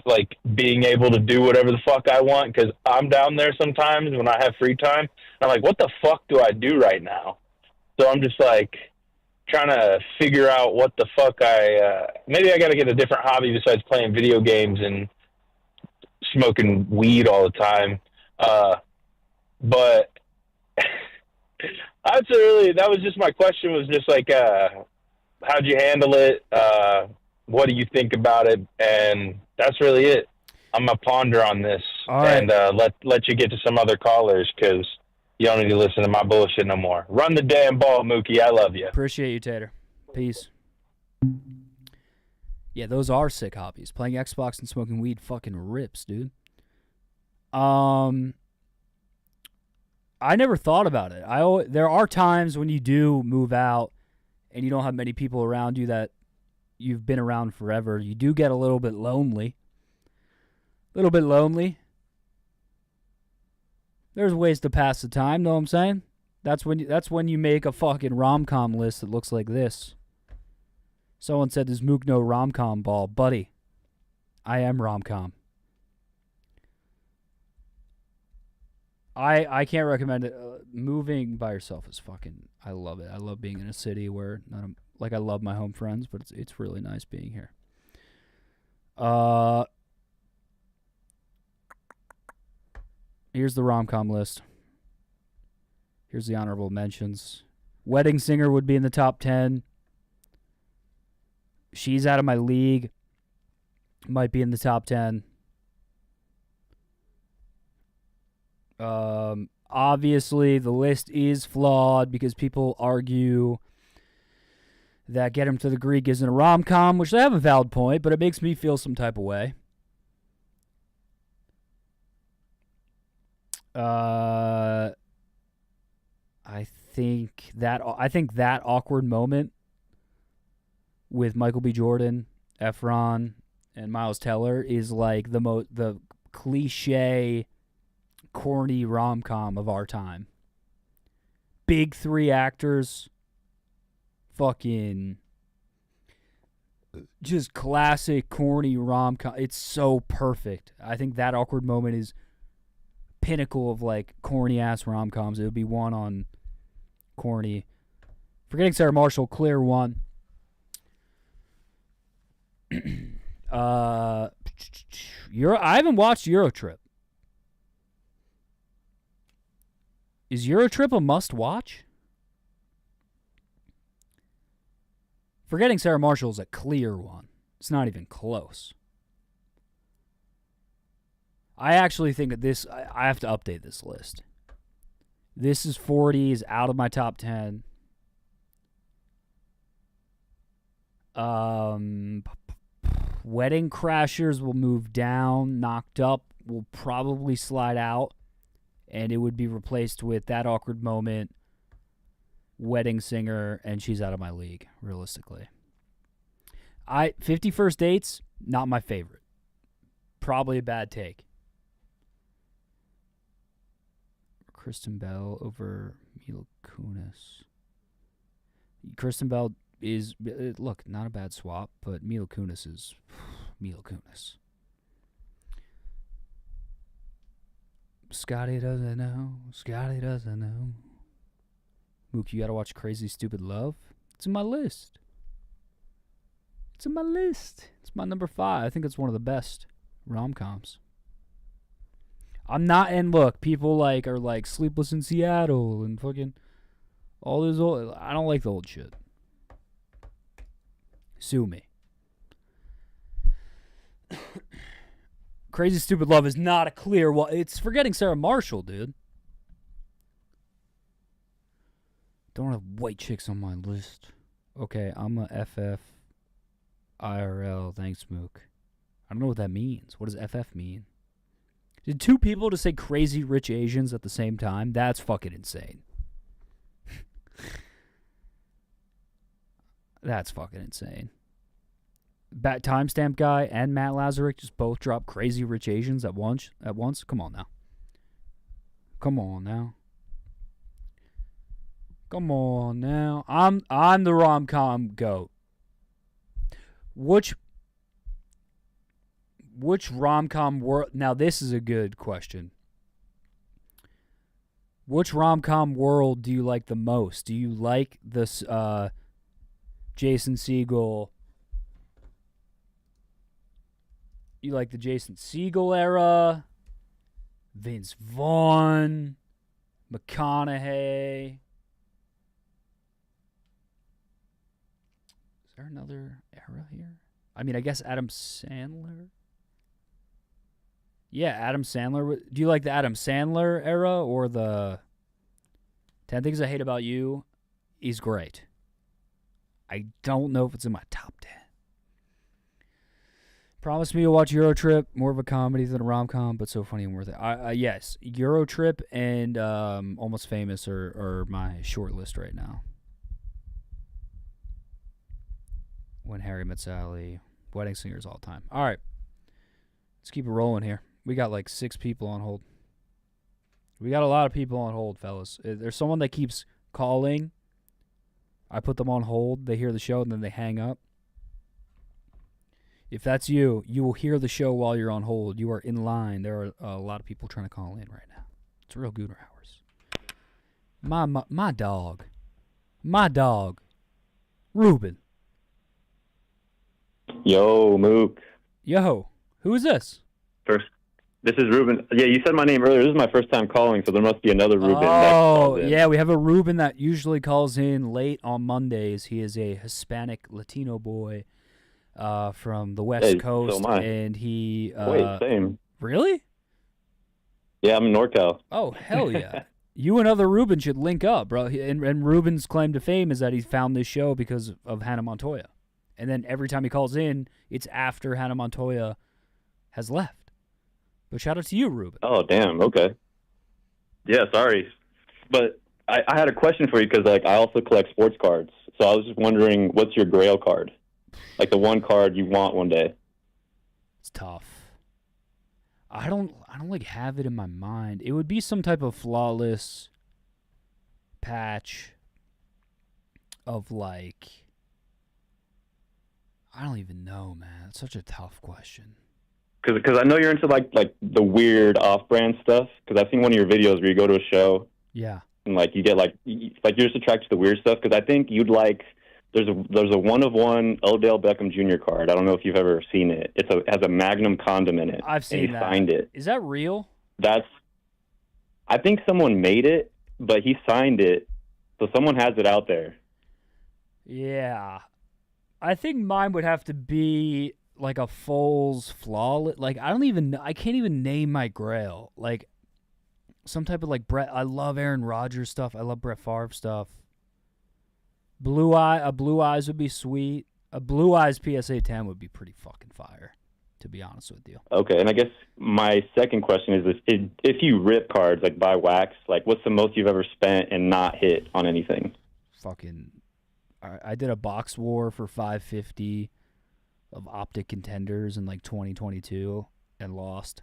being able to do whatever the fuck I want, because I'm down there sometimes when I have free time. I'm what the fuck do I do right now? So I'm just trying to figure out what the fuck maybe I got to get a different hobby besides playing video games and smoking weed all the time. But that was just my question, was just how'd you handle it? What do you think about it? And that's really it. I'm going to ponder on this. All right. And let you get to some other callers, because you don't need to listen to my bullshit no more. Run the damn ball, Mookie. I love you. Appreciate you, Tater. Peace. Yeah, those are sick hobbies. Playing Xbox and smoking weed fucking rips, dude. I never thought about it. There are times when you do move out and you don't have many people around you that you've been around forever. You do get a little bit lonely. There's ways to pass the time, know what I'm saying? That's when you make a fucking rom-com list that looks like this. Someone said, does Mook know rom-com ball? Buddy, I am rom-com. I can't recommend it. Moving by yourself is fucking, I love it. I love being in a city where, I love my home friends, but it's really nice being here. Here's the rom-com list. Here's the honorable mentions. Wedding Singer would be in the top 10. She's Out of My League might be in the top 10. Obviously, the list is flawed because people argue that Get Him to the Greek isn't a rom-com, which they have a valid point, but it makes me feel some type of way. I think that awkward moment with Michael B. Jordan, Efron, and Miles Teller is like the cliche, corny rom-com of our time. Big three actors, fucking just classic corny rom-com. It's so perfect. I think that awkward moment is pinnacle of like corny ass rom-coms. It would be one on corny. Forgetting Sarah Marshall, clear one. I haven't watched Eurotrip. Is Eurotrip a must-watch? Forgetting Sarah Marshall is a clear one. It's not even close. I actually think that this, I have to update this list. This is 40, is out of my top 10. Wedding Crashers will move down. Knocked Up will probably slide out. And it would be replaced with That Awkward Moment, Wedding Singer, and She's Out of My League, realistically. 50 First Dates, not my favorite. Probably a bad take. Kristen Bell over Mila Kunis. Kristen Bell is, look, not a bad swap, but Mila Kunis is Mila Kunis. Scotty doesn't know. Scotty doesn't know. Mook, you gotta watch Crazy Stupid Love. It's in my list. It's in my list. It's my number 5. I think it's one of the best rom-coms. I'm not, and look, people are like Sleepless in Seattle and fucking all this old. I don't like the old shit. Sue me. Crazy Stupid Love is not a clear one. It's Forgetting Sarah Marshall, dude. Don't have white chicks on my list. Okay, I'm a FF IRL. Thanks, Mook. I don't know what that means. What does FF mean? Did two people just say Crazy Rich Asians at the same time? That's fucking insane. That's fucking insane. Timestamp guy and Matt Lazarick just both dropped Crazy Rich Asians at once. Come on now. Come on now. Come on now. I'm the rom-com goat. Which rom-com world? Now this is a good question. Which rom-com world do you like the most? Do you like this Jason Segel? You like the Jason Segel era? Vince Vaughn, McConaughey. Is there another era here? I mean, I guess Adam Sandler. Yeah, Adam Sandler. Do you like the Adam Sandler era or the 10 Things I Hate About You? He's great. I don't know if it's in my top 10. Promise me you'll watch Eurotrip. More of a comedy than a rom-com, but so funny and worth it. Yes, Eurotrip and Almost Famous are my short list right now. When Harry Met Sally, Wedding Singers all time. All right, let's keep it rolling here. We got like 6 people on hold. We got a lot of people on hold, fellas. There's someone that keeps calling. I put them on hold. They hear the show, and then they hang up. If that's you, you will hear the show while you're on hold. You are in line. There are a lot of people trying to call in right now. It's real Gooner hours. My dog, Ruben. Yo, Mook. Yo, who is this? This is Ruben. Yeah, you said my name earlier. This is my first time calling, so there must be another Ruben. that calls in. Yeah, we have a Ruben that usually calls in late on Mondays. He is a Hispanic Latino boy from the West Coast, so am I. and he. Wait, same. Really? Yeah, I'm in NorCal. Oh, hell yeah. You and other Ruben should link up, bro. And Ruben's claim to fame is that he found this show because of Hannah Montoya. And then every time he calls in, it's after Hannah Montoya has left. But shout out to you, Ruben. Oh, damn. Okay. Yeah, sorry. But I had a question for you because I also collect sports cards. So I was just wondering, what's your Grail card? Like the one card you want one day. It's tough. I don't have it in my mind. It would be some type of flawless patch of I don't even know, man. It's such a tough question. Because I know you're into like the weird off-brand stuff. Because I've seen one of your videos where you go to a show. Yeah. And you get you're just attracted to the weird stuff. Because I think you'd like. There's a one-of-one Odell Beckham Jr. card. I don't know if you've ever seen it. It has a Magnum condom in it. I've seen and he signed it. Is that real? I think someone made it, but he signed it, so someone has it out there. Yeah. I think mine would have to be like a Foles flawless. I can't even name my Grail. Some type of Brett. I love Aaron Rodgers stuff. I love Brett Favre stuff. Blue Eyes would be sweet. A Blue Eyes PSA 10 would be pretty fucking fire, to be honest with you. Okay, and I guess my second question is this: if you rip cards by wax, what's the most you've ever spent and not hit on anything? Fucking, I did a box war for $550 of Optic Contenders in 2022 and lost.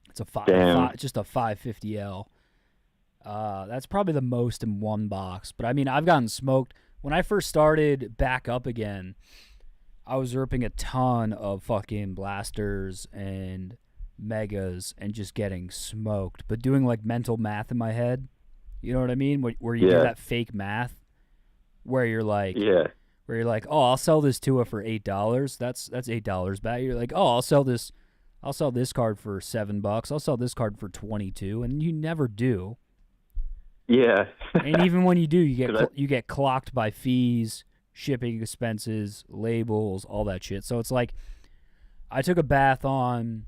It's just a 550L. That's probably the most in one box. But, I've gotten smoked. When I first started back up again, I was ripping a ton of fucking blasters and megas and just getting smoked. But doing, mental math in my head, you know what I mean? Where you do that fake math where you're oh, I'll sell this Tua for $8. That's $8 back. You're like, oh, I'll sell this card for $7. I'll sell this card for $22, and you never do. Yeah. And even when you do, you get clocked by fees, shipping expenses, labels, all that shit. So it's I took a bath on.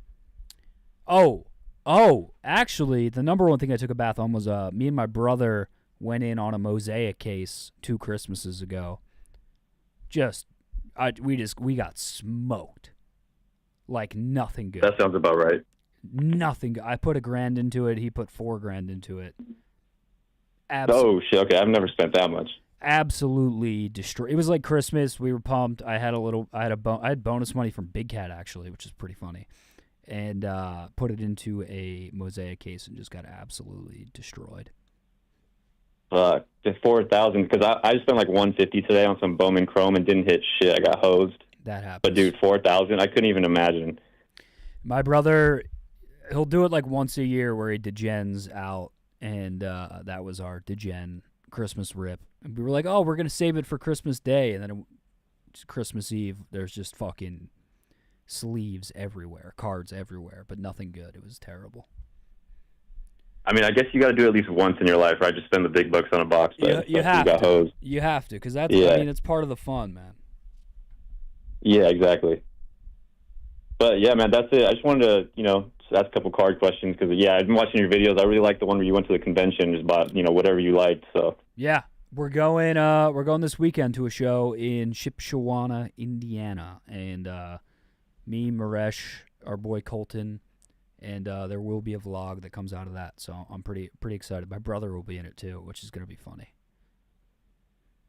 Actually, the number one thing I took a bath on was me and my brother went in on a Mosaic case 2 Christmases ago. We got smoked. Nothing good. That sounds about right. Nothing good. I put $1,000 into it. He put $4,000 into it. Oh shit! Okay, I've never spent that much. Absolutely destroyed. It was like Christmas. We were pumped. I had bonus money from Big Cat actually, which is pretty funny, and put it into a Mosaic case and just got absolutely destroyed. 4,000 because I just spent $150 today on some Bowman Chrome and didn't hit shit. I got hosed. That happened. But dude, 4,000, I couldn't even imagine. My brother, he'll do it once a year where he degens out. And that was our degen Christmas rip. And we were like, oh, we're going to save it for Christmas Day. And then Christmas Eve, there's just fucking sleeves everywhere, cards everywhere, but nothing good. It was terrible. I guess you got to do it at least once in your life, right? Just spend the big bucks on a box. But you have got to. Hosed. You have to, because that's, it's part of the fun, man. Yeah, exactly. But yeah, man, that's it. I just wanted to, ask a couple card questions because I've been watching your videos. I really like the one where you went to the convention, just bought whatever you liked. So yeah, we're going this weekend to a show in Shipshewana, Indiana, and Me, Maresh, our boy Colton, and there will be a vlog that comes out of that. So I'm pretty excited. My brother will be in it too, which is gonna be funny.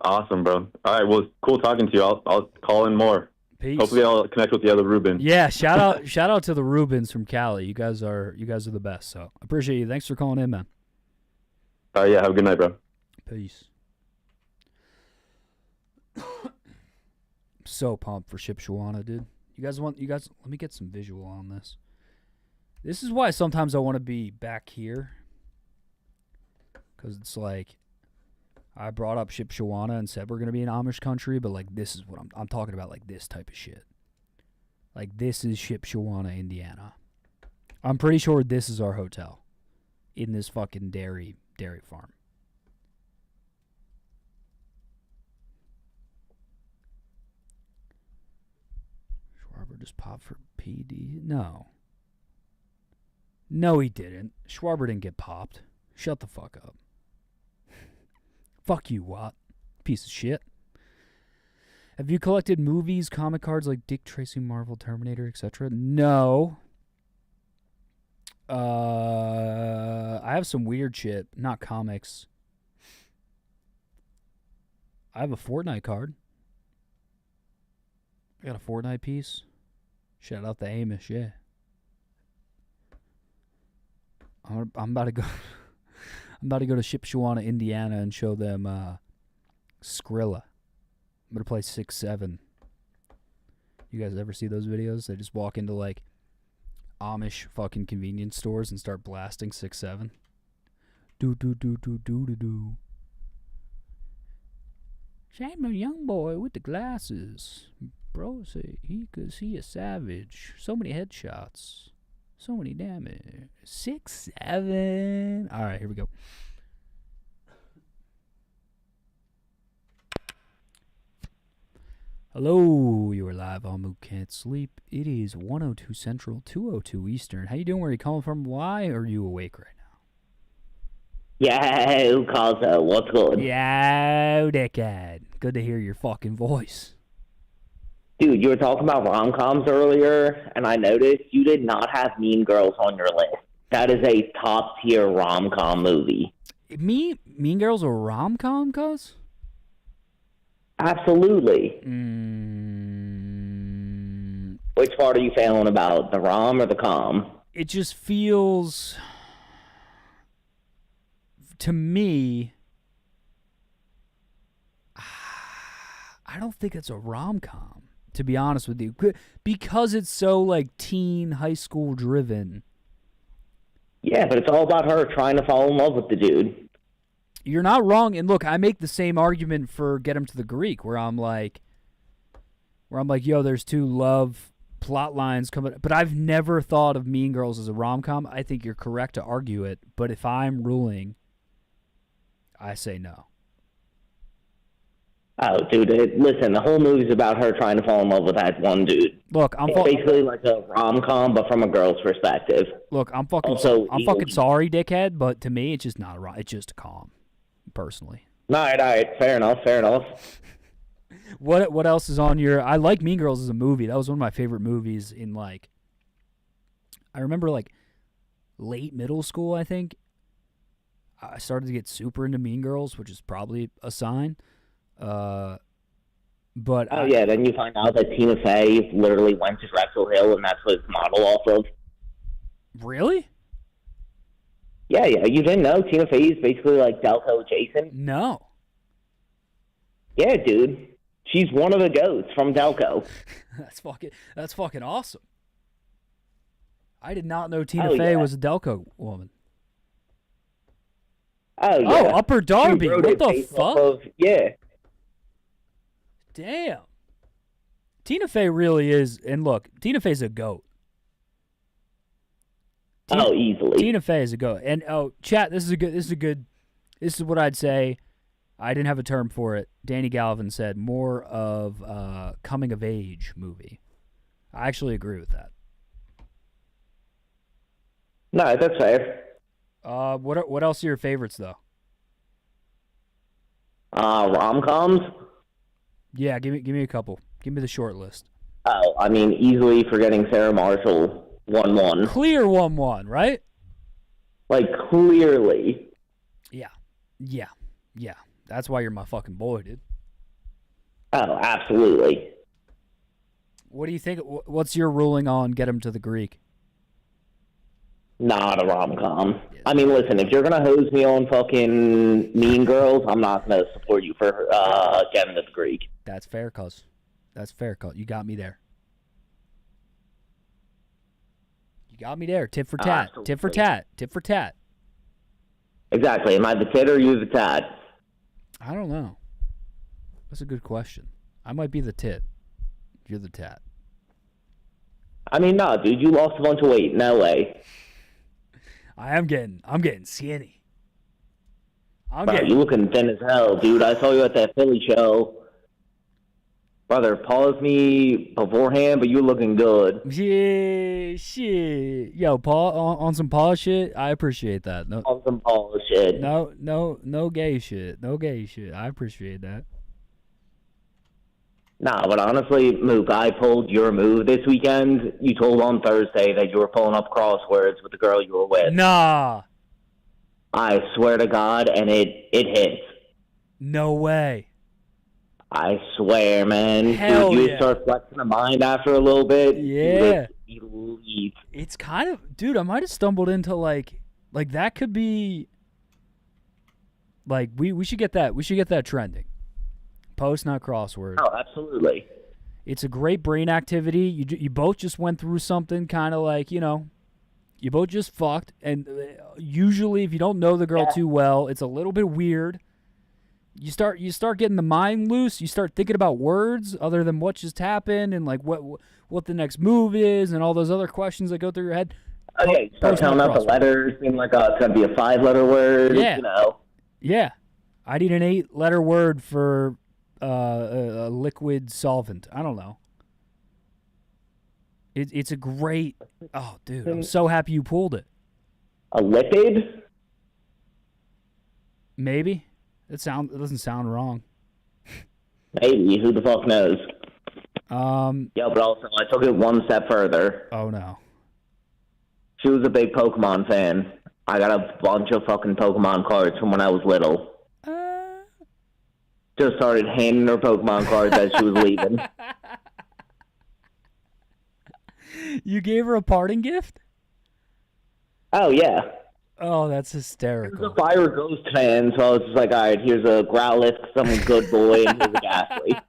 Awesome, bro. All right, well, cool talking to you. I'll call in more. Peace. Hopefully, I'll connect with the other Ruben. Yeah, shout out to the Rubens from Cali. You guys are the best. So appreciate you. Thanks for calling in, man. Yeah, have a good night, bro. Peace. So pumped for Shipshawana, dude. You guys, let me get some visual on this. This is why sometimes I want to be back here. Because it's like, I brought up Shipshawana and said we're going to be in Amish country, but like this is what I'm talking about, like this type of shit. Like this is Shipshawana, Indiana. I'm pretty sure this is our hotel in this fucking dairy farm. Schwarber just popped for PD? No, he didn't. Schwarber didn't get popped. Shut the fuck up. Fuck you, Watt. Piece of shit. Have you collected movies, comic cards like Dick Tracy, Marvel, Terminator, etc.? No. I have some weird shit, not comics. I have a Fortnite card. I got a Fortnite piece. Shout out to Amish, yeah. I'm about to go. I'm about to go to Shipshawana, Indiana, and show them Skrilla. I'm gonna play 6-7. You guys ever see those videos? They just walk into like Amish fucking convenience stores and start blasting 6-7. Do do do do do do do. Shame a young boy with the glasses. Bro say he a savage. So many headshots. So many damage. 6-7. All right, here we go. Hello, you are live on Mook Can't Sleep. It is 1:02 Central, 2:02 Eastern. How you doing? Where are you calling from? Why are you awake right now? Yo, Cosmo, what's good? Yo, dickhead. Good to hear your fucking voice. Dude, you were talking about rom-coms earlier, and I noticed you did not have Mean Girls on your list. That is a top-tier rom-com movie. Mean Girls a rom-com, cuz? Absolutely. Which part are you feeling about, the rom or the com? It just feels, to me, I don't think it's a rom-com, to be honest with you, because it's so like teen, high school driven. Yeah, but it's all about her trying to fall in love with the dude. You're not wrong, and look, I make the same argument for Get Him to the Greek, where I'm like, yo, there's two love plot lines coming, but I've never thought of Mean Girls as a rom-com. I think you're correct to argue it, but if I'm ruling, I say no. Oh, dude, listen, the whole movie's about her trying to fall in love with that one dude. Look, it's basically like a rom-com, but from a girl's perspective. Look, I'm fucking sorry, dickhead, but to me, it's just not right. It's just a com, personally. All right, fair enough. What else is on your? I like Mean Girls as a movie. That was one of my favorite movies in like. I remember like late middle school. I think I started to get super into Mean Girls, which is probably a sign. But then you find out that Tina Fey literally went to Drexel Hill, and that's what it's modeled off of. Really? Yeah, you didn't know Tina Fey is basically like Delco adjacent? No. Yeah, dude. She's one of the goats from Delco. That's fucking awesome. I did not know Tina Fey was a Delco woman. Oh, yeah. Oh, Upper Darby. What the fuck? Yeah. Damn. Tina Fey really is, and look, Tina Fey's a goat. Easily. Tina Fey is a goat. And chat, this is what I'd say. I didn't have a term for it. Danny Galvin said more of a coming of age movie. I actually agree with that. No, that's fair. What else are your favorites though? Rom-coms? Yeah, give me a couple. Give me the short list. Oh, I mean, easily forgetting Sarah Marshall 1-1. Clear 1-1, right? Like, clearly. Yeah. That's why you're my fucking boy, dude. Oh, absolutely. What do you think? What's your ruling on Get Him to the Greek? Not a rom-com. I mean, listen, if you're going to hose me on fucking Mean Girls, I'm not going to support you for getting to the Greek. That's fair, cuz. That's fair, cuz. You got me there. You got me there. Tit for tat. Absolutely. Tit for tat. Tit for tat. Exactly. Am I the tit or are you the tat? I don't know. That's a good question. I might be the tit. You're the tat. I mean, no, dude, you lost a bunch of weight. No way. I'm getting skinny. Bro, you looking thin as hell, dude. I saw you at that Philly show. Brother, pause me beforehand, but you looking good. Yeah, shit. Yo, Paul, on some Paul shit, I appreciate that. No, on some Paul shit. No gay shit. No gay shit. I appreciate that. Nah, but honestly, Mook, I pulled your move this weekend. You told on Thursday that you were pulling up crosswords with the girl you were with. Nah. I swear to God, and it hits. No way. I swear, man. Hell dude, you yeah. start flexing the mind after a little bit. Yeah. You look elite. It's kind of, dude, I might have stumbled into like that could be, like, we should get that. We should get that trending. Post, not crossword. Oh, absolutely. It's a great brain activity. You both just went through something kind of like, you both just fucked. And usually if you don't know the girl too well, it's a little bit weird. You start getting the mind loose. You start thinking about words other than what just happened and like what the next move is and all those other questions that go through your head. Okay, start counting out the letters, being like, oh, it's going to be a 5-letter word, Yeah. I need an 8-letter word for a liquid solvent. I don't know. It's a great... Oh, dude, I'm so happy you pulled it. A lipid? Maybe. It doesn't sound wrong. Maybe. Who the fuck knows? Yeah, but also, I took it one step further. Oh, no. She was a big Pokemon fan. I got a bunch of fucking Pokemon cards from when I was little. Just started handing her Pokemon cards as she was leaving. You gave her a parting gift? Oh, yeah. Oh, that's She hysterical. was a Fire Ghost fan, so I was just like, all right, here's a Growlithe, some good boy, and here's a Ghastly.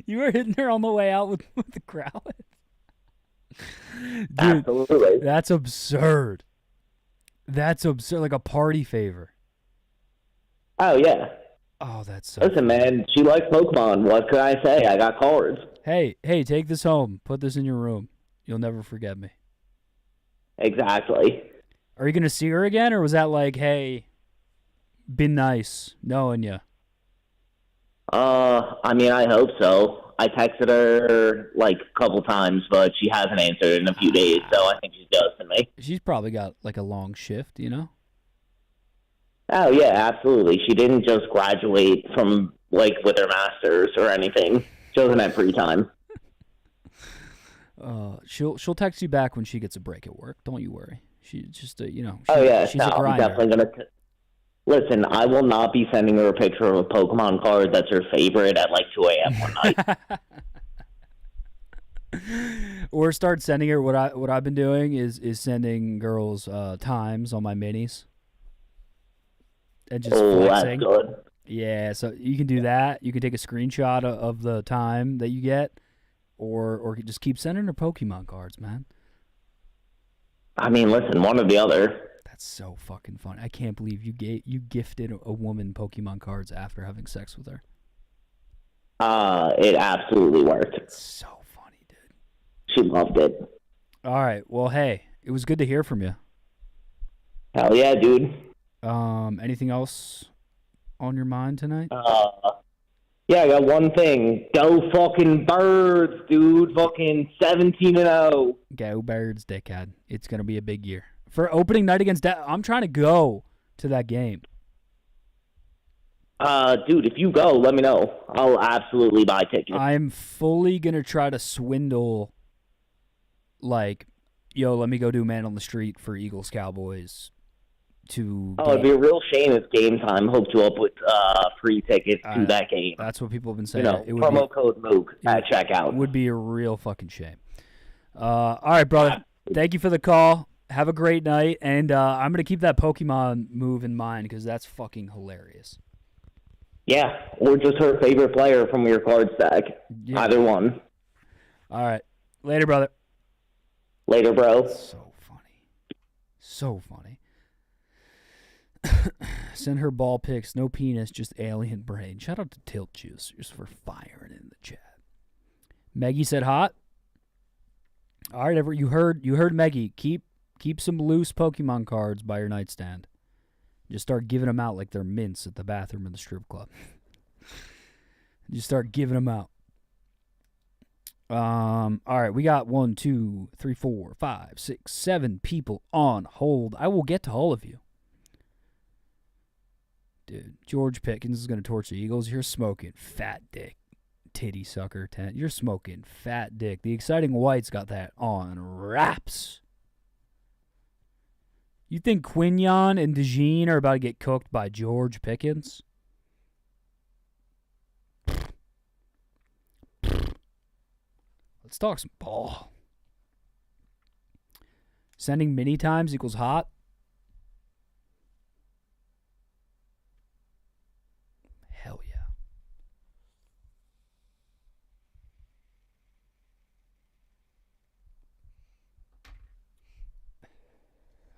You were hitting her on the way out with the Growlithe? Dude, absolutely. That's absurd. That's absurd. Like a party favor. Oh, yeah. Oh, that's so... Listen, man, she likes Pokemon. What could I say? I got cards. Hey, take this home. Put this in your room. You'll never forget me. Exactly. Are you going to see her again, or was that like, hey, been nice knowing you? I mean, I hope so. I texted her like a couple times, but she hasn't answered in a few days, so I think she's ghosting me. She's probably got like a long shift, you know? Oh, yeah, absolutely. She didn't just graduate from, like, with her master's or anything. She doesn't have free time. She'll text you back when she gets a break at work. Don't you worry. She's just she's she's a grinder. I'm definitely going to... Listen, I will not be sending her a picture of a Pokemon card that's her favorite at, like, 2 a.m. one night. Or start sending her what I've been doing is sending girls times on my minis. And just flexing. That's good. Yeah, so you can do that. You can take a screenshot of the time that you get, or just keep sending her Pokemon cards, man. I mean, listen, one or the other. That's so fucking fun. I can't believe you gifted a woman Pokemon cards after having sex with her. It absolutely worked. It's so funny, dude. She loved it. All right. Well, hey, it was good to hear from you. Hell yeah, dude. Anything else on your mind tonight? Yeah, I got one thing. Go fucking Birds, dude. Fucking 17-0. Go Birds, dickhead. It's going to be a big year. For opening night against I'm trying to go to that game. Dude, if you go, let me know. I'll absolutely buy tickets. I'm fully gonna try to swindle, like, yo, let me go do Man on the Street for Eagles Cowboys. It'd be a real shame if Game Time hooked you up with free tickets to that game. That's what people have been saying. You know, promo code Mook at checkout. Would be a real fucking shame. All right, brother. Thank you for the call. Have a great night, and I'm gonna keep that Pokemon move in mind because that's fucking hilarious. Yeah, or just her favorite player from your card stack. Yeah. Either one. All right, later, brother. Later, bro. So funny. Send her ball pics, no penis, just alien brain. Shout out to Tilt Juice just for firing in the chat. Maggie said hot. All right, you heard Maggie. Keep some loose Pokemon cards by your nightstand. Just start giving them out like they're mints at the bathroom of the strip club. Just start giving them out. All right, we got 1, 2, 3, 4, 5, 6, 7 people on hold. I will get to all of you. Dude, George Pickens is going to torch the Eagles. You're smoking fat dick, titty sucker tent. You're smoking fat dick. The Exciting White's got that on wraps. You think Quignon and DeJean are about to get cooked by George Pickens? Let's talk some ball. Sending many times equals hot. Hell yeah.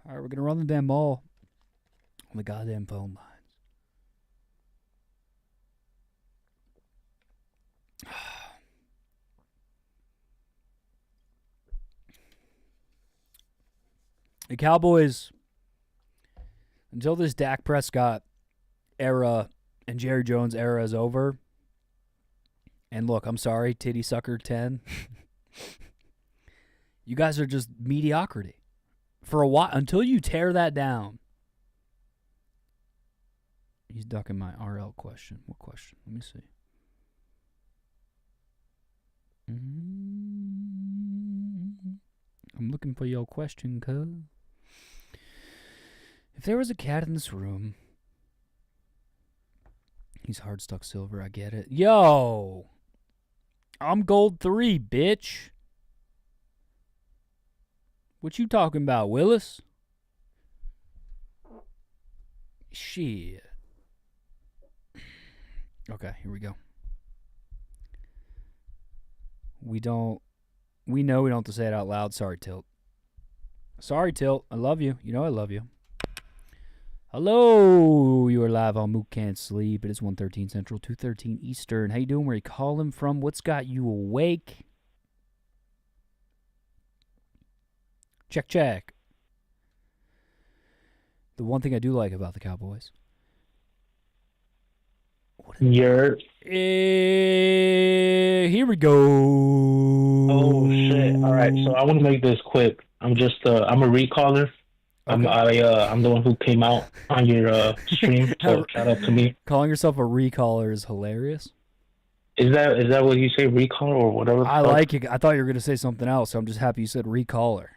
All right, we're going to run the damn ball on the goddamn phone lines. The Cowboys, until this Dak Prescott era and Jerry Jones era is over, and look, I'm sorry, Titty Sucker 10, you guys are just mediocrity. For a while, until you tear that down. He's ducking my RL question. What question? Let me see. I'm looking for your question, cuz. If there was a cat in this room, he's hard stuck silver, I get it. Yo! I'm gold 3, bitch. What you talking about, Willis? Shit. Okay, here we go. We know we don't have to say it out loud. Sorry, Tilt. Sorry, Tilt. I love you. You know I love you. Hello. You are live on Mook Can't Sleep. It is 1:13 Central, 2:13 Eastern. How you doing? Where you calling from? What's got you awake? Check. The one thing I do like about the Cowboys. Here we go. Oh shit! All right, so I want to make this quick. I'm a recaller. Okay. I'm the one who came out on your stream. So shout out to me. Calling yourself a recaller is hilarious. Is that what you say, recaller or whatever? I like it. I thought you were gonna say something else. So I'm just happy you said recaller.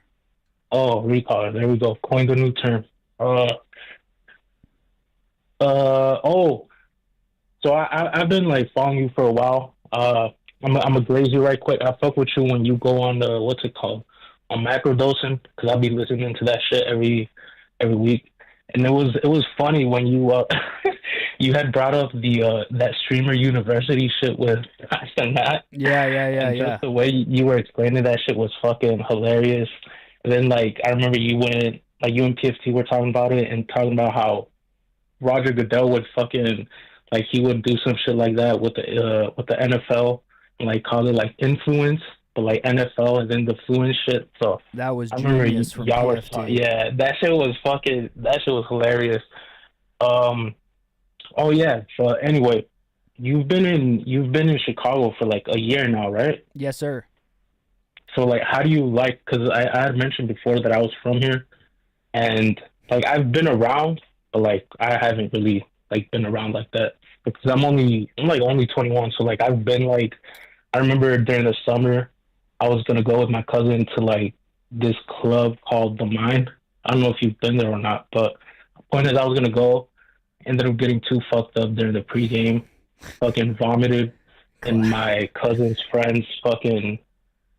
Oh, recaller. There we go. Coined a new term. So I've been like following you for a while. I'm gonna graze you right quick. I fuck with you when you go on the what's it called, on macrodosing, because I'll be listening to that shit every week. And it was funny when you you had brought up the that streamer university shit with and Matt. Yeah. Just the way you were explaining that shit was fucking hilarious. And then like I remember you and PFT were talking about it and talking about how Roger Goodell would fucking like he would do some shit like that with the NFL and like call it like influence, but like NFL and then the fluent shit. So that was I remember genius from y'all were PFT. yeah, that shit was hilarious. Oh yeah. So anyway, you've been in Chicago for like a year now, right? Yes, sir. So like, how do you like? Because I had mentioned before that I was from here, and like I've been around, but like I haven't really like been around like that. because I'm like only 21. So like I've been like, I remember during the summer, I was gonna go with my cousin to like this club called The Mind. I don't know if you've been there or not, but the point is I was gonna go. Ended up getting too fucked up during the pregame. Fucking vomited in my cousin's friend's fucking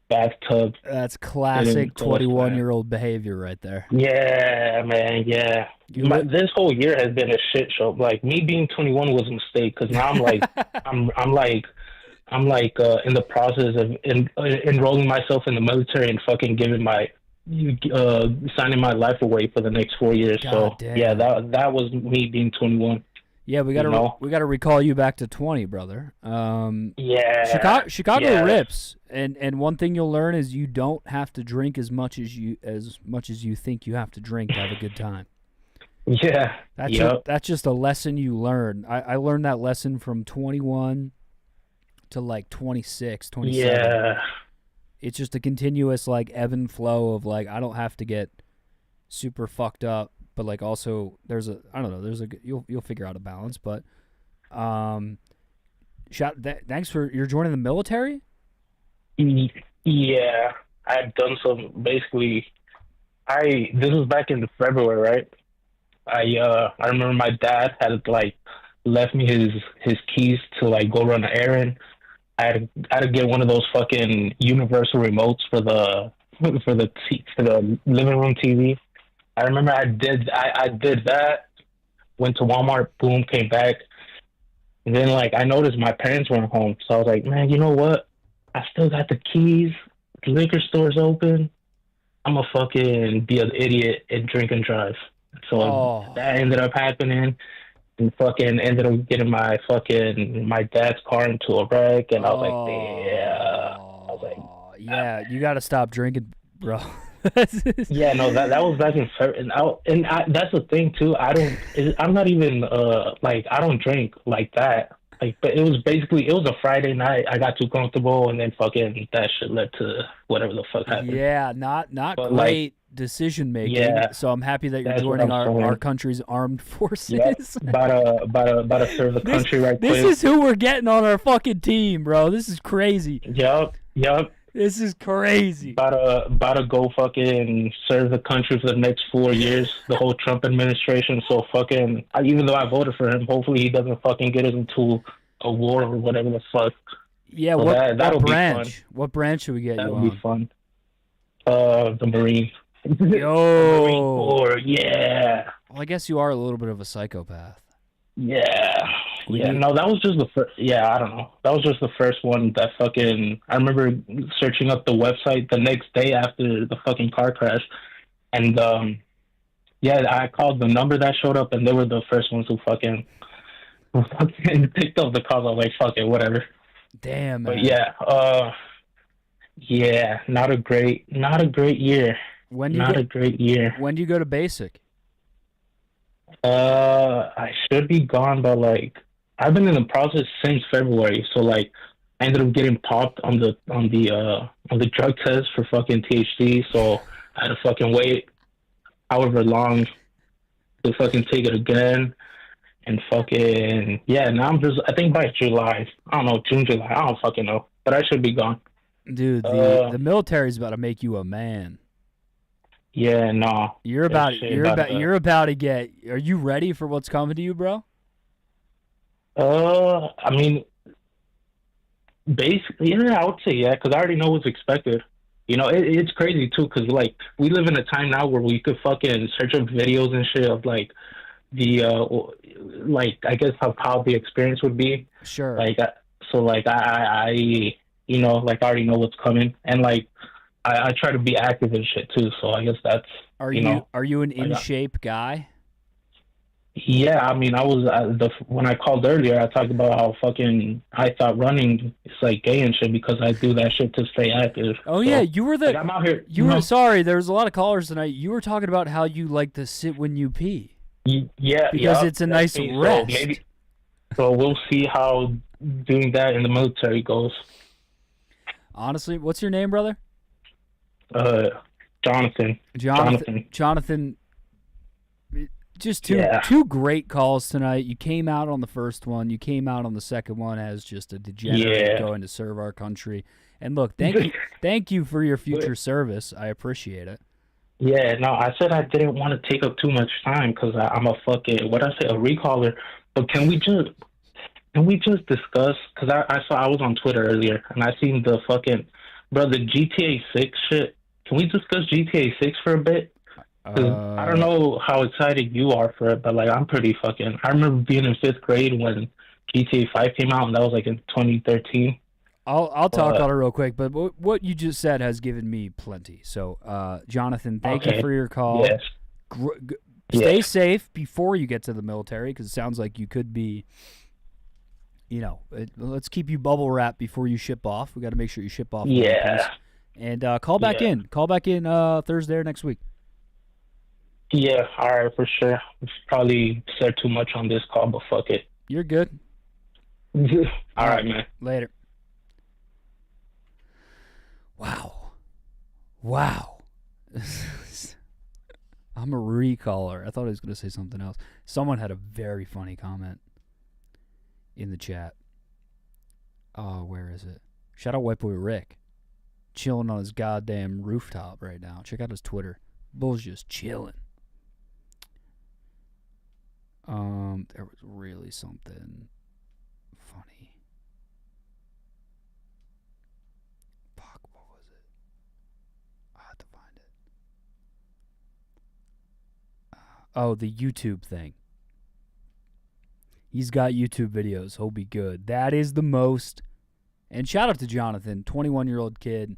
bathtub. That's classic 21-year-old behavior right there. Yeah, man. Yeah. This whole year has been a shit show. Like me being 21 was a mistake because now I'm like, I'm like in the process of enrolling myself in the military and fucking giving my signing my life away for the next 4 years. God so damn. yeah, that was me being 21. Yeah, we gotta recall you back to 20, brother. Yeah, Chicago rips, and one thing you'll learn is you don't have to drink as much as you think you have to drink to have a good time. Yeah, that's just a lesson you learn. I learned that lesson from 21 to like 26, 27. Yeah. It's just a continuous like ebb and flow of like I don't have to get super fucked up, but like also there's you'll figure out a balance. But thanks for you're joining the military. Yeah, I've done some. Basically, this was back in February, right? I remember my dad had like left me his keys to like go run an errand. I had to get one of those fucking universal remotes for the living room TV. I remember I did that. Went to Walmart, boom, came back, and then like I noticed my parents weren't home, so I was like, man, you know what? I still got the keys. The liquor store's open. I'm gonna fucking be an idiot and drink and drive. So that ended up happening. And fucking ended up getting my dad's car into a wreck, and I was like, yeah. I was like, yeah, you got to stop drinking, bro. Yeah, no, that was back in February, and that's the thing too. I'm not even like I don't drink like that. Like, but it was a Friday night. I got too comfortable, and then fucking that shit led to whatever the fuck happened. Yeah, not but great. Like, decision making. Yeah, so I'm happy that you're that's joining what I'm our saying. country's armed forces. Yep. About to serve the country right quick. This is who we're getting on our fucking team, bro. This is crazy. Yep. This is crazy. About to go fucking serve the country for the next 4 years. The whole Trump administration. So fucking, even though I voted for him, hopefully he doesn't fucking get us into a war or whatever the fuck. Yeah. So what be branch? fun. What branch should we get That'll you on? be fun. The Marines. Yo. Marine Corps, yeah. Well, I guess you are a little bit of a psychopath. Yeah. No, that was just the first. Yeah, I don't know. That was just the first one that fucking. I remember searching up the website the next day after the fucking car crash, and I called the number that showed up, and they were the first ones who fucking picked up the call. I was like, fuck it, whatever. Damn. But man. yeah, not a great year. A great year. When do you go to basic? I should be gone by like I've been in the process since February, so like I ended up getting popped on the drug test for fucking THC, so I had to fucking wait however long to fucking take it again, and fucking now I think by July, I don't know, June, July, I don't fucking know, but I should be gone. Dude, the military's about to make you a man. Yeah, no. You're about to get. Are you ready for what's coming to you, bro? I mean, basically, yeah, I would say yeah, because I already know what's expected. You know, it's crazy too, because like we live in a time now where we could fucking search up videos and shit of like the like I guess how the experience would be. Sure. Like so, like I you know, like I already know what's coming, and like. I try to be active and shit too, so I guess that's. Are you an in shape guy? Yeah, I mean, I was when I called earlier, I talked about how fucking I thought running is like gay and shit because I do that shit to stay active. Oh so, yeah, you were like, I'm out here. You were sorry. There was a lot of callers tonight. You were talking about how you like to sit when you pee. Yeah, because it's a nice rest. So we'll see how doing that in the military goes. Honestly, what's your name, brother? Jonathan. Jonathan. Just two great calls tonight. You came out on the first one. You came out on the second one as just a degenerate going to serve our country. And look, thank you for your future service. I appreciate it. Yeah, no, I said I didn't want to take up too much time because I'm a fucking a recaller. But can we just discuss? Because I was on Twitter earlier and I seen the fucking the GTA 6 shit. Can we discuss GTA 6 for a bit? 'Cause I don't know how excited you are for it, but like I'm pretty fucking. I remember being in 5th grade when GTA 5 came out, and that was like in 2013. I'll talk on it real quick, but what you just said has given me plenty. So, Jonathan, thank you for your call. Yes. Stay safe before you get to the military, because it sounds like you could be. Let's keep you bubble wrapped before you ship off. We got to make sure you ship off. Yeah. And call back in. Call back in Thursday or next week. Yeah, all right, for sure. Probably said too much on this call, but fuck it. You're good. All right, man. Later. Wow. I'm a recaller. I thought I was going to say something else. Someone had a very funny comment in the chat. Oh, where is it? Shout out White Boy Rick. Chilling on his goddamn rooftop right now. Check out his Twitter. Bull's just chilling. There was really something funny. Fuck, what was it? I have to find it. The YouTube thing. He's got YouTube videos. He'll be good. That is the most. And shout out to Jonathan, 21-year-old kid.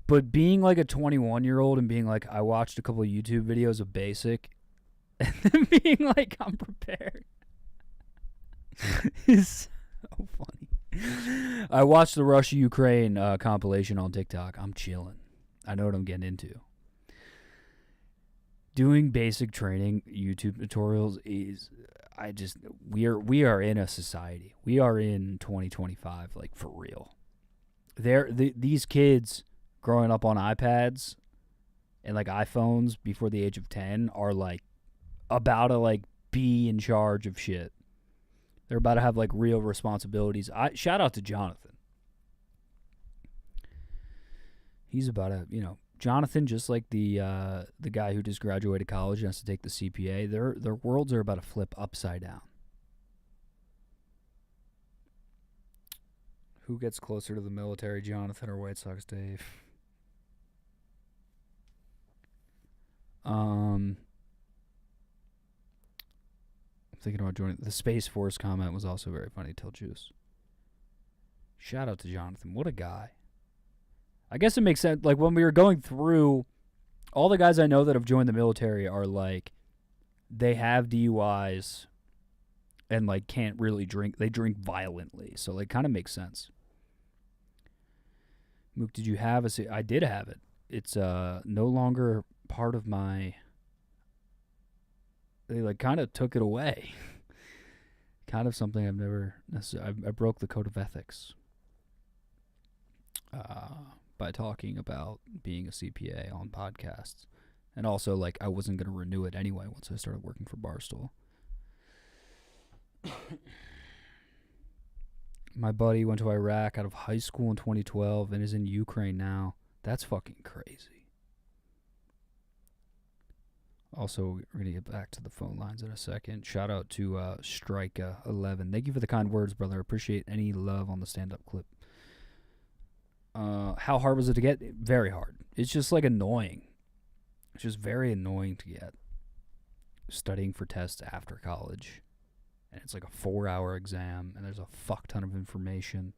But being like a 21-year-old and being like, I watched a couple of YouTube videos of Basic, and then being like, I'm prepared, is so funny. I watched the Russia-Ukraine compilation on TikTok. I'm chilling. I know what I'm getting into. Doing basic training YouTube tutorials is, we are in a society. We are in 2025, like for real. These kids growing up on iPads and like iPhones before the age of 10 are like about to like be in charge of shit. They're about to have like real responsibilities. Shout out to Jonathan. He's about to, Jonathan, just like the guy who just graduated college and has to take the CPA, their worlds are about to flip upside down. Who gets closer to the military, Jonathan or White Sox Dave? I'm thinking about joining. The Space Force comment was also very funny. Till Juice. Shout out to Jonathan. What a guy. I guess it makes sense. Like when we were going through, all the guys I know that have joined the military are like, they have DUIs and like can't really drink. They drink violently. So like kind of makes sense. Mook, did you have I did have it. It's no longer part of my. They like kind of took it away. Kind of something I've never necessarily. I broke the code of ethics. By talking about being a CPA on podcasts. And also, like, I wasn't going to renew it anyway once I started working for Barstool. My buddy went to Iraq out of high school in 2012 and is in Ukraine now. That's fucking crazy. Also, we're going to get back to the phone lines in a second. Shout out to Strika11. Thank you for the kind words, brother. I appreciate any love on the stand-up clip. How hard was it to get? Very hard. It's just like annoying. It's just very annoying to get. Studying for tests after college. And it's like a 4-hour exam. And there's a fuck ton of information.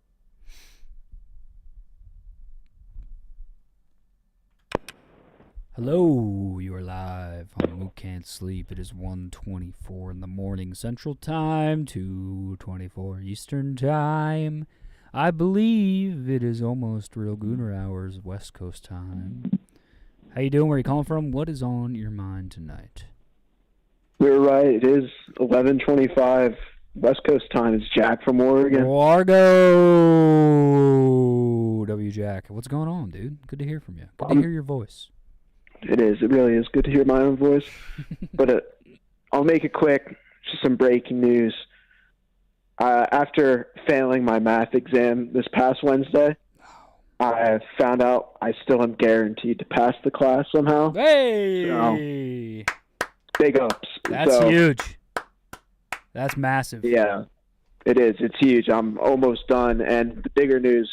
Hello, you are live on Mook Can't Sleep. It is 1:24 in the morning Central Time, 2:24 Eastern Time. I believe it is almost real Gooner hours, West Coast time. How you doing? Where are you calling from? What is on your mind tonight? You're right. It is 11:25 West Coast time. It's Jack from Oregon. Largo! W. Jack. What's going on, dude? Good to hear from you. Good to hear your voice. It is. It really is good to hear my own voice. But I'll make it quick. Just some breaking news. After failing my math exam this past Wednesday, I found out I still am guaranteed to pass the class somehow. Hey! So, big ups. That's huge. That's massive. Yeah, it is. It's huge. I'm almost done. And the bigger news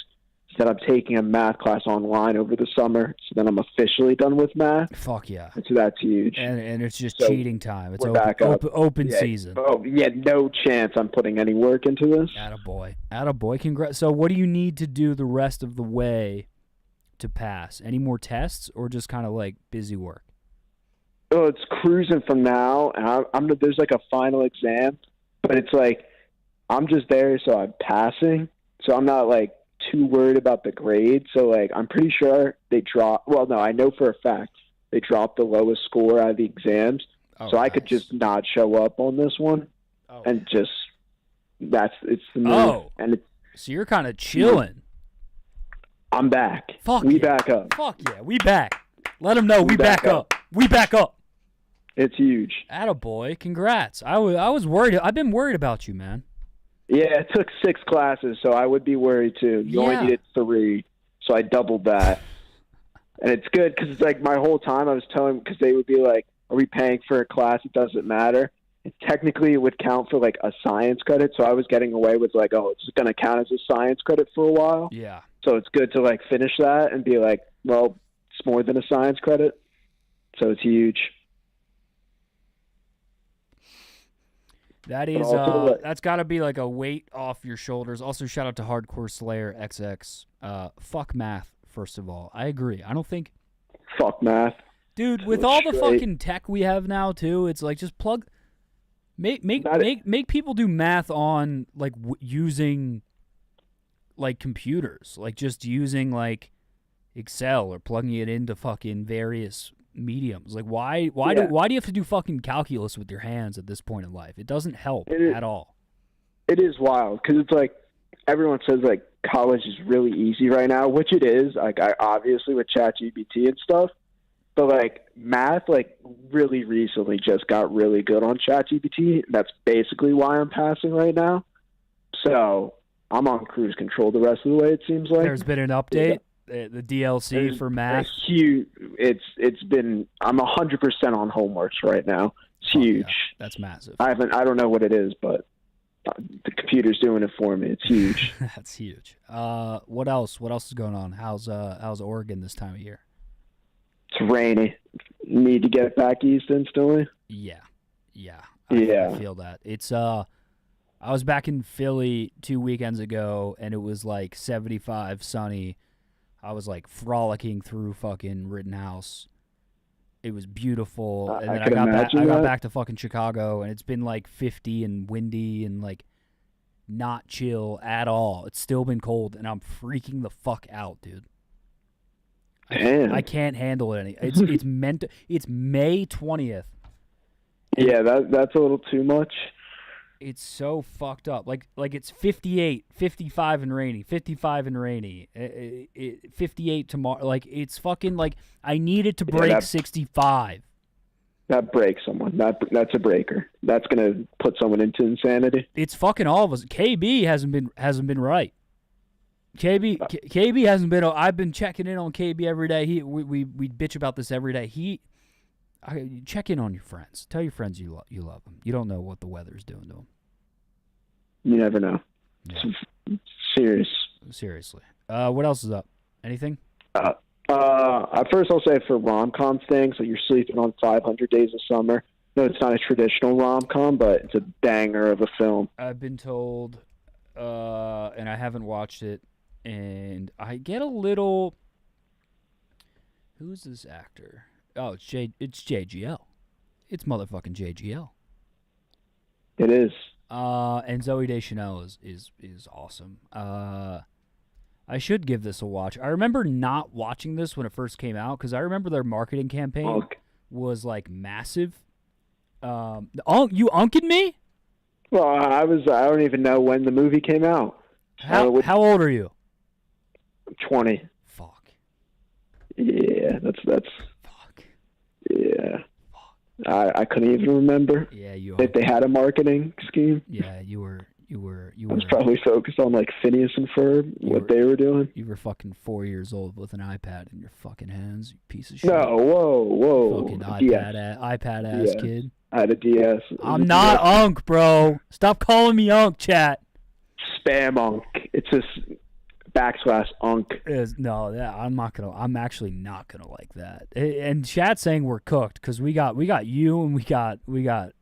is that I'm taking a math class online over the summer. So then I'm officially done with math. Fuck yeah. And so that's huge. And it's just So cheating time. It's we're back up. open Yeah. season. Oh, yeah, no chance I'm putting any work into this. Attaboy. Congrats. So what do you need to do the rest of the way to pass? Any more tests or just kind of like busy work? Oh, it's cruising from now. And there's like a final exam, but it's like I'm just there, so I'm passing. So I'm not like too worried about the grade. So like I'm pretty sure they drop. Well, no, I know for a fact they dropped the lowest score out of the exams. So I could just not show up on this one, and just it's the move. Oh, and so you're kind of chilling. I'm back. Fuck we yeah. back up. Fuck yeah, we back. Let them know we back up. We back up. It's huge. Attaboy. Congrats. I was worried. I've been worried about you, man. Yeah, it took 6 classes, so I would be worried too. You only needed 3, so I doubled that. And it's good because it's like my whole time I was telling because they would be like, "Are we paying for a class? It doesn't matter." And technically, it would count for like a science credit, so I was getting away with like, "Oh, it's going to count as a science credit for a while." Yeah. So it's good to like finish that and be like, "Well, it's more than a science credit," so it's huge. That is that's got to be like a weight off your shoulders. Also, shout out to Hardcore Slayer XX. Fuck math, first of all. I agree. I don't think. Fuck math, dude. With all the fucking tech we have now, too, it's like just make people do math on like using like computers, like just using like Excel or plugging it into fucking various mediums. Like why do you have to do fucking calculus with your hands at this point in life? It doesn't help at all. It is wild because it's like everyone says like college is really easy right now, which it is. Like I obviously with ChatGPT and stuff, but like math like really recently just got really good on ChatGPT. That's basically why I'm passing right now. So I'm on cruise control the rest of the way. It seems like there's been an update. The DLC for math. Huge. It's been. I'm 100% on homeworks right now. It's huge. Yeah, that's massive. I don't know what it is, but the computer's doing it for me. It's huge. That's huge. What else? What else is going on? How's Oregon this time of year? It's rainy. Need to get back east instantly. Yeah. I feel that. It's I was back in Philly 2 weekends ago, and it was like 75, sunny. I was like frolicking through fucking Rittenhouse. It was beautiful. And then I got back to fucking Chicago, and it's been like 50 and windy and like not chill at all. It's still been cold, and I'm freaking the fuck out, dude. Damn. I can't handle it. It's May 20th. Yeah, that's a little too much. It's so fucked up. Like it's 58, 55 and rainy, 55 and rainy, 58 tomorrow. Like it's fucking like I need it to break 65. That breaks someone. That's a breaker. That's gonna put someone into insanity. It's fucking all of us. KB hasn't been right. KB hasn't been. I've been checking in on KB every day. We bitch about this every day. Check in on your friends. Tell your friends you love them. You don't know what the weather's doing to them. You never know. Yeah. Serious. Seriously. What else is up? Anything? First I'll say for rom-com things, so you're sleeping on 500 Days of Summer. No, it's not a traditional rom-com, but it's a banger of a film. I've been told, and I haven't watched it, and I get a little... Who's this actor? Oh, it's JGL. It's motherfucking JGL. It is. And Zooey Deschanel is awesome. I should give this a watch. I remember not watching this when it first came out because I remember their marketing campaign was like massive. You unking me? Well, I don't even know when the movie came out. How old are you? 20. Fuck. Yeah, that's. Yeah. I couldn't even remember. Yeah, you if they had a marketing scheme. Yeah, you were. I was probably focused on like Phineas and Ferb, what they were doing. You were fucking 4 years old with an iPad in your fucking hands, you piece of shit. No, whoa. Fucking DS. iPad ass DS. kid. I had a DS. I'm not Unk, bro. Stop calling me Unk, chat. Spam Unk. It's just /Unk. I'm actually not gonna like that. And chat saying we're cooked because we got you and we got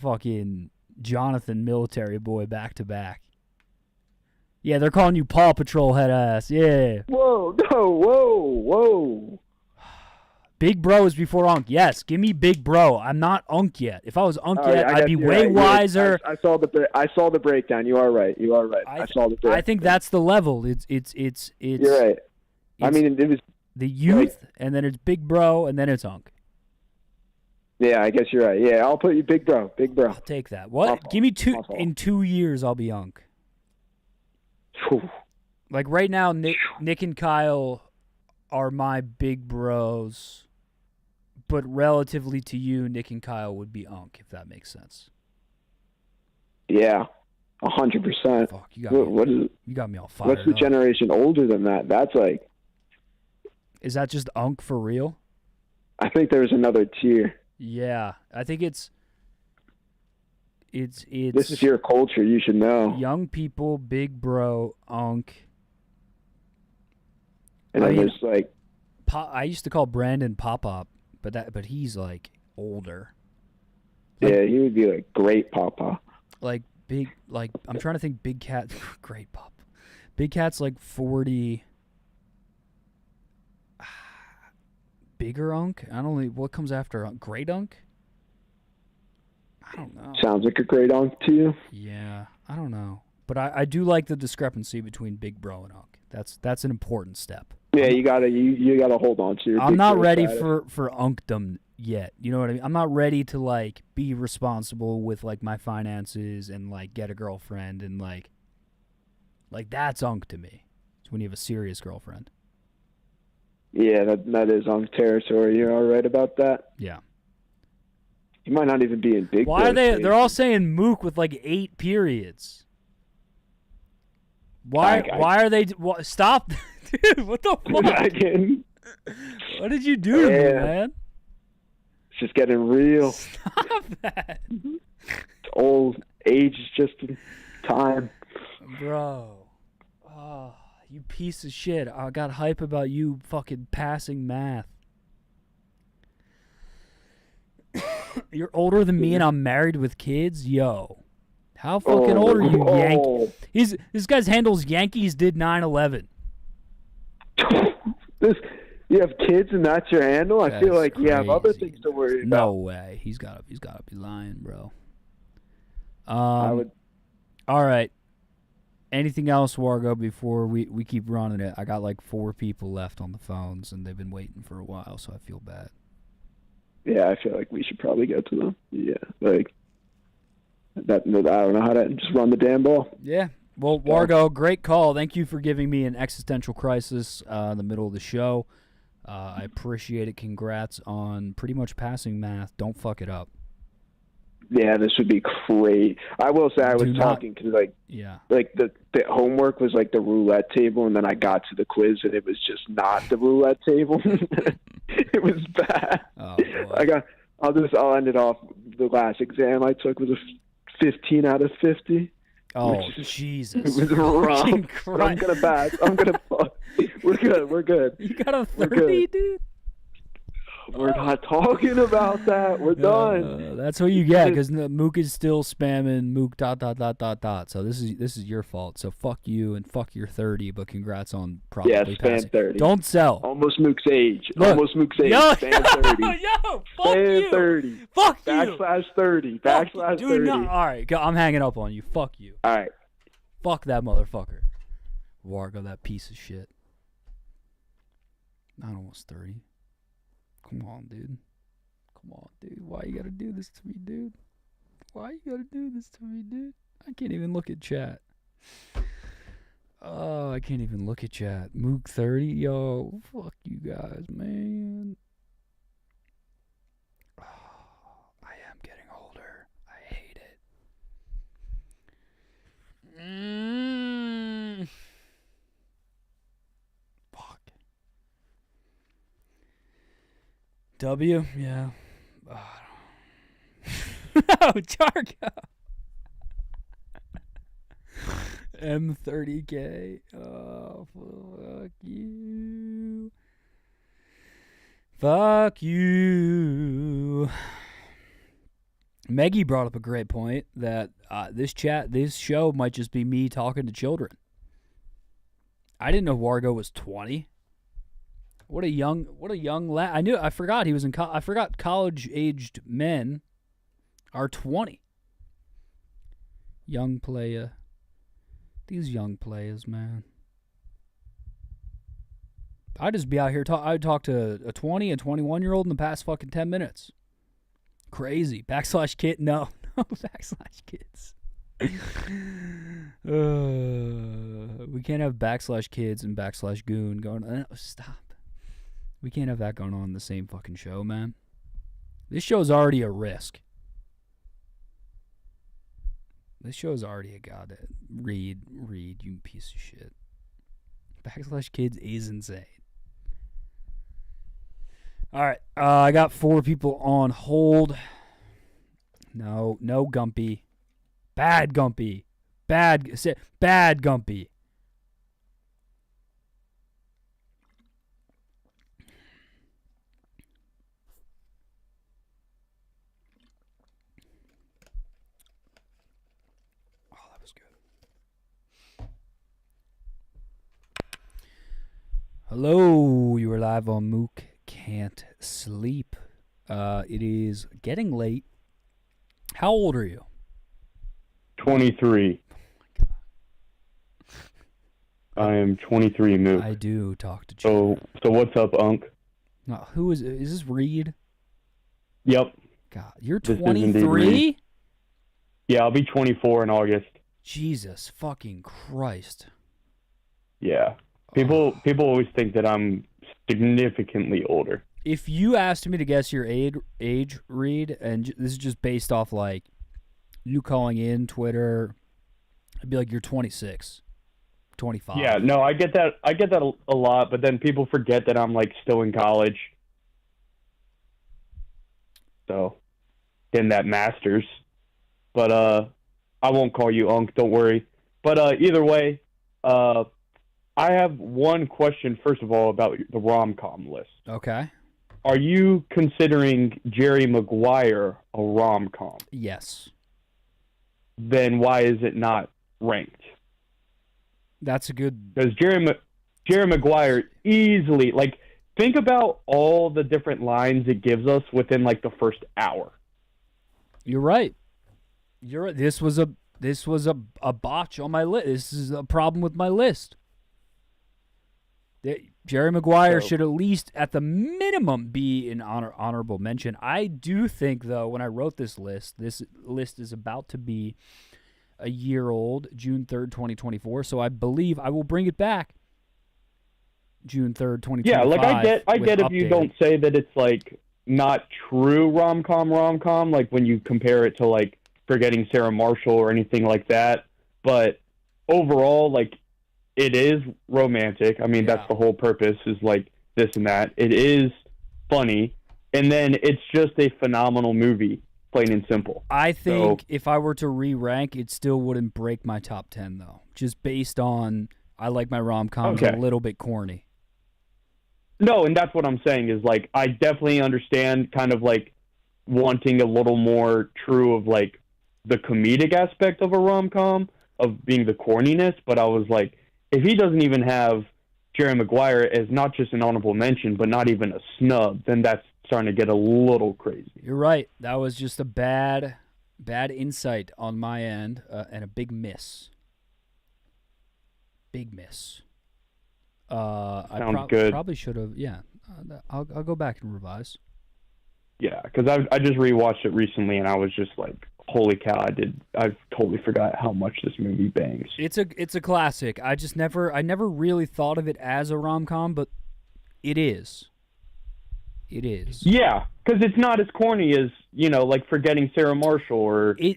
fucking Jonathan Military Boy back to back. Yeah, they're calling you Paw Patrol head ass. Yeah. Whoa, no, whoa. Big Bro is before Unk. Yes, give me Big Bro. I'm not Unk yet. If I was Unk All yet, right, I'd be way right. wiser. I saw the breakdown. You are right. I saw the breakdown. I think that's the level. It's. You're right. I mean, it was the youth, and then it's Big Bro, and then it's Unk. Yeah, I guess you're right. Yeah, I'll put you Big Bro. I'll take that. What? Give me two. In 2 years, I'll be Unk. Like right now, Nick and Kyle are my big bros, but relatively to you, Nick and Kyle would be Unk, if that makes sense. Yeah, 100%. Fuck, you got me all fired What's the up. generation older than that? That's like. Is that just Unk for real? I think there's another tier. Yeah, I think it's. This is your culture. You should know. Young people, big bro, Unk. And then there's like. I used to call Brandon Pop-Up, but he's like older. Yeah, he would be like great Papa. Like I'm trying to think. Big Cat, great Pop. Big Cat's like 40. Bigger Unk? I don't know what comes after Unk. Great Unk? I don't know. Sounds like a great Unk to you. Yeah, I don't know. But I do like the discrepancy between Big Bro and Unk. That's an important step. Yeah, you gotta hold on to your. I'm big not bro ready status. for Unkdom yet. You know what I mean? I'm not ready to like be responsible with like my finances and like get a girlfriend and like that's Unk to me. It's when you have a serious girlfriend. Yeah, that is Unk territory. You're all right about that. Yeah. You might not even be in big. Why are they? They're all saying Mook with like 8 periods. Why are they? Stop, dude! What the fuck? What did you do to me, man? It's just getting real. Stop that. It's old age is just time. Bro. Oh, you piece of shit. I got hype about you fucking passing math. You're older than me and I'm married with kids? Yo. How fucking old are you, Yankees? This guy's handles Yankees did 9/11. You have kids and that's your handle? I feel like you have other things to worry about. No way. He's gotta be lying, bro. All right. Anything else, Wargo, before we keep running it? I got like 4 people left on the phones and they've been waiting for a while, so I feel bad. Yeah, I feel like we should probably go to them. Yeah, like that. I don't know how to just run the damn ball. Yeah. Well, Wargo, great call. Thank you for giving me an existential crisis in the middle of the show. I appreciate it. Congrats on pretty much passing math. Don't fuck it up. Yeah, this would be great. I will say I was talking to like the homework was like the roulette table, and then I got to the quiz and it was just not the roulette table. It was bad. Oh, boy. I'll end it off. The last exam I took was a 15 out of 50. Oh, Jesus. It was wrong. Christ. I'm gonna pass. We're good. You got a 30, dude? We're not talking about that. We're done. That's what you get because Mook is still spamming Mook ... So this is your fault. So fuck you and fuck your 30. But congrats on probably passing. 30. Don't sell. Almost Mook's age. Look, Almost Mook's age. Yo, Span 30. Yo, fuck Span you. 30. Fuck you. /30. /30. Dude, no. All right, I'm hanging up on you. Fuck you. All right. Fuck that motherfucker. Wargo, that piece of shit. Not almost 30. Come on, dude. Come on, dude. Why you gotta do this to me, dude? Why you gotta do this to me, dude? I can't even look at chat. Oh, I can't even look at chat. Mook 30? Yo, fuck you guys, man. Fuck. W, yeah. No, Jargo. M30K. Oh, fuck you. Fuck you. Meggie brought up a great point that this show might just be me talking to children. I didn't know Wargo was 20. What a young lad. I forgot he was in I forgot college-aged men are 20. Young playa. These young players, man. I'd just be out here. I'd talk to a 20 and 21-year-old in the past fucking 10 minutes. Crazy. /kid. No. No, /kids. We can't have /kids and /goon going on. Stop. We can't have that going on in the same fucking show, man. This show's already a risk. This show's already a goddamn read, you piece of shit. /kids is insane. All right, I got 4 people on hold. No Gumpy. Bad Gumpy. Bad Gumpy. Hello, you are live on Mook Can't Sleep. It is getting late. How old are you? 23. I am 23, Mook. I do talk to children. So what's up, Unc? Who is this Reed? Yep. God, you're This is indeed 23? Reed. Yeah, I'll be 24 in August. Jesus fucking Christ. Yeah. People always think that I'm significantly older. If you asked me to guess your age, Reed, and this is just based off like you calling in Twitter, I'd be like, you're 26, 25. Yeah, no, I get that a lot, but then people forget that I'm like still in college. So, getting that master's. But I won't call you Unc, don't worry. But either way, I have one question, first of all, about the rom-com list. Okay. Are you considering Jerry Maguire a rom-com? Yes. Then why is it not ranked? That's a good... Because Jerry Maguire easily, like, think about all the different lines it gives us within, like, the first hour. You're right. You're right. This was a botch on my list. This is a problem with my list. Jerry Maguire should at least, at the minimum, be an honorable mention. I do think, though, when I wrote this list is about to be a year old, June 3rd, 2024. So I believe I will bring it back June 3rd, 2025. Yeah, like I get if you updated. don't say that it's like not true rom-com, like when you compare it to like Forgetting Sarah Marshall or anything like that. But overall, like, it is romantic. I mean, that's the whole purpose, is like this and that. It is funny. And then it's just a phenomenal movie, plain and simple. I think if I were to re-rank, it still wouldn't break my top 10, though. Just based on, I like my rom-coms a little bit corny. No, and that's what I'm saying is, like, I definitely understand kind of, like, wanting a little more true of, like, the comedic aspect of a rom-com, of being the corniness, but I was like, if he doesn't even have Jerry Maguire as not just an honorable mention, but not even a snub, then that's starting to get a little crazy. You're right. That was just a bad insight on my end, and a big miss. Big miss. Sounds good. Probably should have. Yeah, I'll go back and revise. Yeah, because I just rewatched it recently, and I was just like, holy cow! I totally forgot how much this movie bangs. It's a classic. I never really thought of it as a rom-com, but it is. It is. Yeah, because it's not as corny as, like Forgetting Sarah Marshall or, This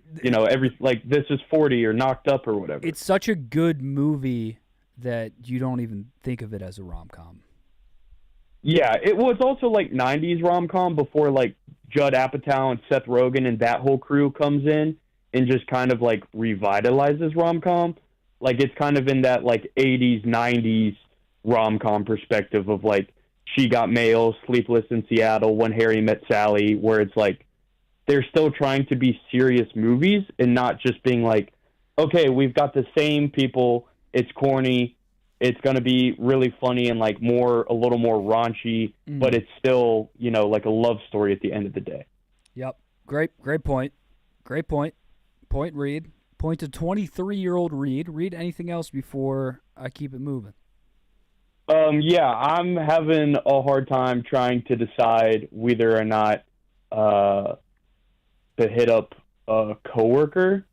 Is 40 or Knocked Up or whatever. It's such a good movie that you don't even think of it as a rom-com. Yeah, it was also like 90s rom-com before like Judd Apatow and Seth Rogen and that whole crew comes in and just kind of like revitalizes rom-com. Like it's kind of in that like 80s, 90s rom-com perspective of like She Got Mail, Sleepless in Seattle, When Harry Met Sally, where it's like they're still trying to be serious movies and not just being like, okay, we've got the same people, it's corny, it's going to be really funny and like a little more raunchy, but it's still, like a love story at the end of the day. Yep. Great point. Great point. Point Reed. Point to 23-year-old Reed. Reed, anything else before I keep it moving? Yeah, I'm having a hard time trying to decide whether or not to hit up a coworker.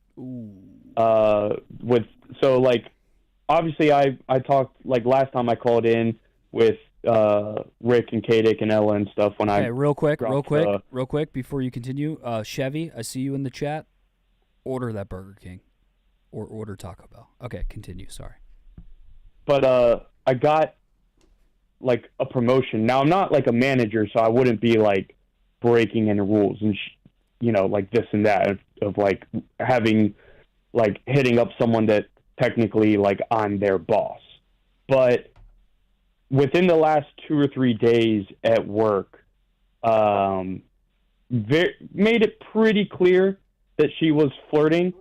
Obviously I talked like last time I called in with Rick and Kadick and Ella and stuff when real quick before you continue. Chevy, I see you in the chat. Order that Burger King or order Taco Bell. Okay, continue. Sorry. But I got like a promotion. Now I'm not like a manager, so I wouldn't be like breaking any rules and like this and that of like having like hitting up someone that technically like I'm their boss. But within the last 2 or 3 days at work, made it pretty clear that she was flirting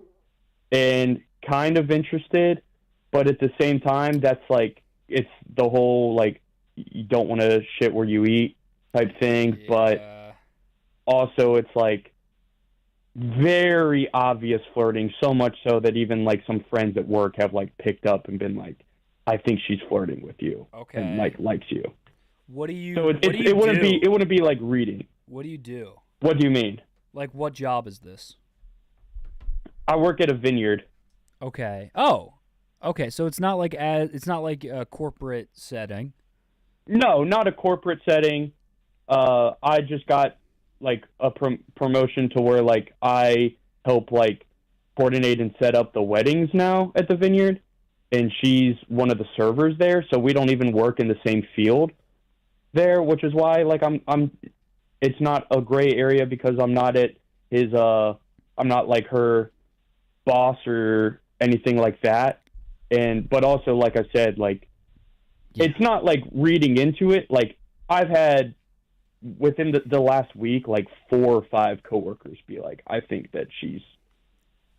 and kind of interested, but at the same time, that's like, it's the whole like you don't want to shit where you eat type thing, but also it's like very obvious flirting, so much so that even like some friends at work have like picked up and been like, I think she's flirting with you. Okay. And like likes you. What do you So what do you it wouldn't do? be like reading. What do you do? What do you mean? Like what job is this? I work at a vineyard. Okay. Oh. Okay, so it's not like a corporate setting. No, not a corporate setting. I just got like a promotion to where like I help like coordinate and set up the weddings now at the vineyard, and she's one of the servers there, so we don't even work in the same field there, which is why like I'm it's not a gray area because I'm not at his I'm not like her boss or anything like that. But also like I said, like it's not like reading into it. Like I've had within the last week like 4 or 5 coworkers be like, I think that she's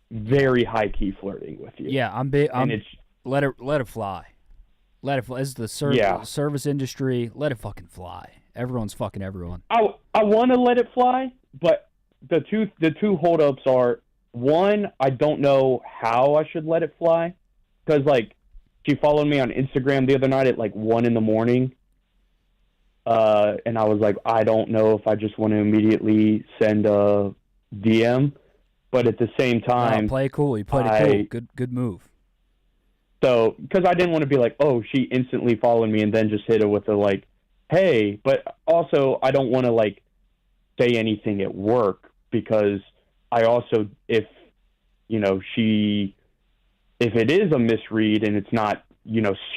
very high key flirting with you. Yeah, I'm big. Let it fly. Let it fly. This is the service industry. Let it fucking fly. Everyone's fucking everyone. I want to let it fly, but the two holdups are, one, I don't know how I should let it fly, because like she followed me on Instagram the other night at like 1 a.m. And I was like, I don't know if I just want to immediately send a DM, but at the same time, play it cool. You played it cool. Good move. So, because I didn't want to be like, oh, she instantly followed me and then just hit her with a like, hey, but also I don't want to like say anything at work, because I also, if it is a misread and it's not,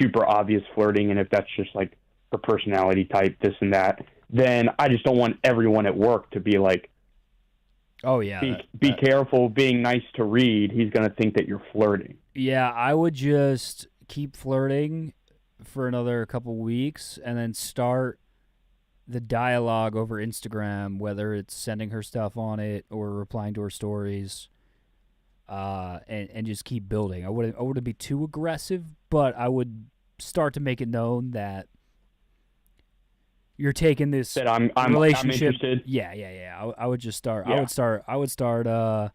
super obvious flirting, and if that's just like her personality type, this and that, then I just don't want everyone at work to be like, oh yeah, be careful being nice to Reed. He's going to think that you're flirting. Yeah, I would just keep flirting for another couple weeks and then start the dialogue over Instagram, whether it's sending her stuff on it or replying to her stories, and just keep building. I wouldn't be too aggressive, but I would start to make it known that you're taking this I'm relationship. interested. Yeah. I would just start. Yeah. I would start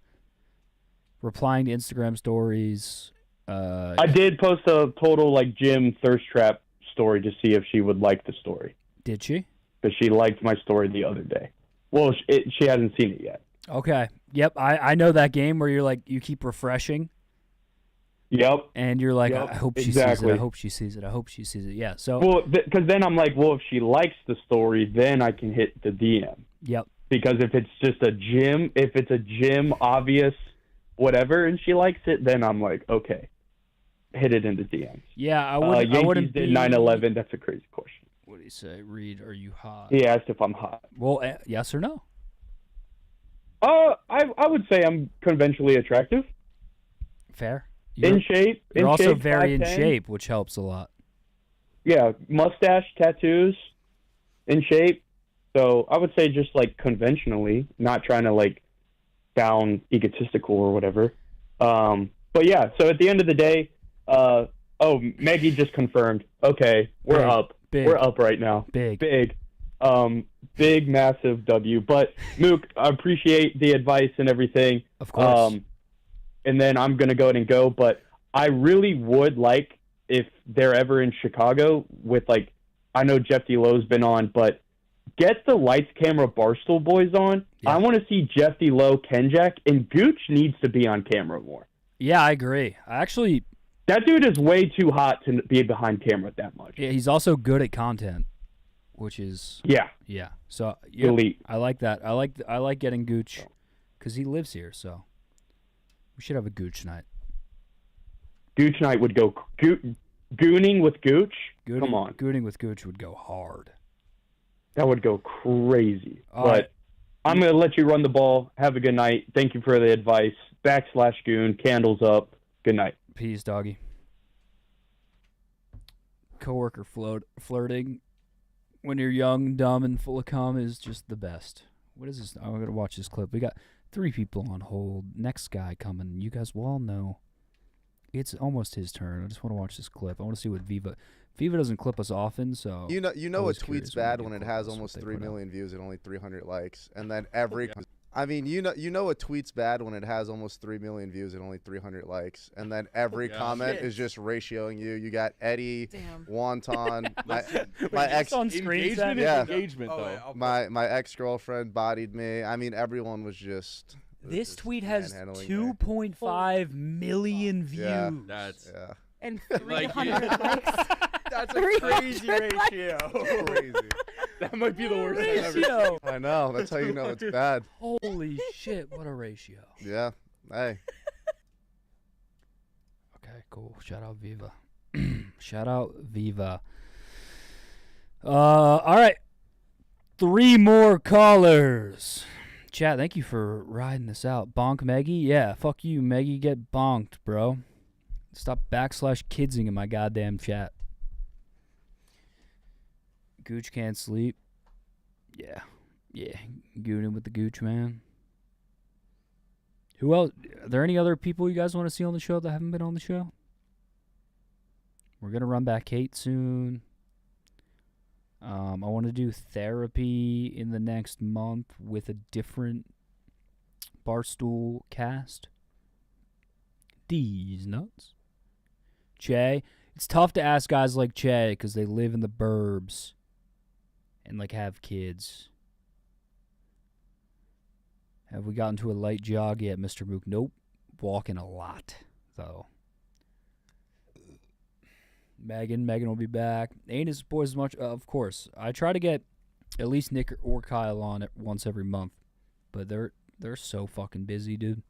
replying to Instagram stories. I did post a total like gym thirst trap story to see if she would like the story. Did she? Because she liked my story the other day. Well, she hasn't seen it yet. Okay. Yep. I know that game where you're like, you keep refreshing. Yep. And you're like, Yep, I hope she exactly. sees it. I hope she sees it. I hope she sees it. Yeah. So. Well, because then I'm like, well, if she likes the story, then I can hit the DM. Yep. Because if it's just a gym, obvious, whatever, and she likes it, then I'm like, okay, hit it in the DMs. Yeah, I wouldn't. Yankees I wouldn't did be. 9/11. That's a crazy question. What do you say? Reed, are you hot? He asked if I'm hot. Well, yes or no? I would say I'm conventionally attractive. Fair. In shape. You're also shape, very in 5'10". shape, which helps a lot. Yeah, mustache, tattoos, in shape. So I would say just like conventionally, not trying to like sound egotistical or whatever. But yeah, so at the end of the day, Maggie just confirmed. Okay, we're Big, up. big, We're up right now. Big. Big, massive W. But Mook, I appreciate the advice and everything. Of course. And then I'm gonna go ahead and go. But I really would like if they're ever in Chicago with like, I know Jeff D. Lowe's been on, but get the Lights Camera Barstool Boys on. Yeah. I want to see Jeff D. Lowe, Kenjack, and Gooch needs to be on camera more. Yeah, I agree. That dude is way too hot to be behind camera that much. Yeah, he's also good at content, which is yeah. So yeah, elite. I like that. I like getting Gooch because he lives here. So we should have a Gooch night. Gooch night would go gooning with Gooch. Come on, gooning with Gooch would go hard. That would go crazy. All but right. I'm going to let you run the ball. Have a good night. Thank you for the advice. /goon. Candles up. Good night. Peace, doggy. Coworker flirting when you're young, dumb, and full of cum is just the best. What is this? I'm going to watch this clip. We got 3 people on hold. Next guy coming. You guys will all know it's almost his turn. I just want to watch this clip. I want to see what Viva doesn't clip us often, so you know a tweet's bad when it has almost 3 million views and only 300 likes, and then every I mean, you know a tweet's bad when it has almost 3 million views and only 300 likes, and then every comment is just ratioing you. You got Eddie, Wonton, my ex on screen engagement though. My ex-girlfriend bodied me. I mean, everyone was just. This tweet has 2.5 million views. Yeah. That's and 300 likes. That's a crazy ratio. Crazy. That might be the worst ratio. I know. That's how you know it's bad. Holy shit! What a ratio. Yeah. Hey. Okay. Cool. Shout out Viva. Shout out Viva. All right. 3 more callers. Chat, thank you for riding this out. Bonk Maggie? Yeah, fuck you, Maggie. Get bonked, bro. Stop /kidsing in my goddamn chat. Gooch can't sleep. Yeah. Gooning with the Gooch, man. Who else? Are there any other people you guys want to see on the show that haven't been on the show? We're going to run back Kate soon. I want to do therapy in the next month with a different Barstool cast. These nuts. Che. It's tough to ask guys like Che because they live in the burbs and like have kids. Have we gotten to a light jog yet, Mr. Mook? Nope. Walking a lot, though. Megan will be back. Ain't his boys much? Of course. I try to get at least Nick or Kyle on it once every month, but they're so fucking busy, dude.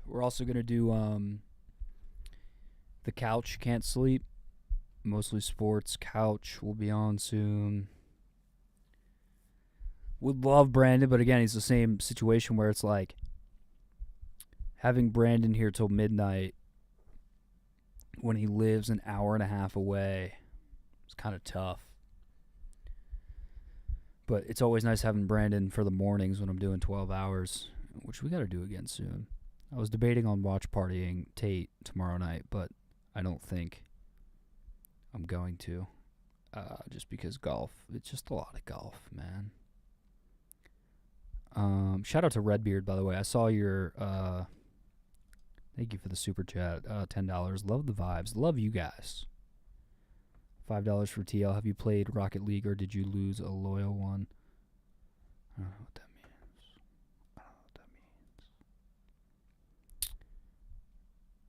We're also gonna do the couch can't sleep. Mostly sports. Couch will be on soon. Would love Brandon, but again, he's the same situation where it's like having Brandon here till midnight when he lives an hour and a half away. It's kind of tough. But it's always nice having Brandon for the mornings when I'm doing 12 hours, which we got to do again soon. I was debating on watch partying Tate tomorrow night, but I don't think I'm going to. Just because golf, it's just a lot of golf, man. Shout out to Redbeard, by the way. I saw your thank you for the super chat. $10. Love the vibes. Love you guys. $5 for TL. Have you played Rocket League or did you lose a loyal one? I don't know what that means.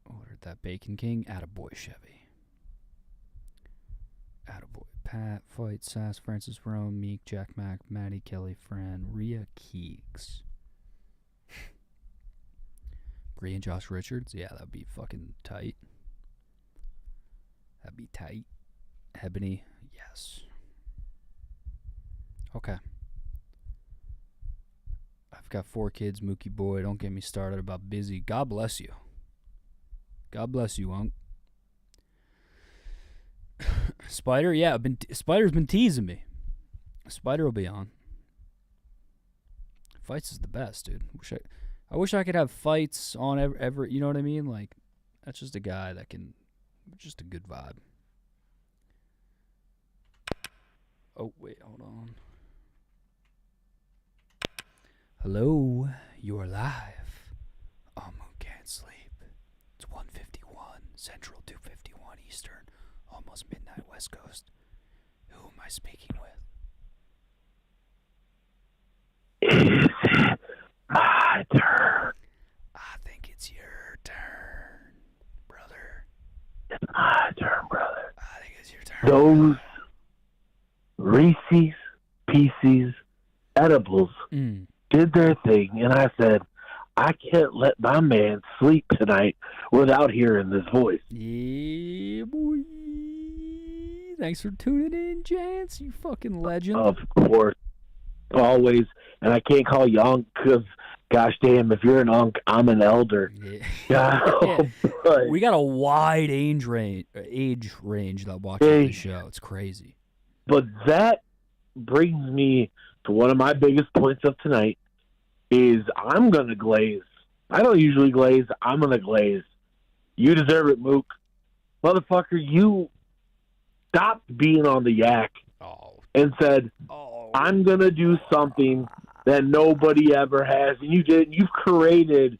Ordered that Bacon King. Attaboy, Chevy. Attaboy. Pat, Fight, Sass, Francis Rome, Meek, Jack Mack, Maddie, Kelly, Fran, Rhea Keegs. Bree and Josh Richards? Yeah, that'd be fucking tight. That'd be tight. Ebony? Yes. Okay. I've got 4 kids, Mookie boy. Don't get me started about busy. God bless you. God bless you, Unc. Spider? Yeah, Spider's been teasing me. Spider will be on. Fights is the best, dude. I wish I could have fights on every, you know what I mean? Like, that's just a guy that can, just a good vibe. Oh, wait, hold on. Hello, you are live on Mook Can't Sleep. It's 1:51 Central, 2:51 Eastern, almost midnight West Coast. Who am I speaking with? Is it my turn? I think it's your turn, brother. It's my turn, brother. I think it's your turn. Those Reese's Pieces edibles did their thing, and I said, I can't let my man sleep tonight without hearing this voice. Yeah, boy. Thanks for tuning in, Jance, you fucking legend. Of course. Always. And I can't call you Unc because, gosh damn, if you're an Unc, I'm an elder. Yeah. But We got a wide age range that watches the show. It's crazy. But that brings me to one of my biggest points of tonight is I'm going to glaze. I don't usually glaze. I'm going to glaze. You deserve it, Mook. Motherfucker, you stopped being on the yak and said, I'm going to do something that nobody ever has. And you did. You've created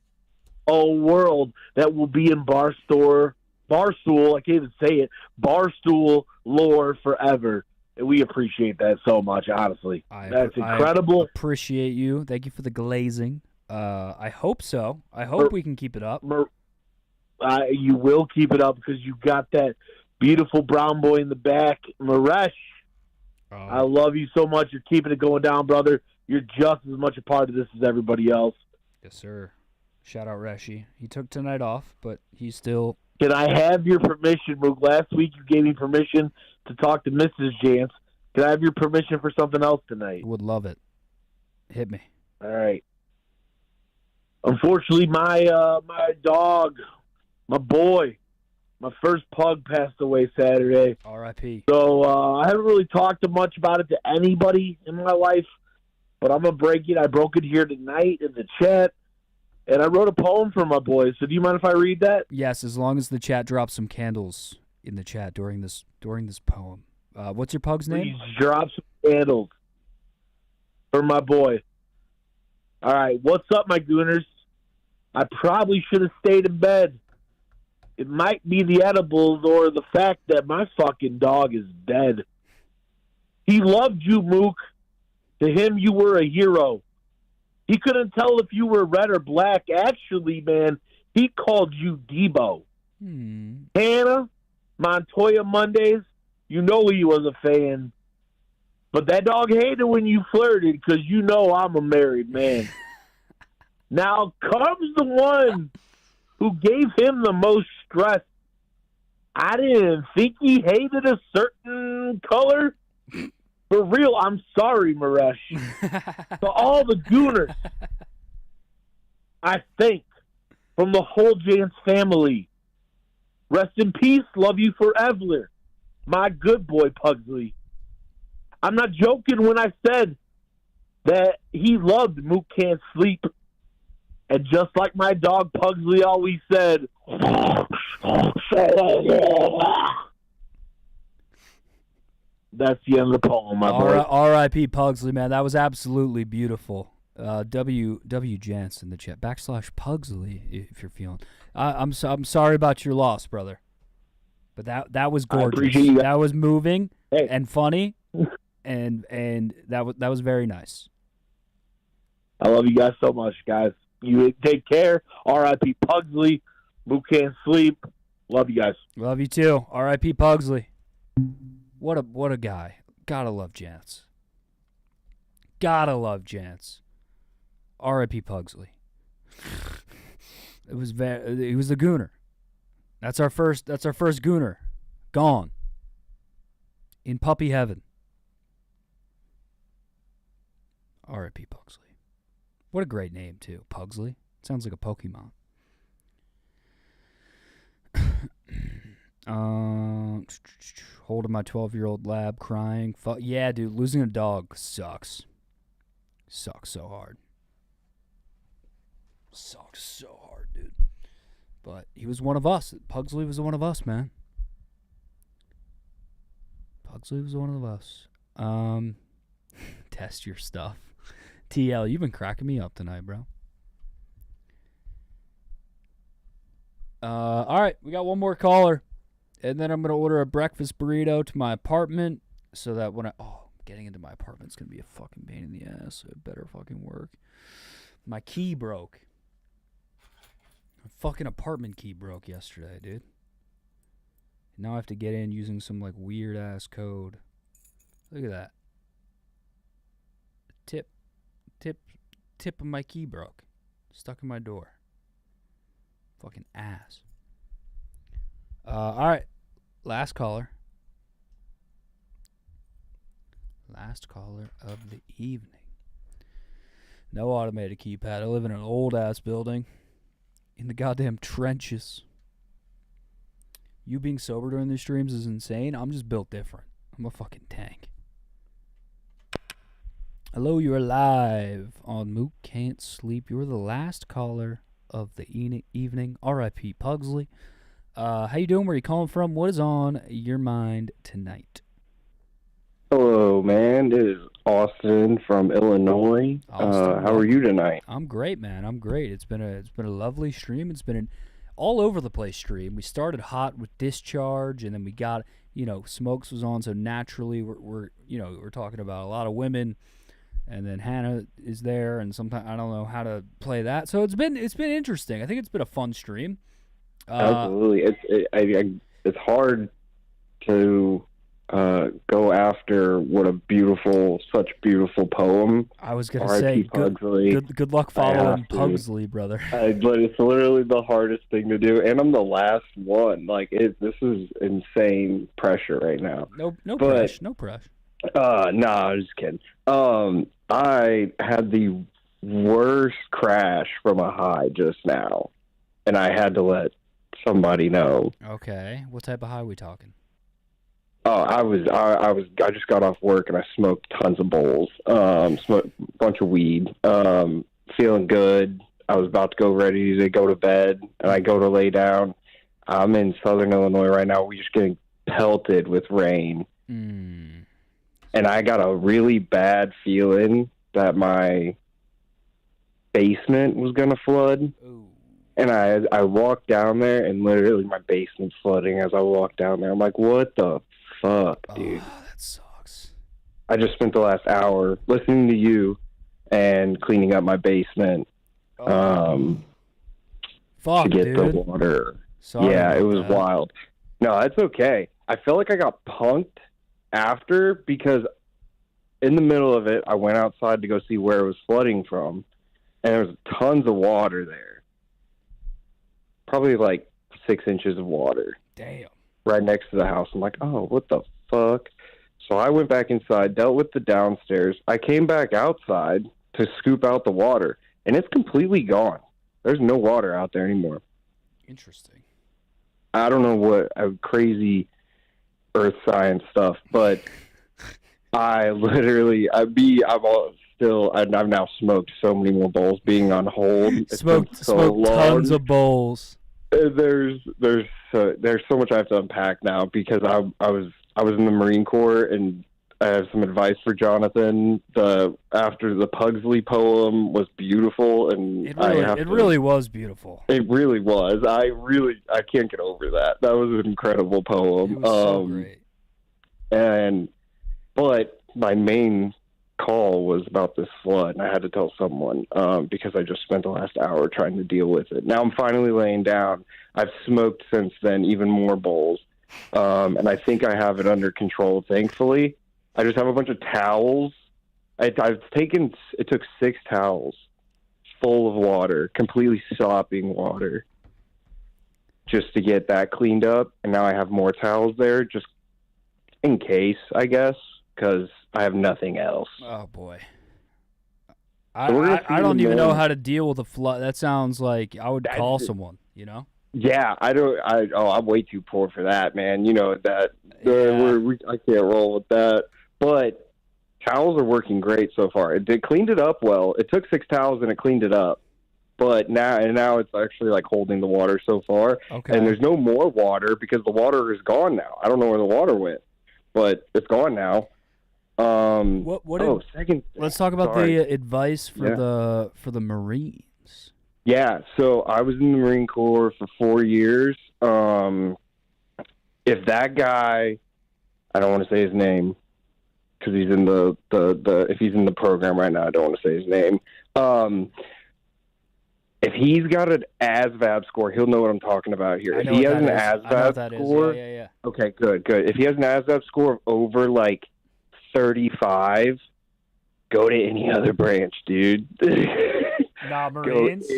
a world that will be in Barstool, I can't even say it, Barstool lore forever. And we appreciate that so much, honestly. That's incredible. I appreciate you. Thank you for the glazing. I hope so. I hope we can keep it up. You will keep it up because you got that beautiful brown boy in the back, Maresh. I love you so much. You're keeping it going down, brother. You're just as much a part of this as everybody else. Yes, sir. Shout out Reshi. He took tonight off, but he's still... Can I have your permission, Mook? Last week you gave me permission to talk to Mrs. Jance. Can I have your permission for something else tonight? Would love it. Hit me. All right. Unfortunately, my dog, my boy, my first pug passed away Saturday. R.I.P. So I haven't really talked much about it to anybody in my life, but I'm going to break it. I broke it here tonight in the chat, and I wrote a poem for my boy. So do you mind if I read that? Yes, as long as the chat drops some candles in the chat during this poem. What's your pug's name? Please drop some candles for my boy. All right, what's up, my gooners? I probably should have stayed in bed. It might be the edibles or the fact that my fucking dog is dead. He loved you, Mook. To him, you were a hero. He couldn't tell if you were red or black. Actually, man, he called you Debo. Hannah, Montoya Mondays, you know he was a fan. But that dog hated when you flirted because you know I'm a married man. Now comes the one who gave him the most stress. I didn't think he hated a certain color. For real, I'm sorry, Maresh. To all the gooners, I think, from the whole Jance family, rest in peace, love you forever, my good boy Pugsley. I'm not joking when I said that he loved Mook Can't Sleep. And just like my dog Pugsley always said, that's the end of the poem, my boy. R.I.P. Pugsley, man. That was absolutely beautiful. W Jance in the chat. /Pugsley, if you're feeling. I'm sorry about your loss, brother. But that was I gorgeous. appreciate you guys. That was moving Hey. and funny, and that was very nice. I love you guys so much, guys. You take care. R.I.P. Pugsley. Mook can't sleep. Love you guys. Love you too. R.I.P. Pugsley. What a guy. Gotta love Jance. Gotta love Jance. R.I.P. Pugsley. He was the gooner. That's our first gooner. Gone. In puppy heaven. R.I.P. Pugsley. What a great name too. Pugsley. Sounds like a Pokemon. Holding my 12-year-old lab, crying. Yeah, dude, losing a dog sucks. Sucks so hard. Sucks so hard, dude. But he was one of us. Pugsley was one of us, man. Pugsley was one of us. Test your stuff. TL, you've been cracking me up tonight, bro. All right, we got one more caller. And then I'm going to order a breakfast burrito to my apartment so that when getting into my apartment's going to be a fucking pain in the ass. So it better fucking work. My key broke. My fucking apartment key broke yesterday, dude. Now I have to get in using some like weird ass code. Look at that. Tip of my key broke. Stuck in my door. Fucking ass. All right. Last caller. Last caller of the evening. No automated keypad. I live in an old ass building. In the goddamn trenches. You being sober during these streams is insane. I'm just built different. I'm a fucking tank. Hello, you're live on Mook Can't Sleep. You're the last caller of the evening. R.I.P. Pugsley. How you doing? Where you calling from? What is on your mind tonight? Hello, man. This is Austin from Illinois. How are you tonight? I'm great, man. I'm great. It's been a lovely stream. It's been an all over the place stream. We started hot with Discharge, and then we got Smokes was on, so naturally we're talking about a lot of women. And then Hannah is there, and sometimes I don't know how to play that. So it's been interesting. I think it's been a fun stream. Absolutely, it's hard to go after such beautiful poem. I was gonna say good luck following Pugsley, brother. But it's literally the hardest thing to do, and I'm the last one. This is insane pressure right now. No pressure. No, I'm just kidding. I had the worst crash from a high just now, and I had to let somebody know. Okay, what type of high are we talking? Oh, I just got off work and I smoked tons of bowls. Smoked a bunch of weed. Feeling good. I was about to go ready to go to bed, and I go to lay down. I'm in Southern Illinois right now. We're just getting pelted with rain. And I got a really bad feeling that my basement was going to flood. Ooh. And I walked down there, and literally my basement's flooding as I walk down there. I'm like, what the fuck, dude? Oh, that sucks. I just spent the last hour listening to you and cleaning up my basement to get dude. the water. Sorry yeah, it was that. wild. No, it's okay. I felt like I got punked after, because in the middle of it, I went outside to go see where it was flooding from, and there was tons of water there. Probably like 6 inches of water. Damn. Right next to the house. I'm like, oh, what the fuck? So I went back inside, dealt with the downstairs. I came back outside to scoop out the water, and it's completely gone. There's no water out there anymore. Interesting. I don't know what crazy earth science stuff, but I've now smoked so many more bowls being on hold. Smoked tons of bowls. There's so much I have to unpack now, because I was in the Marine Corps, and I have some advice for Jonathan. After the Pugsley poem was beautiful, and It really was beautiful. It really was. I can't get over that. That was an incredible poem. It was so great. But my main call was about this flood, and I had to tell someone because I just spent the last hour trying to deal with it. Now I'm finally laying down. I've smoked since then, even more bowls, and I think I have it under control, thankfully. I just have a bunch of towels. It took 6 towels full of water, completely sopping water, just to get that cleaned up. And now I have more towels there, just in case, I guess, because I have nothing else. Oh, boy. I don't even know how to deal with a flood. That sounds like I would call someone, you know? Yeah, I'm way too poor for that, man. You know that. I can't roll with that. But towels are working great so far. It cleaned it up well. It took 6 towels and it cleaned it up. But now it's actually like holding the water so far. Okay. And there's no more water because the water is gone now. I don't know where the water went, but it's gone now. Let's talk about the advice for the Marines. Yeah, so I was in the Marine Corps for 4 years. If that guy, I don't want to say his name because he's in if he's in the program right now, I don't want to say his name. If he's got an ASVAB score, he'll know what I'm talking about here. If he has an ASVAB score, yeah. Okay, good. If he has an ASVAB score of over like 35, go to any other branch, dude. Nah, Marines.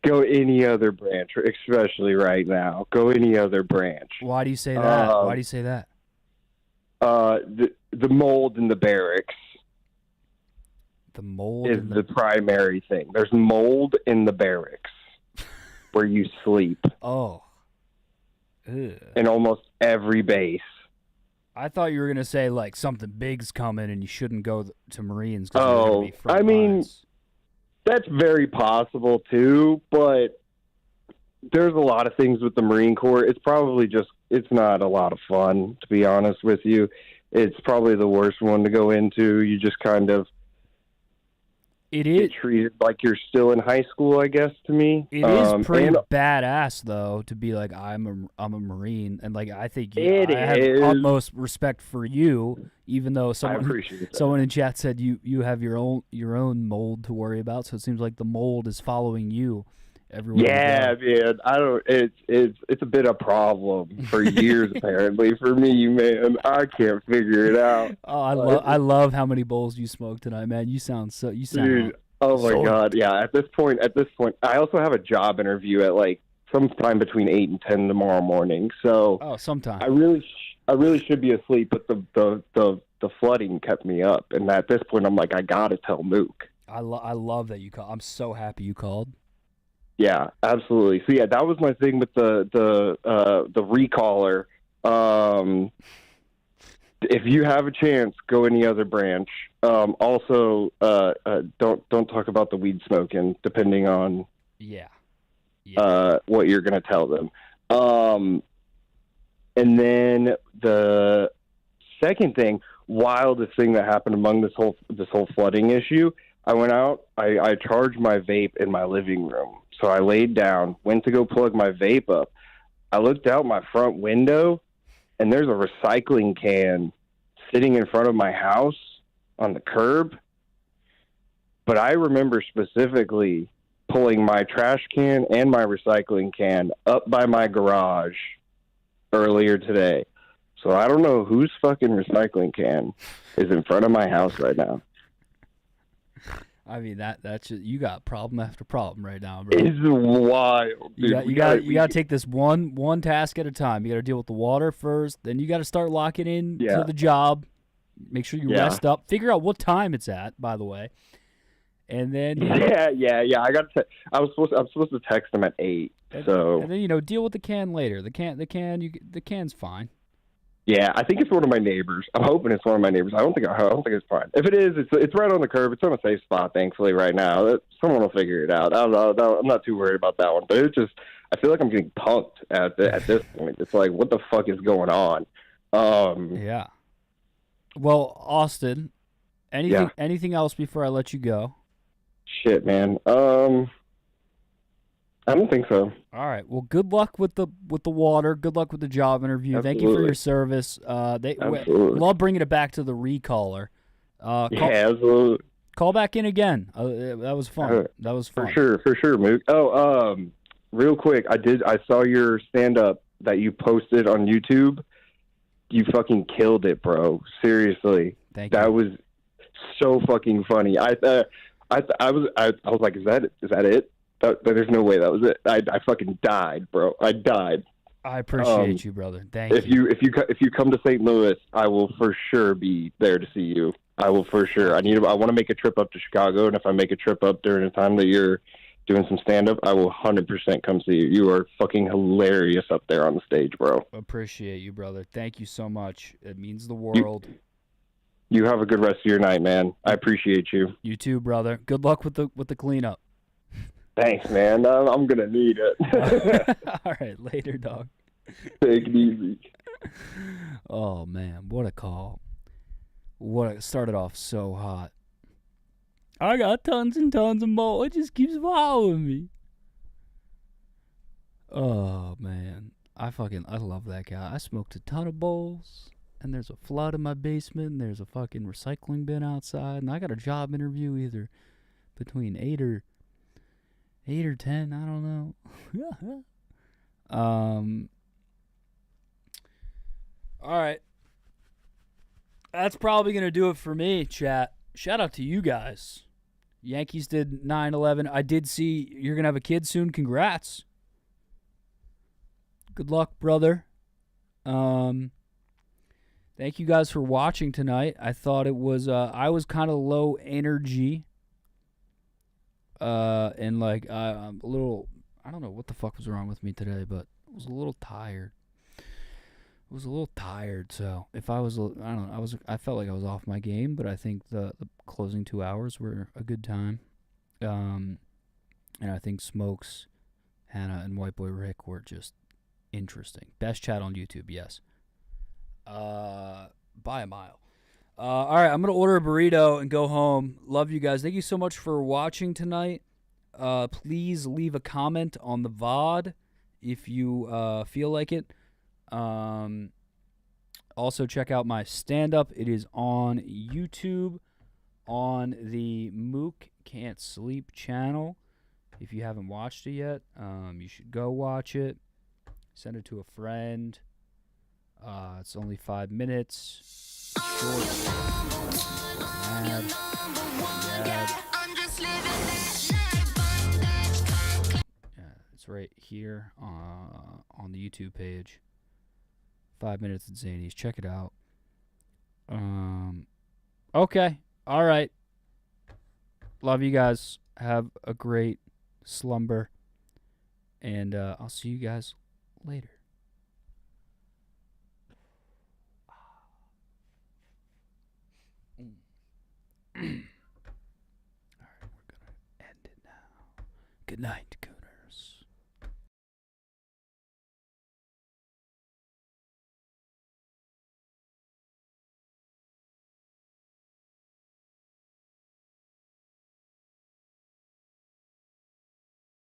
Go any other branch, especially right now. Go any other branch. Why do you say that? Why do you say that? The mold in the barracks. The mold is the primary thing. There's mold in the barracks where you sleep. Oh. Ugh. In almost every base. I thought you were gonna say like something big's coming and you shouldn't go to Marines. Be I mean, that's very possible too. But there's a lot of things with the Marine Corps. It's not a lot of fun, to be honest with you. It's probably the worst one to go into. You just kind of get treated like you're still in high school, I guess, to me. It is pretty badass, though, to be like, I'm a Marine, and like I think I have utmost respect for you, even though someone in chat said you have your own mold to worry about. So it seems like the mold is following you everywhere. Yeah, man. It's a bit of a problem for years apparently for me, man. I can't figure it out. Oh, I love how many bowls you smoked tonight, man. You sound Dude, oh my god, yeah. At this point, I also have a job interview at like sometime between 8 and 10 tomorrow morning. So sometime. I really should be asleep, but the flooding kept me up, and at this point, I'm like, I gotta tell Mook. I love that you called. I'm so happy you called. Yeah, absolutely. So yeah, that was my thing with the recaller. If you have a chance, go any other branch. Also, don't talk about the weed smoking, depending on what you're going to tell them. And then the second thing, wildest thing that happened among this whole flooding issue, I went out. I charged my vape in my living room. So I laid down, went to go plug my vape up. I looked out my front window, and there's a recycling can sitting in front of my house on the curb. But I remember specifically pulling my trash can and my recycling can up by my garage earlier today. So I don't know whose fucking recycling can is in front of my house right now. I mean that's just, you got problem after problem right now, bro. It's wild. Dude. You got to take this one task at a time. You got to deal with the water first, then you got to start locking in to the job. Make sure you rest up. Figure out what time it's at, by the way, and then I got to. I'm supposed to text them at 8. And then deal with the can later. The can's fine. Yeah, I think it's one of my neighbors. I'm hoping it's one of my neighbors. I don't think it's fine. If it is, it's right on the curb. It's on a safe spot, thankfully, right now. Someone will figure it out. I'm not too worried about that one. But it's just, I feel like I'm getting punked at this point. It's like, what the fuck is going on? Well, Austin, anything else before I let you go? Shit, man. I don't think so. All right. Well, good luck with the water. Good luck with the job interview. Thank you for your service. Absolutely. Love bringing it back to the recaller. Absolutely. Call back in again. That was fun. That was fun. For sure, Mook. Oh, real quick, I saw your stand up that you posted on YouTube. You fucking killed it, bro. Seriously. Thank you. That was so fucking funny. I was like, is that it? There's no way that was it. I fucking died, bro. I died. I appreciate you, brother. Thank you. If you come to St. Louis, I will for sure be there to see you. I will for sure. I want to make a trip up to Chicago, and if I make a trip up during the time that you're doing some stand up, I will 100% come see you. You are fucking hilarious up there on the stage, bro. Appreciate you, brother. Thank you so much. It means the world. You have a good rest of your night, man. I appreciate you. You too, brother. Good luck with the cleanup. Thanks, man. I'm gonna need it. All right, later, dog. Take it easy. Oh man, what a call! Started off so hot. I got tons and tons of more. It just keeps following me. Oh man, I love that guy. I smoked a ton of bowls, and there's a flood in my basement, and there's a fucking recycling bin outside, and I got a job interview either between 8 or 10, I don't know. All right. That's probably going to do it for me, chat. Shout out to you guys. Yankees did 9-11. I did see you're going to have a kid soon. Congrats. Good luck, brother. Thank you guys for watching tonight. I thought it was I was kind of low energy. And like I'm a little, I don't know what the fuck was wrong with me today, but I was a little tired. So if I was, I felt like I was off my game, but I think the closing 2 hours were a good time. And I think Smokes, Hannah, and White Boy Rick were just interesting. Best chat on YouTube, yes. By a mile. All right, I'm going to order a burrito and go home. Love you guys. Thank you so much for watching tonight. Please leave a comment on the VOD if you feel like it. Also, check out my stand-up. It is on YouTube on the Mook Can't Sleep channel. If you haven't watched it yet, you should go watch it. Send it to a friend. It's only 5 minutes. Short. It's right here on the YouTube page. 5 minutes at Zanies. Check it out. Okay. All right. Love you guys. Have a great slumber. And I'll see you guys later. All right, we're going to end it now. Good night.